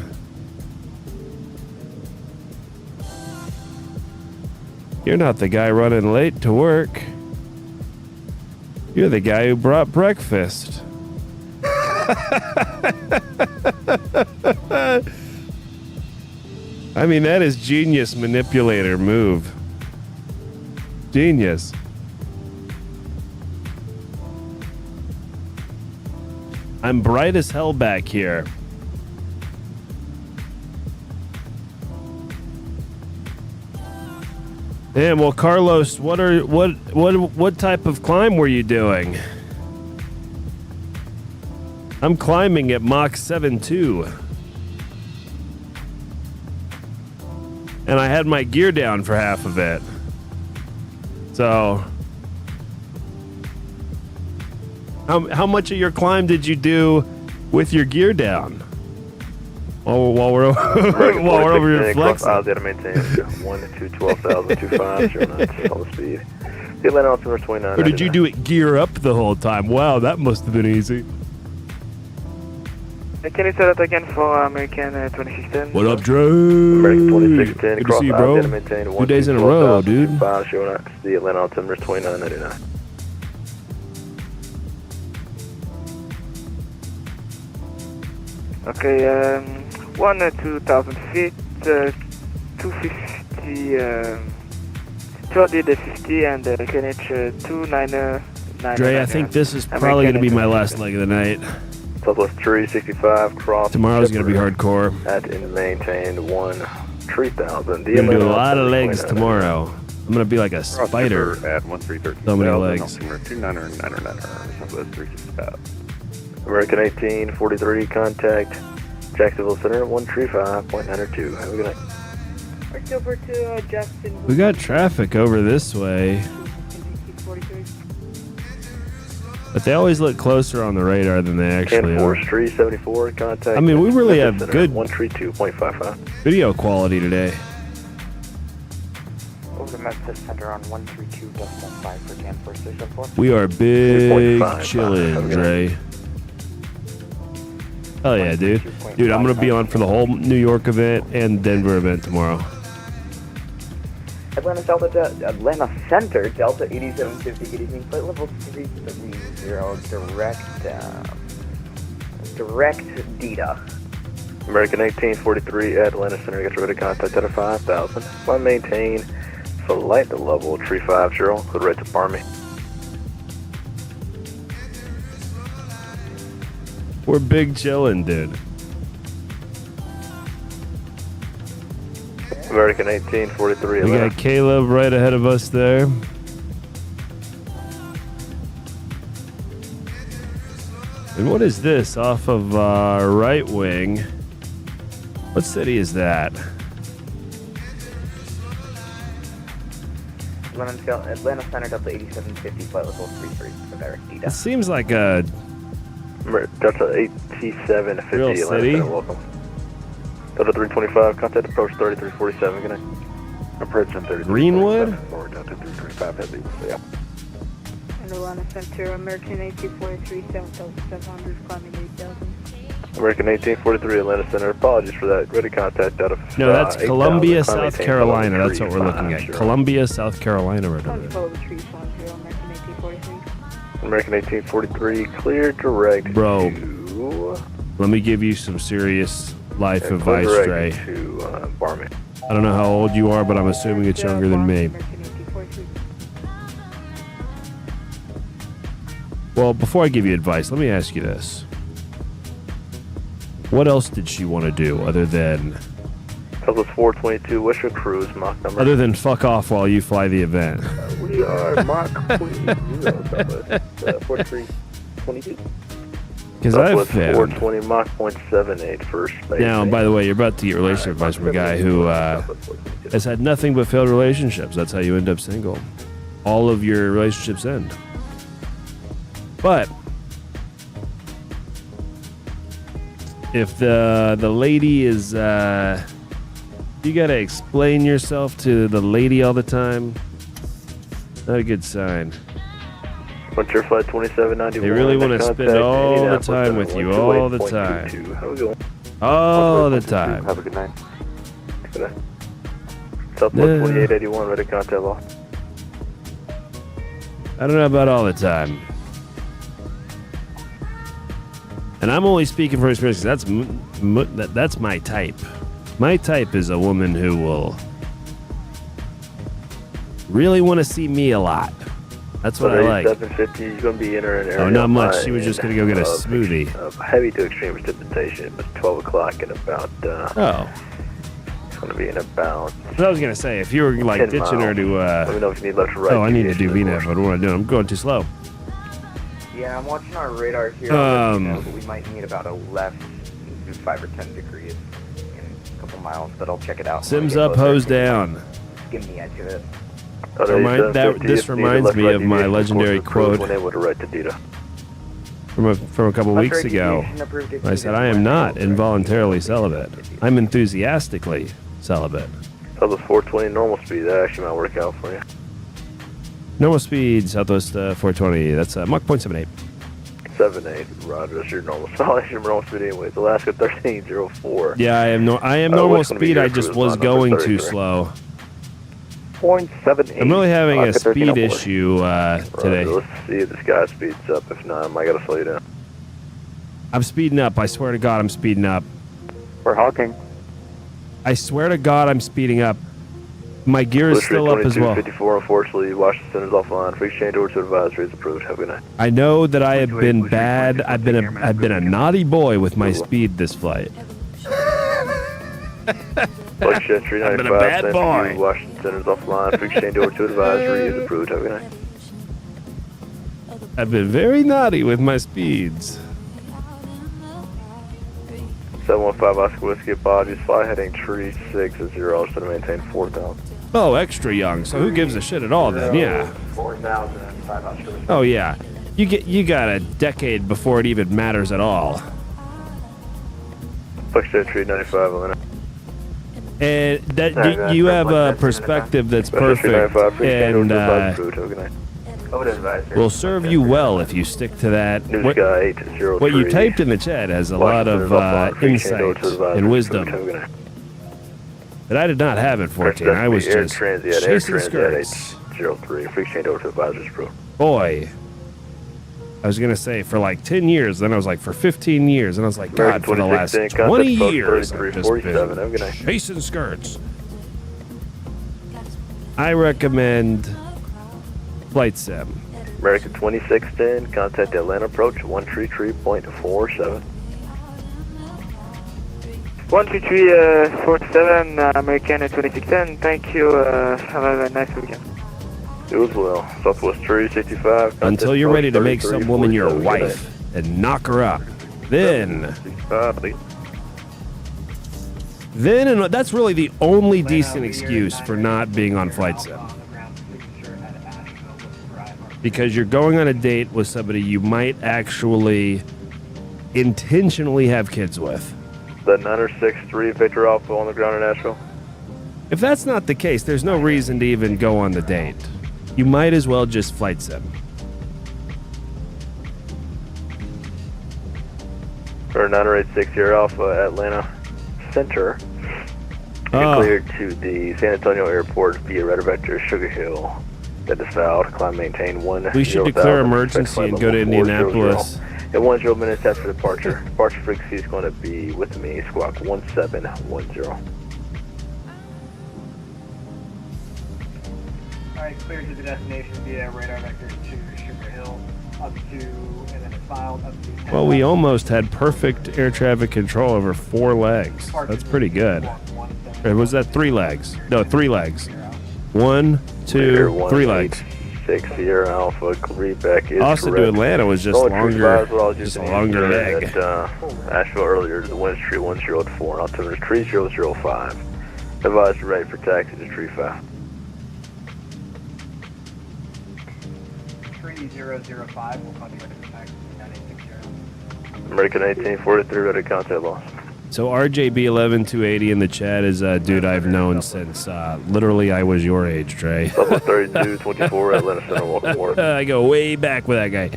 You're not the guy running late to work. You're the guy who brought breakfast. I mean, that is genius manipulator move. Genius. I'm bright as hell back here. Damn, well, Carlos, what type of climb were you doing? I'm climbing at Mach 7.2. And I had my gear down for half of it. So, how much of your climb did you do with your gear down? While we're over here flexing. I'll data maintain 1 to 12,025, 09 on the speed. The Atlanta altimeter 29. Or did you do it gear up the whole time? Wow, that must have been easy. Can you say that again for American 2610? What up, Drew? American 2610. Good to see you, bro. 2 days in a row, dude. 5 showing up. The Atlanta altimeter 2999. Okay, 2,000 feet, 250, 30 to 50, and KNH 299. Dre, I think this is probably going to be my last leg of the night. Southwest 365, cross. Tomorrow's going to be hardcore. At and maintained 1 3000. We're going to do a lot of legs tomorrow. I'm gonna be like a spider. At 1313. So many legs. 2999. Southwest 365. American 1843, contact Jacksonville Center 135.92. Have a good night. Right over to Justin. We got traffic over this way, but they always look closer on the radar than they actually are. 4th Street 74, contact. I mean, we really have Center, good 132.55. video quality today. Over to Memphis Center on 132.5 for Can 4674. We are big chillin', Dre. Hell yeah, dude. Dude, I'm going to be on for the whole New York event and Denver event tomorrow. Atlanta Center, Delta 8750, good evening, flight level 330, direct DITA. American 1843, Atlanta Center, get ready to contact at 5,000. Flight maintain flight level 350, clear right to Army. We're big chillin', dude. American 1843, We got Caleb right ahead of us there. And what is this off of our right wing? What city is that? Atlanta Center, Delta 8750, flight level 33 for direct DITA. It seems like a Delta AT750, real Atlanta city. Center, welcome. Delta 325, contact approach 3347, good night. Approaching 3347. Greenwood? Or Delta 335 heavy, yeah. And Atlanta Center, American 1843, 7,700, climbing 8,000. American 1843, Atlanta Center, apologies for that. Ready contact out of No, that's Columbia, South Carolina. That's what we're looking at. Columbia, South Carolina. We're doing. Follow the trees, 10, American 1843. American 1843, clear direct Bro, to... let me give you some serious life clear advice, Dre. direct to Barman. I don't know how old you are, but I'm assuming it's younger than me. Well, before I give you advice, let me ask you this. What else did she want to do other than... Southwest 422, what's your cruise, Mach number? Other than fuck off while you fly the event? We are Mach 4322. Because I've found 420 Mach 0.78 first base. Now, by the way, you're about to get relationship advice from a guy who has had nothing but failed relationships. That's how you end up single. All of your relationships end. But if the lady is, you gotta explain yourself to the lady all the time. Not a good sign. What's your flight 2791? They really want to spend all the time with you, all the time. How we going? All the time. Have a good night. Good night. Southwest 4881, ready contact lost. I don't know about all the time. And I'm only speaking from experience. That's my type. My type is a woman who will really want to see me a lot. That's what I like. 750, you're going to be in an area. Oh, not much. She was just going to go get a smoothie. Heavy to extreme precipitation. It's 12 o'clock in about... oh. It's going to be in about... What I was going to say, if you were like ditching her to... Let me know if you need left or right. Oh, I need to do VNAV, but what do I do? I'm going too slow. Yeah, I'm watching our radar here. But we might need about a left 5 or 10 degrees in a couple miles, but I'll check it out. Sims up, hose down. Give me the edge of it. This reminds me of my legigendary quote from a couple weeks ago. I said, I am not involuntarily celibate. I'm enthusiastically celibate. Southwest 420, normal speed. That actually might work out for you. Normal speed, Southwest 420. That's Mach 0.78. 78, Roger. That's your normal speed anyways. Alaska 1304. Yeah, I am normal speed. I just was going too slow. 0.78. I'm really having a speed issue today. Let's see if this guy speeds up. If not, I might gotta slow you down. I'm speeding up. I swear to God, I'm speeding up. We're honking. I swear to God, I'm speeding up. My gear is still up as well. 54, unfortunately, Washington Center's offline. Free exchange order to advisory is approved. Have a good night. I know that I have been bad. I've been a naughty boy with my speed this flight. Buckshot I've been a 395, bad thank boy. you. Washington is offline. Freak exchange over to advisory is approved. Have a good night. I've been very naughty with my speeds. 715 Oscar Whiskey, apologies. Fly heading tree 6 at 0. I'll to maintain 4,000. Oh, extra young. So who gives a shit at all then? Yeah. 4,005 Oscar Whiskey. Oh yeah. You got a decade before it even matters at all. Buckshot 395, Atlanta. And that you have a perspective that's perfect, and will serve you well if you stick to that. What you typed in the chat has a lot of insight and wisdom that I did not have at 14. I was just chasing skirts. 03. Free exchange over to advisors, bro. Boy, I was gonna say for like 10 years, then I was like for 15 years, and I was like, God, for the last 20 years, I've just been chasing skirts. I recommend Flight Sim. American 2610, contact Atlanta approach 133.47. 133.47, American 2610. Thank you. Have a nice weekend. You as well. Southwest 365. Until you're ready to make some woman your wife and knock her up. Then, and that's really the only decent excuse for not being on Flight Sim. Because you're going on a date with somebody you might actually intentionally have kids with. The 963 Victor Alpha on the ground in Nashville. If that's not the case, there's no reason to even go on the date. You might as well just Flight Sim. Or 986 Sierra Alpha, Atlanta Center. You're cleared to the San Antonio Airport via Red Vector Sugar Hill. That is fouled. Climb maintain 1. We should declare emergency and go to Indianapolis. At 10 minutes after departure. Departure frequency is going to be with me, squawk 1710. Alright, clear to the destination via radar vector to Sugar Hill, up to, and then it's filed up to... Well, we almost had perfect air traffic control over 4 legs. That's pretty good. Or was that 3 legs? No, 3 legs. 1, 2, 3 legs. 6 Sierra Alpha, Quebec is Austin correct. to Atlanta was just longer, just a longer leg. Asheville earlier to the wind street 104, altimeter 3005. Advised ready for taxi to tree 5. 3005, we'll call you ready for taxi to 9860. American 1843, ready to contact loss. So RJB11280 in the chat is a dude I've known since literally I was your age, Trey. 3224 Atlanta Center, welcome work. I go way back with that guy.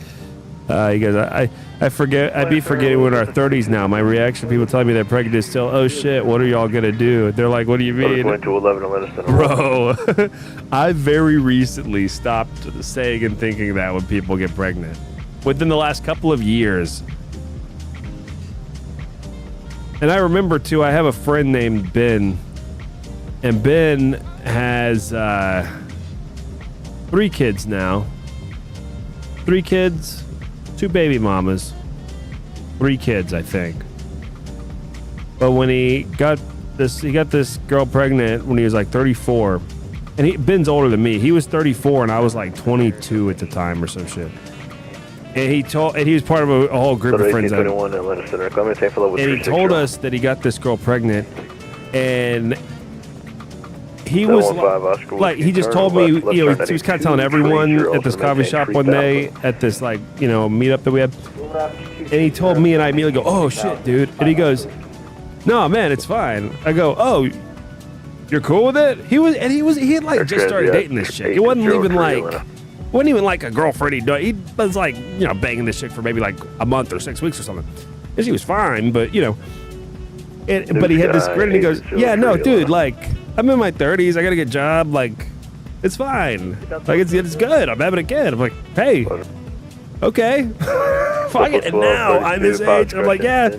He goes, I forget, I'd be forgetting we're in our 30s now. My reaction to people telling me they're pregnant is still, oh shit, what are y'all gonna do? They're like, what do you mean? 2211 Atlanta Center. Bro, I very recently stopped saying and thinking that when people get pregnant. Within the last couple of years. And I remember, too, I have a friend named Ben. And Ben has 3 kids now. 3 kids, 2 baby mamas. 3 kids, I think. But when he got this girl pregnant when he was like 34. And Ben's older than me. He was 34 and I was like 22 at the time or some shit. And he was part of a whole group of friends. And he told us that he got this girl pregnant, and he was like, he just told me, he was kind of telling everyone at this coffee shop one day at this meetup that we had, and he told me, and I immediately go, oh shit, dude, and he goes, no man, it's fine. I go, oh, you're cool with it? He had like just started dating this chick. It wasn't even like a girlfriend. He was like, banging this chick for maybe like a month or 6 weeks or something. And she was fine, but but he had this grin and he goes, yeah, no, dude, like, I'm in my 30s. I got a good job. Like, it's fine. Like, it's good. I'm having a kid. I'm like, hey, okay. Fuck it. And now I'm his age. I'm like, yeah.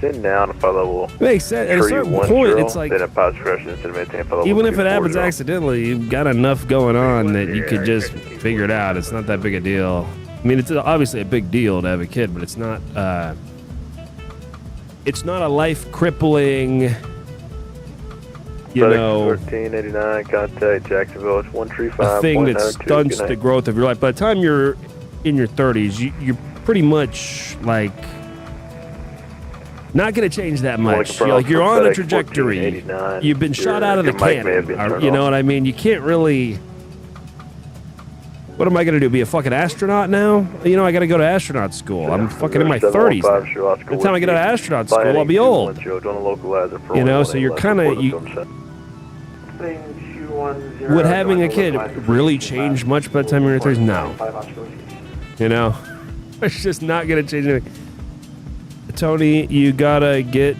Sitting down if I level. Makes sense. At a certain point, it's like, even if it happens accidentally, you've got enough going on that you could just figure it out. It's not that big a deal. I mean, it's obviously a big deal to have a kid, but it's not a life-crippling you know, 1489, contact Jacksonville. It's 135. a thing that stunts the growth of your life. By the time you're in your 30s, you're pretty much like not going to change that much. You're on a trajectory. You've been shot out of the cannon. You know what I mean? You can't really. What am I going to do? Be a fucking astronaut now? You know, I got to go to astronaut school. I'm fucking in my 30s. By the time I get out of astronaut school, I'll be old. You know, so you're kind of. Would having a kid really change much by the time you're in your 30s? No. You know, it's just not going to change anything. Tony, you got to get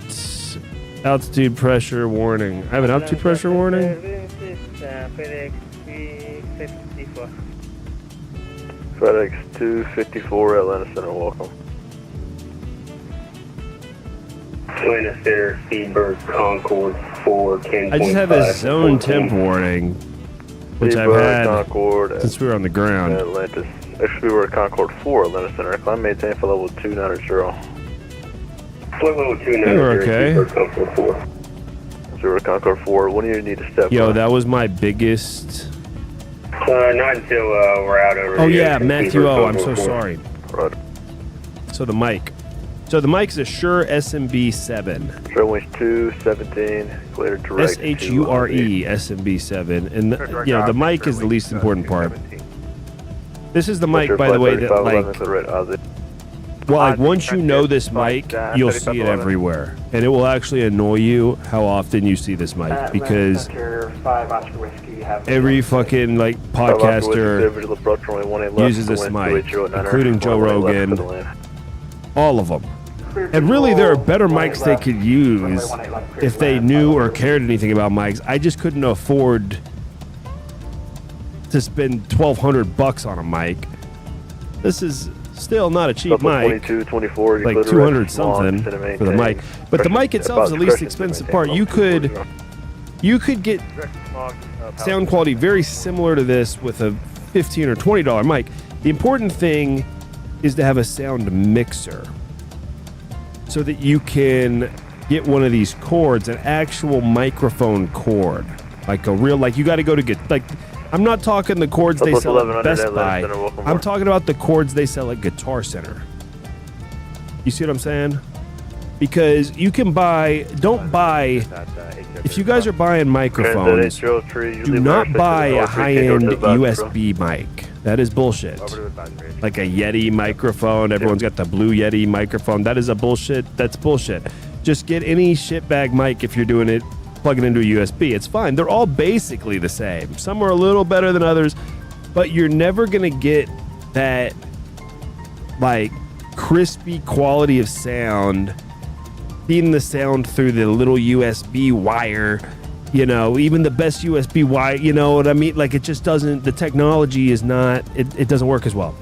altitude pressure warning. I have an altitude pressure warning? FedEx 254, Atlanta Center, welcome. Atlanta Center, Seabird, Concord 410.5. I just had this zone temp warning, which I've had since we were on the ground. Atlantis. Actually, we were at Concord 4, Atlanta Center. Climb maintain for level 290. Flight level 290. We're okay. So we're at Concord 4. When do you need to step Yo, up? that was my biggest. Not until we're out over. Oh yeah, Matthew O. I'm so sorry. Right. So the mic. So the mic's a Shure SMB7. Sure, wings 217, clear direct. SHURE SMB7, and the mic is the least important part. This is the mic, by the way, that like once you know this mic, you'll see it everywhere, and it will actually annoy you how often you see this mic because every fucking like podcaster uses this mic, including Joe Rogan, all of them. And really, there are better mics they could use if they knew or cared anything about mics. I just couldn't afford to spend $1,200 on a mic. This is still not a cheap mic, 22, 24, like 200 something for the mic. But the mic itself is the least expensive part. You could get sound quality very similar to this with a $15 or $20 mic. The important thing is to have a sound mixer so that you can get one of these cords, an actual microphone cord, like a real, like you got to go to get, like, I'm not talking the cords they sell at Best Buy. I'm talking about the cords they sell at Guitar Center. You see what I'm saying? Because you can don't buy, if you guys are buying microphones, do not buy a high-end USB mic. That is bullshit. Like a Yeti microphone. Everyone's got the blue Yeti microphone. That is that's bullshit. Just get any shitbag mic if you're doing it, plug it into a USB. It's fine. They're all basically the same. Some are a little better than others, but you're never going to get that like crispy quality of sound, feeding the sound through the little USB wire. You know, even the best USB wire, you know what I mean? Like, it just doesn't, the technology is not, it doesn't work as well.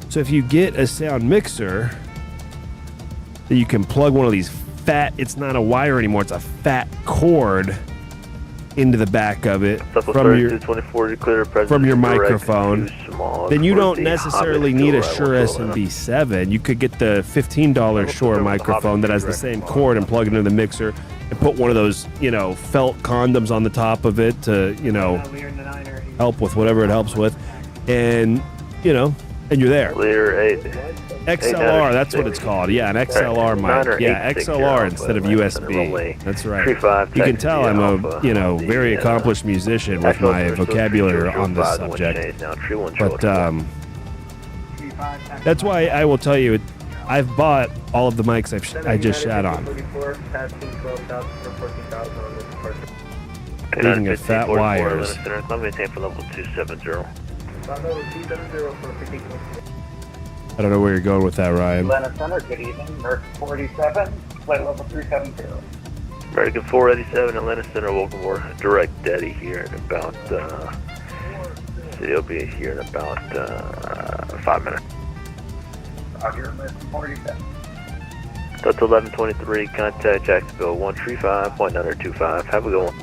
So if you get a sound mixer that you can plug one of these fat, it's not a wire anymore, it's a fat cord into the back of it from your microphone, then you don't necessarily need a Shure SMB7. You could get the $15 Shure microphone that has the same cord and plug it into the mixer and put one of those, you know, felt condoms on the top of it to, you know, help with whatever it helps with. And, you know, and you're there. XLR, that's what it's called. Yeah, an XLR mic. Yeah, XLR instead of USB. That's right. You can tell I'm a, you know, very accomplished musician with my vocabulary on this subject. But that's why I will tell you, I've bought all of the mics I just shat on. Speaking of fat wires. I don't know where you're going with that, Ryan. Atlanta Center, good evening. Merck 47, flight level 370. American 487, Atlanta Center, welcome aboard. Direct Daddy here in about, he'll be here in about 5 minutes. Roger, Merck 47. That's 1123, contact Jacksonville 135.925. Have a good one.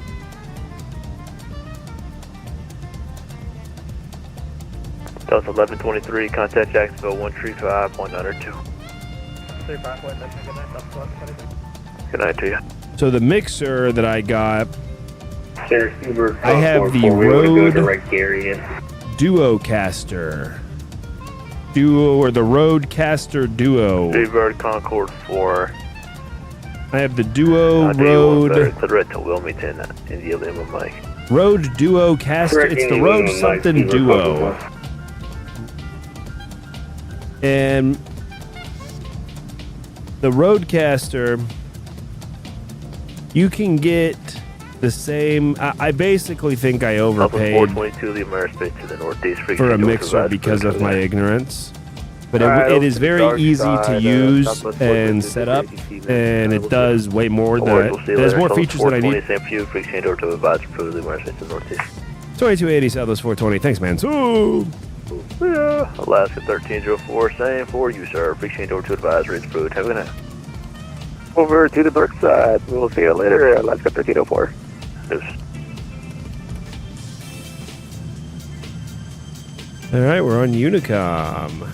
That was 1123, contact Jacksonville 135.902. Good night to you. So the mixer that I got, Sir Hubert, I have the Rode Rode Duocaster. Duo or the Rodecaster Duo. Freebird Concord 4. I have the Duo Rode. Correct to Wilmington, India Lima Mike. Rode Duocaster. It's the Rode something Duo. And the Rodecaster, you can get the same. I basically think I overpaid 422, the Amerispace to the northeast for a mixer because of my ignorance. But it is very easy to use and set up, and it does way more than it has more features than I need. 2280 Southwest 420. Thanks, man. So, yeah, Alaska 1304, same for you, sir. Appreciate over to advisory. It's approved. Have a good night. Over to the dark side. We'll see you later, Alaska 1304. All right, we're on Unicom.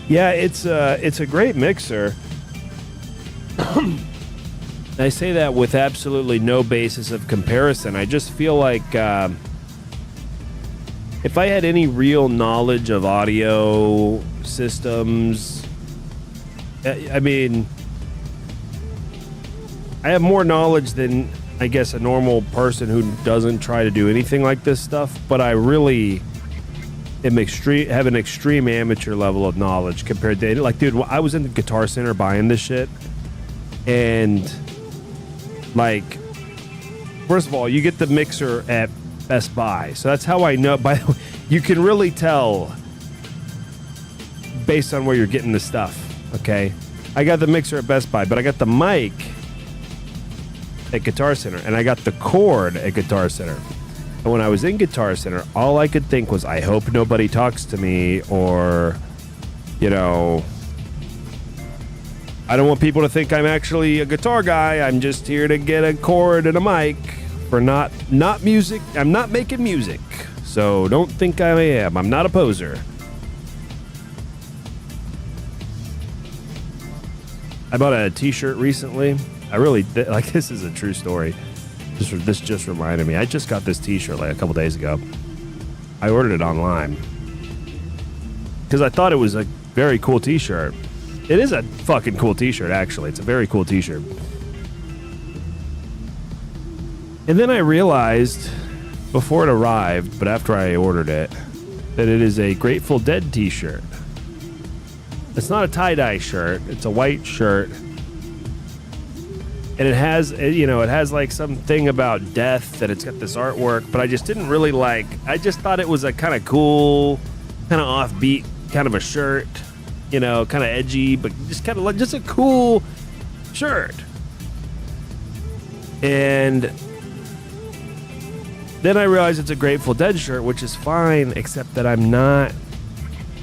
Yeah, it's a great mixer. I say that with absolutely no basis of comparison. I just feel like if I had any real knowledge of audio systems, I mean, I have more knowledge than, I guess, a normal person who doesn't try to do anything like this stuff, but I really have an extreme amateur level of knowledge compared to, like, dude, I was in the Guitar Center buying this shit, and, like, first of all, you get the mixer at Best Buy, so that's how I know. By the way, you can really tell based on where you're getting the stuff. Okay, I got the mixer at Best Buy, but I got the mic at Guitar Center, and I got the cord at Guitar Center. And when I was in Guitar Center, all I could think was, I hope nobody talks to me, or, you know, I don't want people to think I'm actually a guitar guy. I'm just here to get a cord and a mic for not music. I'm not making music, so don't think I am. I'm not a poser. I bought a t-shirt recently. I really like, this is a true story. This just reminded me. I just got this t-shirt like a couple days ago. I ordered it online because I thought it was a very cool t-shirt. It is a fucking cool t-shirt, actually. It's a very cool t-shirt. And then I realized, before it arrived, but after I ordered it, that it is a Grateful Dead t-shirt. It's not a tie-dye shirt. It's a white shirt. And it has, you know, it has like something about death, that it's got this artwork, but I just didn't really like, I just thought it was a kind of cool, kind of offbeat kind of a shirt, you know, kind of edgy, but just kind of like, just a cool shirt. And then I realized it's a Grateful Dead shirt, which is fine, except that I'm not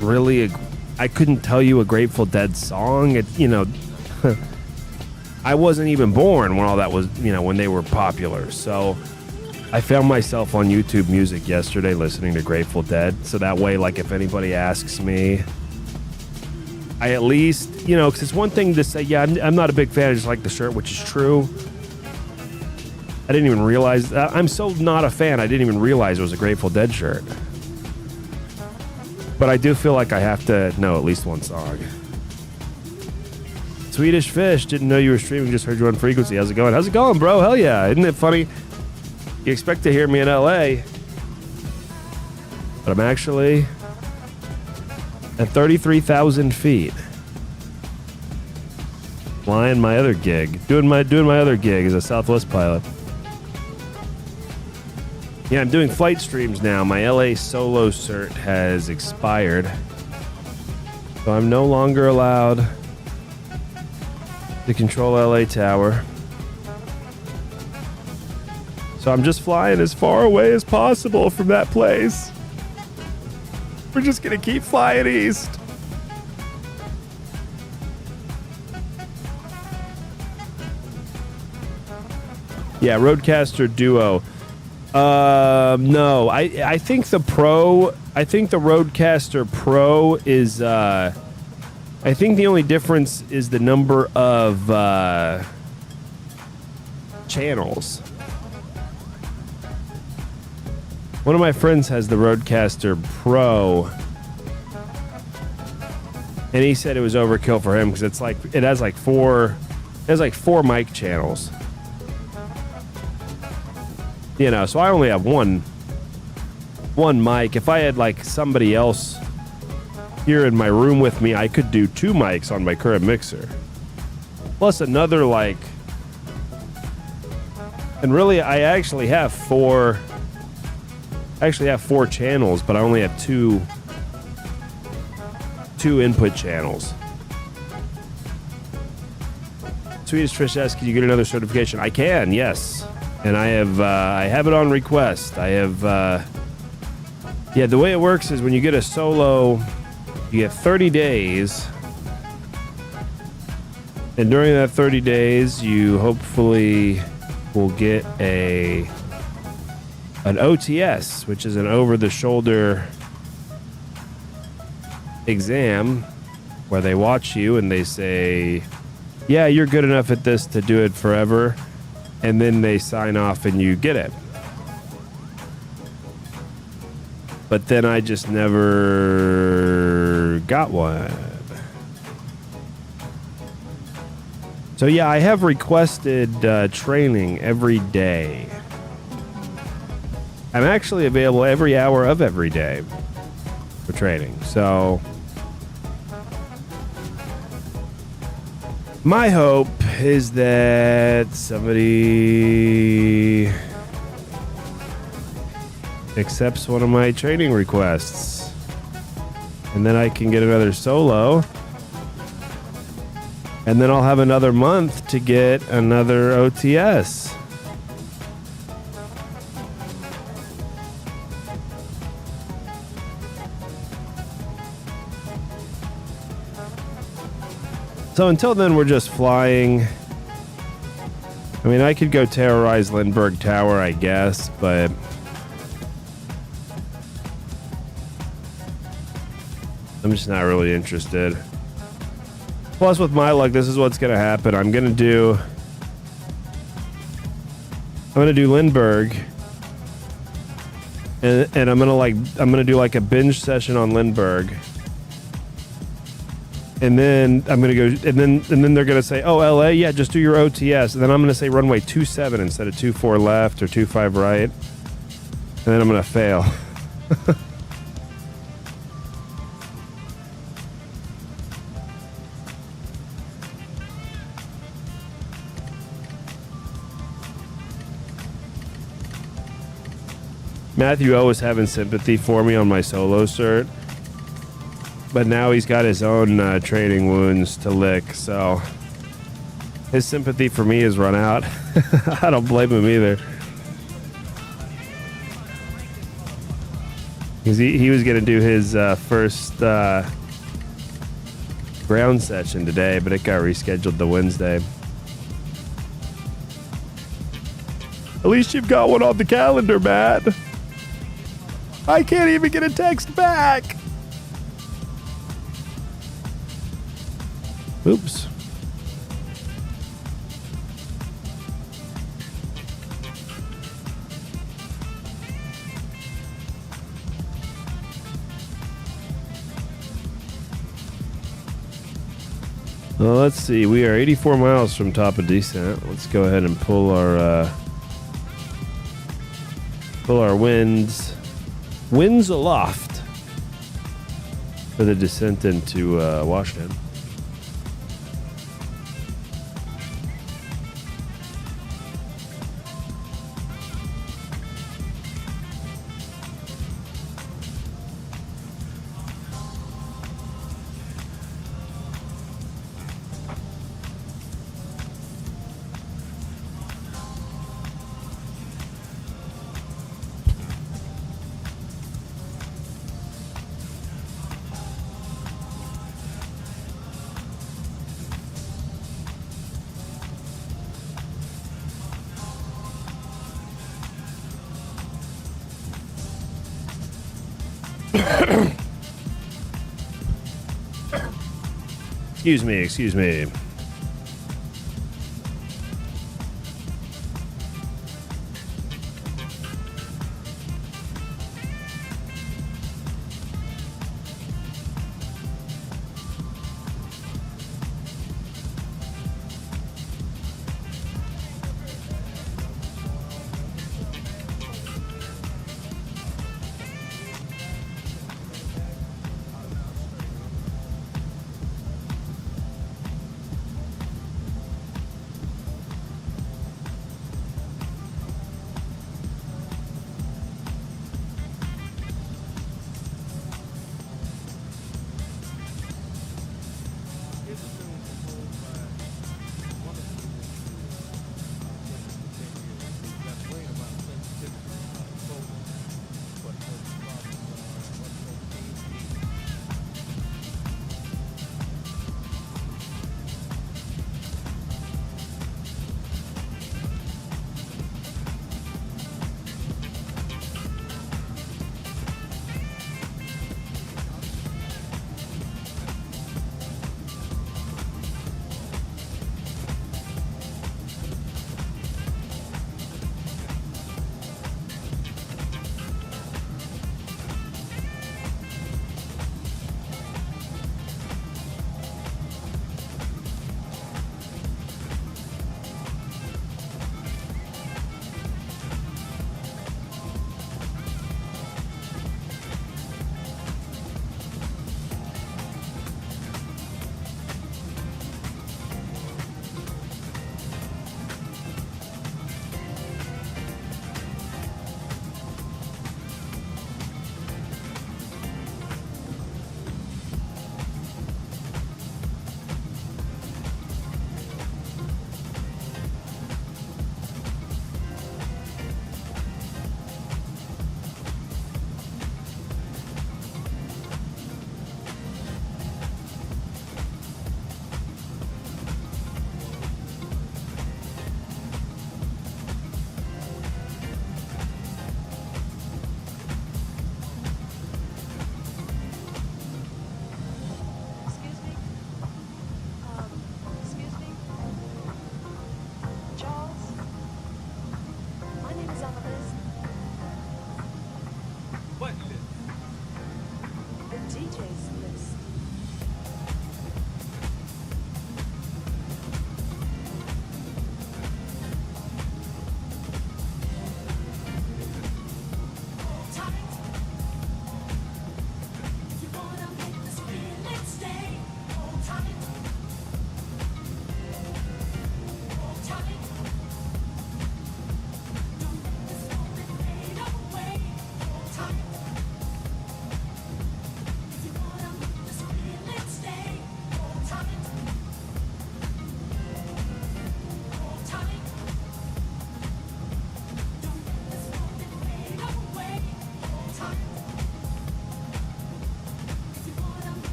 really I couldn't tell you a Grateful Dead song. It, you know, I wasn't even born when all that was, you know, when they were popular. So I found myself on YouTube Music yesterday listening to Grateful Dead. So that way, like, if anybody asks me, I at least, you know, because it's one thing to say, yeah, I'm not a big fan, I just like the shirt, which is true. I didn't even realize, I'm so not a fan, I didn't even realize it was a Grateful Dead shirt. But I do feel like I have to know at least one song. Swedish Fish, didn't know you were streaming, just heard you on Frequency. How's it going? How's it going, bro? Hell yeah. Isn't it funny? You expect to hear me in LA, but I'm actually at 33,000 feet. Flying my other gig. Doing my other gig as a Southwest pilot. Yeah, I'm doing flight streams now. My LA solo cert has expired, so I'm no longer allowed to control LA Tower. So I'm just flying as far away as possible from that place. We're just gonna keep flying east. Yeah, Rodecaster Duo. No, I think the Pro, I think the Rodecaster Pro is I think the only difference is the number of channels. One of my friends has the Rodecaster Pro, and he said it was overkill for him because it has like four mic channels. You know, so I only have one mic. If I had like somebody else here in my room with me, I could do 2 mics on my current mixer. Plus another like, and really I actually have 4 channels, but I only have two input channels. Swedish Fish asks, can you get another certification? I can, yes. And I have it on request. I have, yeah, the way it works is when you get a solo, you get 30 days. And during that 30 days, you hopefully will get an OTS, which is an over-the-shoulder exam where they watch you and they say, yeah, you're good enough at this to do it forever. And then they sign off and you get it. But then I just never got one. So yeah, I have requested training every day. I'm actually available every hour of every day for training. So my hope is that somebody accepts one of my training requests, and then I can get another solo, and then I'll have another month to get another OTS. So until then, we're just flying. I mean, I could go terrorize Lindbergh Tower, I guess, but I'm just not really interested. Plus, with my luck, this is what's gonna happen. I'm gonna do Lindbergh, and I'm gonna do like a binge session on Lindbergh. And then I'm gonna go, and then they're gonna say, "Oh, LA, yeah, just do your OTS." And then I'm gonna say runway 27 instead of 24 left or 25 right, and then I'm gonna fail. Matthew O was having sympathy for me on my solo cert. But now he's got his own training wounds to lick, so his sympathy for me has run out. I don't blame him either. Because he was going to do his first ground session today, but it got rescheduled to Wednesday. At least you've got one on the calendar, Matt. I can't even get a text back. Oops. Well, let's see. We are 84 miles from top of descent. Let's go ahead and pull our winds aloft for the descent into Washington. Excuse me, excuse me.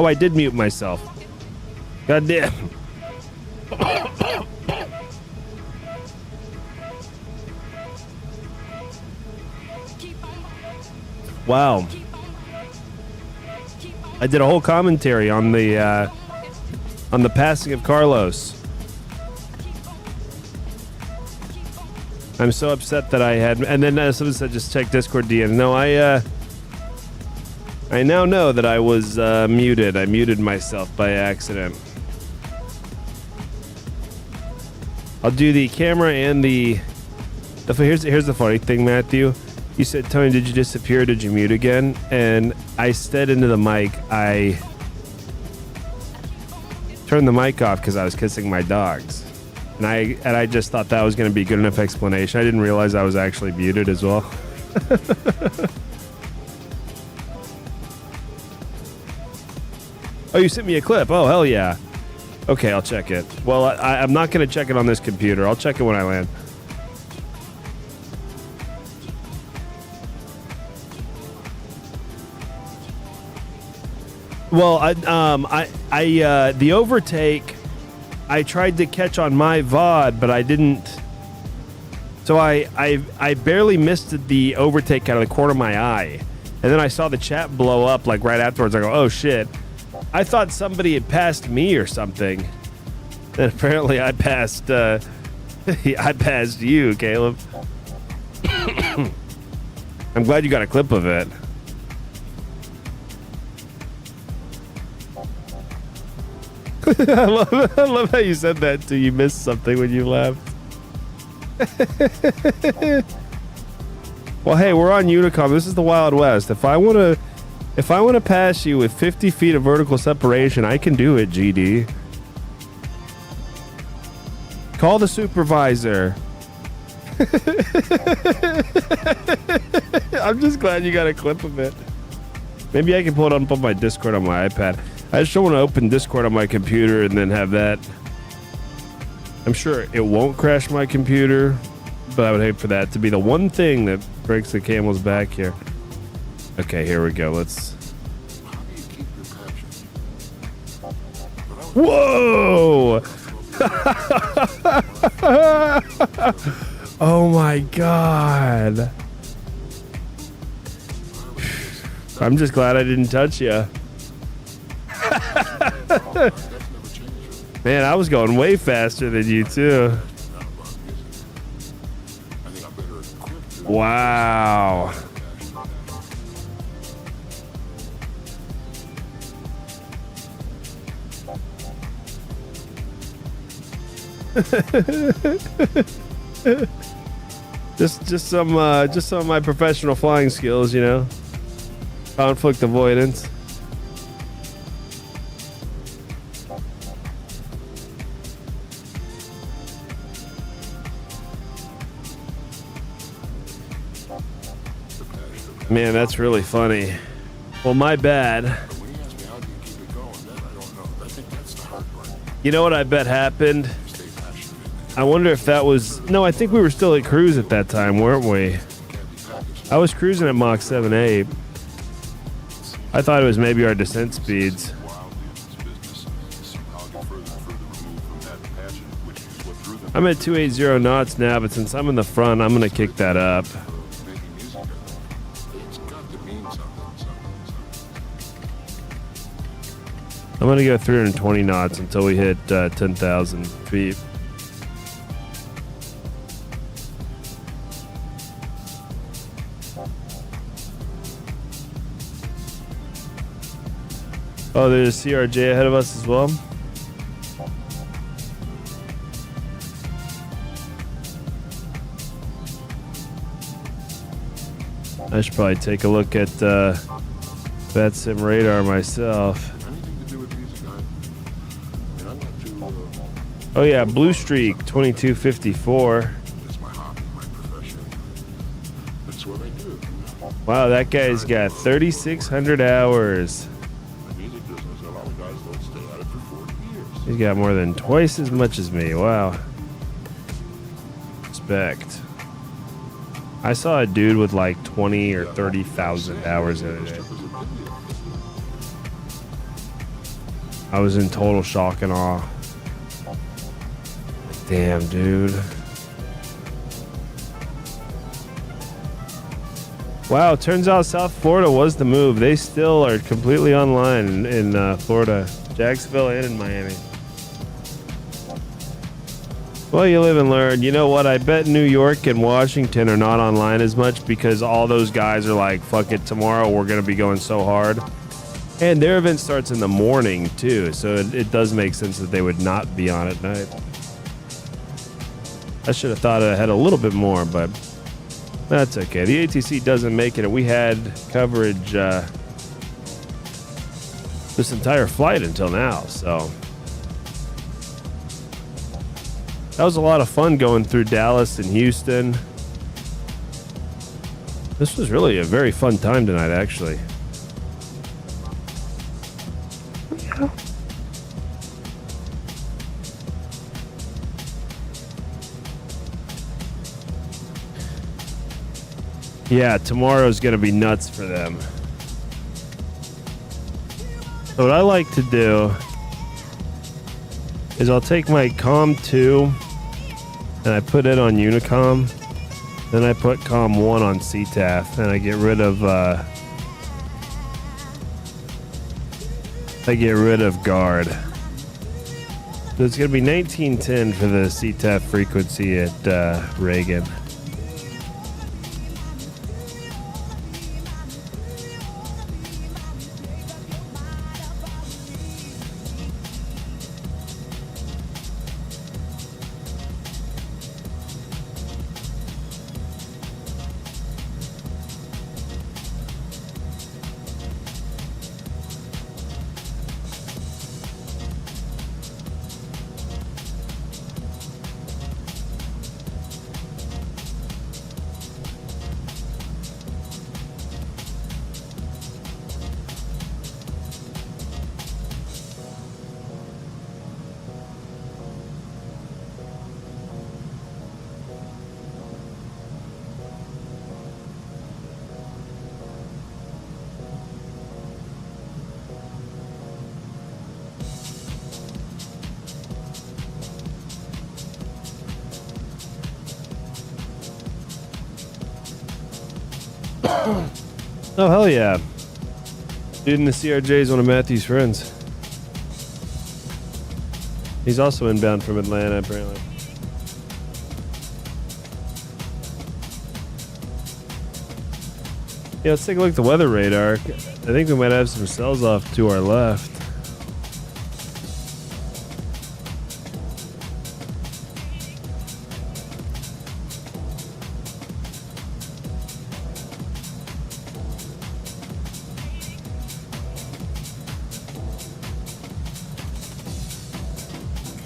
Oh, I did mute myself. God damn. Wow. I did a whole commentary on the passing of Carlos. I'm so upset that I had, and then someone said just check Discord DMs. No, I now know that I was muted. I muted myself by accident. I'll do the camera and the. Here's the funny thing, Matthew. You said, Tony, did you disappear? Did you mute again? And I said into the mic, I turned the mic off because I was kissing my dogs. And I just thought that was going to be a good enough explanation. I didn't realize I was actually muted as well. Oh, you sent me a clip. Oh, hell yeah. Okay, I'll check it. Well, I'm not going to check it on this computer. I'll check it when I land. Well, the overtake, I tried to catch on my VOD, but I didn't. So I barely missed the overtake out of the corner of my eye. And then I saw the chat blow up like right afterwards. I go, oh shit. I thought somebody had passed me or something. And apparently I passed you, Caleb. I'm glad you got a clip of it. I love how you said that too. You missed something when you left. Well, hey, we're on Unicom. This is the Wild West. If I want to pass you with 50 feet of vertical separation, I can do it, GD. Call the supervisor. I'm just glad you got a clip of it. Maybe I can pull it up on my Discord on my iPad. I just don't want to open Discord on my computer and then have that. I'm sure it won't crash my computer, but I would hate for that to be the one thing that breaks the camel's back here. Okay, here we go. Let's. Whoa! Oh my God. I'm just glad I didn't touch you. Man, I was going way faster than you too. Wow. just some of my professional flying skills, you know. Conflict avoidance. Man, that's really funny. Well, my bad. You know what I bet happened? I wonder if that was... No, I think we were still at cruise at that time, weren't we? I was cruising at Mach 7.8. I thought it was maybe our descent speeds. I'm at 280 knots now, but since I'm in the front, I'm going to kick that up. I'm going to go 320 knots until we hit 10,000 feet. Oh, there's a CRJ ahead of us as well. I should probably take a look at VATSIM radar myself. Oh yeah, Blue Streak 2254. Wow, that guy's got 3,600 hours. He's got more than twice as much as me. Wow. Respect. I saw a dude with like 20 or 30,000 hours in it. I was in total shock and awe. Damn, dude. Wow, turns out South Florida was the move. They still are completely online in Florida, Jacksonville, and in Miami. Well, you live and learn. You know what? I bet New York and Washington are not online as much because all those guys are like, fuck it, tomorrow we're going to be going so hard. And their event starts in the morning, too. So it does make sense that they would not be on at night. I should have thought ahead a little bit more, but that's okay. The ATC doesn't make it. We had coverage this entire flight until now, so that was a lot of fun going through Dallas and Houston. This was really a very fun time tonight, actually. Yeah, tomorrow's going to be nuts for them. So what I like to do is I'll take my COM 2 and I put it on Unicom. Then I put COM 1 on CTAF and I get rid of guard. So it's going to be 1910 for the CTAF frequency at Reagan. Oh, hell yeah. Dude in the CRJ is one of Matthew's friends. He's also inbound from Atlanta, apparently. Yeah, let's take a look at the weather radar. I think we might have some cells off to our left.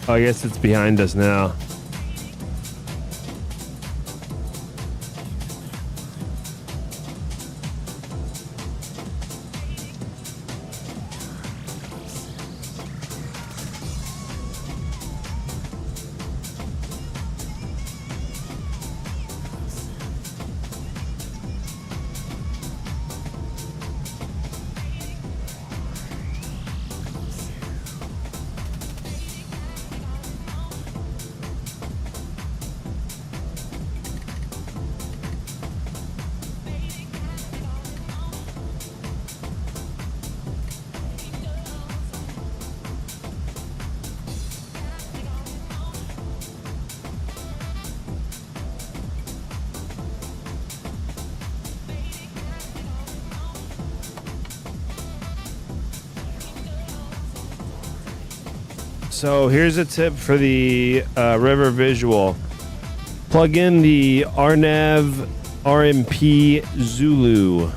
Oh, I guess it's behind us now. So here's a tip for the river visual. Plug in the RNAV RNP Zulu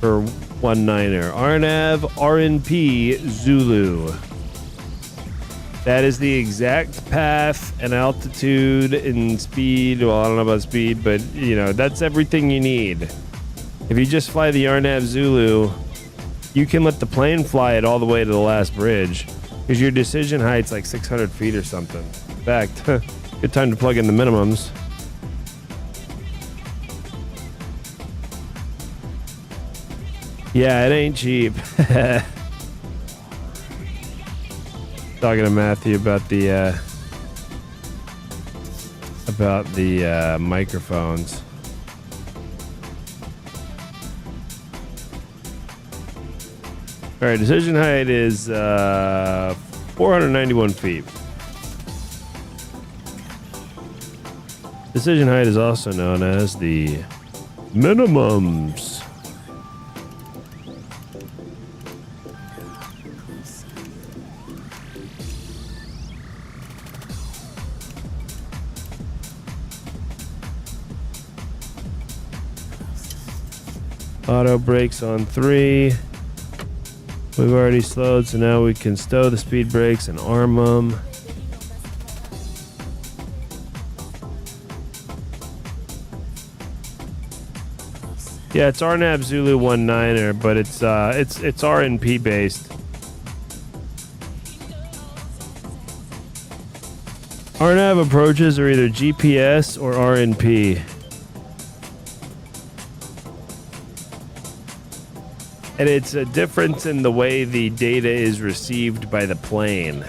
for 19er. RNAV RNP Zulu. That is the exact path and altitude and speed. Well, I don't know about speed, but you know, that's everything you need. If you just fly the RNAV Zulu, you can let the plane fly it all the way to the last bridge. Because your decision height's like 600 feet or something. In fact, good time to plug in the minimums. Yeah, it ain't cheap. Talking to Matthew about the microphones. All right, decision height is 491 feet. Decision height is also known as the minimums. Auto brakes on 3. We've already slowed, so now we can stow the speed brakes and arm them. Yeah, it's RNAV Zulu 19er, but it's RNP based. RNAV approaches are either GPS or RNP. And it's a difference in the way the data is received by the plane.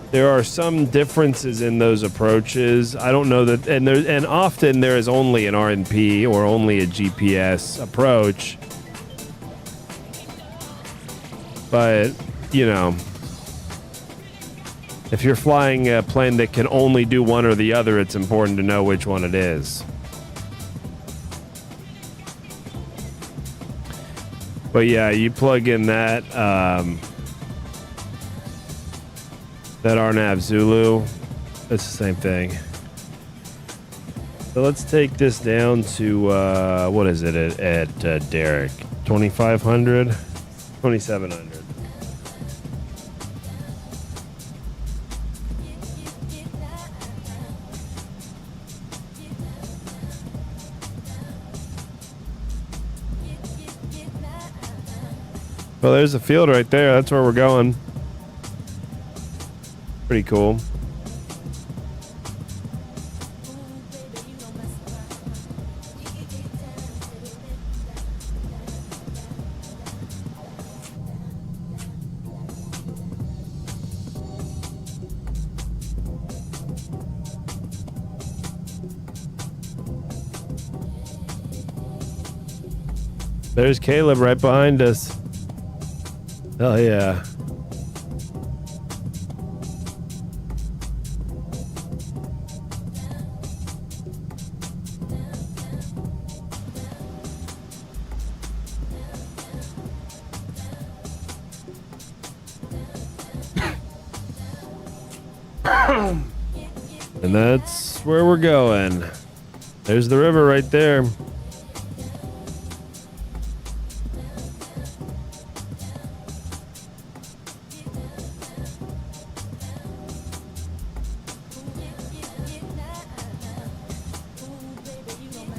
There are some differences in those approaches. I don't know that, and often there is only an RNP or only a GPS approach. But, you know, if you're flying a plane that can only do one or the other, it's important to know which one it is. But yeah, you plug in that that RNAV Zulu, it's the same thing. So let's take this down to what is it at Derek? 2,500, 2,700. Well, there's the field right there. That's where we're going. Pretty cool. There's Caleb right behind us. Hell yeah. And that's where we're going. There's the river right there.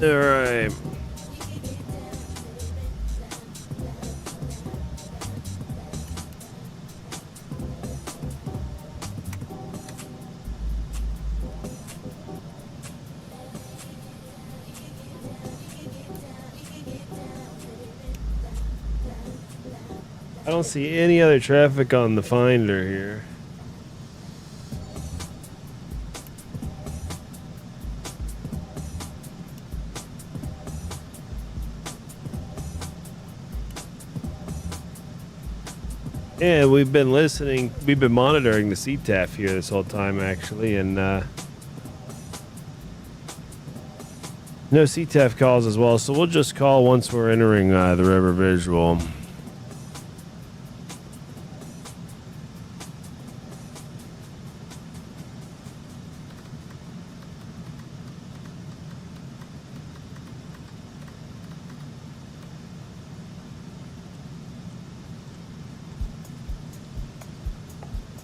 All right. I don't see any other traffic on the Finder here. Yeah, we've been monitoring the CTAF here this whole time, actually, and no CTAF calls as well, so we'll just call once we're entering the river visual.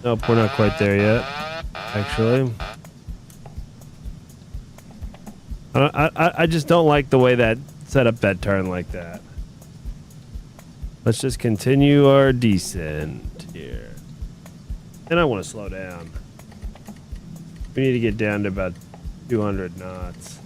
Nope, we're not quite there yet, actually. I just don't like the way that set up that turn like that. Let's just continue our descent here. And I want to slow down. We need to get down to about 200 knots.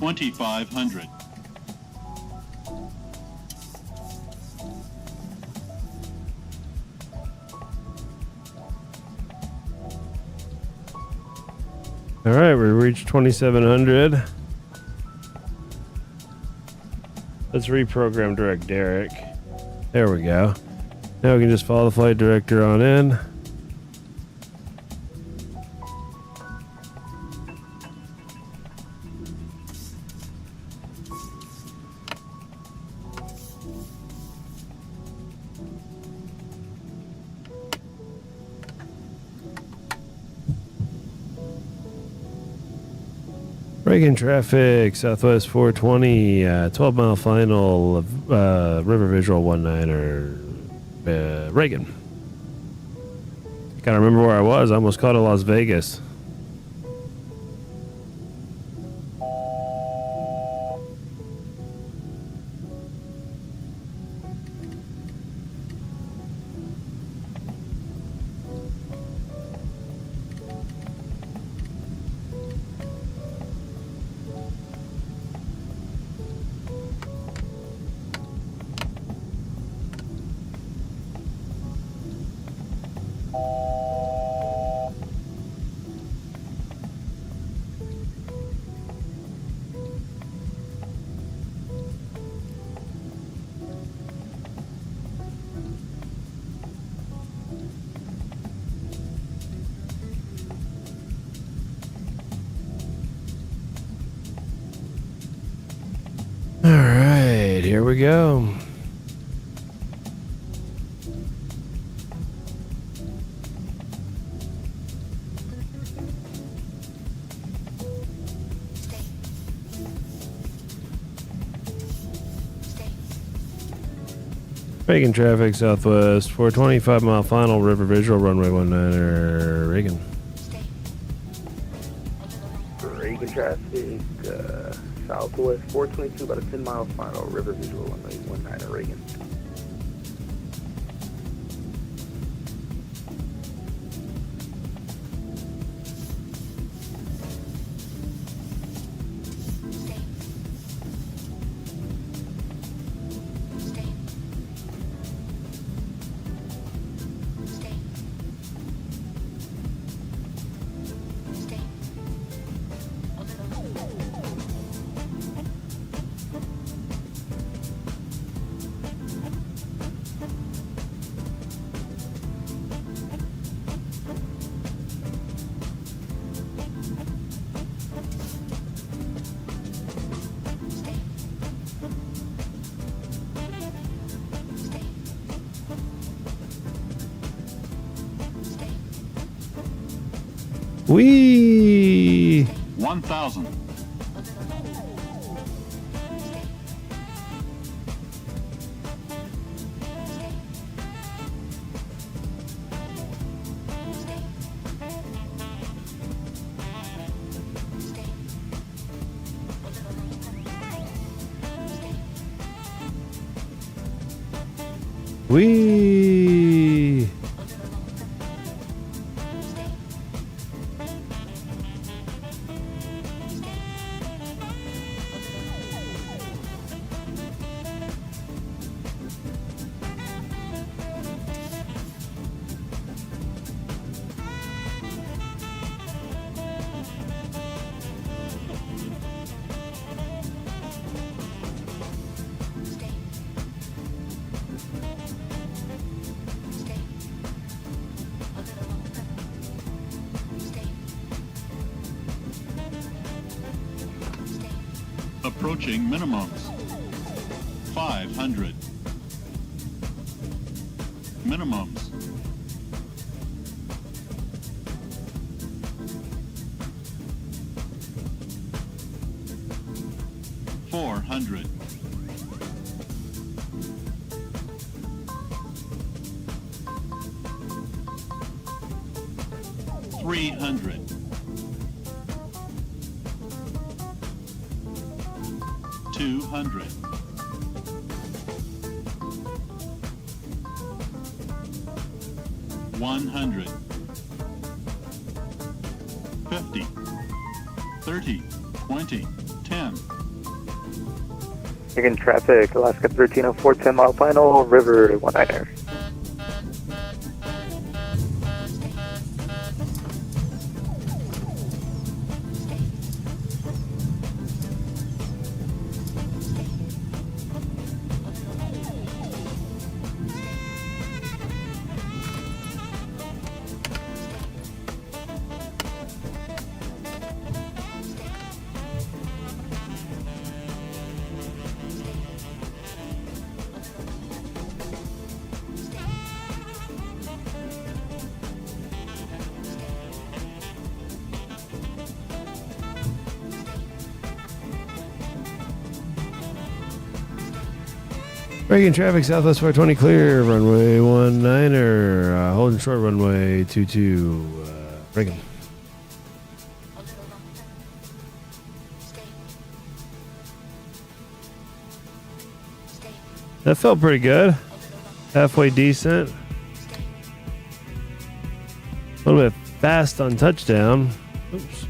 $2,500. All right, we reached 2,700. Let's reprogram direct Derek. There we go. Now we can just follow the flight director on in. Reagan traffic, Southwest 420, 12-mile final of River Visual 19er, Reagan. Gotta remember where I was. I almost caught a Las Vegas. All right, here we go. Reagan traffic, Southwest 425 mile final, River Visual, runway 19er, Reagan. Reagan traffic, Southwest 422, about a 10-mile final, River Visual, runway 19er, Reagan. Wee! 1,000. Wee! Approaching minimums. 500. Minimums. 400. 300. 200. 100. 50. 30. 20. 10. You're in traffic, Alaska 1304, 10 mile final, River 19er. Reagan traffic, Southwest 420 clear, runway 19er, holding short runway 22, Reagan. That felt pretty good. Halfway decent. A little bit fast on touchdown. Oops.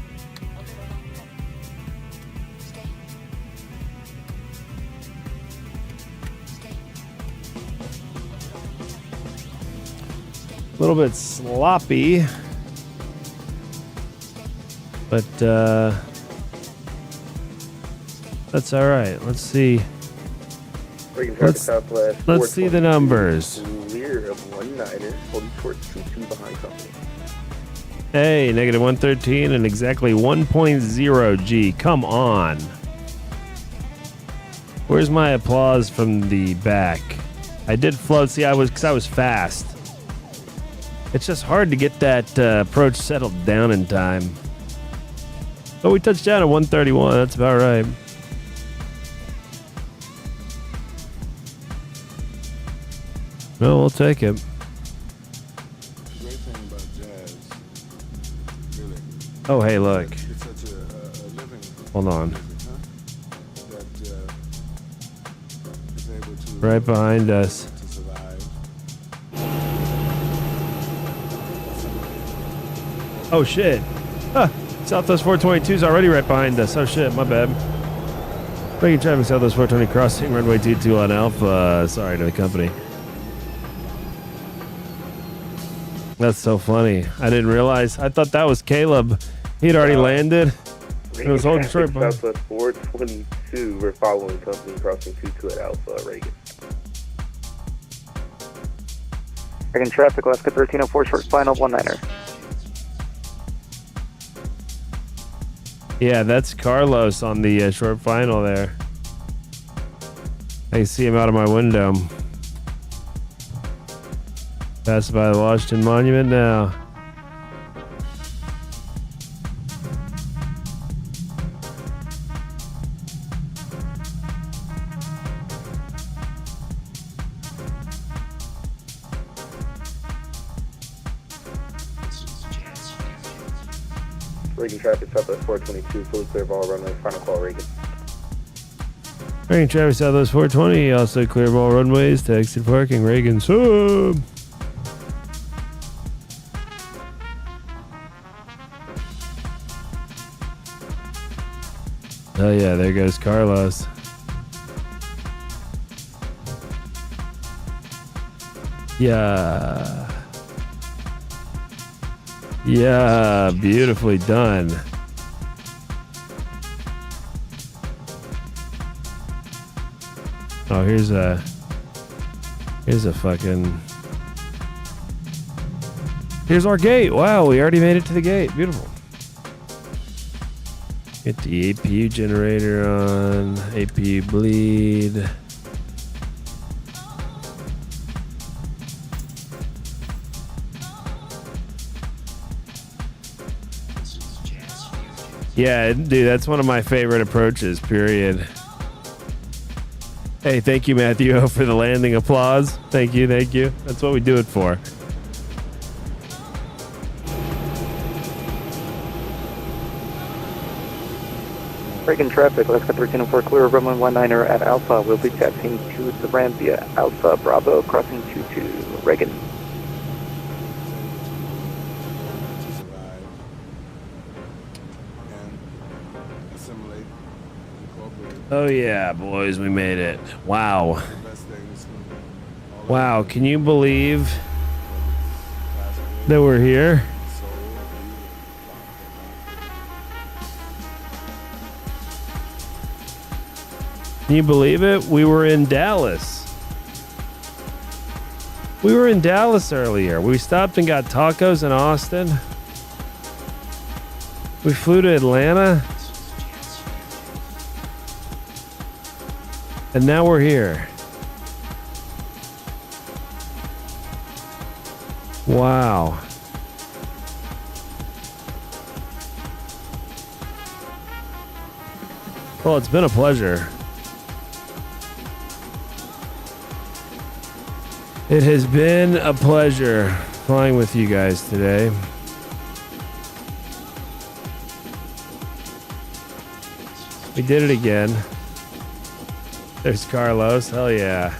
A little bit sloppy, but that's all right. Let's see. Let's see the numbers. Clear of 19er, holding short 2-2 behind company. Hey, negative 113 and exactly 1.0 G. Come on. Where's my applause from the back? I did float. See, I was fast. It's just hard to get that approach settled down in time. But we touched down at 131. That's about right. No, we'll take it. Great thing about jazz, really. Oh, hey, look. It's such a living. Hold on. That is able to Right behind us. to survive. Oh, shit. Huh. Southwest 422 is already right behind us. Oh, shit. My bad. Breaking traffic, Southwest 420 crossing runway 22 on Alpha. Sorry to the company. That's so funny. I didn't realize. I thought that was Caleb. He'd already landed. It was holding short behind. Southwest 422, we're following company crossing 22 at Alpha, Reagan. Reagan traffic, Alaska 1304, short final, 19er. Yeah, that's Carlos on the short final there. I can see him out of my window. Passed by the Washington Monument now. Reagan traffic, Southwest 422, fully clear of all runway, final call, Reagan. Reagan traffic, Southwest 420, also clear of all runways to exit parking, Reagan sub. Oh yeah, there goes Carlos. Yeah. Yeah, beautifully done. Oh, here's a fucking... Here's our gate. Wow, we already made it to the gate. Beautiful. Get the APU generator on. APU bleed. Yeah, dude, that's one of my favorite approaches, period. Hey, thank you, Matthew, for the landing applause. Thank you, thank you. That's what we do it for. Breaking traffic, let's cut 1304 clear of runway 19er at Alpha. We'll be taxiing to the ramp via Alpha Bravo, crossing 22 Reagan. Oh yeah, boys, we made it. Wow. Wow, can you believe that we're here? Can you believe it? We were in Dallas. We were in Dallas earlier. We stopped and got tacos in Austin. We flew to Atlanta. And now we're here. Wow. Well, it's been a pleasure. It has been a pleasure flying with you guys today. We did it again. There's Carlos. Hell yeah.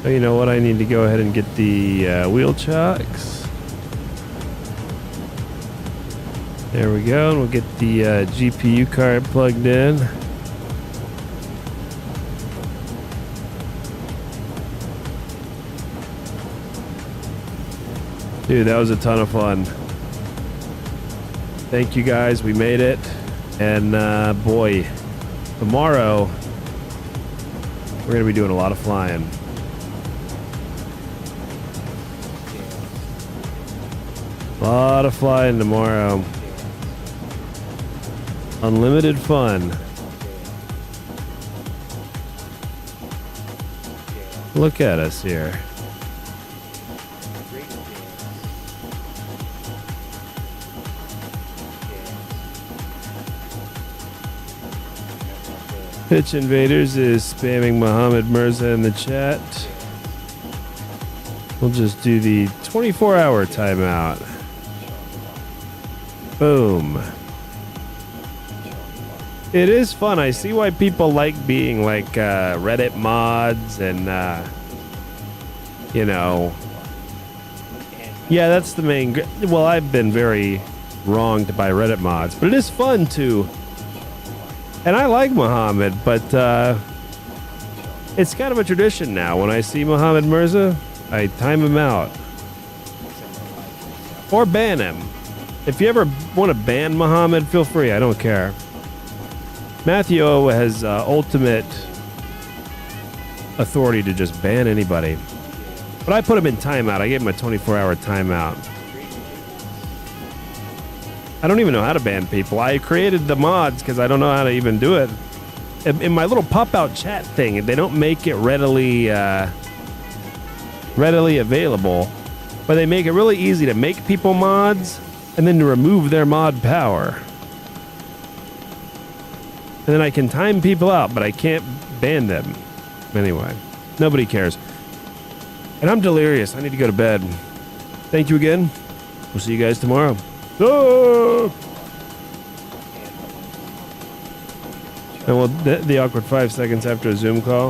Oh, you know what? I need to go ahead and get the wheel chocks. There we go. And we'll get the GPU card plugged in. Dude, that was a ton of fun. Thank you guys. We made it. And boy, tomorrow we're going to be doing a lot of flying. A lot of flying tomorrow. Unlimited fun. Look at us here. Pitch Invaders is spamming Mohammed Mirza in the chat. We'll just do the 24-hour timeout. Boom. It is fun. I see why people like being like Reddit mods and, you know. Yeah, that's the main... Well, I've been very wronged by Reddit mods, but it is fun to... And I like Mohammed, but it's kind of a tradition now. When I see Mohammed Mirza, I time him out. Or ban him. If you ever want to ban Mohammed, feel free. I don't care. Matthew has ultimate authority to just ban anybody. But I put him in timeout. I gave him a 24-hour timeout. I don't even know how to ban people. I created the mods because I don't know how to even do it. In my little pop-out chat thing, they don't make it readily available, but they make it really easy to make people mods and then to remove their mod power. And then I can time people out, but I can't ban them. Anyway, nobody cares. And I'm delirious. I need to go to bed. Thank you again. We'll see you guys tomorrow. And well, the awkward 5 seconds after a Zoom call.